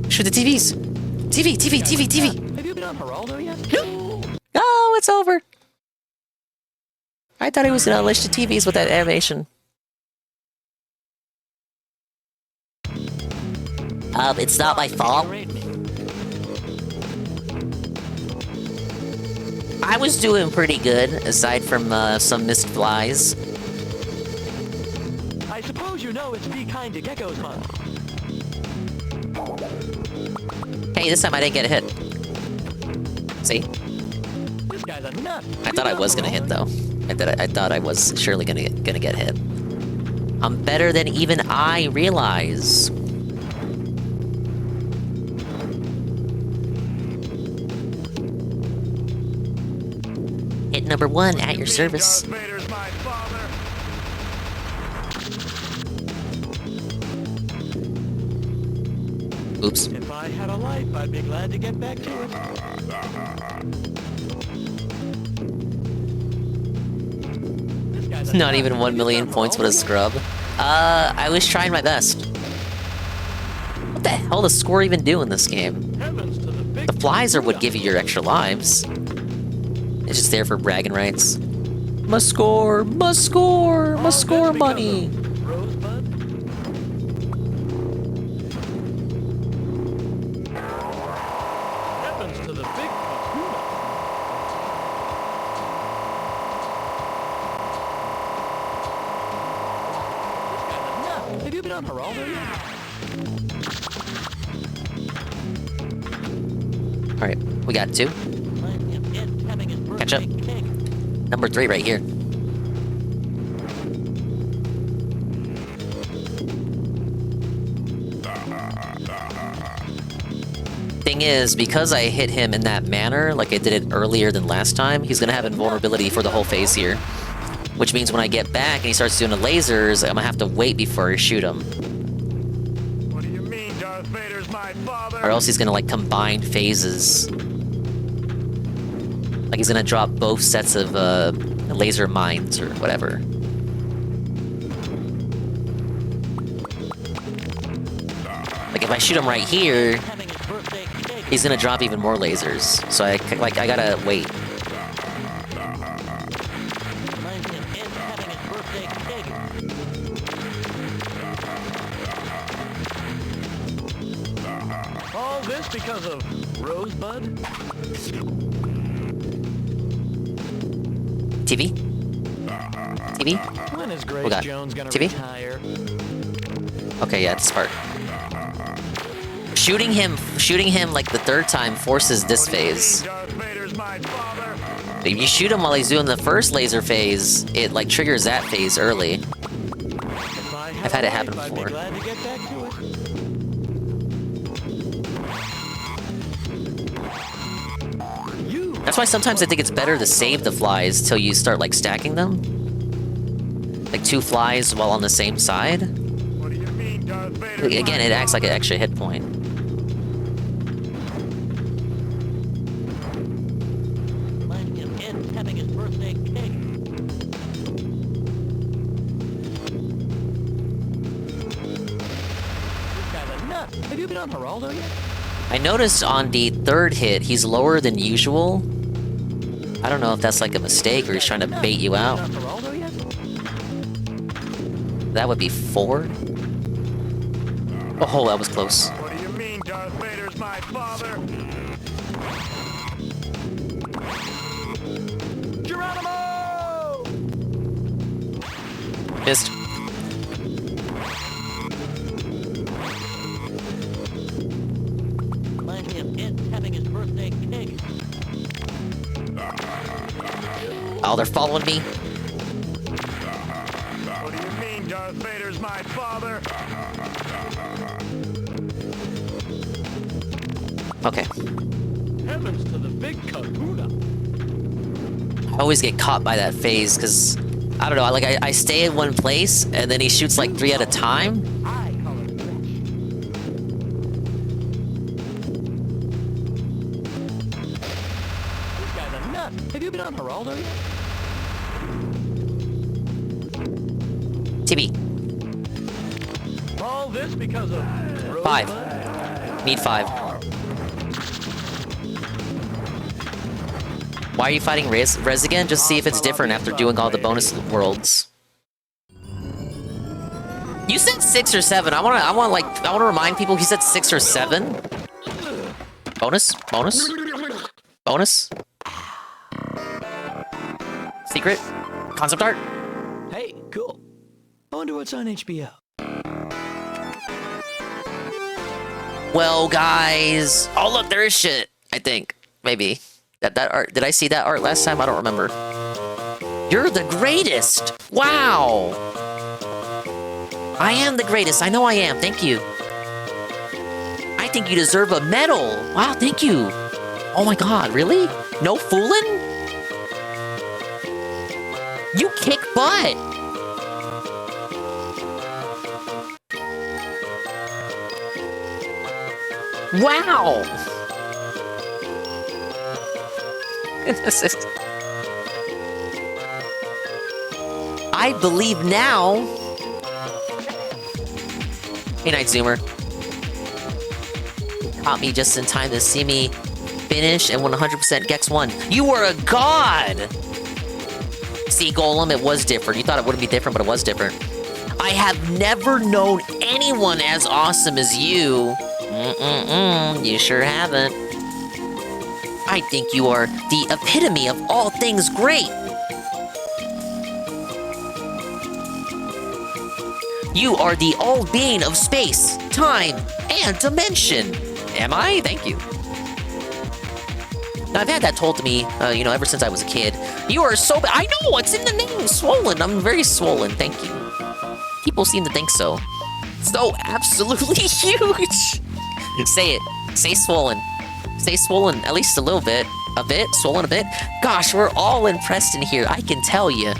Shoot the TVs! TV! Have you been on Geraldo yet? Oh, it's over! I thought he was gonna unleash the TVs with that animation. It's not my fault. I was doing pretty good, aside from some missed flies. I suppose you know it's Be Kind to Geckos month. Hey, this time I didn't get a hit. See? This guy's a nut. I thought I was gonna hit, though. I thought I was surely gonna get hit. I'm better than even I realize. Hit number 1 at your service. Darth Vader's my father. Oops. If I had a life, I'd be glad to get back to it. Not even 1 million points, what a scrub. I was trying my best. What the hell does score even do in this game? The flies are what give you your extra lives. It's just there for bragging rights. Must score money. Heavens to the big kahuna. This guy's a nut. Have you been on Geraldo yet? Alright, we got 2. Catch up. Number 3 right here. Thing is, because I hit him in that manner, like I did it earlier than last time, he's gonna have invulnerability for the whole phase here. Which means when I get back and he starts doing the lasers, I'm gonna have to wait before I shoot him. What do you mean Darth Vader's my father? Or else he's gonna like combine phases. Like he's gonna drop both sets of laser mines or whatever. Like if I shoot him right here, he's gonna drop even more lasers. So I gotta wait. All this because of Rosebud? TV? TV? When is We Grace got Jones gonna TV? retire? Okay, yeah, it's part. Shooting him like the 3rd time forces this phase. If you shoot him while he's doing the first laser phase, it like triggers that phase early. I've had it happen before. That's why sometimes I think it's better to save the flies till you start like stacking them. Like 2 flies while on the same side. Again, it acts like an extra hit point. Have you been on Geraldo yet? I noticed on the 3rd hit, he's lower than usual. I don't know if that's like a mistake or he's trying to bait you out. That would be 4. Oh, that was close. What do you mean Darth Vader's my father? Geronimo! Missed. Reminds me of Ed having his birthday cake. Oh, they're following me. What do you mean Darth Vader's my father? Okay. Heavens to the big kahuna. I always get caught by that phase because, I don't know, I stay in one place and then he shoots like 3 at a time. I call it fresh. This guy's a nut. Have you been on Geraldo yet? TB. All this because of 5. Need 5. Why are you fighting Rez again? Just see if it's different after doing all the bonus worlds. You said 6 or 7. I wanna remind people he said 6 or 7. Bonus? Bonus? Bonus? Secret? Concept art? Hey, cool. I wonder what's on HBO. Well, guys. Oh, look, there is shit. I think. Maybe. That art. Did I see that art last time? I don't remember. You're the greatest. Wow. I am the greatest. I know I am. Thank you. I think you deserve a medal. Wow, thank you. Oh my god, really? No fooling? You kick butt. Wow! I believe now. Hey, Night Zoomer. Caught me just in time to see me finish and 100% Gex 1. You are a god! See, Golem, it was different. You thought it wouldn't be different, but it was different. I have never known anyone as awesome as you. You sure haven't. I think you are the epitome of all things great. You are the all-being of space, time, and dimension. Am I? Thank you. Now, I've had that told to me, you know, ever since I was a kid. You are so I know, it's in the name, swollen. I'm very swollen, thank you. People seem to think so. So absolutely huge. Say it. Say swollen. Say swollen at least a little bit. A bit? Swollen a bit? Gosh, we're all impressed in here, I can tell you.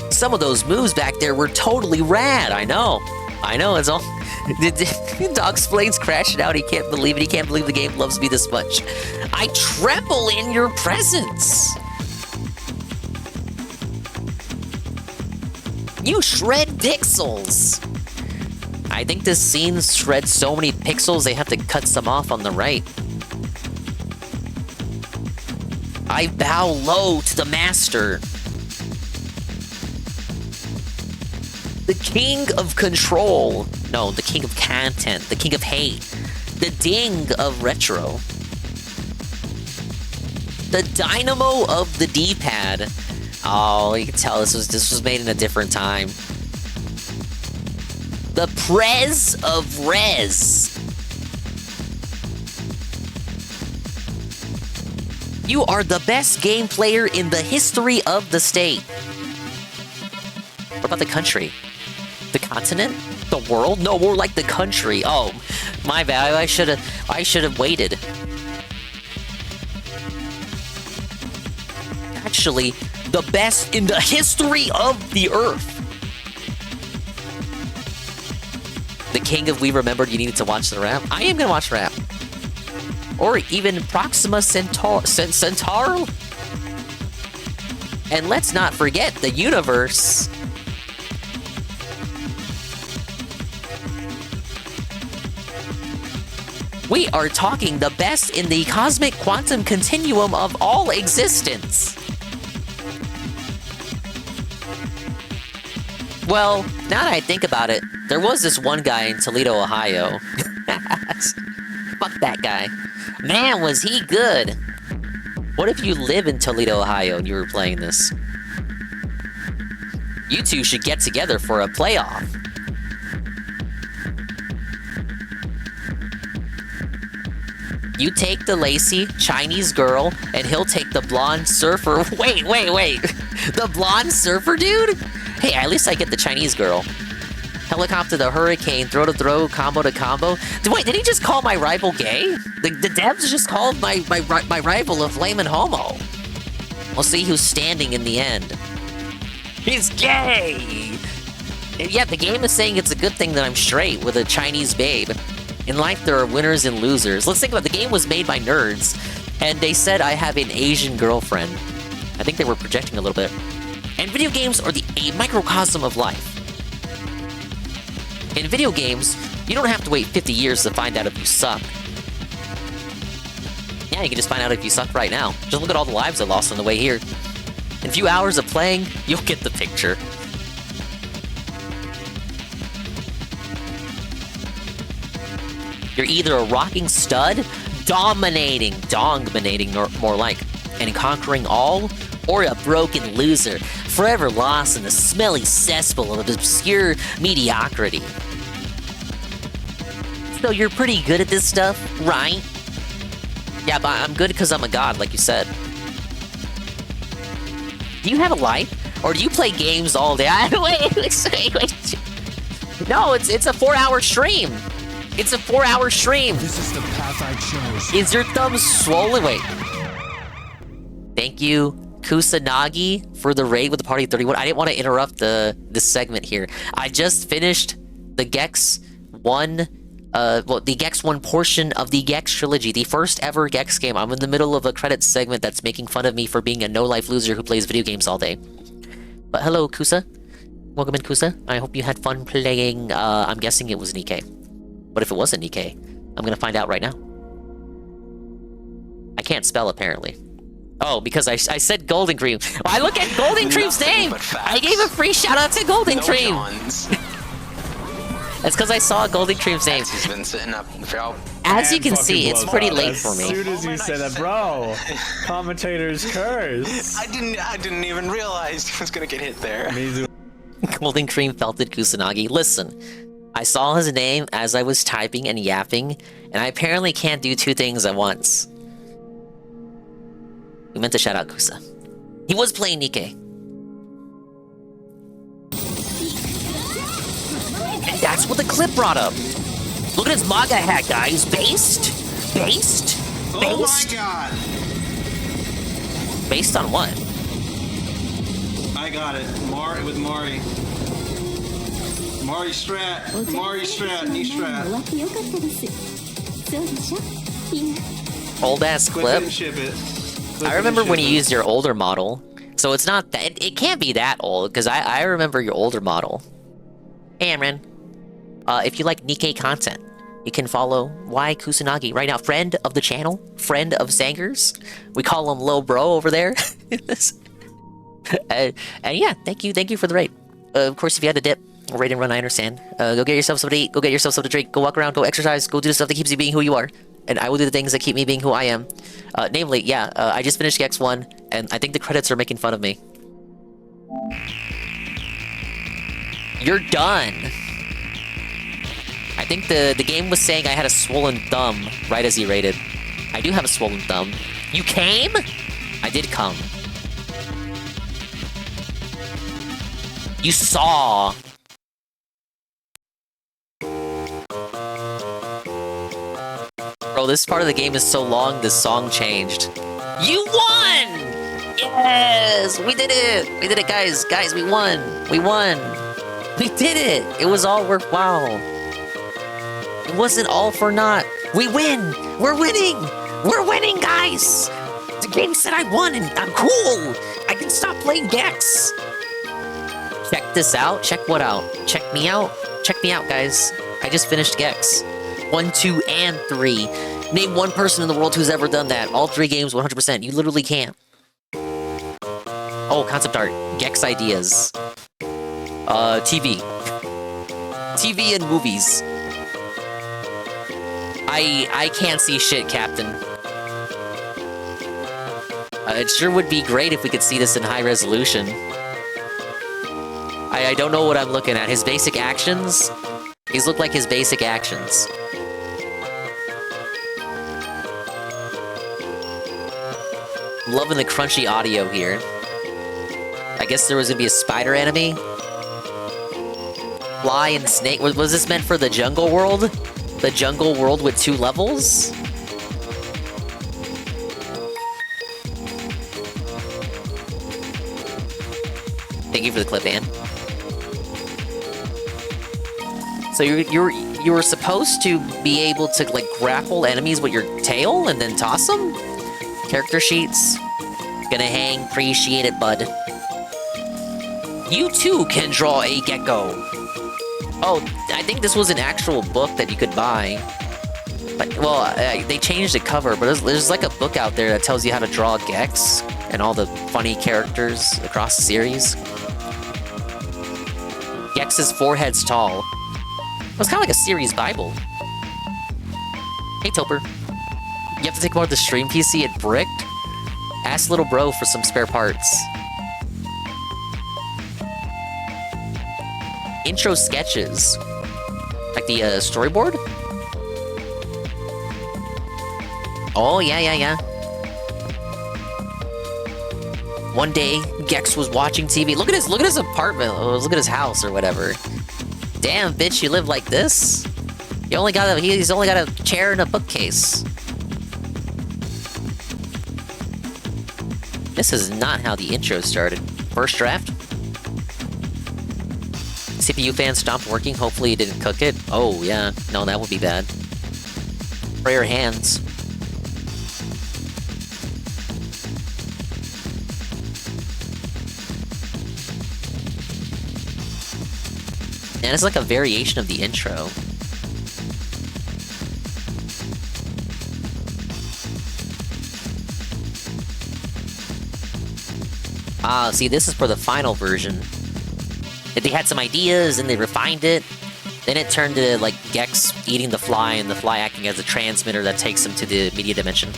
Some of those moves back there were totally rad, I know. I know, it's all... Dog's Blades crashing out, he can't believe it. He can't believe the game loves me this much. I tremble in your presence. You shred pixels. I think this scene shreds so many pixels they have to cut some off on the right. I bow low to the master. The king of control. No, the king of content. The king of hate. The ding of retro. The dynamo of the D-pad. Oh, you can tell this was made in a different time. The Prez of Res. You are the best game player in the history of the state. What about the country? The continent? The world? No, more like the country. Oh, my bad. I should have waited. Actually, the best in the history of the earth. The king of We Remembered You Needed to Watch the Rap. I am gonna watch rap. Or even Proxima Centauri. And let's not forget the universe. We are talking the best in the cosmic quantum continuum of all existence. Well, now that I think about it, there was this one guy in Toledo, Ohio. Fuck that guy. Man, was he good. What if you live in Toledo, Ohio, and you were playing this? You two should get together for a playoff. You take the lacy Chinese girl, and he'll take the blonde surfer. Wait. The blonde surfer dude? Hey, at least I get the Chinese girl. Helicopter to hurricane, throw to throw, combo to combo. Wait, did he just call my rival gay? The devs just called my rival a flamin' homo. We'll see who's standing in the end. He's gay! And yeah, the game is saying it's a good thing that I'm straight with a Chinese babe. In life, there are winners and losers. Let's think about it. The game was made by nerds, and they said I have an Asian girlfriend. I think they were projecting a little bit. And video games are a microcosm of life. In video games, you don't have to wait 50 years to find out if you suck. Yeah, you can just find out if you suck right now. Just look at all the lives I lost on the way here. In a few hours of playing, you'll get the picture. You're either a rocking stud, dominating, more like, and conquering all, or a broken loser, forever lost in the smelly cesspool of obscure mediocrity. So you're pretty good at this stuff, right? Yeah, but I'm good because I'm a god, like you said. Do you have a life? Or do you play games all day? Wait. No, it's a 4-hour stream. It's a 4-hour stream. This is the path I chose. Is your thumb swollen? Wait. Thank you Kusanagi for the raid with the party of 31. I didn't want to interrupt this segment here. I just finished the Gex 1, the Gex 1 portion of the Gex trilogy, the first ever Gex game. I'm in the middle of a credits segment that's making fun of me for being a no-life loser who plays video games all day. But hello, Kusa. Welcome in, Kusa. I hope you had fun playing, I'm guessing it was Nikkei. But if it wasn't Nikkei, I'm gonna find out right now. I can't spell, apparently. Oh, because I said Golden Cream. Well, I look at Golden Cream's name! I gave a free shout-out to Golden Cream! That's because I saw Golden Cream's name. He's been sitting up for As you can see, it's pretty late for me. As soon as you said that, bro, commentators curse. I didn't even realize he was gonna get hit there. Golden Cream Felted Kusanagi. Listen, I saw his name as I was typing and yapping, and I apparently can't do two things at once. We meant to shout out Kusa. He was playing Nikkei. And that's what the clip brought up. Look at his MAGA hat, guys. Based? Based? Based? Oh my god! Based on what? I got it. With Mari. Mari strat. Mari strat. Knee strat. Old ass clip. It and ship it. I remember when you used your older model. So it's not that. It can't be that old, because I remember your older model. Hey, Amran. If you like Nikkei content, you can follow Y Kusanagi right now. Friend of the channel, friend of Zangers. We call him Lil Bro over there. And yeah, thank you for the raid. Of course, if you had to dip or raid and run, I understand. Go get yourself something to eat. Go get yourself something to drink. Go walk around. Go exercise. Go do the stuff that keeps you being who you are. And I will do the things that keep me being who I am. Namely, yeah, I just finished Gex 1, and I think the credits are making fun of me. You're done. I think the game was saying I had a swollen thumb right as he raided. I do have a swollen thumb. You came? I did come. You saw. Bro, this part of the game is so long, this song changed. You won! Yes! We did it! We did it, guys! Guys, we won! We won! We did it! It was all worthwhile. It wasn't all for naught. We win! We're winning! We're winning, guys! The game said I won, and I'm cool! I can stop playing Gex! Check this out. Check what out? Check me out. Check me out, guys. I just finished Gex. 1, 2, and 3. Name one person in the world who's ever done that. All 3 games, 100%. You literally can't. Oh, concept art. Gex ideas. TV. TV and movies. I can't see shit, Captain. It sure would be great if we could see this in high resolution. I don't know what I'm looking at. His basic actions? These look like his basic actions. I'm loving the crunchy audio here. I guess there was gonna be a spider enemy? Fly and snake. Was this meant for the jungle world? The jungle world with 2 levels? Thank you for the clip, Ann. So you were supposed to be able to like grapple enemies with your tail and then toss them? Character sheets. Gonna hang. Appreciate it, bud. You too can draw a gecko. Oh, I think this was an actual book that you could buy. But, well, they changed the cover, but there's like a book out there that tells you how to draw Gex and all the funny characters across the series. Gex is 4 heads tall. It's kind of like a series Bible. Hey, Toper. You have to take apart the stream PC at Bricked? Ask little bro for some spare parts. Intro sketches. Like the storyboard? Oh, yeah. One day, Gex was watching TV. Look at his apartment. Look at his house or whatever. Damn, bitch, you live like this? He's only got a chair and a bookcase. This is not how the intro started. First draft. CPU fan stopped working. Hopefully you didn't cook it. Oh, yeah. No, that would be bad. Prayer hands. And it's like a variation of the intro. Ah, see, this is for the final version. They had some ideas and they refined it. Then it turned to like Gex eating the fly and the fly acting as a transmitter that takes him to the media dimension.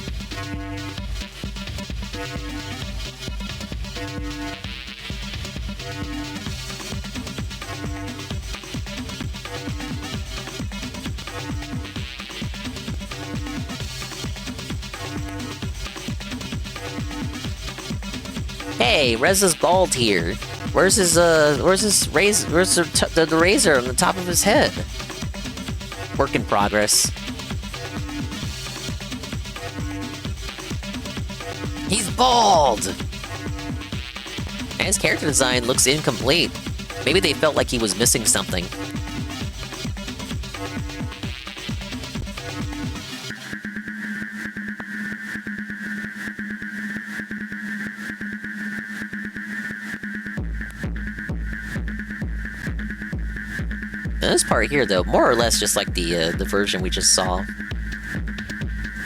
Hey, Rez is bald here. Where's his razor? Where's the razor on the top of his head? Work in progress. He's bald! And his character design looks incomplete. Maybe they felt like he was missing something. This part here, though, more or less just like the version we just saw.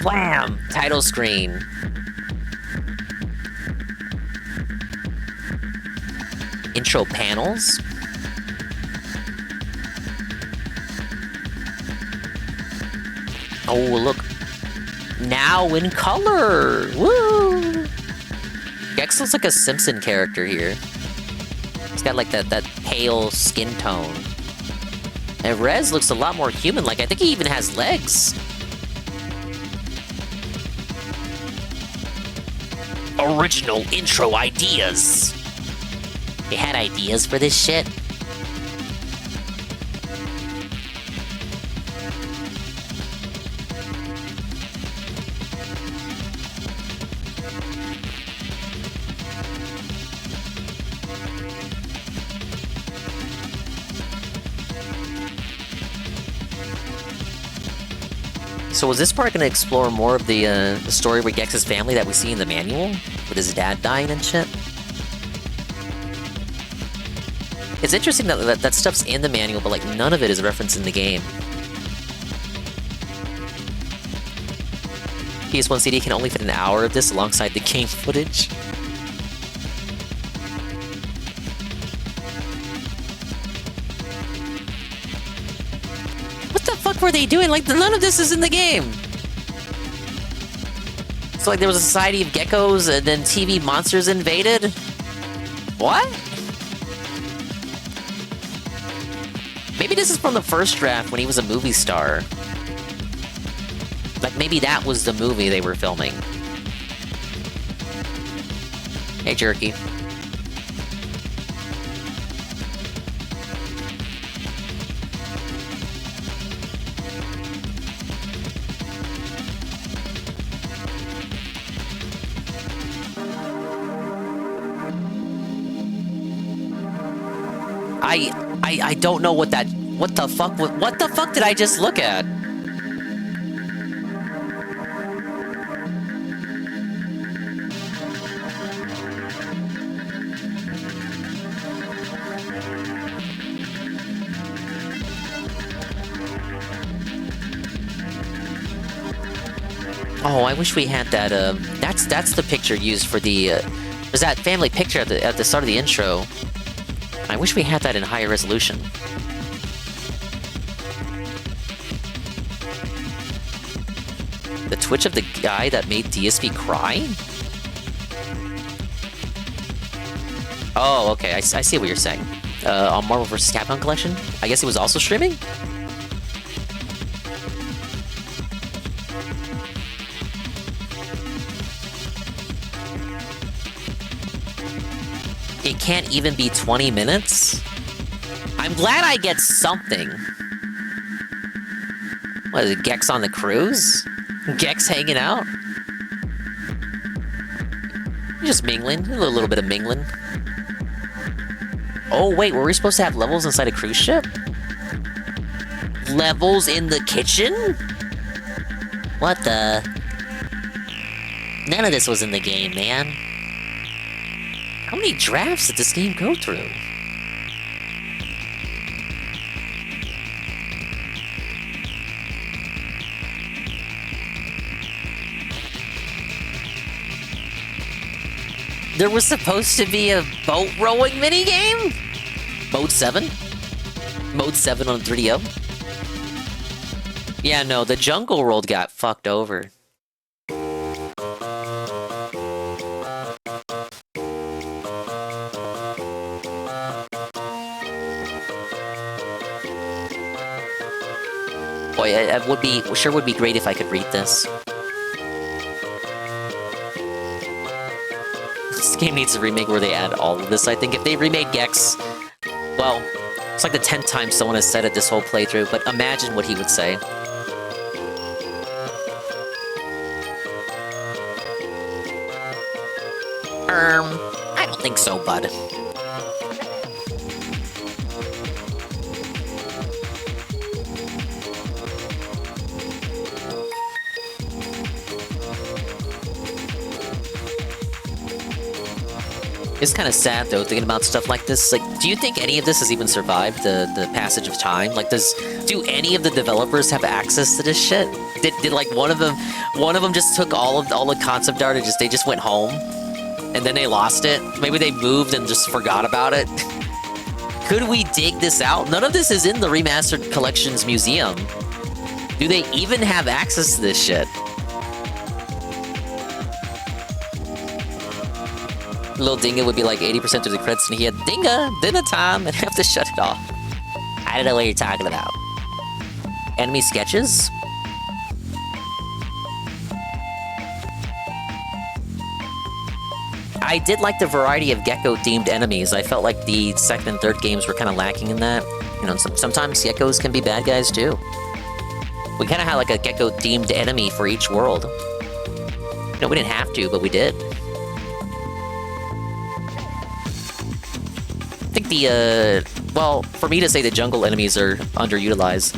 Blam! Title screen. Intro panels. Oh, look. Now in color! Woo! Gex looks like a Simpson character here. He's got like that pale skin tone. And Rez looks a lot more human-like. I think he even has legs. Original intro ideas. They had ideas for this shit. So was this part going to explore more of the story with Gex's family that we see in the manual? With his dad dying and shit? It's interesting that stuff's in the manual, but like none of it is referenced in the game. PS1 CD can only fit an hour of this alongside the game footage. What the fuck were they doing? Like, none of this is in the game! So like there was a society of geckos and then TV monsters invaded? What? Maybe this is from the first draft when he was a movie star. Like maybe that was the movie they were filming. Hey, Jerky. I don't know what the fuck did I just look at? Oh, I wish we had that, that's the picture used for the, there's that family picture at the start of the intro. I wish we had that in higher resolution. The twitch of the guy that made DSP cry? Oh, okay, I see what you're saying. On Marvel vs. Capcom Collection? I guess he was also streaming? It can't even be 20 minutes? I'm glad I get something. What is it, Gex on the cruise? Gex hanging out? just mingling. A little bit of mingling. Oh, wait, were we supposed to have levels inside a cruise ship? Levels in the kitchen? What the? None of this was in the game, man. How many drafts did this game go through? There was supposed to be a boat rowing minigame? Mode 7? Mode 7 on 3DO? Yeah, no, the jungle world got fucked over. Boy, it would be, sure would be great if I could read this. This game needs a remake where they add all of this. I think if they remade Gex, well, it's like the 10th time someone has said it this whole playthrough, but imagine what he would say. I don't think so, bud. It's kind of sad, though, thinking about stuff like this. Like, do you think any of this has even survived the passage of time? Like, do any of the developers have access to this shit? Did like one of them just took all the concept art and they just went home, and then they lost it? Maybe they moved and just forgot about it. Could we dig this out? None of this is in the Remastered Collections Museum. Do they even have access to this shit? Little Dinga would be like 80% of the credits, and he had Dinga, dinner time, and have to shut it off. I don't know what you're talking about. Enemy sketches? I did like the variety of gecko-themed enemies. I felt like the second and third games were kind of lacking in that. You know, sometimes geckos can be bad guys too. We kind of had like a gecko-themed enemy for each world. You know, we didn't have to, but we did. I think the, well, for me to say the jungle enemies are underutilized,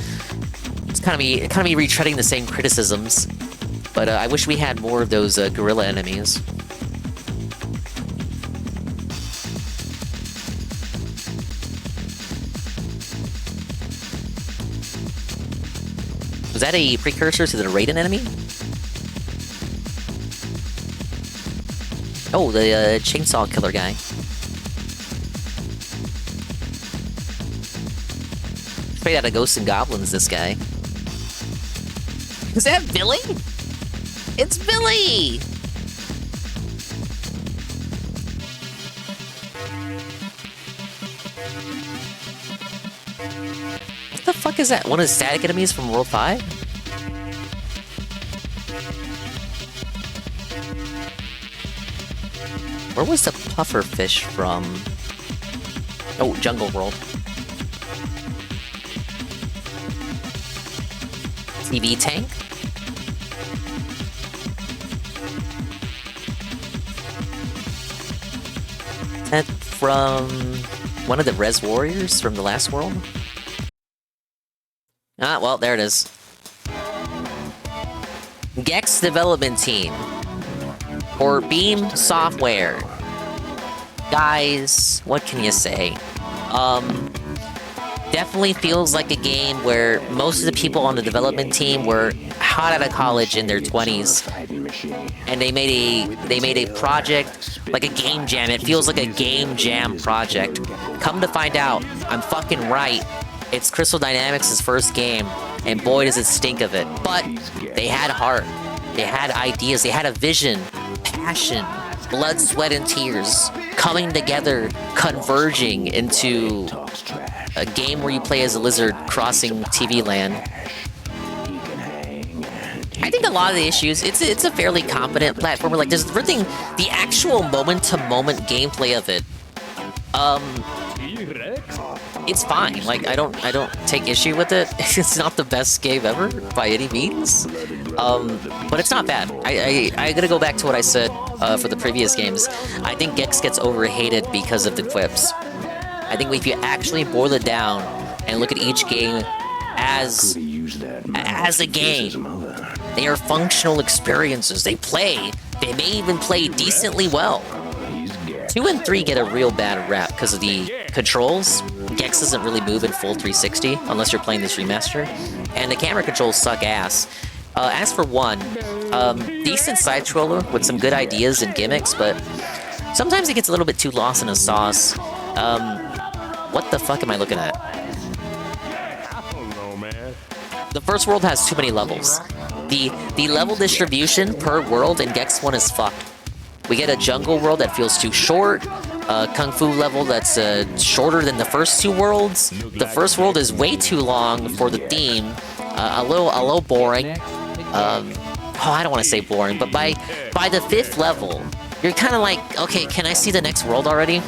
it's kind of me retreading the same criticisms, but I wish we had more of those gorilla enemies. Was that a precursor to the Raiden enemy? Oh, the chainsaw killer guy. Straight out of Ghosts and Goblins, this guy. Is that Billy? It's Billy! What the fuck is that? One of the static enemies from World 5? Where was the puffer fish from? Oh, Jungle World. TV tank? Is that from one of the Res Warriors from the last world? Ah, well, there it is. Gex development team. Or Beam Software. Guys, what can you say? Definitely feels like a game where most of the people on the development team were hot out of college in their 20s, and they made a project like a game jam. It feels like a game jam project. Come to find out, I'm fucking right. It's Crystal Dynamics' first game, and boy does it stink of it. But they had heart, they had ideas, they had a vision, passion, blood, sweat, and tears coming together, converging into a game where you play as a lizard crossing TV land. I think a lot of the issues, it's a fairly competent platformer. Like, there's everything, the actual moment-to-moment gameplay of it. It's fine. Like, I don't take issue with it. It's not the best game ever by any means. But it's not bad. I gotta go back to what I said for the previous games. I think Gex gets overhated because of the quips. I think if you actually boil it down and look at each game as a game, they are functional experiences. They may even play decently well. 2 and 3 get a real bad rap because of the controls. Gex doesn't really move in full 360 unless you're playing this remaster. And the camera controls suck ass. As for 1, decent side scroller with some good ideas and gimmicks, but sometimes it gets a little bit too lost in a sauce. What the fuck am I looking at? The first world has too many levels. The level distribution per world in Gex 1 is fucked. We get a jungle world that feels too short, a kung fu level that's shorter than the first 2 worlds. The first world is way too long for the theme, a little boring. I don't want to say boring, but by the 5th level, you're kind of like, okay, can I see the next world already?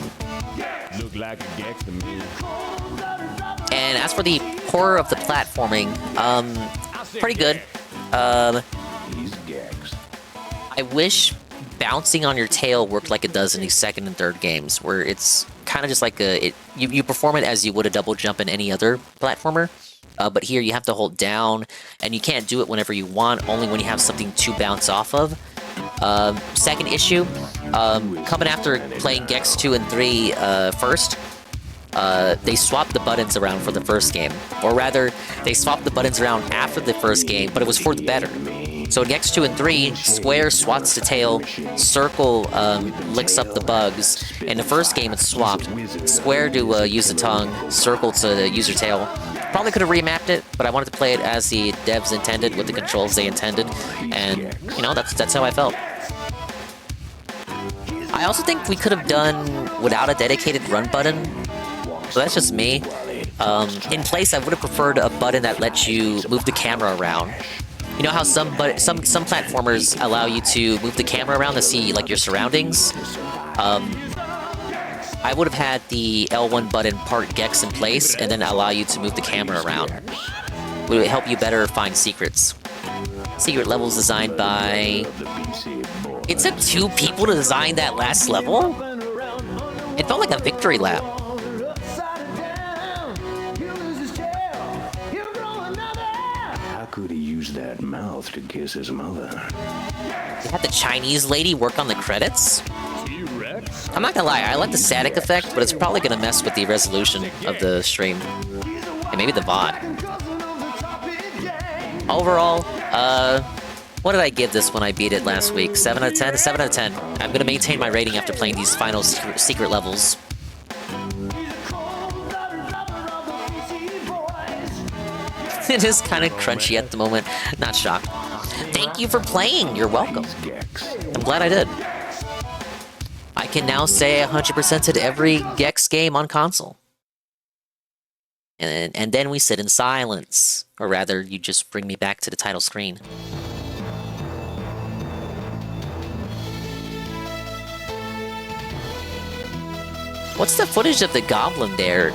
And as for the horror of the platforming, pretty good. I wish bouncing on your tail worked like it does in the 2nd and 3rd games, where it's kind of just like you perform it as you would a double jump in any other platformer. But here you have to hold down, and you can't do it whenever you want, only when you have something to bounce off of. Second issue, coming after playing Gex 2 and 3 first, they swapped the buttons around for the first game. Or rather, they swapped the buttons around after the first game, but it was for the better. So in Gex 2 and 3, square swats the tail, circle licks up the bugs. In the first game, it's swapped. Square to use the tongue, circle to use your tail. Probably could have remapped it, but I wanted to play it as the devs intended, with the controls they intended, and, you know, that's how I felt. I also think we could have done without a dedicated run button, so that's just me. In place, I would have preferred a button that lets you move the camera around. You know how some platformers allow you to move the camera around to see, like, your surroundings? I would have had the L1 button part Gex in place and then allow you to move the camera around. It would help you better find secrets. Secret levels designed by... It took 2 people to design that last level? It felt like a victory lap. How could he use that mouth to kiss his mother? They had the Chinese lady work on the credits? I'm not gonna lie, I like the static effect, but it's probably gonna mess with the resolution of the stream. And maybe the VOD. Overall, what did I give this when I beat it last week? 7 out of 10? 7 out of 10. I'm gonna maintain my rating after playing these final secret levels. It is kind of crunchy at the moment. Not shocked. Thank you for playing. You're welcome. I'm glad I did. I can now say 100%ed every Gex game on console. And then we sit in silence. Or rather, you just bring me back to the title screen. What's the footage of the goblin there?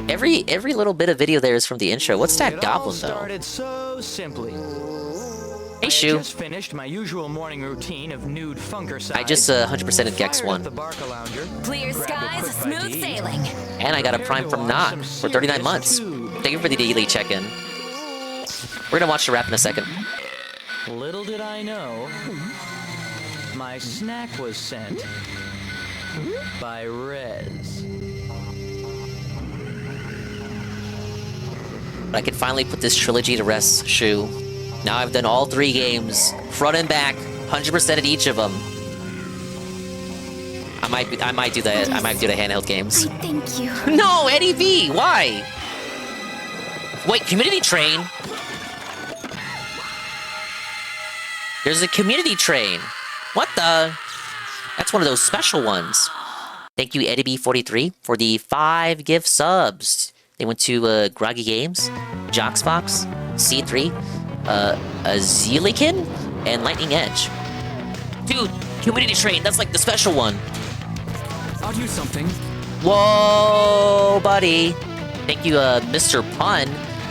Every little bit of video there is from the intro. What's that goblin, though? Started so simply. Hey, Shu. I just finished my usual morning routine of nude funkercide. I just 100%ed Gex 1. Clear skies, smooth sailing. And I got a Prime from Not for 39 months. Thank you for the daily check-in. We're gonna watch the wrap in a second. Little did I know, my snack was sent by Rez. I can finally put this trilogy to rest, Shu. Now I've done all 3 games, front and back, 100% at each of them. I might do the handheld games. Thank you. No, Eddie V, why? Wait, Community Train? There's a Community Train. What the? That's one of those special ones. Thank you, Eddie B43, for the 5 gift subs. They went to Groggy Games, Joxbox, C3, Azilikin, and Lightning Edge. Dude, Community Train, that's like the special one. I'll do something. Whoa, buddy. Thank you, Mr. Pun,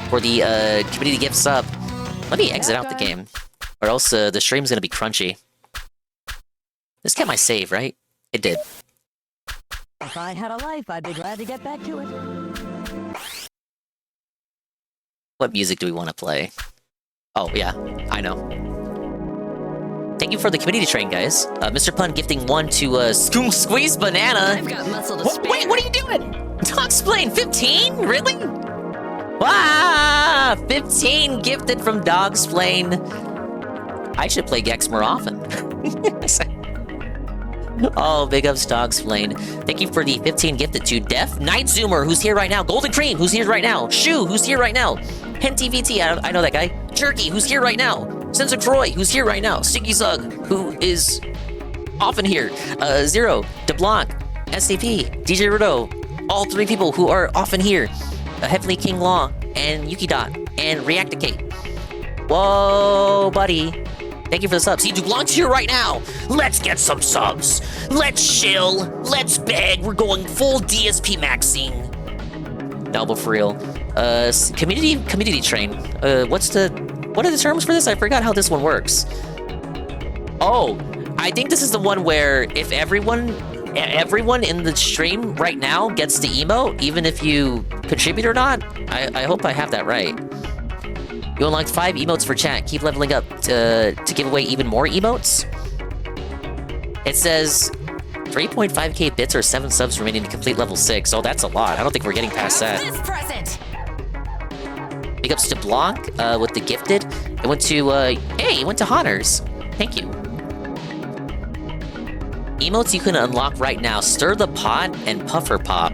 for the community gift sub. Let me exit out the game, or else the stream's gonna be crunchy. This kept my save, right? It did. If I had a life, I'd be glad to get back to it. What music do we want to play? Oh, yeah, I know. Thank you for the community train, guys. Mr. Pun gifting one to Squeeze Banana. I've got muscle to spare. Wait, what are you doing? Dogsplain 15? Really? Wow! 15 gifted from Dogsplain. I should play Gex more often. Oh, big ups Dogsplain. Thank you for the 15 gifted to Def, Night Zoomer, who's here right now, Golden Cream, who's here right now, Shu, who's here right now, Henty VT, I know that guy, Jerky, who's here right now, Sensor Troy, who's here right now, Sticky Zug, who is often here, Zero, DeBlanc, SCP, DJ Rudo, all three people who are often here, Heavenly King Law, and Yuki Dot, and Reacticate. Whoa, buddy. Thank you for the subs. See, DuBlanc's here right now. Let's get some subs. Let's chill. Let's beg. We're going full DSP maxing. No, but for real. Community train. What are the terms for this? I forgot how this one works. Oh, I think this is the one where if everyone in the stream right now gets the emote, even if you contribute or not. I hope I have that right. You unlocked 5 emotes for chat. Keep leveling up to give away even more emotes. It says 3.5k bits or 7 subs remaining to complete level 6. Oh, that's a lot. I don't think we're getting past that. This present. Big ups to Blanc with the gifted. It went to, hey, it went to Honners. Thank you. Emotes you can unlock right now. Stir the Pot and Puffer Pop.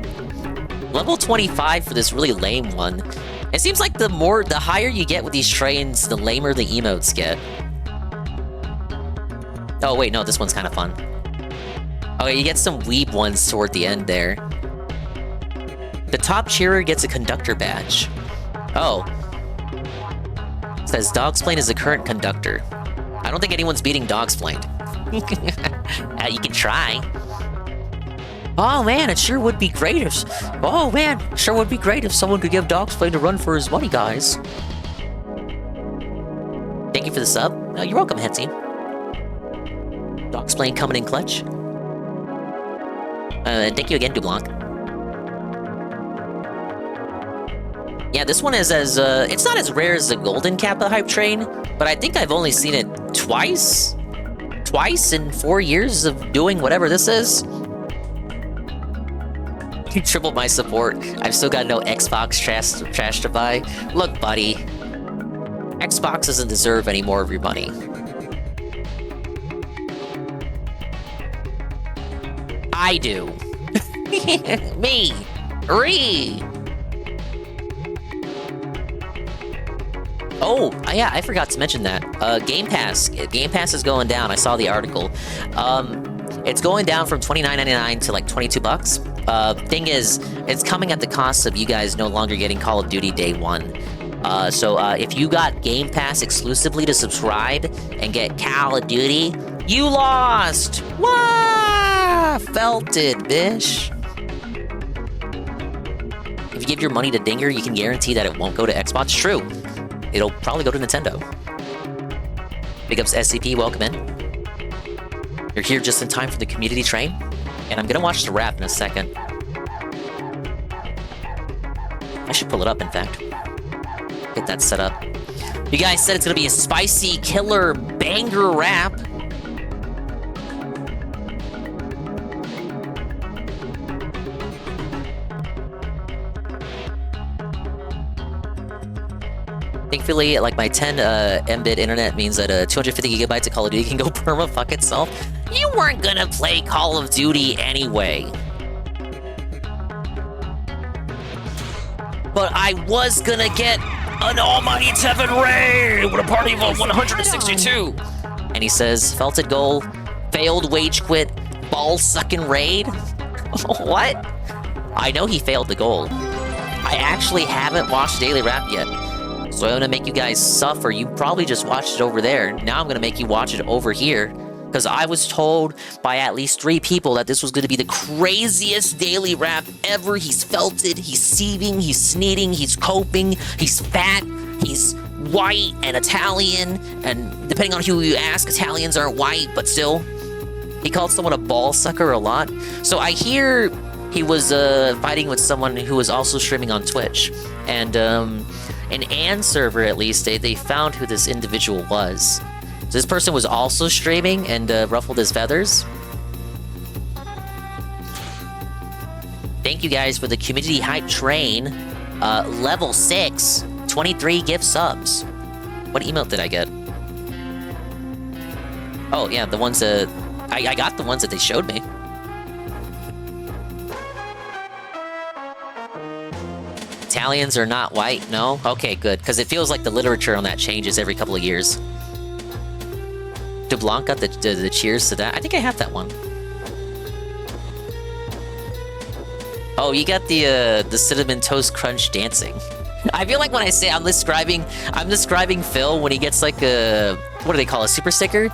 Level 25 for this really lame one. It seems like the higher you get with these trains, the lamer the emotes get. Oh wait, no, this one's kind of fun. Okay, you get some weeb ones toward the end there. The top cheerer gets a conductor badge. Oh. It says Dogsplain is the current conductor. I don't think anyone's beating Dogsplain. You can try. Oh man, it sure would be great if... Oh man, sure would be great if someone could give Dogsplain a run for his money, guys. Thank you for the sub. No, you're welcome, Hetzy. Dogsplain coming in clutch. And thank you again, DuBlanc. Yeah, this one is as... it's not as rare as the Golden Kappa hype train, but I think I've only seen it twice? Twice in 4 years of doing whatever this is? You tripled my support. I've still got no Xbox trash to buy. Look, buddy. Xbox doesn't deserve any more of your money. I do. Me. Oh, yeah, I forgot to mention that. Game Pass. Game Pass is going down. I saw the article. It's going down from $29.99 to like $22. Thing is, it's coming at the cost of you guys no longer getting Call of Duty Day 1. So if you got Game Pass exclusively to subscribe and get Call of Duty, you lost! Wah! Felt it, bish. If you give your money to Dinger, you can guarantee that it won't go to Xbox. True. It'll probably go to Nintendo. Big ups SCP, welcome in. You're here just in time for the community train, and I'm gonna watch the rap in a second. I should pull it up, in fact. Get that set up. You guys said it's gonna be a spicy, killer, banger rap. Thankfully, like my 10 Mbit internet means that 250 gigabytes of Call of Duty can go perma fuck itself. You weren't gonna play Call of Duty anyway. But I was gonna get an almighty Tevin raid with a party of 162. And he says, felted goal, failed wage quit, ball sucking raid. What? I know he failed the goal. I actually haven't watched Daily Rap yet. So I'm gonna make you guys suffer. You probably just watched it over there. Now I'm gonna make you watch it over here. Because I was told by at least 3 people that this was gonna be the craziest daily rap ever. He's felted, he's sieving, he's sneezing, he's coping, he's fat, he's white and Italian, and depending on who you ask, Italians aren't white, but still. He called someone a ball sucker a lot. So I hear he was fighting with someone who was also streaming on Twitch. And an AN server, at least, they found who this individual was. So this person was also streaming and ruffled his feathers. Thank you guys for the community hype train. Level 6, 23 gift subs. What email did I get? Oh, yeah, the ones that... I got the ones that they showed me. Italians are not white, no? Okay, good, because it feels like the literature on that changes every couple of years. DeBlanc got the cheers to that. I think I have that one. Oh, you got the Cinnamon Toast Crunch dancing. I feel like when I say I'm describing Phil when he gets like a... What do they call a super sticker?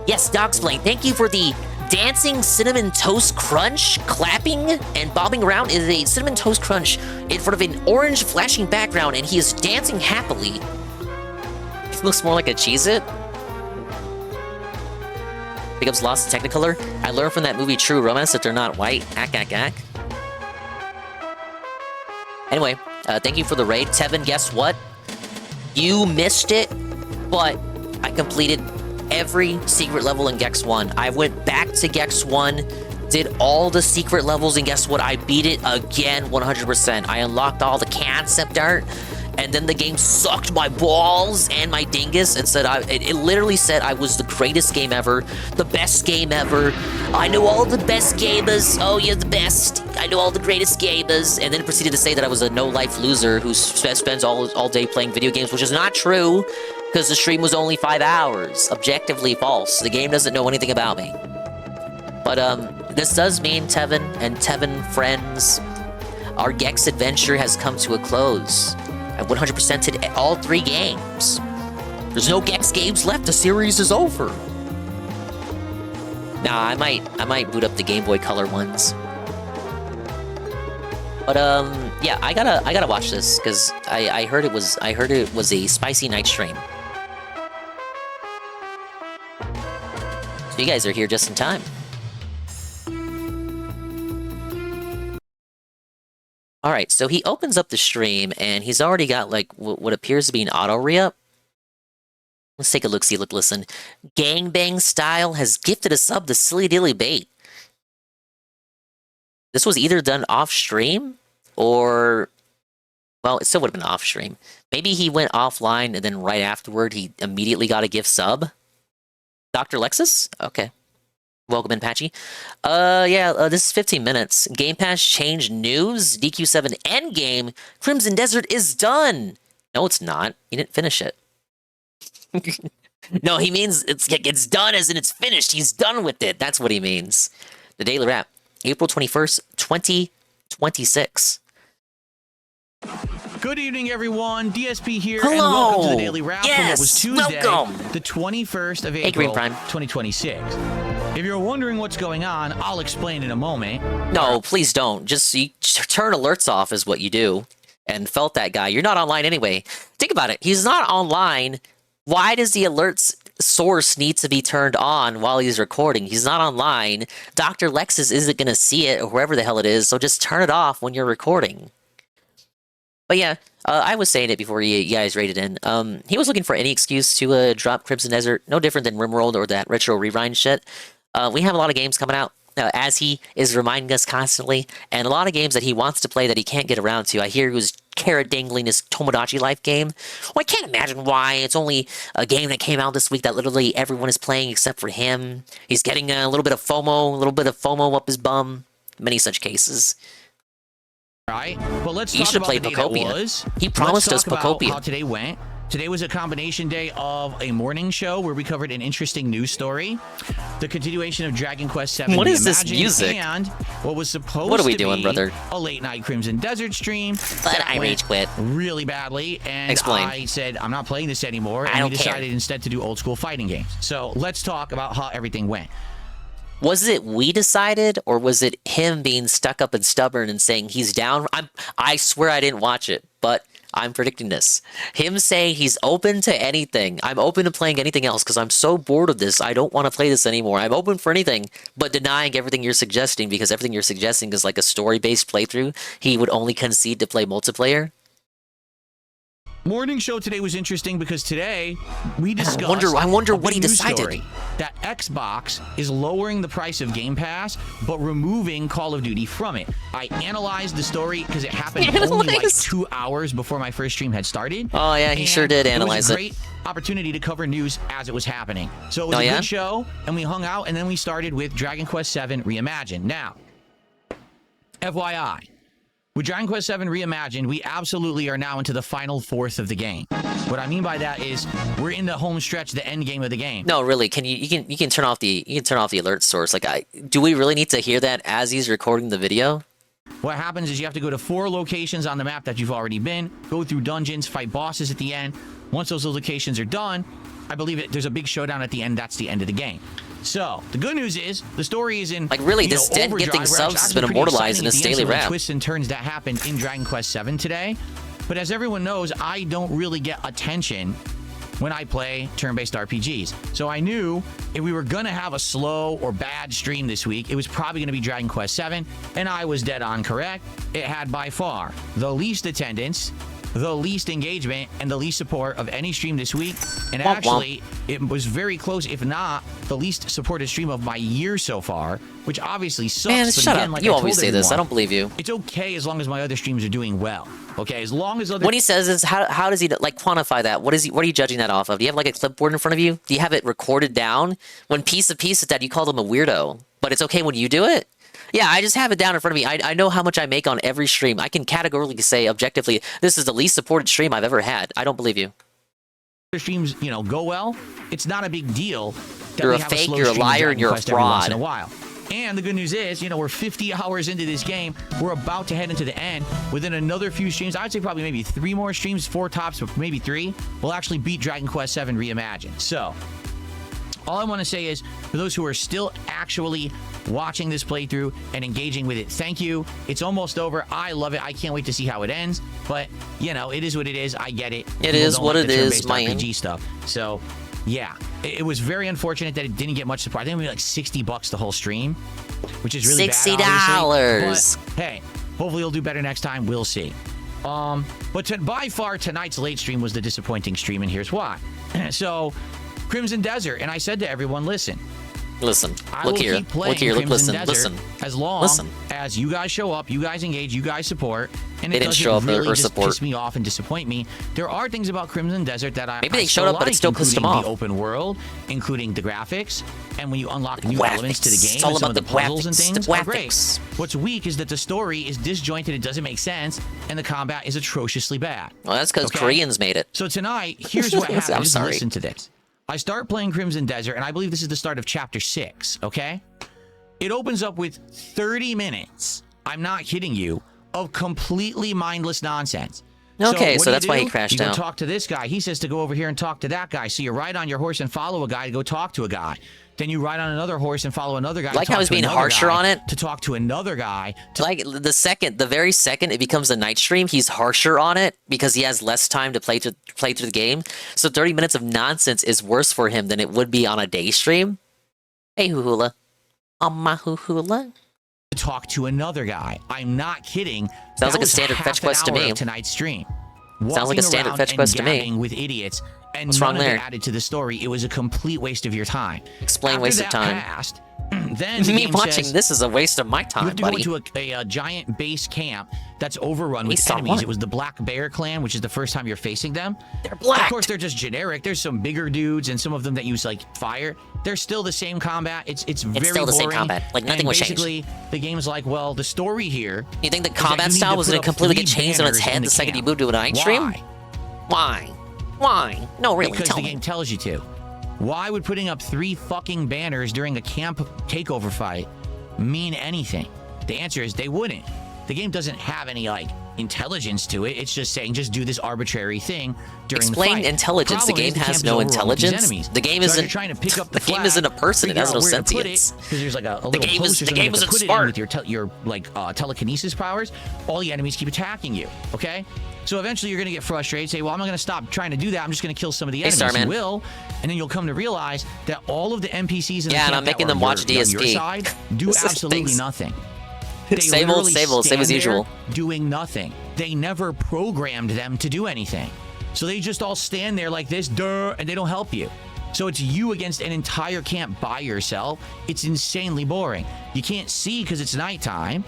Yes, Dogsplane, thank you for the dancing Cinnamon Toast Crunch. Clapping and bobbing around is a Cinnamon Toast Crunch in front of an orange flashing background, and he is dancing happily. It looks more like a Cheez-It. Becomes lost in Technicolor. I learned from that movie True Romance that they're not white. Ack, ack, ack. Anyway, thank you for the raid. Tevin, guess what? You missed it, but I completed every secret level in Gex 1. I went back to Gex 1, did all the secret levels, and guess what? I beat it again 100%. I unlocked all the concept art, and then the game sucked my balls and my dingus and said it literally said I was the greatest game ever, the best game ever. I know all the best gamers. Oh, you're the best. I know all the greatest gamers. And then it proceeded to say that I was a no-life loser who spends all day playing video games, which is not true. Because the stream was only 5 hours. Objectively false. The game doesn't know anything about me. But, this does mean, Tevin and Tevin friends, our Gex adventure has come to a close. I 100%ed all 3 games. There's no Gex games left. The series is over. Nah, I might boot up the Game Boy Color ones. But, yeah, I gotta watch this, because I heard it was a spicy night stream. So you guys are here just in time. Alright, so he opens up the stream, and he's already got, like, what appears to be an auto re-up. Let's take a look, see, look, listen. Gangbang Style has gifted a sub to Silly Dilly Bait. This was either done off-stream, or... Well, it still would have been off-stream. Maybe he went offline, and then right afterward, he immediately got a gift sub? Dr. Lexus? Okay. Welcome in, Patchy. This is 15 minutes. Game Pass change news. DQ7 Endgame. Crimson Desert is done. No, it's not. You didn't finish it. No, he means it's done as in it's finished. He's done with it. That's what he means. The Daily Wrap. April 21st, 2026. Good evening, everyone. DSP here, Hello. and welcome to the Daily Wrap. Yes, It was Tuesday, welcome. the 21st of Hey, April, Green Prime. 2026. If you're wondering what's going on, I'll explain in a moment. No, please don't. Just you turn alerts off is what you do. And felt that guy. You're not online anyway. Think about it. He's not online. Why does the alerts source need to be turned on while he's recording? He's not online. Dr. Lexus isn't going to see it, or whoever the hell it is, so just turn it off when you're recording. But yeah, I was saying it before you guys rated in. He was looking for any excuse to drop Crimson Desert. No different than RimWorld or that retro rewind shit. We have a lot of games coming out, as he is reminding us constantly, and a lot of games that he wants to play that he can't get around to. I hear he was carrot dangling his Tomodachi Life game. Well, I can't imagine why. It's only a game that came out this week that literally everyone is playing except for him. He's getting a little bit of FOMO up his bum. Many such cases. Right, but let's You talk should about play the day that Pocopia. was. He promised Let's us talk about Pocopia. how today went. Today was a combination day of a morning show where we covered an interesting news story, the continuation of Dragon Quest VII What is this Reimagined, music? and what was supposed What are we to doing, be brother? a late-night Crimson Desert stream. But I rage quit. Really badly, and Explain. I said, I'm not playing this anymore, I and don't we care. decided instead to do old-school fighting games. So let's talk about how everything went. Was it we decided, or was it him being stuck up and stubborn and saying he's down? I swear I didn't watch it, but I'm predicting this. Him saying he's open to anything. I'm open to playing anything else because I'm so bored of this. I don't want to play this anymore. I'm open for anything, but denying everything you're suggesting because everything you're suggesting is like a story-based playthrough. He would only concede to play multiplayer. Morning show today was interesting because today we discussed. I wonder what he decided. That Xbox is lowering the price of Game Pass, but removing Call of Duty from it. I analyzed the story because it happened only like 2 hours before my first stream had started. Oh yeah, he sure did analyze it. It was a great opportunity to cover news as it was happening. So it was a good show, and we hung out, and then we started with Dragon Quest VII Reimagined. Now, FYI. With Dragon Quest VII Reimagined, we absolutely are now into the final fourth of the game. What I mean by that is we're in the home stretch, the end game of the game. No, really, you can turn off the alert source. Like, do we really need to hear that as he's recording the video? What happens is you have to go to 4 locations on the map that you've already been, go through dungeons, fight bosses at the end. Once those locations are done, I believe there's a big showdown at the end. That's the end of the game. So, the good news is, the story is in... Like, really, this dead getting subs has been immortalized in this daily wrap. Twists and turns that happened in Dragon Quest VII today. But as everyone knows, I don't really get attention when I play turn-based RPGs. So I knew if we were going to have a slow or bad stream this week, it was probably going to be Dragon Quest VII, and I was dead on correct. It had by far the least attendance, the least engagement, and the least support of any stream this week. And actually, it was very close, if not the least supported stream of my year so far, which obviously sucks. Man, but shut again, up. like You I always told say this. everyone, I don't believe you. It's okay as long as my other streams are doing well. Okay, as long as other... What he says is, how does he, like, quantify that? What are you judging that off of? Do you have, like, a clipboard in front of you? Do you have it recorded down? When Piece of Piece is that, you call them a weirdo. But it's okay when you do it? Yeah, I just have it down in front of me. I know how much I make on every stream. I can categorically say, objectively, this is the least supported stream I've ever had. I don't believe you. Streams, go well. It's not a big deal. You're a fake, you're a liar, and you're a fraud. Once in a while. And the good news is, we're 50 hours into this game. We're about to head into the end. Within another few streams, I would say probably maybe 3 more streams, 4 tops, but maybe 3, we'll actually beat Dragon Quest VII Reimagined. So, all I want to say is, for those who are still actually watching this playthrough and engaging with it, thank you. It's almost over. I love it. I can't wait to see how it ends. But, it is what it is. I get it. It is what it is, man. RPG stuff. So, yeah. It was very unfortunate that it didn't get much support. I think it was like $60 the whole stream, which is really $60. bad, but, hey, hopefully it'll do better next time. We'll see. But by far, tonight's late stream was the disappointing stream, and here's why. So, Crimson Desert, and I said to everyone, listen, look here, listen. As long as you guys show up, you guys engage, you guys support, and they it didn't show up really or just support. piss me off and disappoint me. There are things about Crimson Desert that maybe they showed up, but it still pissed them off. The open world, including the graphics, and when you unlock new elements to the game, it's all some about of the puzzles and things are great. What's weak is that the story is disjointed, it doesn't make sense, and the combat is atrociously bad. Well, that's because Koreans made it. So tonight, here's what happened. I'm sorry. Listen to this. I start playing Crimson Desert, and I believe this is the start of Chapter 6, okay? It opens up with 30 minutes, I'm not kidding you, of completely mindless nonsense. Okay, so that's why he crashed out. You go talk to this guy. He says to go over here and talk to that guy. So you ride on your horse and follow a guy to go talk to a guy. Then you ride on another horse and follow another guy. Like how he's being harsher on it? To talk to another guy. Like the very second it becomes a night stream, he's harsher on it because he has less time to play through the game. So 30 minutes of nonsense is worse for him than it would be on a day stream. Hey, Huhula. Huhula. To talk to another guy. I'm not kidding. Sounds like a standard fetch quest to me. Tonight's stream. Sounds like a standard fetch quest to me. With idiots. And what's wrong there? Of it added to the story. It was a complete waste of your time. Explain waste of time. Passed, then me watching this is a waste of my time, buddy. You have to go into a giant base camp that's overrun with enemies. It was the Black Bear clan, which is the first time you're facing them. They're black. Of course, they're just generic. There's some bigger dudes and some of them that use like fire. They're still the same combat. It's very still the boring. Same combat. Like nothing was changed. Basically, the game's like, well, the story here. You think the combat style was going to completely get changed on its head the second you moved to a night stream? Why? Why? No, really, because the game tells you to. Why would putting up 3 fucking banners during a camp takeover fight mean anything? The answer is they wouldn't. The game doesn't have any, like, intelligence to it. It's just saying, just do this arbitrary thing during Explain the fight. Intelligence. The game has no intelligence. The The game isn't. trying to pick up the game isn't a person. It has no sentience. Because there's like a The little game post is. or The game something isn't to put it in smart. with your telekinesis powers. All the enemies keep attacking you. Okay. So eventually you're going to get frustrated. Say, well, I'm not going to stop trying to do that. I'm just going to kill some of the enemies. Starman. You will, and then you'll come to realize that all of the NPCs in the Yeah, and camp I'm making that them are watch on your DSP. side do This is absolutely things. nothing. They Same old, literally same old, same as stand there usual. doing nothing. They never programmed them to do anything. So they just all stand there like this, and they don't help you. So it's you against an entire camp by yourself. It's insanely boring. You can't see because it's nighttime,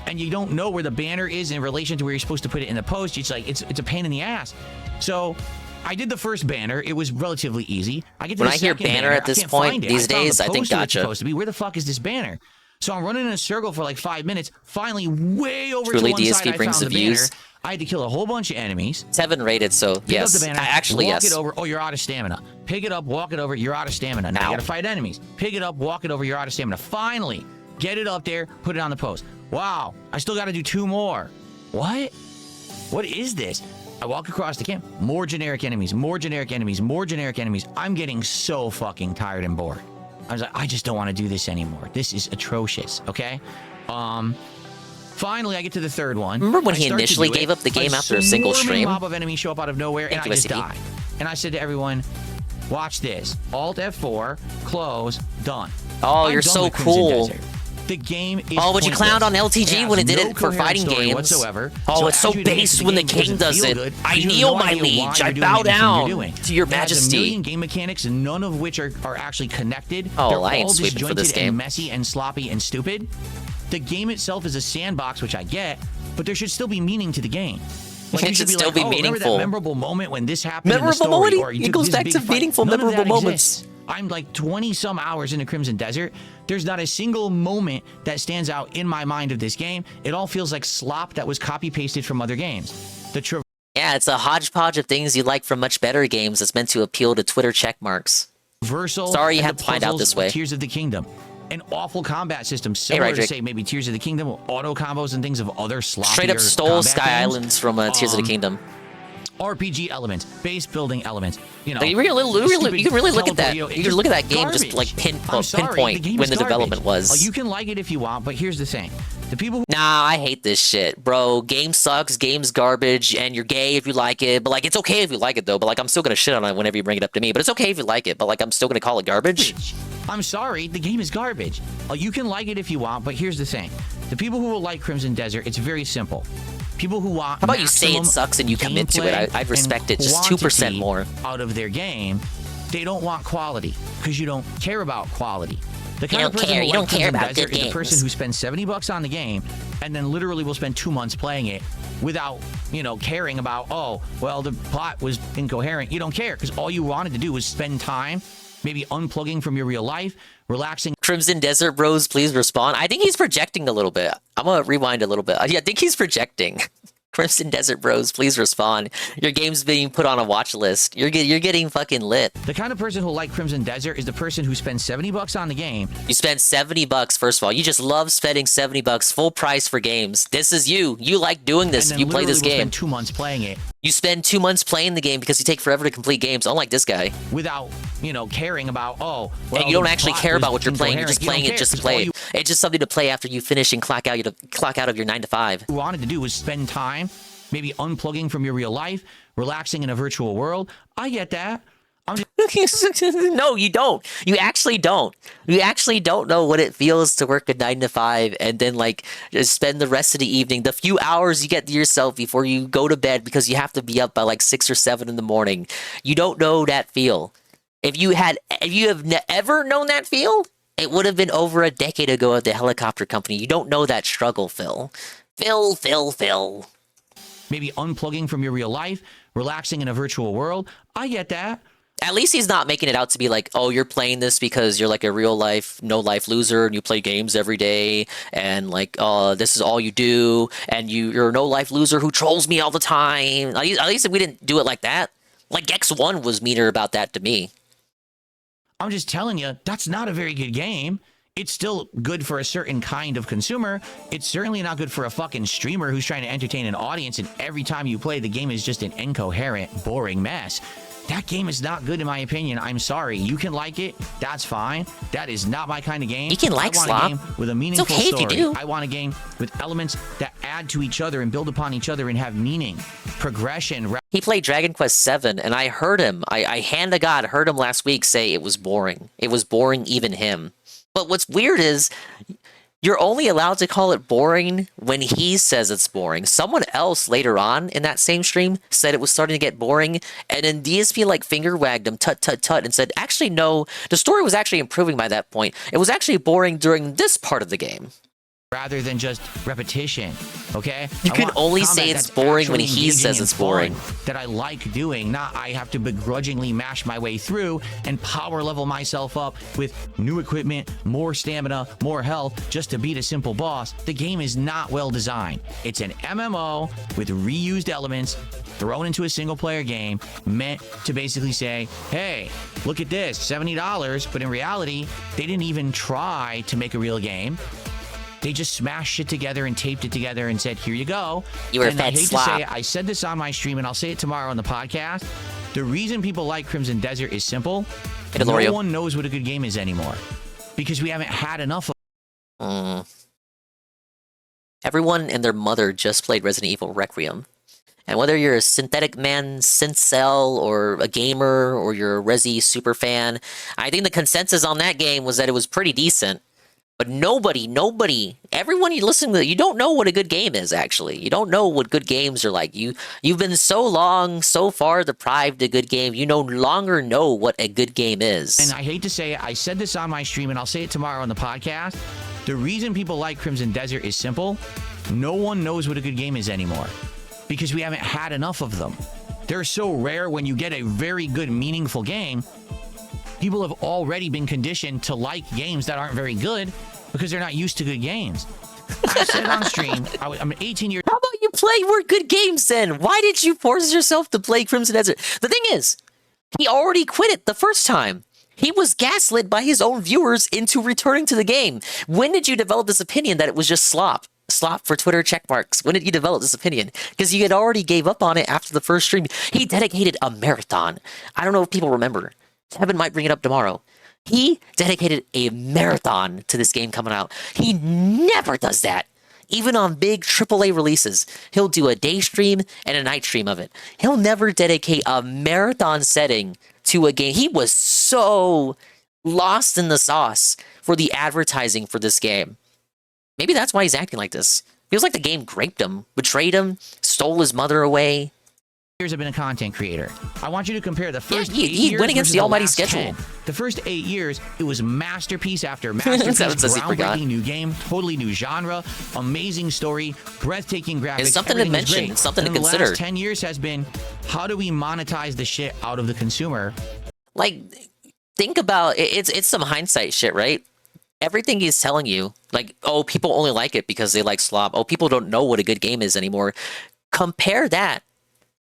and you don't know where the banner is in relation to where you're supposed to put it in the post. It's like it's a pain in the ass. So I did the first banner. It was relatively easy. I get to When the I hear second banner banner, at this I can't point find it. these I found days, the I think post where it's gotcha. supposed to be. Where the fuck is this banner? So I'm running in a circle for like 5 minutes. Finally, way over Truly, to one DSP side, I brings found the the banner. views. I had to kill a whole bunch of enemies. 7 rated, so Pick yes. up the banner, Actually, walk yes. it over. Oh, you're out of stamina. Pick it up, walk it over. You're out of stamina. Now you gotta fight enemies. Pick it up, walk it over. You're out of stamina. Finally, get it up there, put it on the post. Wow, I still gotta do 2 more. What? What is this? I walk across the camp. More generic enemies, more generic enemies, more generic enemies. I'm getting so fucking tired and bored. I was like, I just don't want to do this anymore. This is atrocious, okay? Finally, I get to the third one. Remember when I he start to initially do it. gave up the game after a single swarming stream? mob of enemies show up out of nowhere, and I just die. And I said to everyone, watch this. Alt F4, close, done. Oh, I'm you're done so with Crimson cool. Desert. The game is Oh, but you clowned on pointless. LTG It when has it did no it for coherent fighting story games. whatsoever. Oh, it's so as you advance base the when the game, it king doesn't does feel it. good, I 'cause you have kneel no my idea liege. why I you're doing bow anything you're down doing. to your It has a majesty. million game mechanics, none of which are actually connected. Oh, They're I ain't all sweeping for this disjointed game. and messy and sloppy and stupid. The game itself is a sandbox, which I get, but there should still be meaning to the game. It you should be still like, be oh, remember meaningful. that memorable moment when this happened in the Memorable story, moment? or you It took goes this back big to fight. meaningful, None of memorable that moments. exists. I'm like 20-some hours into Crimson Desert. There's not a single moment that stands out in my mind of this game. It all feels like slop that was copy-pasted from other games. Yeah, it's a hodgepodge of things you like from much better games that's meant to appeal to Twitter checkmarks. Traversal. Sorry you and had the to find out puzzles this of way. Tears of the Kingdom. An awful combat system, similar to, Roderick. say, maybe Tears of the Kingdom, auto combos and things of other sloppier Straight up stole combat Sky games. Islands from Tears of the Kingdom. RPG elements, base building elements. You know, Like, you can really look at that. teleport, You can look at that game garbage. just like I'm sorry, pinpoint game when is the garbage. development was. You can like it if you want, but here's the thing: the people who Nah, I hate this shit, bro. Game sucks, game's garbage, and you're gay if you like it. But like, it's okay if you like it though. But like, I'm still gonna shit on it whenever you bring it up to me. But it's okay if you like it. But like, I'm still gonna call it garbage. I'm sorry, the game is garbage. You can like it if you want, but here's the thing: the people who will like Crimson Desert, it's very simple. People who want How about you say it sucks and you commit to it? I'd respect it. Just 2% more out of their game. They don't want quality because you don't care about quality. The kind You of don't person care. who You don't likes care Crimson about Desert good is the person games. who spends $70 on the game and then literally will spend 2 months playing it without, caring about, oh, well, the plot was incoherent. You don't care because all you wanted to do was spend time maybe unplugging from your real life, relaxing. Crimson Desert Bros, please respond. I think he's projecting a little bit. I'm gonna rewind a little bit. Yeah, I think he's projecting. Crimson Desert Bros, please respond. Your game's being put on a watch list. You're getting fucking lit. The kind of person who like Crimson Desert is the person who spends $70 on the game. You spend $70, first of all. You just love spending $70 full price for games. This is you. You like doing this. And then You play this literally will game. spend 2 months playing it. You spend 2 months playing the game because you take forever to complete games, unlike this guy. Without, caring about, oh, well, And you don't the actually plot care was about what you're playing. You're incoherent. just You don't playing it care, just to 'cause play all it. you It's just something to play after you finish and clock out of your 9 to 5. wanted to do was spend time maybe unplugging from your real life, relaxing in a virtual world. I get that. No, you don't. You actually don't. You actually don't know what it feels to work a 9 to 5 and then like just spend the rest of the evening, the few hours you get to yourself before you go to bed because you have to be up by like 6 or 7 in the morning. You don't know that feel. If you have ever known that feel, it would have been over a decade ago at the helicopter company. You don't know that struggle, Phil. Phil. Maybe unplugging from your real life, relaxing in a virtual world. I get that. At least he's not making it out to be like, oh, you're playing this because you're like a real life, no life loser and you play games every day and like, this is all you do and you're a no life loser who trolls me all the time. At least we didn't do it like that. Like X1 was meaner about that to me. I'm just telling you, that's not a very good game. It's still good for a certain kind of consumer. It's certainly not good for a fucking streamer who's trying to entertain an audience, and every time you play, the game is just an incoherent, boring mess. That game is not good in my opinion. I'm sorry. You can like it. That's fine. That is not my kind of game. You can like I want slop. a game with a meaningful It's okay story. if you do. I want a game with elements that add to each other and build upon each other and have meaning, progression. He played Dragon Quest VII, and I heard him. I hand to God heard him last week say it was boring. It was boring, even him. But what's weird is you're only allowed to call it boring when he says it's boring. Someone else later on in that same stream said it was starting to get boring, and then DSP like finger wagged him, tut tut tut, and said, actually no, the story was actually improving by that point. It was actually boring during this part of the game. Rather than just repetition, okay? You I can want only combat say it's that's boring when actually he engaging says and it's boring. fun, that I like doing, not I have to begrudgingly mash my way through and power level myself up with new equipment, more stamina, more health, just to beat a simple boss. The game is not well designed. It's an MMO with reused elements thrown into a single player game meant to basically say, hey, look at this, $70, but in reality, they didn't even try to make a real game. They just smashed shit together and taped it together and said, here you go. You were and I fed hate slop. to say it, I said this on my stream and I'll say it tomorrow on the podcast. The reason people like Crimson Desert is simple. No one knows what a good game is anymore. Because we haven't had enough of Everyone and their mother just played Resident Evil Requiem. And whether you're a synthetic man, synth-cell, or a gamer, or you're a Resi super fan, I think the consensus on that game was that it was pretty decent. But nobody, everyone you listen to, you don't know what a good game is, actually. You don't know what good games are like. You've been so long, so far deprived of good game, you no longer know what a good game is. And I hate to say it, I said this on my stream and I'll say it tomorrow on the podcast. The reason people like Crimson Desert is simple. No one knows what a good game is anymore. Because we haven't had enough of them. They're so rare. When you get a very good, meaningful game, people have already been conditioned to like games that aren't very good because they're not used to good games. I said on stream, I'm 18 years... How about you play more good games then? Why did you force yourself to play Crimson Desert? The thing is, he already quit it the first time. He was gaslit by his own viewers into returning to the game. When did you develop this opinion that it was just slop? Slop for Twitter checkmarks. When did you develop this opinion? Because you had already gave up on it after the first stream. He dedicated a marathon. I don't know if people remember. Kevin might bring it up tomorrow. He dedicated a marathon to this game coming out. He never does that. Even on big AAA releases, he'll do a day stream and a night stream of it. He'll never dedicate a marathon setting to a game. He was so lost in the sauce for the advertising for this game. Maybe that's why he's acting like this. Feels like the game raped him, betrayed him, stole his mother away. Years I've been a content creator. I want you to compare the first 8 years. He went against the almighty last schedule. 10. The first 8 years, it was masterpiece after masterpiece, groundbreaking new game, totally new genre, amazing story, breathtaking graphics. It's something to mention. It's something to consider. The last 10 years has been, how do we monetize the shit out of the consumer? Like, think about it. It's some hindsight shit, right? Everything he's telling you, like, oh, people only like it because they like slop. Oh, people don't know what a good game is anymore. Compare that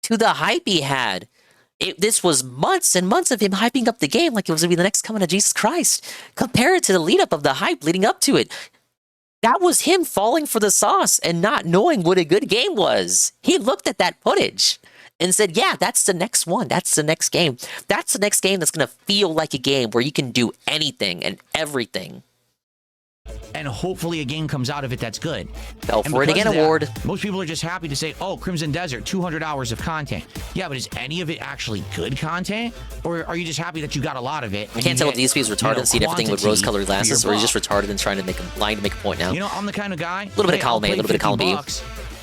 to the hype he had. This was months and months of him hyping up the game like it was going to be the next coming of Jesus Christ. Compare it to the lead up of the hype leading up to it. That was him falling for the sauce and not knowing what a good game was. He looked at that footage and said, yeah, that's the next one. That's the next game. That's the next game that's going to feel like a game where you can do anything and everything. And hopefully a game comes out of it that's good. Fell for it again award. Most people are just happy to say, oh, Crimson Desert, 200 hours of content. Yeah, but is any of it actually good content? Or are you just happy that you got a lot of it? I can't tell if DSP is retarded and seeing everything with rose-colored glasses, or he's just retarded and trying to make lying to make a point now. You know, I'm the kind of guy... A little bit of column A, a little bit of column B.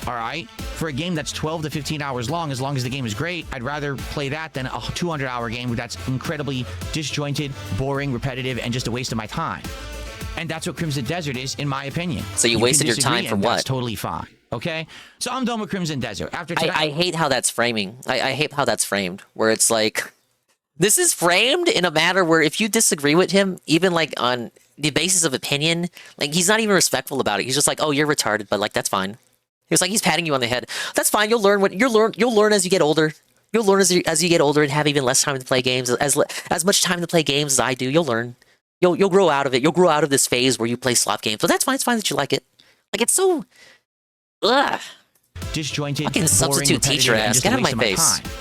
All right, for a game that's 12 to 15 hours long, as the game is great, I'd rather play that than a 200-hour game that's incredibly disjointed, boring, repetitive, and just a waste of my time. And that's what Crimson Desert is, in my opinion. So you wasted your time for what? That's totally fine. Okay? So I'm done with Crimson Desert. After today, I hate how that's framing. I hate how that's framed, where it's like, this is framed in a manner where if you disagree with him, even like on the basis of opinion, like he's not even respectful about it. He's just like, oh, you're retarded, but like that's fine. It's like he's patting you on the head. That's fine. You'll learn you'll learn as you get older. You'll learn as you get older and have even less time to play games. As much time to play games as I do, you'll learn. You'll grow out of it. You'll grow out of this phase where you play slot games. So that's fine. It's fine that you like it. Like, it's so... Ugh. Disjointed, fucking boring, substitute teacher repetitive, and ass. just Get a out of my waste face. time.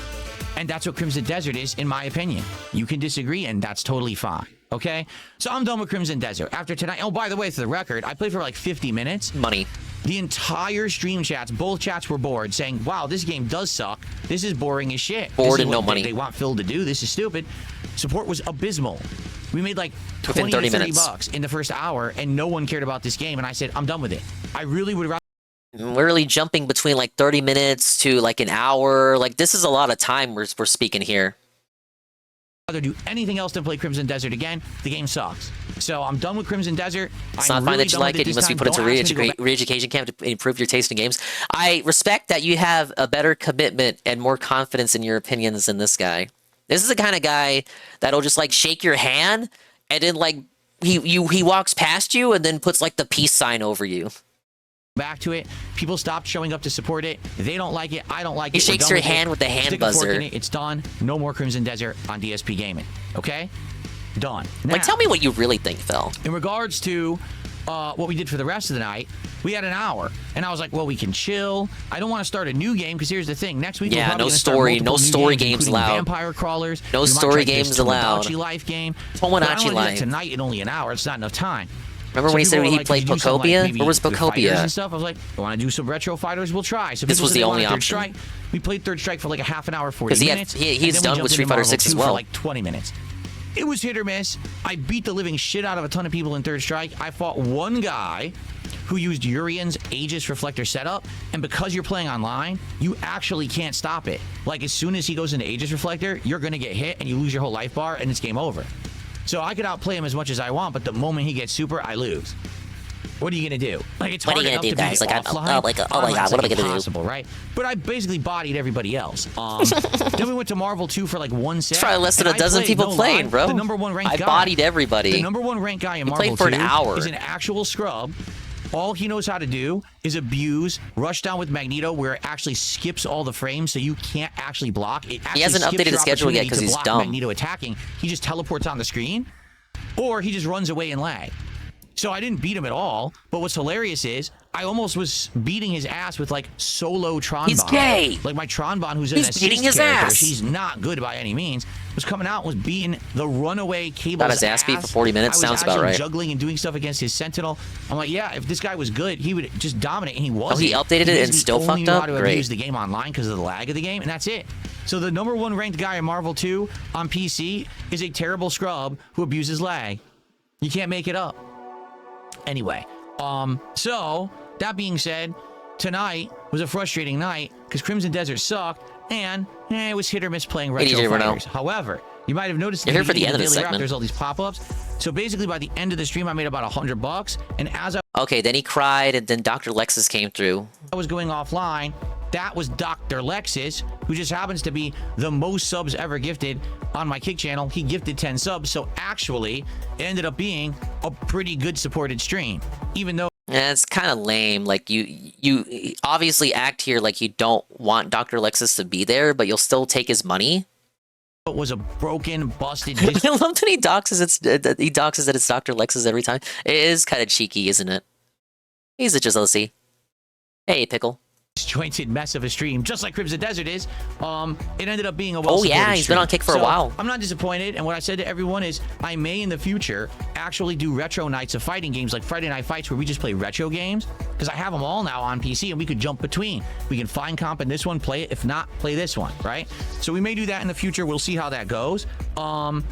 And that's what Crimson Desert is, in my opinion. You can disagree, and that's totally fine. Okay? So I'm done with Crimson Desert. After tonight... Oh, by the way, for the record, I played for like 50 minutes. Money. The entire stream chats, both chats were bored, saying, wow, this game does suck. This is boring as shit. Bored and no money. They want Phil to do. This is stupid. Support was abysmal. We made like 20 Within 30 to 30 minutes. bucks in the first hour, and no one cared about this game. And I said, I'm done with it. I really would rather... We're really jumping between like 30 minutes to like an hour. Like, this is a lot of time we're speaking here. Rather do anything else than play Crimson Desert again. The game sucks. So I'm done with Crimson Desert. It's not fine that you like it. You must be put into re-education camp to improve your taste in games. I respect that you have a better commitment and more confidence in your opinions than this guy. This is the kind of guy that'll just like shake your hand and then like he walks past you and then puts like the peace sign over you. Back to it. People stopped showing up to support it. They don't like it. I don't like it. He shakes your hand with the hand Stick a fork buzzer. in it. It's done. No more Crimson Desert on DSP Gaming. Okay? Done. Like, tell me what you really think, Phil. In regards to what we did for the rest of the night, we had an hour. And I was like, well, we can chill. I don't want to start a new game because here's the thing. Next week, we're probably gonna start multiple new games, allowed. Vampire Crawlers. No story games allowed. Tomodachi Life game. Tomodachi Life. Tonight in only an hour. It's not enough time. Remember when he said he played Pocopia? Where was Pocopia? And stuff. I was like, I want to do some retro fighters. We'll try. So this was the only Third option. Strike. We played Third Strike for like a half an hour, 40 minutes. He's done with Street Fighter 6 as well. For like 20 minutes. It was hit or miss. I beat the living shit out of a ton of people in Third Strike. I fought one guy who used Urian's Aegis Reflector setup, and because you're playing online, you actually can't stop it. Like, as soon as he goes into Aegis Reflector, you're going to get hit, and you lose your whole life bar, and it's game over. So I could outplay him as much as I want, but the moment he gets super, I lose. What are you gonna do? Like, it's hard enough to beat it offline. Oh my god, what am I gonna do? Impossible, right? But I basically bodied everybody else. Then we went to Marvel 2 for like one set. It's probably less than a dozen people playing, bro. The number one ranked guy. I bodied everybody. The number one ranked guy in Marvel 2 played for an hour. is an actual scrub. All he knows how to do is abuse Rush Down with Magneto, where it actually skips all the frames, so you can't actually block. It actually he hasn't updated his schedule yet because he's dumb. Magneto attacking. He just teleports on the screen, or he just runs away and lag. So I didn't beat him at all, but what's hilarious is I almost was beating his ass with like solo Tron He's Bond. gay. Like my Tron Bond, who's an assist beating his character. ass. She's not good by any means. Was coming out and was beating the runaway Cable's Got his ass beat for 40 minutes. Sounds about right. Juggling and doing stuff against his Sentinel. I'm like, yeah, if this guy was good, he would just dominate. And he wasn't. Oh, he updated it and still fucked up? He only Great. used the game online because of the lag of the game, and that's it. So the number one ranked guy in Marvel 2 on PC is a terrible scrub who abuses lag. You can't make it up. Anyway, so that being said, tonight was a frustrating night because Crimson Desert sucked, and it was hit or miss playing retro fighters. However, you might have noticed you're here for the end of the segment. There's all these pop-ups. So basically, by the end of the stream, I made about $100, and as I then he cried, and then Dr. Lexus came through. I was going offline. That was Dr. Lexus, who just happens to be the most subs ever gifted on my Kick channel. He gifted 10 subs, so actually, it ended up being a pretty good supported stream, even though... Yeah, it's kind of lame. Like, you obviously act here like you don't want Dr. Lexus to be there, but you'll still take his money. It was a broken, busted... I love that he doxes that it's Dr. Lexus every time. It is kind of cheeky, isn't it? He's a Giselle-C. Hey, Pickle. Disjointed mess of a stream, just like Crimson Desert is. It ended up being a he's been on Kick for a while. I'm not disappointed, and what I said to everyone is I may in the future actually do retro nights of fighting games like Friday Night Fights where we just play retro games, because I have them all now on PC and we could jump between. We can find comp in this one, play it. If not, play this one, right? So we may do that in the future. We'll see how that goes. But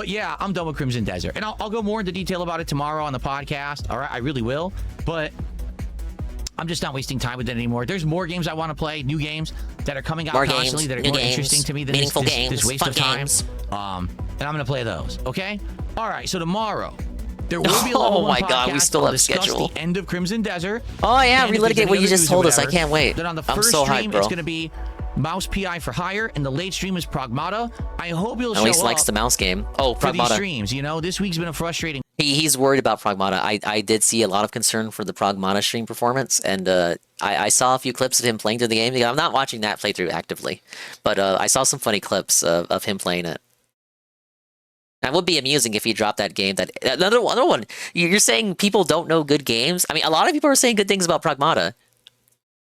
yeah, I'm done with Crimson Desert, and I'll go more into detail about it tomorrow on the podcast. All right, I really will, but I'm just not wasting time with it anymore. There's more games I want to play, new games that are coming out constantly that are more interesting to me than this waste of time. And I'm going to play those, okay? All right, so tomorrow, there will be a level 1 podcast. We still have schedule. The end of Crimson Desert. Oh, yeah, relitigate what you just told us. I can't wait. Then on the I'm first so stream, hyped, bro. it's going to be Mouse PI for Hire, and the late stream is Pragmata. I hope you'll show up. At least likes the mouse game. Oh, for these Pragmata. streams. You know, this week's been a frustrating... He's worried about Pragmata. I did see a lot of concern for the Pragmata stream performance, and I saw a few clips of him playing through the game. I'm not watching that playthrough actively, but I saw some funny clips of him playing it. That would be amusing if he dropped that game. That another one. You're saying people don't know good games? I mean, a lot of people are saying good things about Pragmata.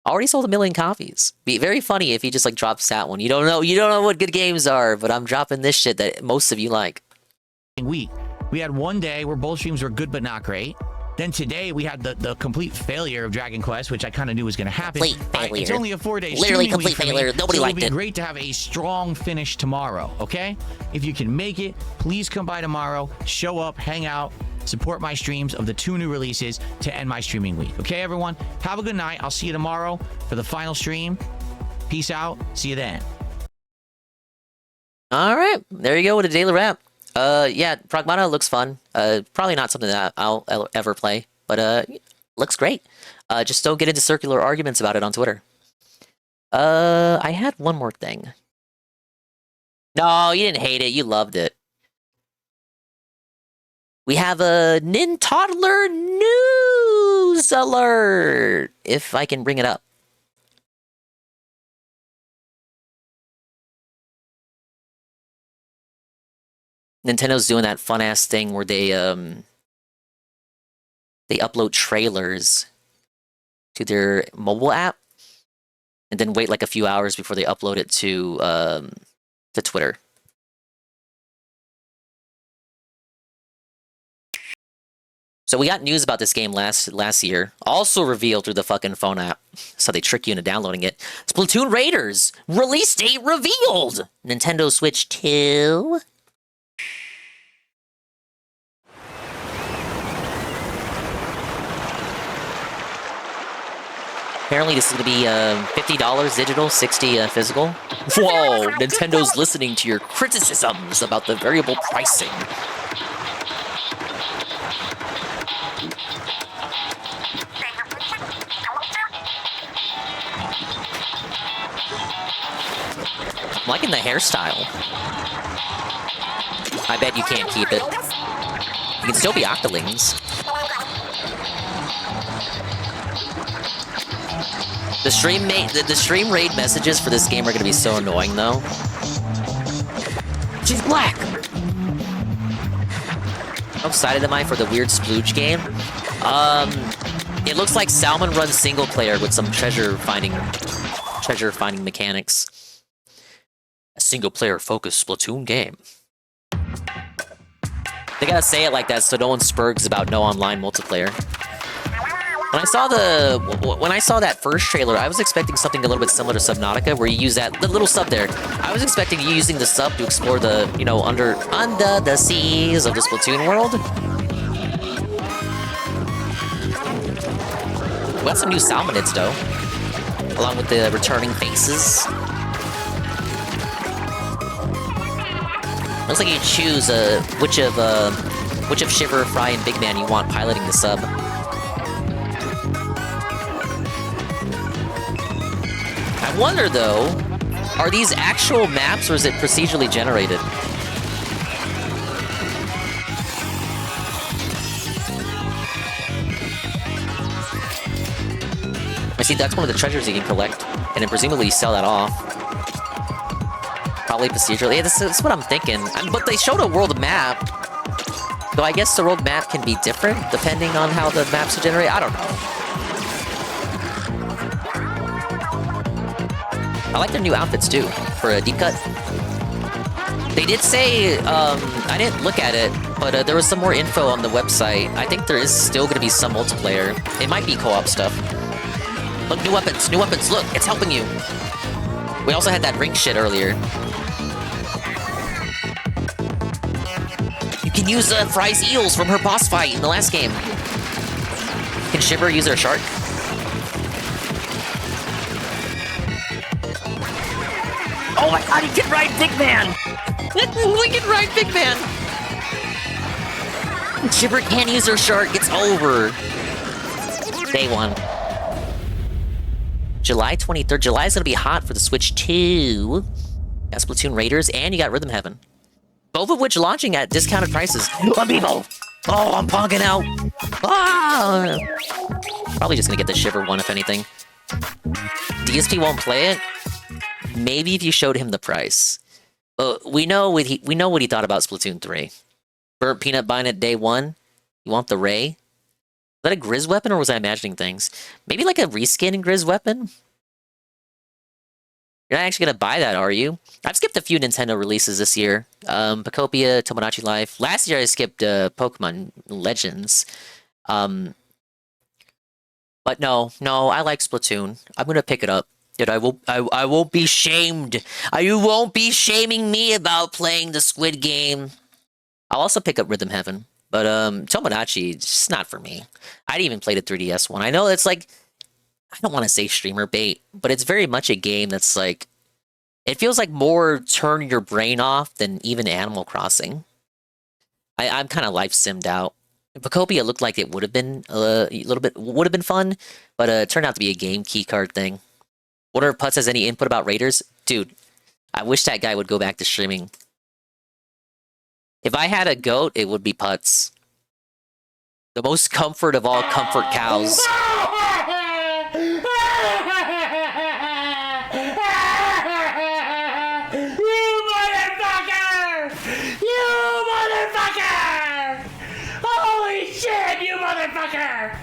Already sold 1 million copies. Be very funny if he just like drops that one. You don't know what good games are, but I'm dropping this shit that most of you like. We had one day where both streams were good but not great. Then today we had the complete failure of Dragon Quest, which I kind of knew was going to happen. Complete failure. It's only a 4-day Literally streaming complete week for me, failure. Nobody so liked it'll it. be great to have a strong finish tomorrow, okay? If you can make it, please come by tomorrow, show up, hang out, support my streams of the 2 new releases to end my streaming week. Okay, everyone? Have a good night. I'll see you tomorrow for the final stream. Peace out. See you then. All right, there you go with a daily wrap. Yeah, Pragmata looks fun. Probably not something that I'll ever play, but looks great. Just don't get into circular arguments about it on Twitter. I had one more thing. No, you didn't hate it. You loved it. We have a Nintoddler news alert, if I can bring it up. Nintendo's doing that fun-ass thing where they upload trailers to their mobile app and then wait like a few hours before they upload it to Twitter. So we got news about this game last year, also revealed through the fucking phone app. So they trick you into downloading it. Splatoon Raiders release date revealed. Nintendo Switch 2. Apparently this is going to be $50 digital, $60 physical. Whoa, Nintendo's listening to your criticisms about the variable pricing. I'm liking the hairstyle. I bet you can't keep it. You can still be Octolings. The stream raid messages for this game are gonna be so annoying though. She's black! How excited am I for the weird splooge game? It looks like Salmon runs single player with some treasure finding mechanics. A single player focused Splatoon game. They gotta say it like that so no one spurgs about no online multiplayer. When I saw that first trailer, I was expecting something a little bit similar to Subnautica, where you use the little sub there. I was expecting you using the sub to explore the, under the seas of the Splatoon world. We got some new Salmonids though, along with the returning faces. Looks like you choose which of Shiver, Fry, and Big Man you want piloting the sub. I wonder though, are these actual maps or is it procedurally generated? I see that's one of the treasures you can collect, and then presumably you sell that off. Probably procedurally. Yeah, that's what I'm thinking. But they showed a world map, so I guess the world map can be different depending on how the maps are generated. I don't know. I like their new outfits too, for a deep cut. They did say, I didn't look at it, but there was some more info on the website. I think there is still going to be some multiplayer. It might be co-op stuff. Look, new weapons, look, it's helping you. We also had that ring shit earlier. You can use Fry's eels from her boss fight in the last game. Can Shiver use her shark? Oh my god, he can ride Big Man! We can ride Big Man! Shiver can't use her shark, it's over. Day 1. July 23rd. July is gonna be hot for the Switch 2. You got Splatoon Raiders, and you got Rhythm Heaven. Both of which launching at discounted prices. Amiibo! Oh, I'm punking out! Ah! Probably just gonna get the Shiver one, if anything. DSP won't play it? Maybe if you showed him the price. We know what he thought about Splatoon 3. Burt Peanut buying it day one. You want the Ray? Was that a Grizz weapon, or was I imagining things? Maybe like a reskin Grizz weapon? You're not actually gonna buy that, are you? I've skipped a few Nintendo releases this year. Pokopia, Tomodachi Life. Last year I skipped Pokemon Legends. But no, I like Splatoon. I'm gonna pick it up. Dude, I won't be shamed. You won't be shaming me about playing the Squid Game. I'll also pick up Rhythm Heaven. But Tomodachi, just not for me. I didn't even play the 3DS one. I know it's like, I don't want to say streamer bait, but it's very much a game that's like, it feels like more turn your brain off than even Animal Crossing. I'm kind of life simmed out. Pokopia looked like it would have been a little bit, would have been fun, but it turned out to be a game key card thing. Wonder if Putz has any input about Raiders? Dude, I wish that guy would go back to streaming. If I had a goat, it would be Putz. The most comfort of all comfort cows. Holy shit, you motherfucker!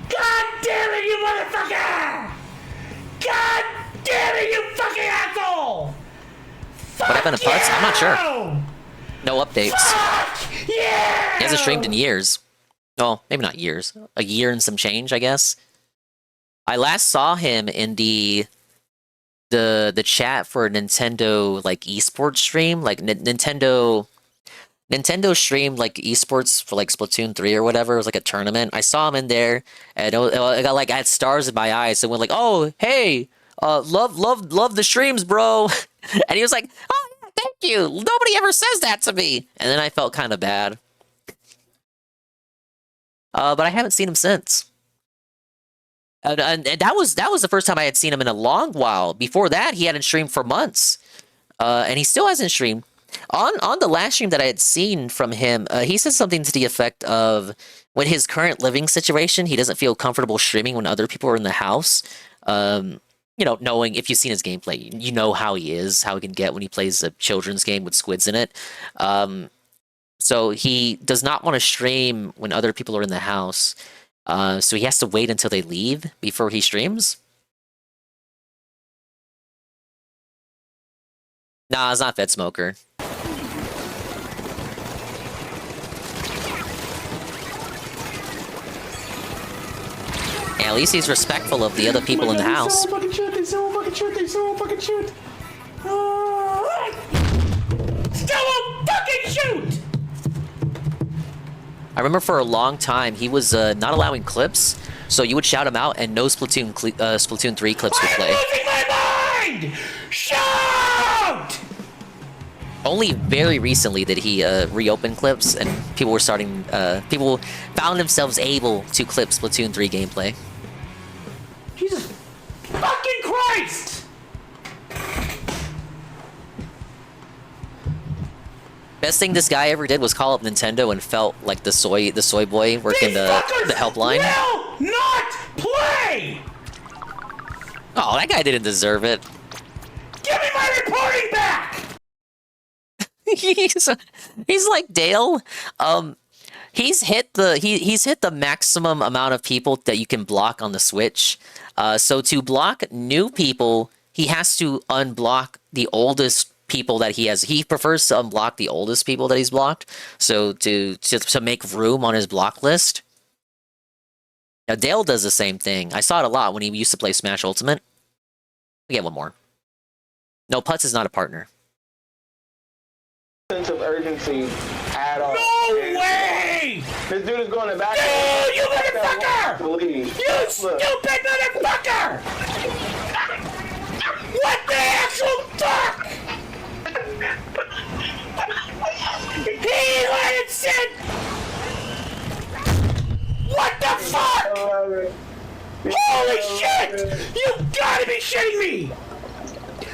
God damn it, you motherfucker! God damn it, you fucking asshole! What happened to Putz? I'm not sure. No updates. Fuck yeah! He hasn't streamed in years. Well, maybe not years. A year and some change, I guess. I last saw him in the chat for a Nintendo like esports stream, like Nintendo streamed like esports for like Splatoon 3 or whatever. It was like a tournament. I saw him in there, and I had stars in my eyes. And went like, "Oh, hey, love the streams, bro." And he was like, "Oh, yeah, thank you. Nobody ever says that to me." And then I felt kind of bad. But I haven't seen him since. And that was the first time I had seen him in a long while. Before that, he hadn't streamed for months, and he still hasn't streamed. On the last stream that I had seen from him, he said something to the effect of, when his current living situation, he doesn't feel comfortable streaming when other people are in the house. You know, knowing, if you've seen his gameplay, you know how he is, how he can get when he plays a children's game with squids in it. So he does not want to stream when other people are in the house. So he has to wait until they leave before he streams. Nah, it's not Fed Smoker. Yeah, at least he's respectful of the other people in the house. They still won't fucking shoot. Still won't fucking shoot! I remember for a long time he was not allowing clips, so you would shout him out and no Splatoon 3 clips would play. I'm losing my mind! Shout! Only very recently did he reopen clips, and people found themselves able to clip Splatoon 3 gameplay. Jesus fucking Christ! Best thing this guy ever did was call up Nintendo and felt like the soy boy working the helpline. Will not play! Oh, that guy didn't deserve it. Give me my reporting back! he's like Dale. He's hit the maximum amount of people that you can block on the Switch. So to block new people, he has to unblock the oldest people that he has. He prefers to unblock the oldest people that he's blocked. So to make room on his block list. Now Dale does the same thing. I saw it a lot when he used to play Smash Ultimate. We get one more. No, Putz is not a partner. Sense of urgency at all. No way! This dude is going to back. Dude, you motherfucker! You stupid motherfucker! What the actual fuck? He let it sit! What the fuck? Holy shit! You gotta be shitting me!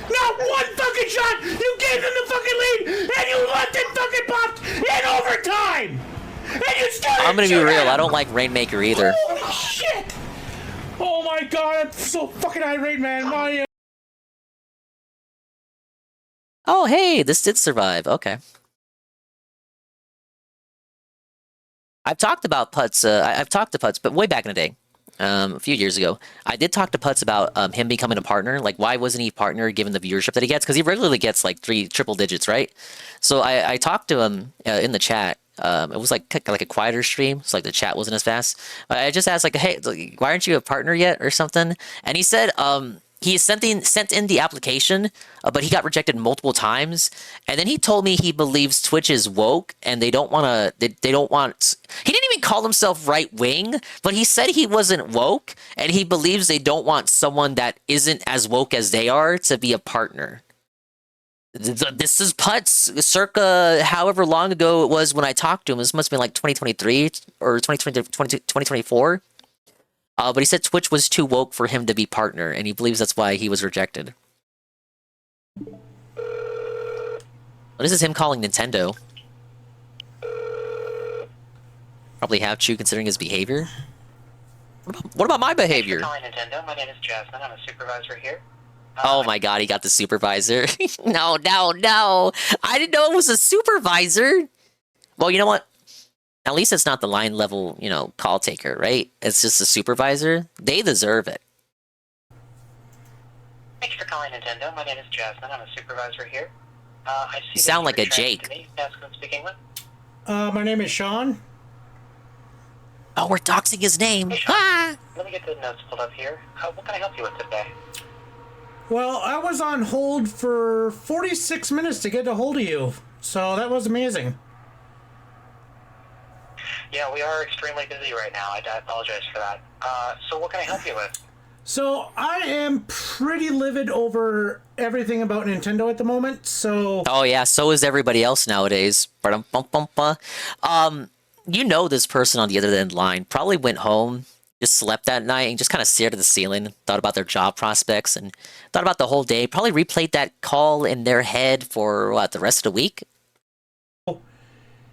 Not one fucking shot! You gave them the fucking lead, and you left it fucking popped in overtime! And you still I'm gonna be real, I don't like Rainmaker either. Holy shit! Oh my god, I'm so fucking irate, man. Oh, hey, this did survive. Okay. I've talked about Putz. I've talked to Putz, but way back in the day, a few years ago, I did talk to Putz about him becoming a partner. Like, why wasn't he partner given the viewership that he gets? Because he regularly gets like triple digits, right? So I talked to him in the chat. It was like a quieter stream, so like the chat wasn't as fast. I just asked like, hey, why aren't you a partner yet or something? And he said he sent in the application, but he got rejected multiple times. And then he told me he believes Twitch is woke and they don't want to. They don't want. He didn't even call himself right wing, but he said he wasn't woke and he believes they don't want someone that isn't as woke as they are to be a partner. This is Putz, circa however long ago it was when I talked to him. This must have been like 2023 or 2024. But he said Twitch was too woke for him to be partner, and he believes that's why he was rejected. Well, this is him calling Nintendo. Probably have to, considering his behavior. What about my behavior? Calling Nintendo. My name is Jasmine. I'm a supervisor here. Oh my god, he got the supervisor. No. I didn't know it was a supervisor. Well, you know what? At least it's not the line level, call taker, right? It's just a supervisor. They deserve it. Thanks for calling Nintendo. My name is Jasmine. I'm a supervisor here. You sound like a Jake. That's who I'm speaking with. My name is Sean. Oh, we're doxing his name. Hey, Sean. Let me get the notes pulled up here. What can I help you with today? Well, I was on hold for 46 minutes to get a hold of you, so that was amazing. Yeah, we are extremely busy right now. I apologize for that. So what can I help you with? So I am pretty livid over everything about Nintendo at the moment, so... Oh yeah, so is everybody else nowadays. This person on the other end of the line probably went home, just slept that night, and just kind of stared at the ceiling, thought about their job prospects, and thought about the whole day. Probably replayed that call in their head for, the rest of the week?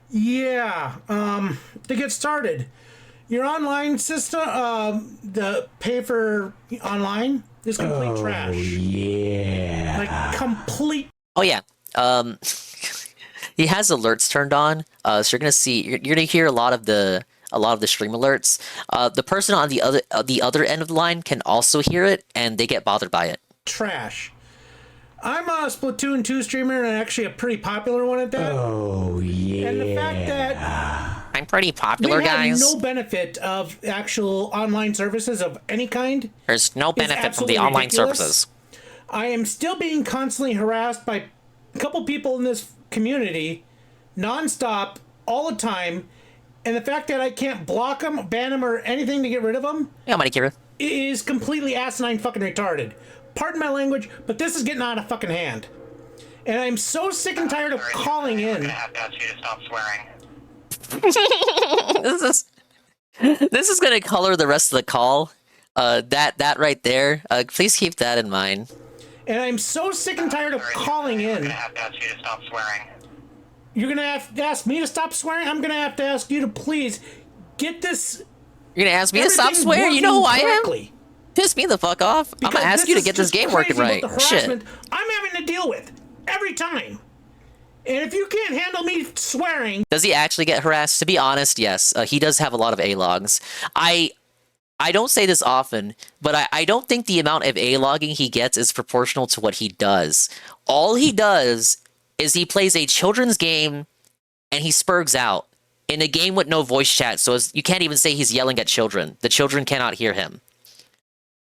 Yeah, to get started, your online system, the pay for online is complete trash. Yeah. Like, complete... Oh, yeah. He has alerts turned on, so you're gonna hear a lot of the stream alerts. The person on the other end of the line can also hear it, and they get bothered by it. Trash. I'm a Splatoon 2 streamer, and actually a pretty popular one at that. Oh, yeah. And the fact that... I'm pretty popular, We guys. have no benefit of actual online services of any kind. There's no benefit from the online services. I am still being constantly harassed by a couple people in this community, nonstop, all the time, and the fact that I can't block them, ban them, or anything to get rid of them... Yeah, Mighty Kira. ...is completely asinine fucking retarded. Pardon my language, but this is getting out of fucking hand. And I'm so sick and tired of calling in. I'm gonna have to ask you to stop swearing. This is gonna color the rest of the call. That right there. Please keep that in mind. And I'm so sick and tired of calling in. I'm gonna have to ask you to stop swearing. You're gonna have to ask me to stop swearing? I'm gonna have to ask you to please get this... You're gonna ask me to stop swearing? You know who I am? Piss me the fuck off. I'm gonna ask you to get this game working right. Shit. I'm having to deal with every time. And if you can't handle me swearing... Does he actually get harassed? To be honest, yes. He does have a lot of A-logs. I don't say this often, but I don't think the amount of A-logging he gets is proportional to what he does. All he does is he plays a children's game and he spurgs out in a game with no voice chat, so you can't even say he's yelling at children. The children cannot hear him.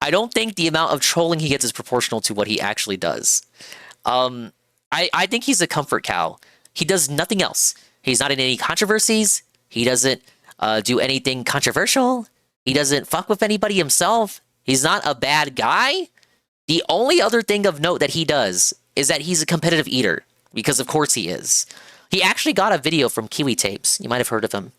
I don't think the amount of trolling he gets is proportional to what he actually does. I think he's a comfort cow. He does nothing else. He's not in any controversies. He doesn't do anything controversial. He doesn't fuck with anybody himself. He's not a bad guy. The only other thing of note that he does is that he's a competitive eater, because of course he is. He actually got a video from Kiwi Tapes. You might have heard of him.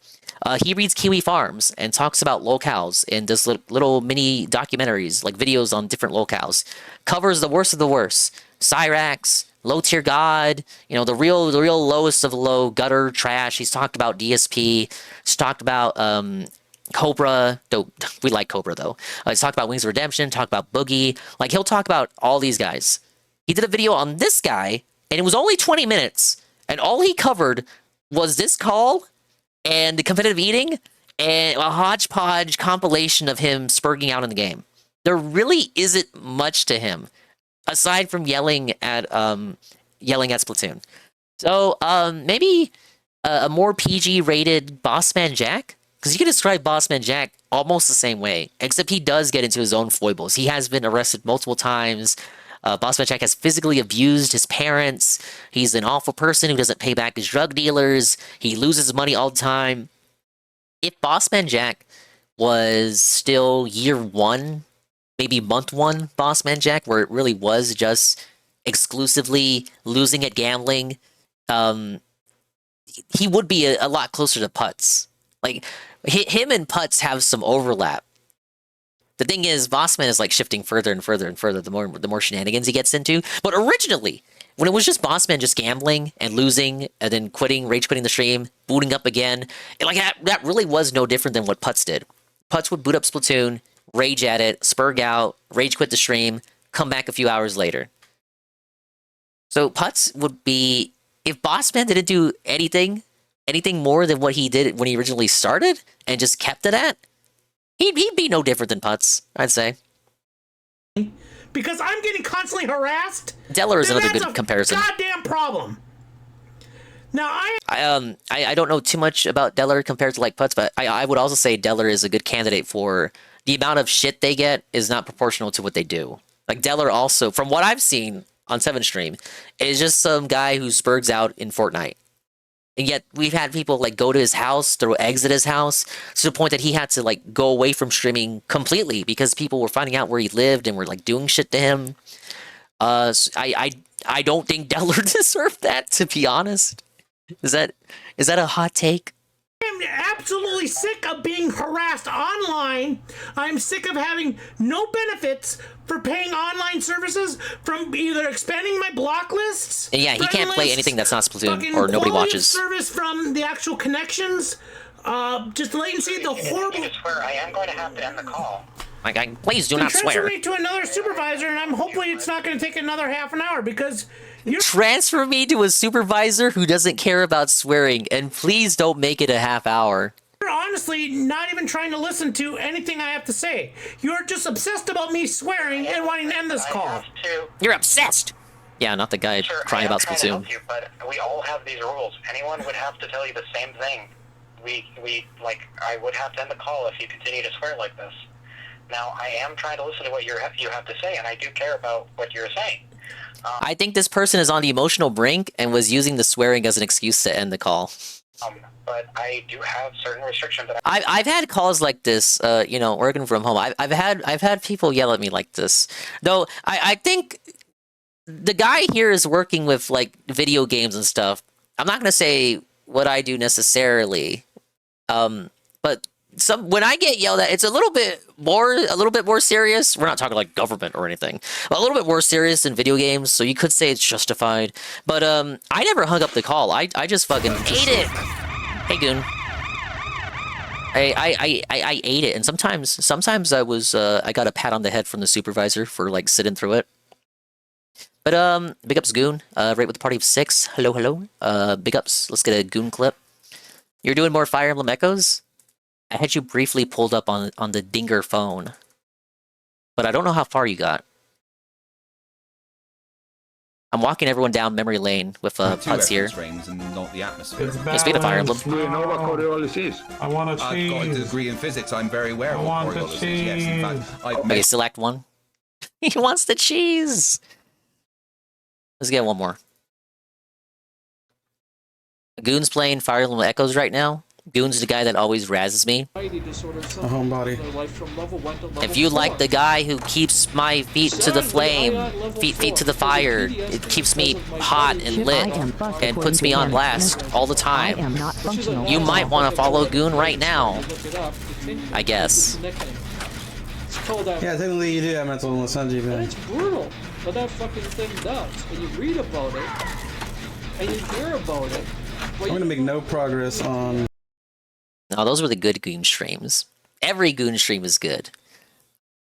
He reads Kiwi Farms and talks about locales and does little mini documentaries, like videos on different locales. Covers the worst of the worst. Cyrax, Low Tier God, the real lowest of the low, gutter trash. He's talked about DSP. He's talked about Cobra. We like Cobra, though. He's talked about Wings of Redemption, talked about Boogie. Like, he'll talk about all these guys. He did a video on this guy And it was only 20 minutes. And all he covered was this call and the competitive eating and a hodgepodge compilation of him spurging out in the game. There really isn't much to him aside from yelling at Splatoon. So maybe a more PG rated Bossman Jack, because you can describe Bossman Jack almost the same way, except he does get into his own foibles. He has been arrested multiple times. Bossman Jack has physically abused his parents. He's an awful person who doesn't pay back his drug dealers. He loses money all the time. If Bossman Jack was still year one, maybe month one Bossman Jack, where it really was just exclusively losing at gambling, he would be a lot closer to Putz. Like, him and Putz have some overlap. The thing is, Bossman is like shifting further and further and further the more shenanigans he gets into. But originally, when it was just Bossman just gambling and losing and then quitting, rage quitting the stream, booting up again, that really was no different than what Putz did. Putz would boot up Splatoon, rage at it, spurg out, rage quit the stream, come back a few hours later. So Putz would be, if Bossman didn't do anything more than what he did when he originally started and just kept it at, he'd be no different than Putz, I'd say. Because I'm getting constantly harassed. Deller is another good comparison. Goddamn problem. Now I don't know too much about Deller compared to like Putz, but I would also say Deller is a good candidate for the amount of shit they get is not proportional to what they do. Like Deller also, from what I've seen on 7 Stream, is just some guy who spurgs out in Fortnite. And yet we've had people like go to his house, throw eggs at his house, to the point that he had to like go away from streaming completely because people were finding out where he lived and were like doing shit to him. So I don't think Deller deserved that, to be honest. Is that a hot take? I'm absolutely sick of being harassed online. I'm sick of having no benefits for paying online services from either expanding my block lists. And yeah, he can't play anything that's not Splatoon or nobody watches. Service from the actual connections. Just latency, the horrible. I swear, I am going to have to end the call. My guy, please do not swear. Transfer me to another supervisor, and I'm hopefully it's not going to take another half an hour because you're. Transfer me to a supervisor who doesn't care about swearing, and please don't make it a half hour. You're honestly not even trying to listen to anything I have to say. You're just obsessed about me swearing and wanting to end this call. You're obsessed. Yeah, not the guy crying about Splatoon. You, but we all have these rules. Anyone would have to tell you the same thing. I would have to end the call if you continue to swear like this. Now, I am trying to listen to what you have to say, and I do care about what you're saying. I think this person is on the emotional brink and was using the swearing as an excuse to end the call. But I do have certain restrictions that I've had calls like this, working from home. I've had people yell at me like this. Though I think the guy here is working with like video games and stuff. I'm not gonna say what I do necessarily, but when I get yelled at, it's a little bit more serious. We're not talking like government or anything. A little bit more serious than video games, so you could say it's justified. But I never hung up the call. I just fucking ate it. Hey, Goon. I ate it, and sometimes I was I got a pat on the head from the supervisor for like sitting through it. But big ups, Goon. Right with the party of 6. Hello. Big ups. Let's get a Goon clip. You're doing more Fire Emblem Echoes? I had you briefly pulled up on the Dinger phone, but I don't know how far you got. I'm walking everyone down memory lane with Putz here. And not the atmosphere. Hey, speaking of Fire Emblem. Do you know what Coriolis is? I want a cheese. I've got a degree in physics. I'm very aware of what Coriolis is. Yes, in fact, I've Okay, select one. He wants the cheese. Let's get one more. Goon's playing Fire Emblem Echoes right now. Goon's the guy that always razzes me. A homebody. If you like the guy who keeps my feet to the flame, feet to the fire, it keeps me hot and lit and puts me on blast all the time, you might want to follow Goon right now, I guess. Yeah, technically you do have mental illness, huh, G-Man? It's brutal, but that fucking thing does. And you read about it, and you hear about it. I'm gonna make no progress on... No, those were the good Goon streams. Every Goon stream is good.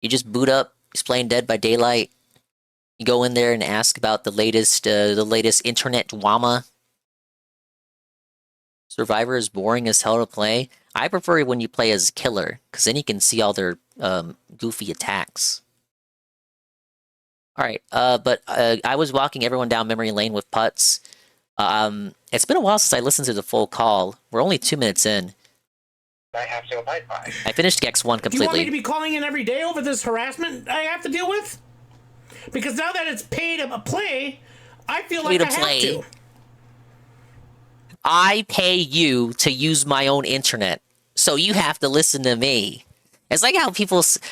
You just boot up, he's playing Dead by Daylight, You go in there and ask about the latest internet drama. Survivor is boring as hell to play. I prefer it when you play as killer, because then you can see all their goofy attacks. All right, but I was walking everyone down memory lane with putts. It's been a while since I listened to the full call. We're only 2 minutes in. I have to abide by. I finished X1 completely. Do you want me to be calling in every day over this harassment I have to deal with? Because now that it's paid to play, I feel like I have to. I pay you to use my own internet, so you have to listen to me. It's like how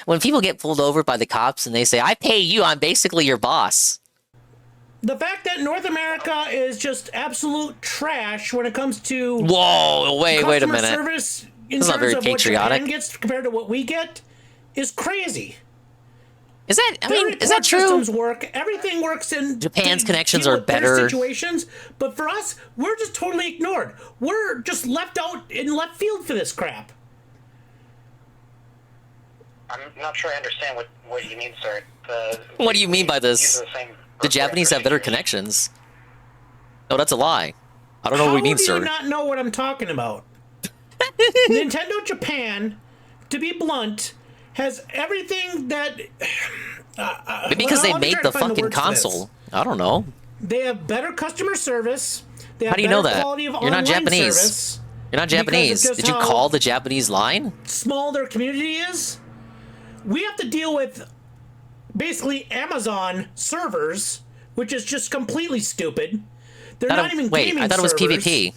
when people get pulled over by the cops and they say, I pay you, I'm basically your boss. The fact that North America is just absolute trash when it comes to wait a minute. Service in That's not very terms of what patriotic. Japan gets compared to what we get is crazy. Is that? I mean, is that true? Systems work. Everything works in Japan's connections deal are with their better. situations, but for us, we're just totally ignored. We're just left out in left field for this crap. I'm not sure I understand what you mean, sir. What do you mean by this? The Japanese have better connections. No, that's a lie. I don't know what you mean, sir. How do you not know what I'm talking about? Nintendo Japan, to be blunt, has everything that... Maybe because they made the fucking console. I don't know. They have better customer service. They have How do you know better that? quality of You're not online Japanese. service. You're not Japanese. Did you call the Japanese line? Small their community is. We have to deal with basically Amazon servers, which is just completely stupid. They're not even gaming I thought it was servers. PvP.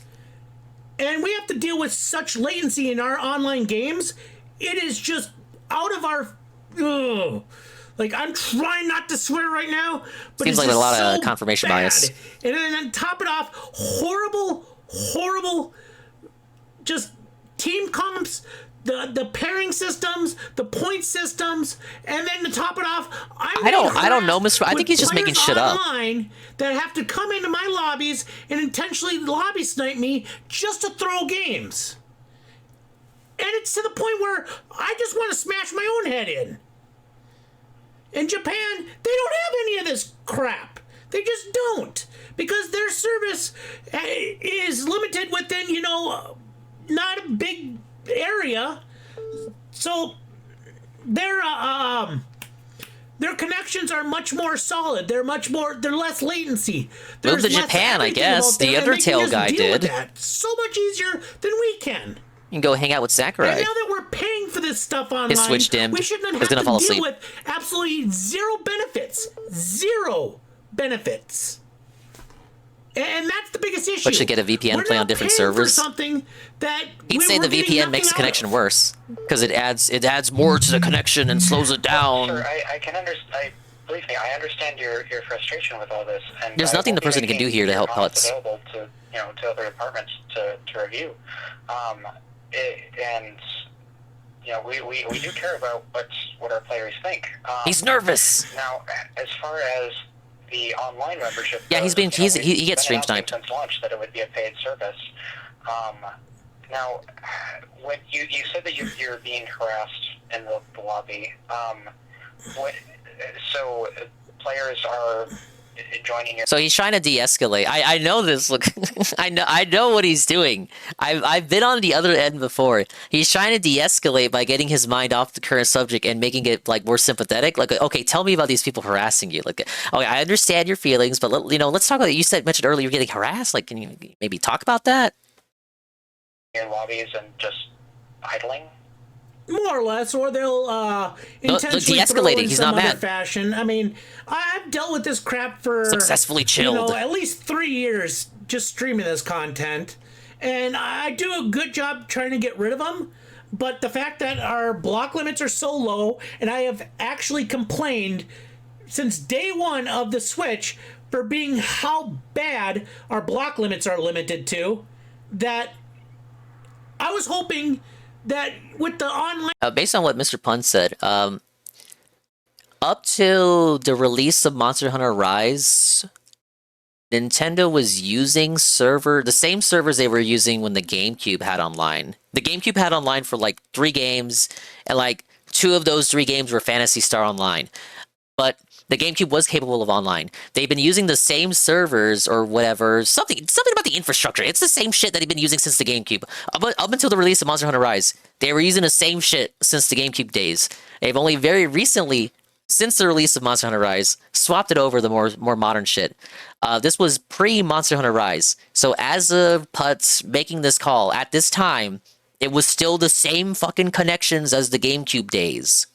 And we have to deal with such latency in our online games. It is just out of our... Ugh. Like, I'm trying not to swear right now, but Seems it's like a just lot so of confirmation bad. bias. And then top it off, horrible, just team comps, the pairing systems, the point systems, and then to top it off, I don't know, Mr. I think he's just making shit up. That have to come into my lobbies and intentionally lobby snipe me just to throw games. And it's to the point where I just want to smash my own head in. In Japan, they don't have any of this crap. They just don't. Because their service is limited within, not a big area. So their connections are much more solid. They're less latency. Move to Japan, I guess. The Undertale guy did. So much easier than we can. You can go hang out with Sakurai. And now that we're paying for this stuff online, His Switch dimmed. we shouldn't He's have gonna to fall deal asleep. with absolutely zero benefits. Zero benefits. And that's the biggest issue. But should get a VPN and play on different servers. Something that He'd say the VPN makes the connection worse because it adds more to the connection and slows it down. Sir, I can understand. Believe me, I understand your frustration with all this. And There's nothing the person can do here to help Putz. Available to to other departments to review, and we do care about what our players think. He's nervous. Now, as far as the online membership, Yeah, goes, he gets stream been announcing sniped. since launch that it would be a paid service. Now, when you said that you're being harassed in the lobby, so players are joining your... So he's trying to de-escalate. I know this. Look, I know what he's doing. I've been on the other end before. He's trying to de-escalate by getting his mind off the current subject and making it like more sympathetic. Like, okay, tell me about these people harassing you. Like, okay, I understand your feelings, but let's talk about it. You mentioned earlier you're getting harassed. Like, can you maybe talk about that? Your lobbies and just idling. More or less, or they'll intentionally throw de-escalating. in He's some not other mad. fashion. I mean, I've dealt with this crap for Successfully chilled. at least 3 years just streaming this content, and I do a good job trying to get rid of them. But the fact that our block limits are so low, and I have actually complained since day one of the Switch for being how bad our block limits are limited to, that I was hoping that with the online... Based on what Mr. Pun said, up to the release of Monster Hunter Rise, Nintendo was using the same servers they were using when the GameCube had online. The GameCube had online for like 3 games, and like 2 of those 3 games were Phantasy Star Online. but the GameCube was capable of online. They've been using the same servers or whatever. Something about the infrastructure. It's the same shit that they've been using since the GameCube. Up until the release of Monster Hunter Rise, they were using the same shit since the GameCube days. They've only very recently, since the release of Monster Hunter Rise, swapped it over the more modern shit. This was pre-Monster Hunter Rise. So as of Putz making this call, at this time, it was still the same fucking connections as the GameCube days.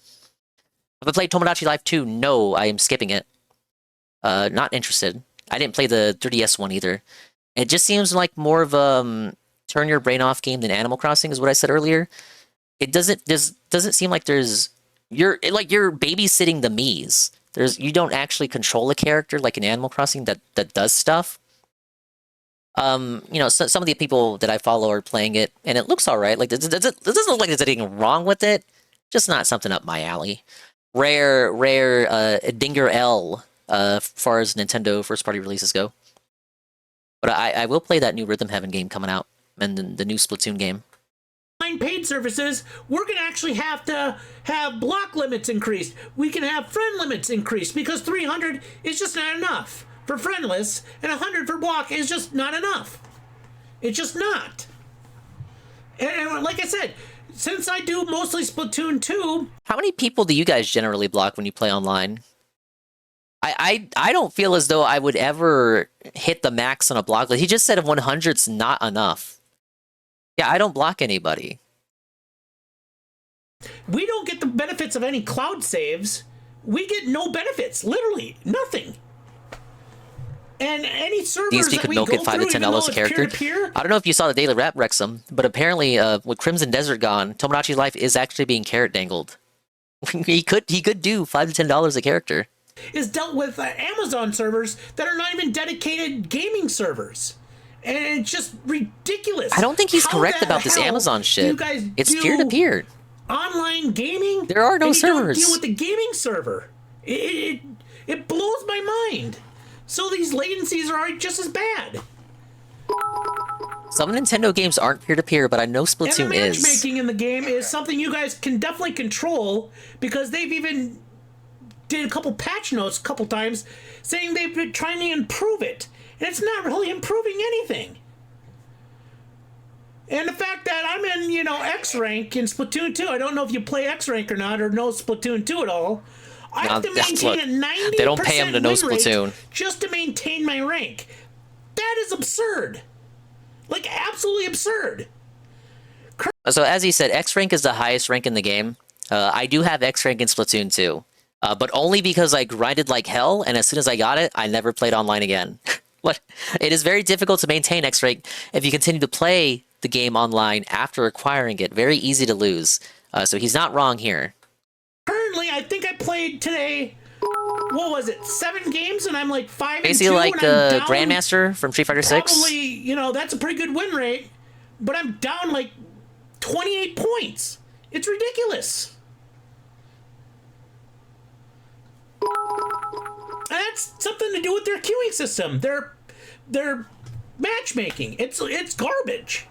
Have I played Tomodachi Life 2? No, I am skipping it. Not interested. I didn't play the 3DS one either. It just seems like more of a turn your brain off game than Animal Crossing, is what I said earlier. It doesn't seem like you're babysitting the Miis. You don't actually control a character like in Animal Crossing that does stuff. Some of the people that I follow are playing it, and it looks all right. Like, it doesn't look like there's anything wrong with it. Just not something up my alley. Rare Dinger L, as far as Nintendo first-party releases go. But I will play that new Rhythm Heaven game coming out, and the new Splatoon game. Paid services, we're going to actually have to have block limits increased. We can have friend limits increased, because 300 is just not enough for friendless, and 100 for block is just not enough. It's just not. And like I said, since I do mostly Splatoon 2... How many people do you guys generally block when you play online? I don't feel as though I would ever hit the max on a block list. He just said 100's not enough. Yeah, I don't block anybody. We don't get the benefits of any cloud saves. We get no benefits. Literally, nothing. And any servers DSP could milk it $5 to $10 a character. I don't know if you saw the Daily Rap Wrexham, but apparently with Crimson Desert gone, Tomodachi Life is actually being carrot dangled. he could do $5 to $10 a character. Is dealt with Amazon servers that are not even dedicated gaming servers. And it's just ridiculous. I don't think he's correct about this Amazon shit. It's peer-to-peer. Online gaming? There are no servers. You don't deal with the gaming server. It blows my mind. So these latencies are just as bad. Some Nintendo games aren't peer-to-peer, but I know Splatoon is. And the matchmaking in the game is something you guys can definitely control, because they've even did a couple patch notes a couple times saying they've been trying to improve it. And it's not really improving anything. And the fact that I'm in, X rank in Splatoon 2, I don't know if you play X rank or not, or know Splatoon 2 at all. I have to maintain a 90% they don't pay him to know Splatoon just to maintain my rank. That is absurd. Like, absolutely absurd. So as he said, X rank is the highest rank in the game. I do have X rank in Splatoon 2. But only because I grinded like hell, and as soon as I got it, I never played online again. What? It is very difficult to maintain X rank if you continue to play the game online after acquiring it. Very easy to lose. So he's not wrong here. Currently, I think I played today, what was it, 7 games, and I'm like 5-2. Basically like Grandmaster from Street Fighter 6. Probably, that's a pretty good win rate, but I'm down like 28 points. It's ridiculous. And that's something to do with their queuing system. Their matchmaking. It's garbage.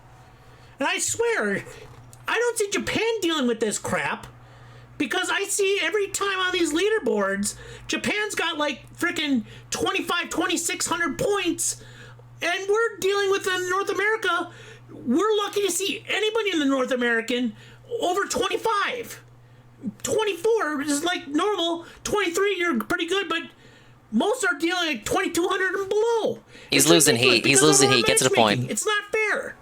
And I swear, I don't see Japan dealing with this crap, because I see every time on these leaderboards, Japan's got like freaking 2,600 points, and we're dealing with in North America. We're lucky to see anybody in the North American over 25. 24 is like normal. 23, you're pretty good, but most are dealing like 2,200 and below. He's losing heat. He's losing heat. Get to the point. It's not fair.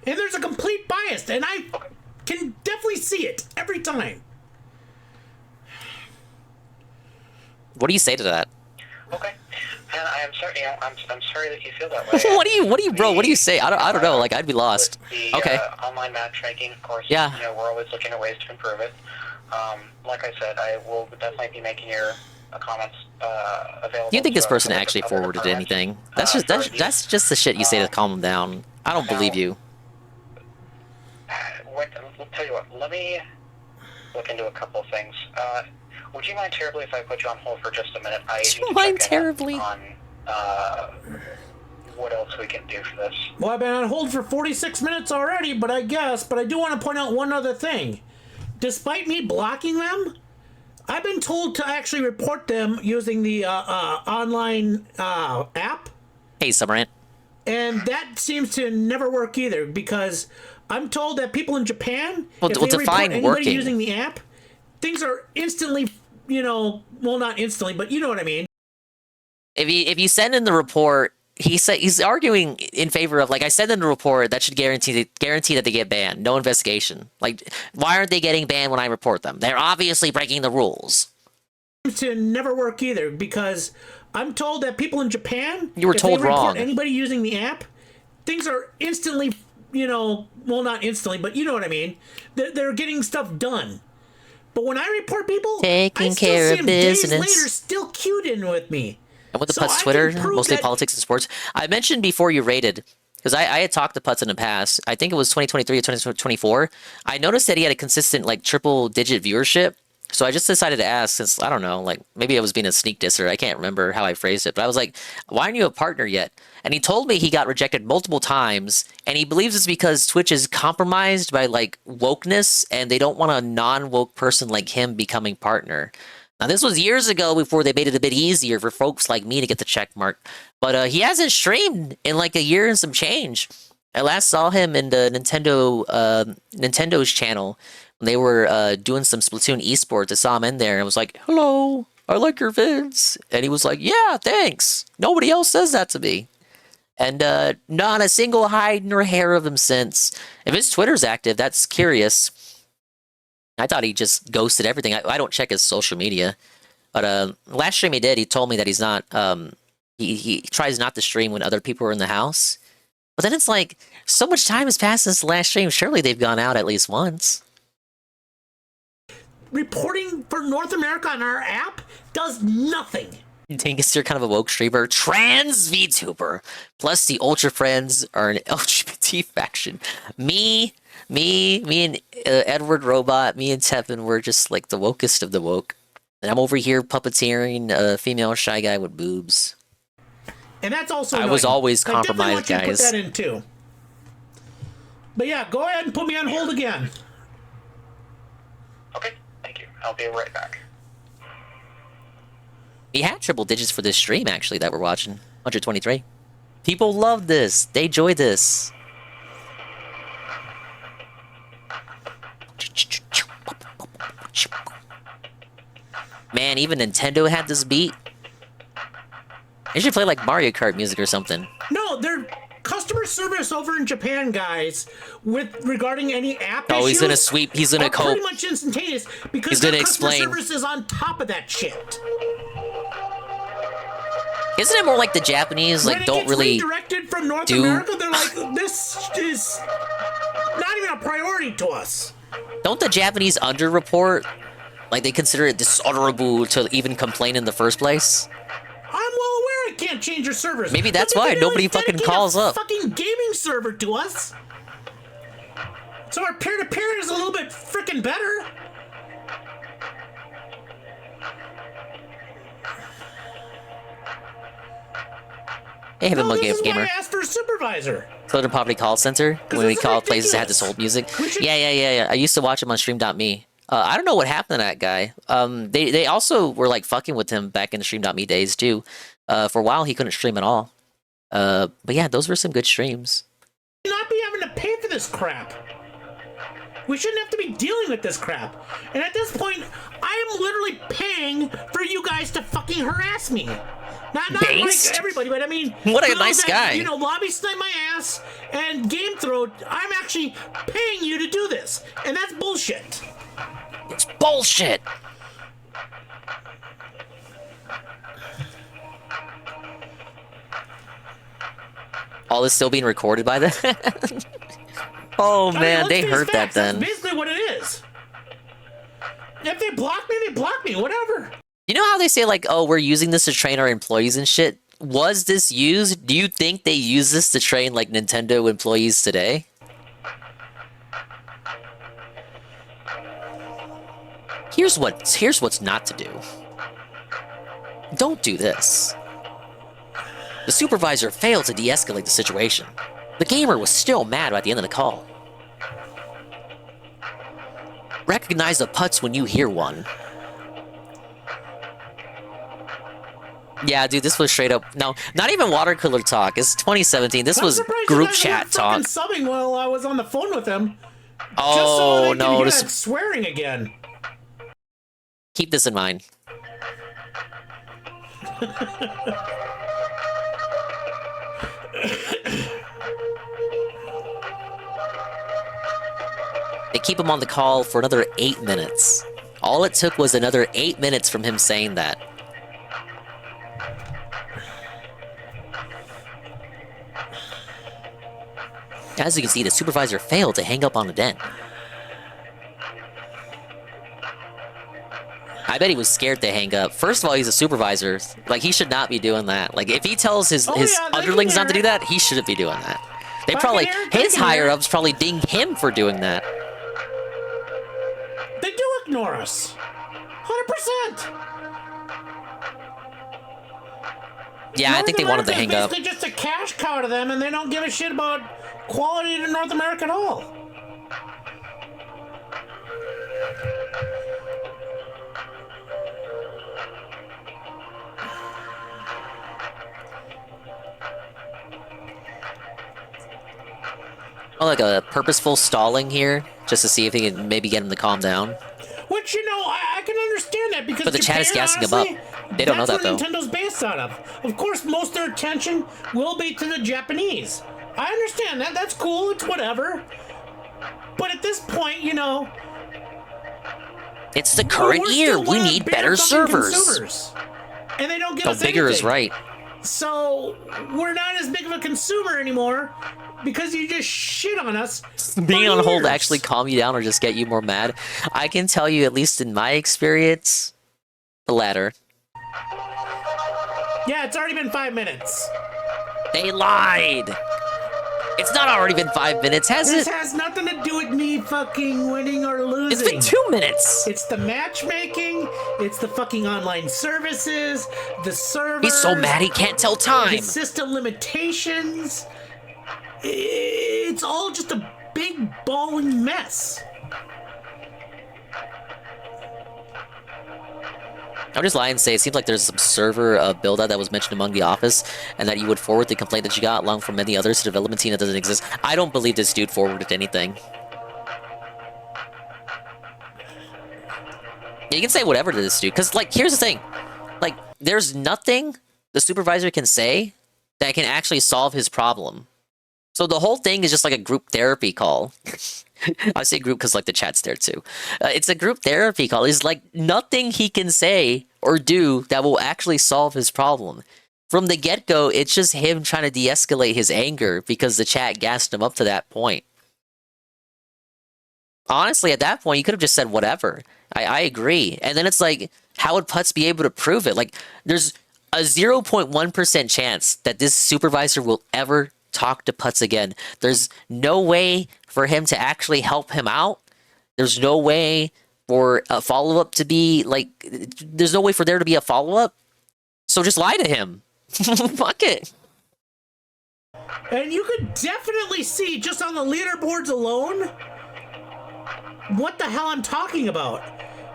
And there's a complete bias, and I can definitely see it every time. What do you say to that? Okay. And I'm sorry. I'm sorry that you feel that way. What do you, bro? What do you say? I don't know. Like, I'd be lost. Okay. Online matchmaking, of course. Yeah. We're always looking at ways to improve it. Like I said, I will definitely be making your comments available. Do you think this person actually forwarded anything? That's just the shit you say to calm them down. I don't believe you. I'll tell you what. Let me look into a couple of things. Would you mind terribly if I put you on hold for just a minute? Would you mind terribly? On what else we can do for this. Well, I've been on hold for 46 minutes already, but I do want to point out one other thing. Despite me blocking them, I've been told to actually report them using the online app. Hey, Summerant. And that seems to never work either, because I'm told that people in Japan, if they report define anybody working. using the app, things are instantly, well, not instantly, but you know what I mean. If you send in the report, he's arguing in favor of, like, I send in the report, that should guarantee that they get banned. No investigation. Like, why aren't they getting banned when I report them? They're obviously breaking the rules. Seems to never work either, because I'm told that people in Japan, You were told if they report wrong. anybody using the app, things are instantly, well, not instantly, but you know what I mean. They're getting stuff done. But when I report people, Taking I still care see of them days business. later still queued in with me. And with the So Putz I Twitter, can prove mostly that- politics and sports. I mentioned before you rated, because I had talked to Putz in the past. I think it was 2023 or 2024. I noticed that he had a consistent, like, triple-digit viewership. So I just decided to ask, since, I don't know, like, maybe I was being a sneak disser. I can't remember how I phrased it. But I was like, why aren't you a partner yet? And he told me he got rejected multiple times. And he believes it's because Twitch is compromised by, like, wokeness. And they don't want a non-woke person like him becoming partner. Now, this was years ago before they made it a bit easier for folks like me to get the check mark. But he hasn't streamed in, like, a year and some change. I last saw him in the Nintendo's channel. They were doing some Splatoon esports. I saw him in there and I was like, hello, I like your vids. And he was like, yeah, thanks. Nobody else says that to me. And not a single hide nor hair of him since. If his Twitter's active, that's curious. I thought he just ghosted everything. I don't check his social media. But last stream he did, he told me that he's not, he tries not to stream when other people are in the house. But then it's like, so much time has passed since the last stream. Surely they've gone out at least once. Reporting for North America on our app does nothing. Dingus, you're kind of a woke streamer. Trans VTuber. Plus, the Ultra Friends are an LGBT faction. Me and Edward Robot, me and Tevin, we're just like the wokest of the woke. And I'm over here puppeteering a female shy guy with boobs. And that's also I was annoying. always I definitely compromised, want you to guys. put that in too. But yeah, go ahead and put me on hold again. Okay, thank you. I'll be right back. He had triple digits for this stream, actually, that we're watching. 123. People love this. They enjoy this. Man, even Nintendo had this beat. They should play like Mario Kart music or something. No, their customer service over in Japan, guys, with regarding any app Oh, he's gonna issues sweep. He's gonna are cope. pretty much instantaneous because He's their gonna customer explain. service is on top of that shit. Isn't it more like the Japanese, like, When it don't gets really redirected from North do- America, they're like, this is not even a priority to us. Don't the Japanese underreport? Like, they consider it dishonorable to even complain in the first place? I'm well aware I can't change your servers. Maybe that's But why they can nobody always fucking dedicate calls a up. Fucking gaming server to us. So our peer-to-peer is a little bit freaking better. Hey, have a No, mug this is gamer. why I asked for a supervisor. Southern Poverty Call Center, when we call places that had this old music. Yeah. I used to watch him on Stream.me. I don't know what happened to that guy. They also were like fucking with him back in the Stream.me days too. For a while he couldn't stream at all. But yeah, those were some good streams. We should not be having to pay for this crap. We shouldn't have to be dealing with this crap. And at this point, I am literally paying for you guys to fucking harass me. Not Based? like everybody, but I mean, What a for those nice that, guy. You know, lobby snipe my ass and game throw. I'm actually paying you to do this, and that's bullshit. It's bullshit. All this still being recorded by them? Oh I mean, man, let's they face heard that facts, then. That's basically what it is. If they block me, they block me. Whatever. You know how they say, like, oh, we're using this to train our employees and shit? Was this used? Do you think they use this to train, like, Nintendo employees today? Here's what's not to do. Don't do this. The supervisor failed to de-escalate the situation. The gamer was still mad at the end of the call. Recognize the putts when you hear one. Yeah, dude, this was straight up. No, not even water cooler talk. It's 2017. This was group chat talk. Subbing while I was on the phone with him. Oh, just so they no. Hear that swearing again. Keep this in mind. They keep him on the call for another 8 minutes. All it took was another 8 minutes from him saying that. As you can see, the supervisor failed to hang up on the den. I bet he was scared to hang up. First of all, he's a supervisor. Like, he should not be doing that. Like, if he tells his underlings not to do that, he shouldn't be doing that. They probably, his higher-ups probably ding him for doing that. They do ignore us. 100%. Yeah, I think they wanted to hang up. It's basically just a cash cow to them, and they don't give a shit about quality to North America at all. Oh, like a purposeful stalling here, just to see if he can maybe get him to calm down. Which, you know, I can understand that because But the Japan, chat is gassing him honestly, up. They don't know that, though. That's what Nintendo's based out of. Of course, most of their attention will be to the Japanese. I understand that. That's cool. It's whatever. But at this point, you know... It's the current year. We need better servers. Consumers. And they don't give us bigger anything. is right. So, we're not as big of a consumer anymore because you just shit on us. Being on hold to actually calm you down or just get you more mad. I can tell you, at least in my experience, the latter. Yeah, it's already been 5 minutes. They lied! It's not already been 5 minutes, has it? This has nothing to do with me fucking winning or losing. It's been 2 minutes! It's the matchmaking, it's the fucking online services, the servers... He's so mad he can't tell time! The system limitations... It's all just a big balling mess. I'll just lie and say it seems like there's some server build-out that was mentioned among the office, and that you would forward the complaint that you got along from many others to the development team that doesn't exist. I don't believe this dude forwarded anything. You can say whatever to this dude, because, like, here's the thing. Like, there's nothing the supervisor can say that can actually solve his problem. So the whole thing is just like a group therapy call. I say group because, like, the chat's there, too. It's a group therapy call. There's, like, nothing he can say or do that will actually solve his problem. From the get-go, it's just him trying to de-escalate his anger because the chat gassed him up to that point. Honestly, at that point, you could have just said whatever. I agree. And then it's like, how would Putz be able to prove it? Like, there's a 0.1% chance that this supervisor will ever talk to Putz again. There's no way for him to actually help him out. There's no way for a follow-up to be, like, there's no way for there to be a follow-up. So just lie to him. Fuck it. And you could definitely see, just on the leaderboards alone, what the hell I'm talking about.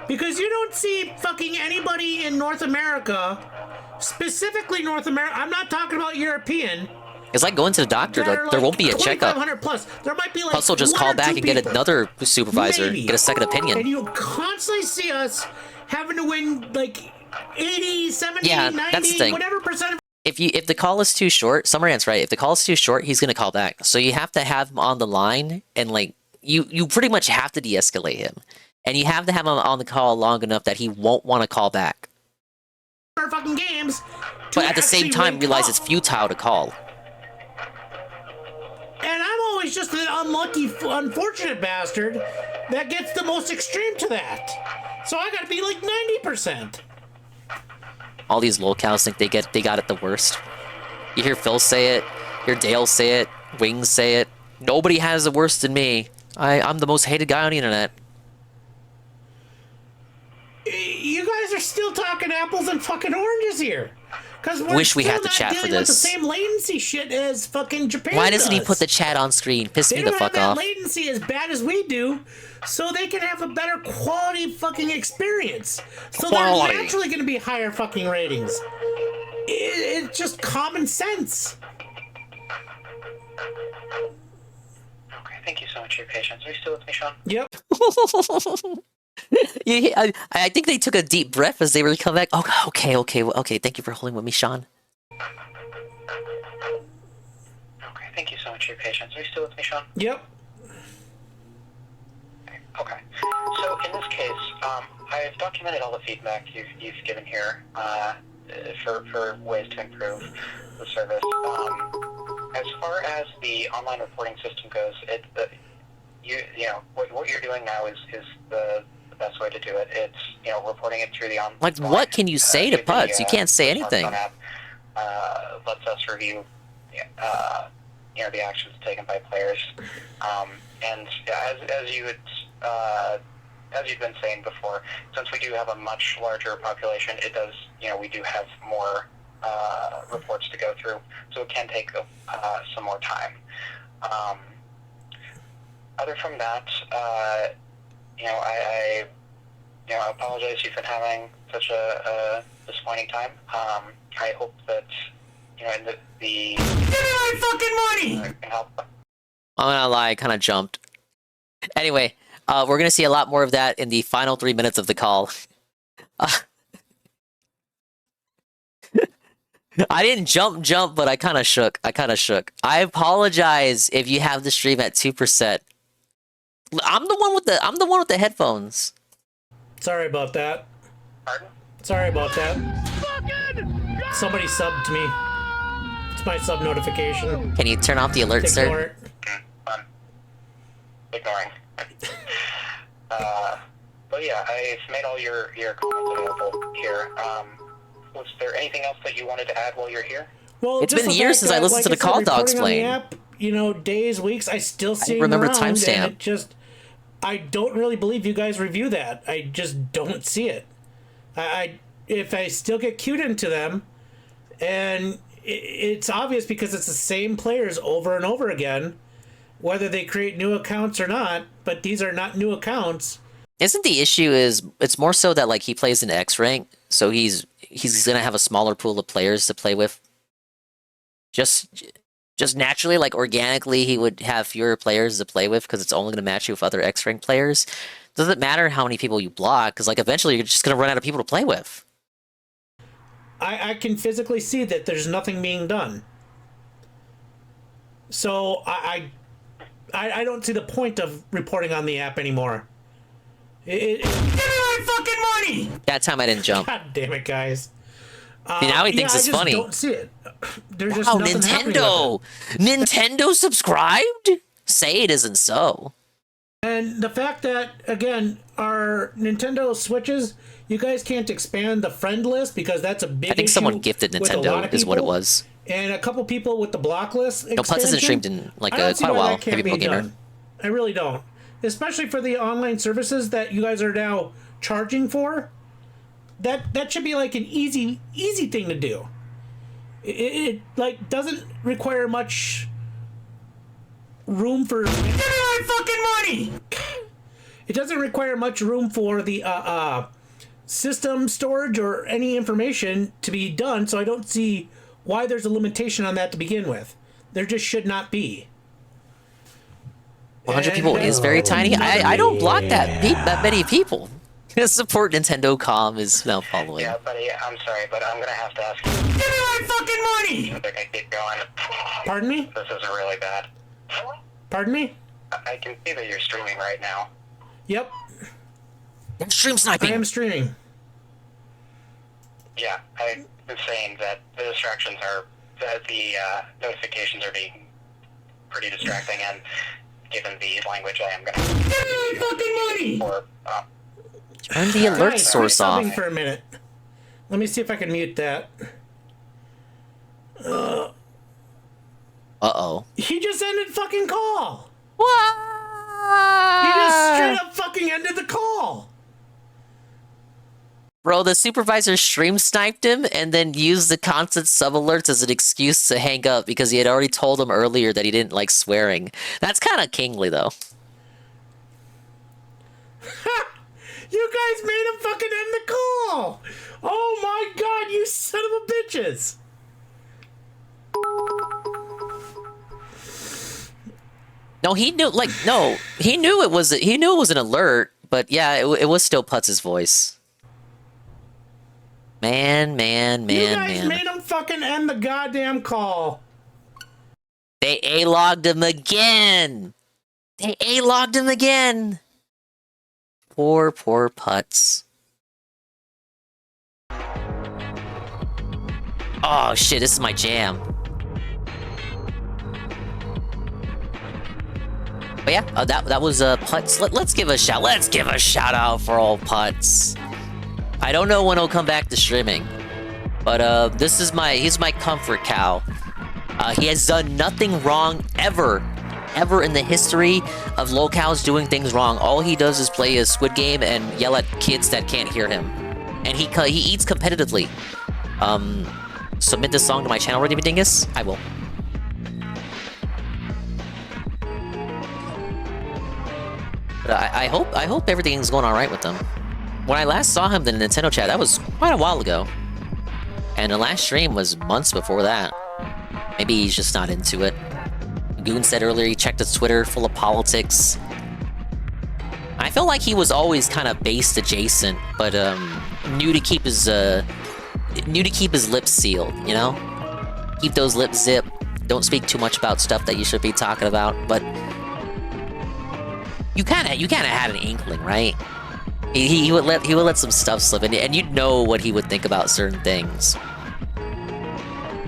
Because you don't see fucking anybody in North America, specifically North America, I'm not talking about European. It's like going to the doctor. Like, there won't be a checkup. Plus. There might be like Putz will just call back and get another supervisor, get a second opinion. And you constantly see us having to win like 80, 70, yeah, 90, that's the thing. Whatever percent. If the call is too short, Summerant's right. If the call is too short, he's gonna call back. So you have to have him on the line, and like you pretty much have to de-escalate him, and you have to have him on the call long enough that he won't want to call back. Our fucking games. But at the same time, realize it's futile to call. And I'm always just an unlucky, unfortunate bastard that gets the most extreme to that. So I gotta be like 90%. All these lolcows think they got it the worst. You hear Phil say it, hear Dale say it, Wings say it. Nobody has it worse than me. I'm the most hated guy on the internet. You guys are still talking apples and fucking oranges here. Because we're Wish we still had the not chat for dealing with this. the same latency shit as fucking Japan Why doesn't he does. put the chat on screen? Piss me the fuck They don't have off. that latency as bad as we do, so they can have a better quality fucking experience. So Quality. they're naturally going to be higher fucking ratings. It's just common sense. Okay, thank you so much for your patience. Are you still with me, Sean? Yep. I think they took a deep breath as they were coming back. Oh, okay. Thank you for holding with me, Sean. Okay, thank you so much for your patience. Are you still with me, Sean? Yep. Okay. So in this case, I've documented all the feedback you've given here for ways to improve the service. As far as the online reporting system goes, what you're doing now is the best way to do it. It's reporting it through the online. Like, what can you say to Putz? You can't say anything. App, lets us review the actions taken by players. And as you've been saying before, since we do have a much larger population, it does, we do have more reports to go through, so it can take some more time. Other from that, I apologize you've been having such a disappointing time. I hope that, in the Give me my fucking money! Can help. I'm gonna lie, I kind of jumped. Anyway, we're gonna see a lot more of that in the final 3 minutes of the call. I didn't jump, but I kind of shook. I apologize if you have the stream at 2%. I'm the one with the headphones. Sorry about that. Pardon? Sorry about that. Somebody subbed to me. It's my sub notification. Can you turn off the alert, Ignore sir? it. Ignoring. But yeah, I've made all your comments available here. Was there anything else that you wanted to add while you're here? Well, It's been years since I listened to the Call Dogs playing. playing. Days, weeks, I still see remember around, timestamp. and it just, I don't really believe you guys review that. I just don't see it. If I still get queued into them, and it's obvious because it's the same players over and over again, whether they create new accounts or not, but these are not new accounts. Isn't the issue it's more so that like he plays in X rank, so he's gonna have a smaller pool of players to play with. Just naturally, like organically, he would have fewer players to play with because it's only gonna match you with other X rank players. Doesn't matter how many people you block, because like eventually you're just gonna run out of people to play with. I can physically see that there's nothing being done. So I don't see the point of reporting on the app anymore. Give me my fucking money! That time I didn't jump. God damn it, guys. Now he thinks it's funny. I just don't see it. There's just Wow, nothing Nintendo! Nintendo subscribed? Say it isn't so. And the fact that, again, our Nintendo Switches, you guys can't expand the friend list because that's a big issue. I think someone gifted with a lot Nintendo of is what it people. was. And a couple people with the block list No, Putz hasn't streamed in like quite a while. Heavy Pro Gamer. I really don't. Especially for the online services that you guys are now charging for. That should be like an easy thing to do. It like doesn't require much room for. Give me my fucking money. It doesn't require much room for the system storage or any information to be done. So I don't see why there's a limitation on that to begin with. There just should not be. 100 people is very tiny. I don't block that many people. Support Nintendo.com is now following. Yeah, buddy, I'm sorry, but I'm gonna have to ask you. Give me my fucking money! I think I keep going. Pardon me? This is really bad. Pardon me? I can see that you're streaming right now. Yep. I'm stream sniping. I am streaming. Yeah, I've been saying that the distractions are, that the notifications are being pretty distracting, and given the language, I am gonna. Give me my fucking money! Or, turn the alert source off. For a minute. Let me see if I can mute that. Uh-oh. He just ended fucking call. What? He just straight up fucking ended the call. Bro, the supervisor stream sniped him and then used the constant sub alerts as an excuse to hang up because he had already told him earlier that he didn't like swearing. That's kind of kingly, though. You guys made him fucking end the call! Oh my god, you son of a bitches! No, he knew. Like, no, he knew it was. He knew it was an alert, but yeah, it was still Putz's voice. Man. You guys made him fucking end the goddamn call. They A-logged him again. They A-logged him again. Poor Putz. Oh shit, this is my jam. But yeah, that was Putz. Let's give a shout. Let's give a shout out for all Putz. I don't know when he'll come back to streaming, but he's my comfort cow. He has done nothing wrong ever in the history of locals doing things wrong. All he does is play a Squid Game and yell at kids that can't hear him, and he eats competitively. Submit this song to my channel, Ready Dingus? I will. But I hope everything's going all right with him. When I last saw him in the Nintendo chat, that was quite a while ago, and the last stream was months before that. Maybe he's just not into it. Goon said earlier he checked his Twitter, full of politics. I felt like he was always kind of based adjacent, but knew to keep his lips sealed. You know, keep those lips zipped. Don't speak too much about stuff that you should be talking about. But you kind of had an inkling, right? He would let some stuff slip in, and you'd know what he would think about certain things.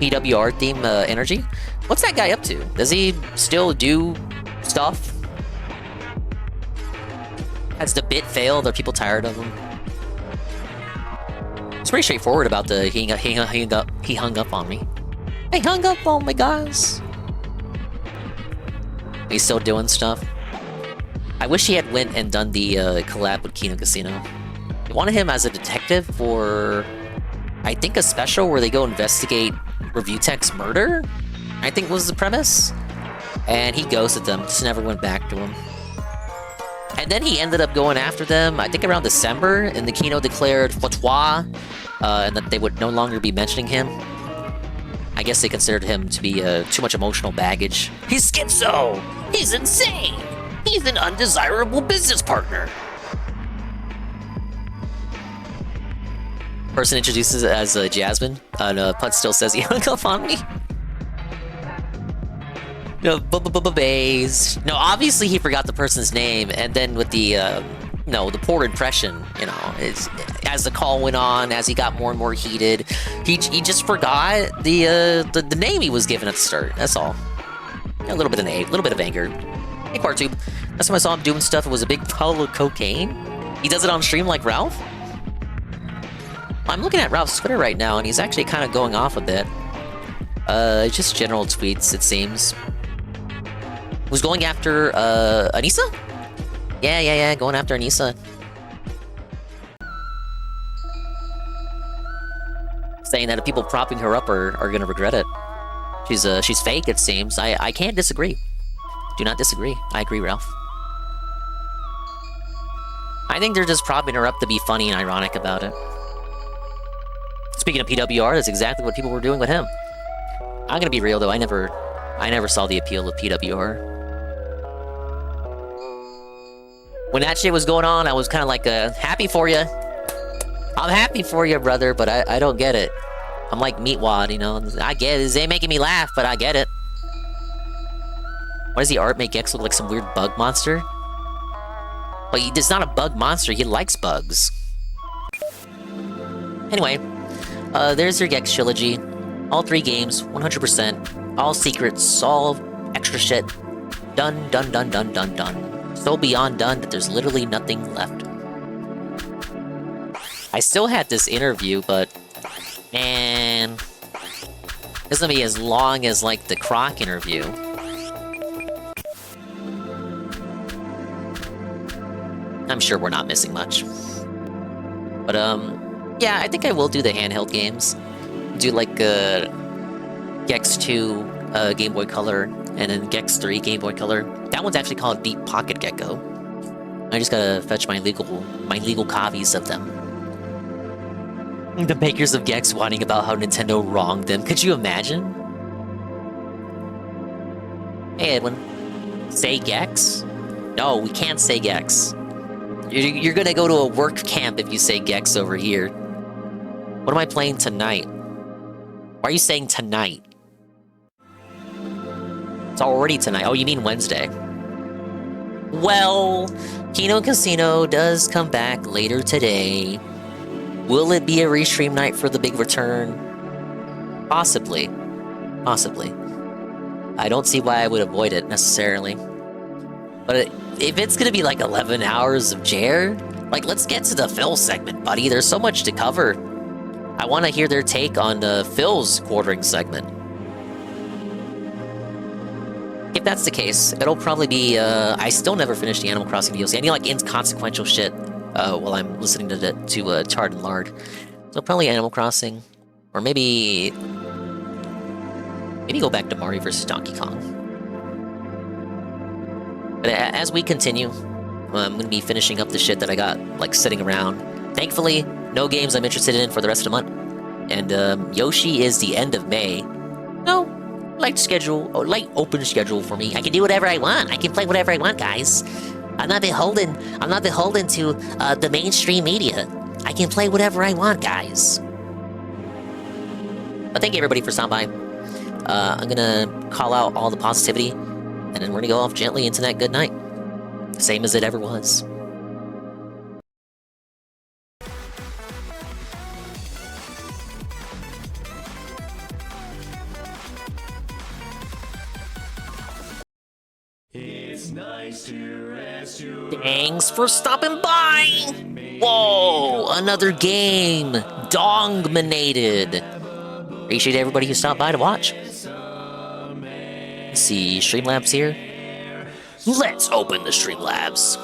PWR theme energy. What's that guy up to? Does he still do stuff? Has the bit failed? Are people tired of him? It's pretty straightforward about the he hung up on me. He hung up on me, guys. He's still doing stuff. I wish he had went and done the collab with Kino Casino. They wanted him as a detective for, I think, a special where they go investigate Review Tech's murder, I think was the premise. And he ghosted them, just never went back to him. And then he ended up going after them, I think around December, and the Kino declared fatwa, and that they would no longer be mentioning him. I guess they considered him to be too much emotional baggage. He's schizo! He's insane! He's an undesirable business partner! Person introduces it as Jasmine, and Putz still says he hung up on me. No, bays. No, obviously he forgot the person's name, and then with the, the poor impression, you know, as the call went on, as he got more and more heated, he just forgot the name he was given at the start. That's all. A little bit of anger. Hey, Quartube. Last time I saw him doing stuff, it was a big pile of cocaine. He does it on stream like Ralph? I'm looking at Ralph's Twitter right now, and he's actually kind of going off a bit. Just general tweets, it seems. Who's going after, Anissa? Yeah, going after Anissa. Saying that the people propping her up are gonna regret it. She's fake, it seems. I can't disagree. Do not disagree. I agree, Ralph. I think they're just propping her up to be funny and ironic about it. Speaking of PWR, that's exactly what people were doing with him. I'm gonna be real though, I never saw the appeal of PWR. When that shit was going on, I was kind of like, happy for you. I'm happy for you, brother, but I don't get it. I'm like Meatwad, you know? I get it. They making me laugh, but I get it. Why does the art make Gex look like some weird bug monster? Well, he's not a bug monster. He likes bugs. Anyway, there's your Gex trilogy. All 3 games, 100%. All secrets, all extra shit. Done. So beyond done that there's literally nothing left. I still had this interview, but man, it's gonna be as long as like the Croc interview. I'm sure we're not missing much. But yeah, I think I will do the handheld games. Do like Gex 2 Game Boy Color, and then Gex 3 Game Boy Color. That one's actually called Deep Pocket Gecko. I just gotta fetch my legal copies of them. The makers of Gex whining about how Nintendo wronged them. Could you imagine? Hey, Edwin. Say Gex? No, we can't say Gex. You're gonna go to a work camp if you say Gex over here. What am I playing tonight? Why are you saying tonight? It's already tonight. Oh, you mean Wednesday. Well, Kino Casino does come back later today. Will it be a restream night for the big return? Possibly. Possibly. I don't see why I would avoid it, necessarily. But if it's gonna be like 11 hours of Jer, like, let's get to the Phil segment, buddy. There's so much to cover. I want to hear their take on Phil's quartering segment. If that's the case, it'll probably be, I still never finished the Animal Crossing DLC. Any, like, inconsequential shit while I'm listening to Chard and Lard. So probably Animal Crossing. Or maybe go back to Mario vs. Donkey Kong. But as we continue, I'm going to be finishing up the shit that I got, like, sitting around. Thankfully, no games I'm interested in for the rest of the month. And Yoshi is the end of May. No, light open schedule for me. I can do whatever I want. I can play whatever I want, guys. I'm not beholden to the mainstream media. I can play whatever I want, guys. But thank you everybody for stopping by. I'm gonna call out all the positivity, and then we're gonna go off gently into that good night. Same as it ever was. It's nice to rest your Thanks for stopping by! Whoa! Another game! Dongminated! Appreciate everybody who stopped by to watch. Let's see, Streamlabs here. Let's open the Streamlabs.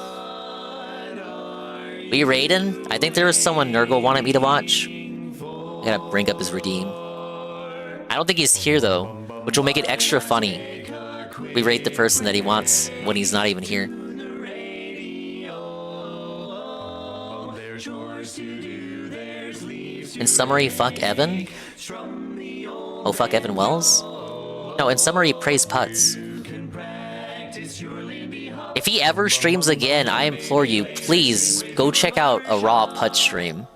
We raiding? I think there was someone Nurgle wanted me to watch. I gotta bring up his redeem. I don't think he's here though, which will make it extra funny. We rate the person that he wants when he's not even here. In summary, fuck Evan? Oh, fuck Evan Wells? No, in summary, praise Putz. If he ever streams again, I implore you, please go check out a raw Putz stream.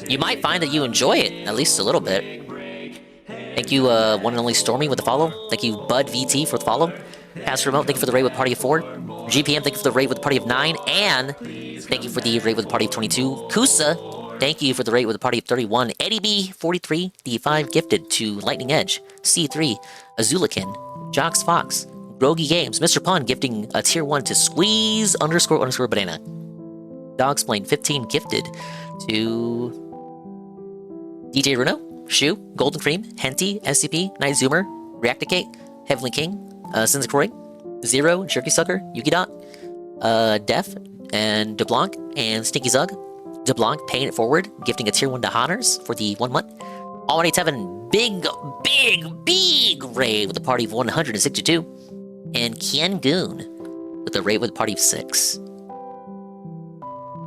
You might find that you enjoy it, at least a little bit. Thank you, one and only Stormy with the follow. Thank you, Bud VT for the follow. Pass Remote, thank you for the raid with a party of 4. GPM, thank you for the raid with a party of 9. And thank you for the raid with a party of 22. Kusa, thank you for the raid with a party of 31. Eddie B, 43, D5 gifted to Lightning Edge. C3, Azulikin, Jox Fox, Grogy Games, Mr. Pun gifting a tier 1 to Squeeze __ Banana. Dogsplain 15 gifted to DJ Runo, Shu, Golden Cream, Henty, SCP, Night Zoomer, Reacticate, Heavenly King, Sinzacroid, Zero, Jerky Sucker, Yuki Dot, Def, and DeBlanc, and Stinky Zug. DeBlanc paying it forward, gifting a tier 1 to Honners for the 1 month. All187, big raid with a party of 162. And Kian Goon with a raid with a party of 6.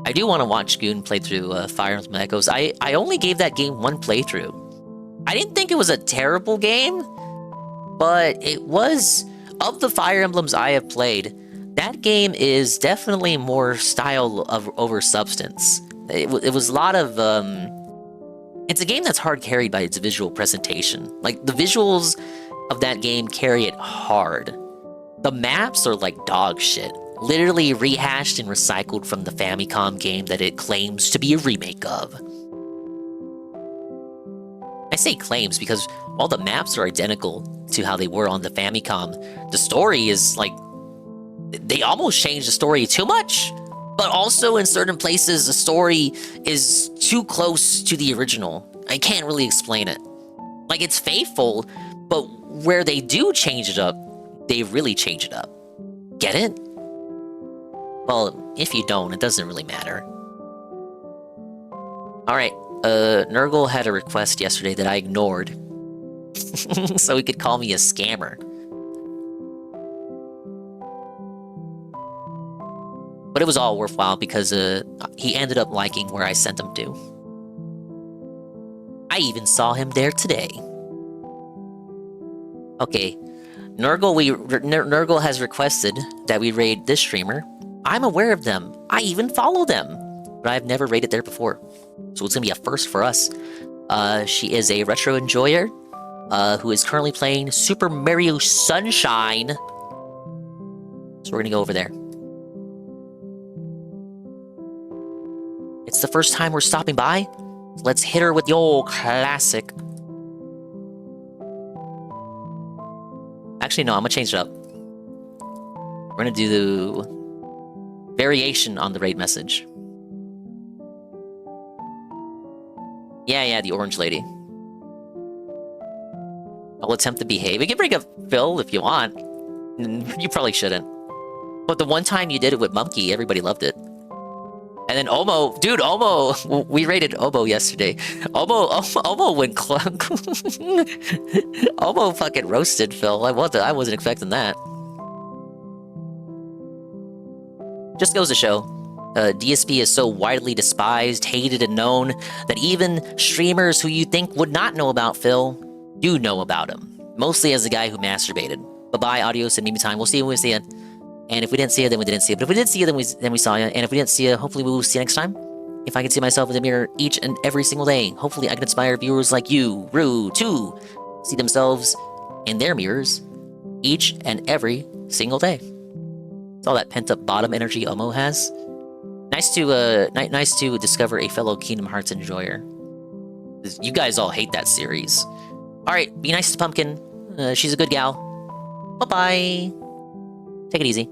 I do want to watch Goon play through Fire Emblem Echoes. I only gave that game 1 playthrough. I didn't think it was a terrible game, but it was, of the Fire Emblems I have played, that game is definitely more style over substance. It was a lot of, it's a game that's hard carried by its visual presentation. Like, the visuals of that game carry it hard. The maps are like dog shit. Literally rehashed and recycled from the Famicom game that it claims to be a remake of. I say claims because while the maps are identical to how they were on the Famicom, the story is like, they almost changed the story too much, but also in certain places the story is too close to the original. I can't really explain it. Like, it's faithful, but where they do change it up, they really change it up. Get it? Well, if you don't, it doesn't really matter. Alright, Nurgle had a request yesterday that I ignored. So he could call me a scammer. But But it was all worthwhile because he ended up liking where I sent him to. I even saw him there today. Okay, Nurgle has requested that we raid this streamer. I'm aware of them. I even follow them, but I've never raided there before. So it's gonna be a first for us. She is a retro enjoyer who is currently playing Super Mario Sunshine. So we're gonna go over there. It's the first time we're stopping by. Let's hit her with the old classic. Actually, no, I'm gonna change it up. We're gonna do the variation on the raid message. Yeah, the orange lady. I'll attempt to behave. We can bring up Phil if you want. You probably shouldn't. But the one time you did it with Monkey, everybody loved it. And then Omo, dude, Omo, we rated Omo yesterday. Omo went clunk. Omo fucking roasted Phil. I wasn't expecting that. Just goes to show, DSP is so widely despised, hated, and known that even streamers who you think would not know about Phil do know about him. Mostly as the guy who masturbated. Bye-bye, adios, and meme time. We'll see you when we see it. And if we didn't see it, then we didn't see it. But if we did see it, then we saw it. And if we didn't see it, hopefully we will see you next time. If I can see myself in the mirror each and every single day, hopefully I can inspire viewers like you, Rue, to see themselves in their mirrors each and every single day. It's all that pent-up bottom energy Omo has. Nice to discover a fellow Kingdom Hearts enjoyer. You guys all hate that series. Alright, be nice to Pumpkin. She's a good gal. Bye-bye. Take it easy.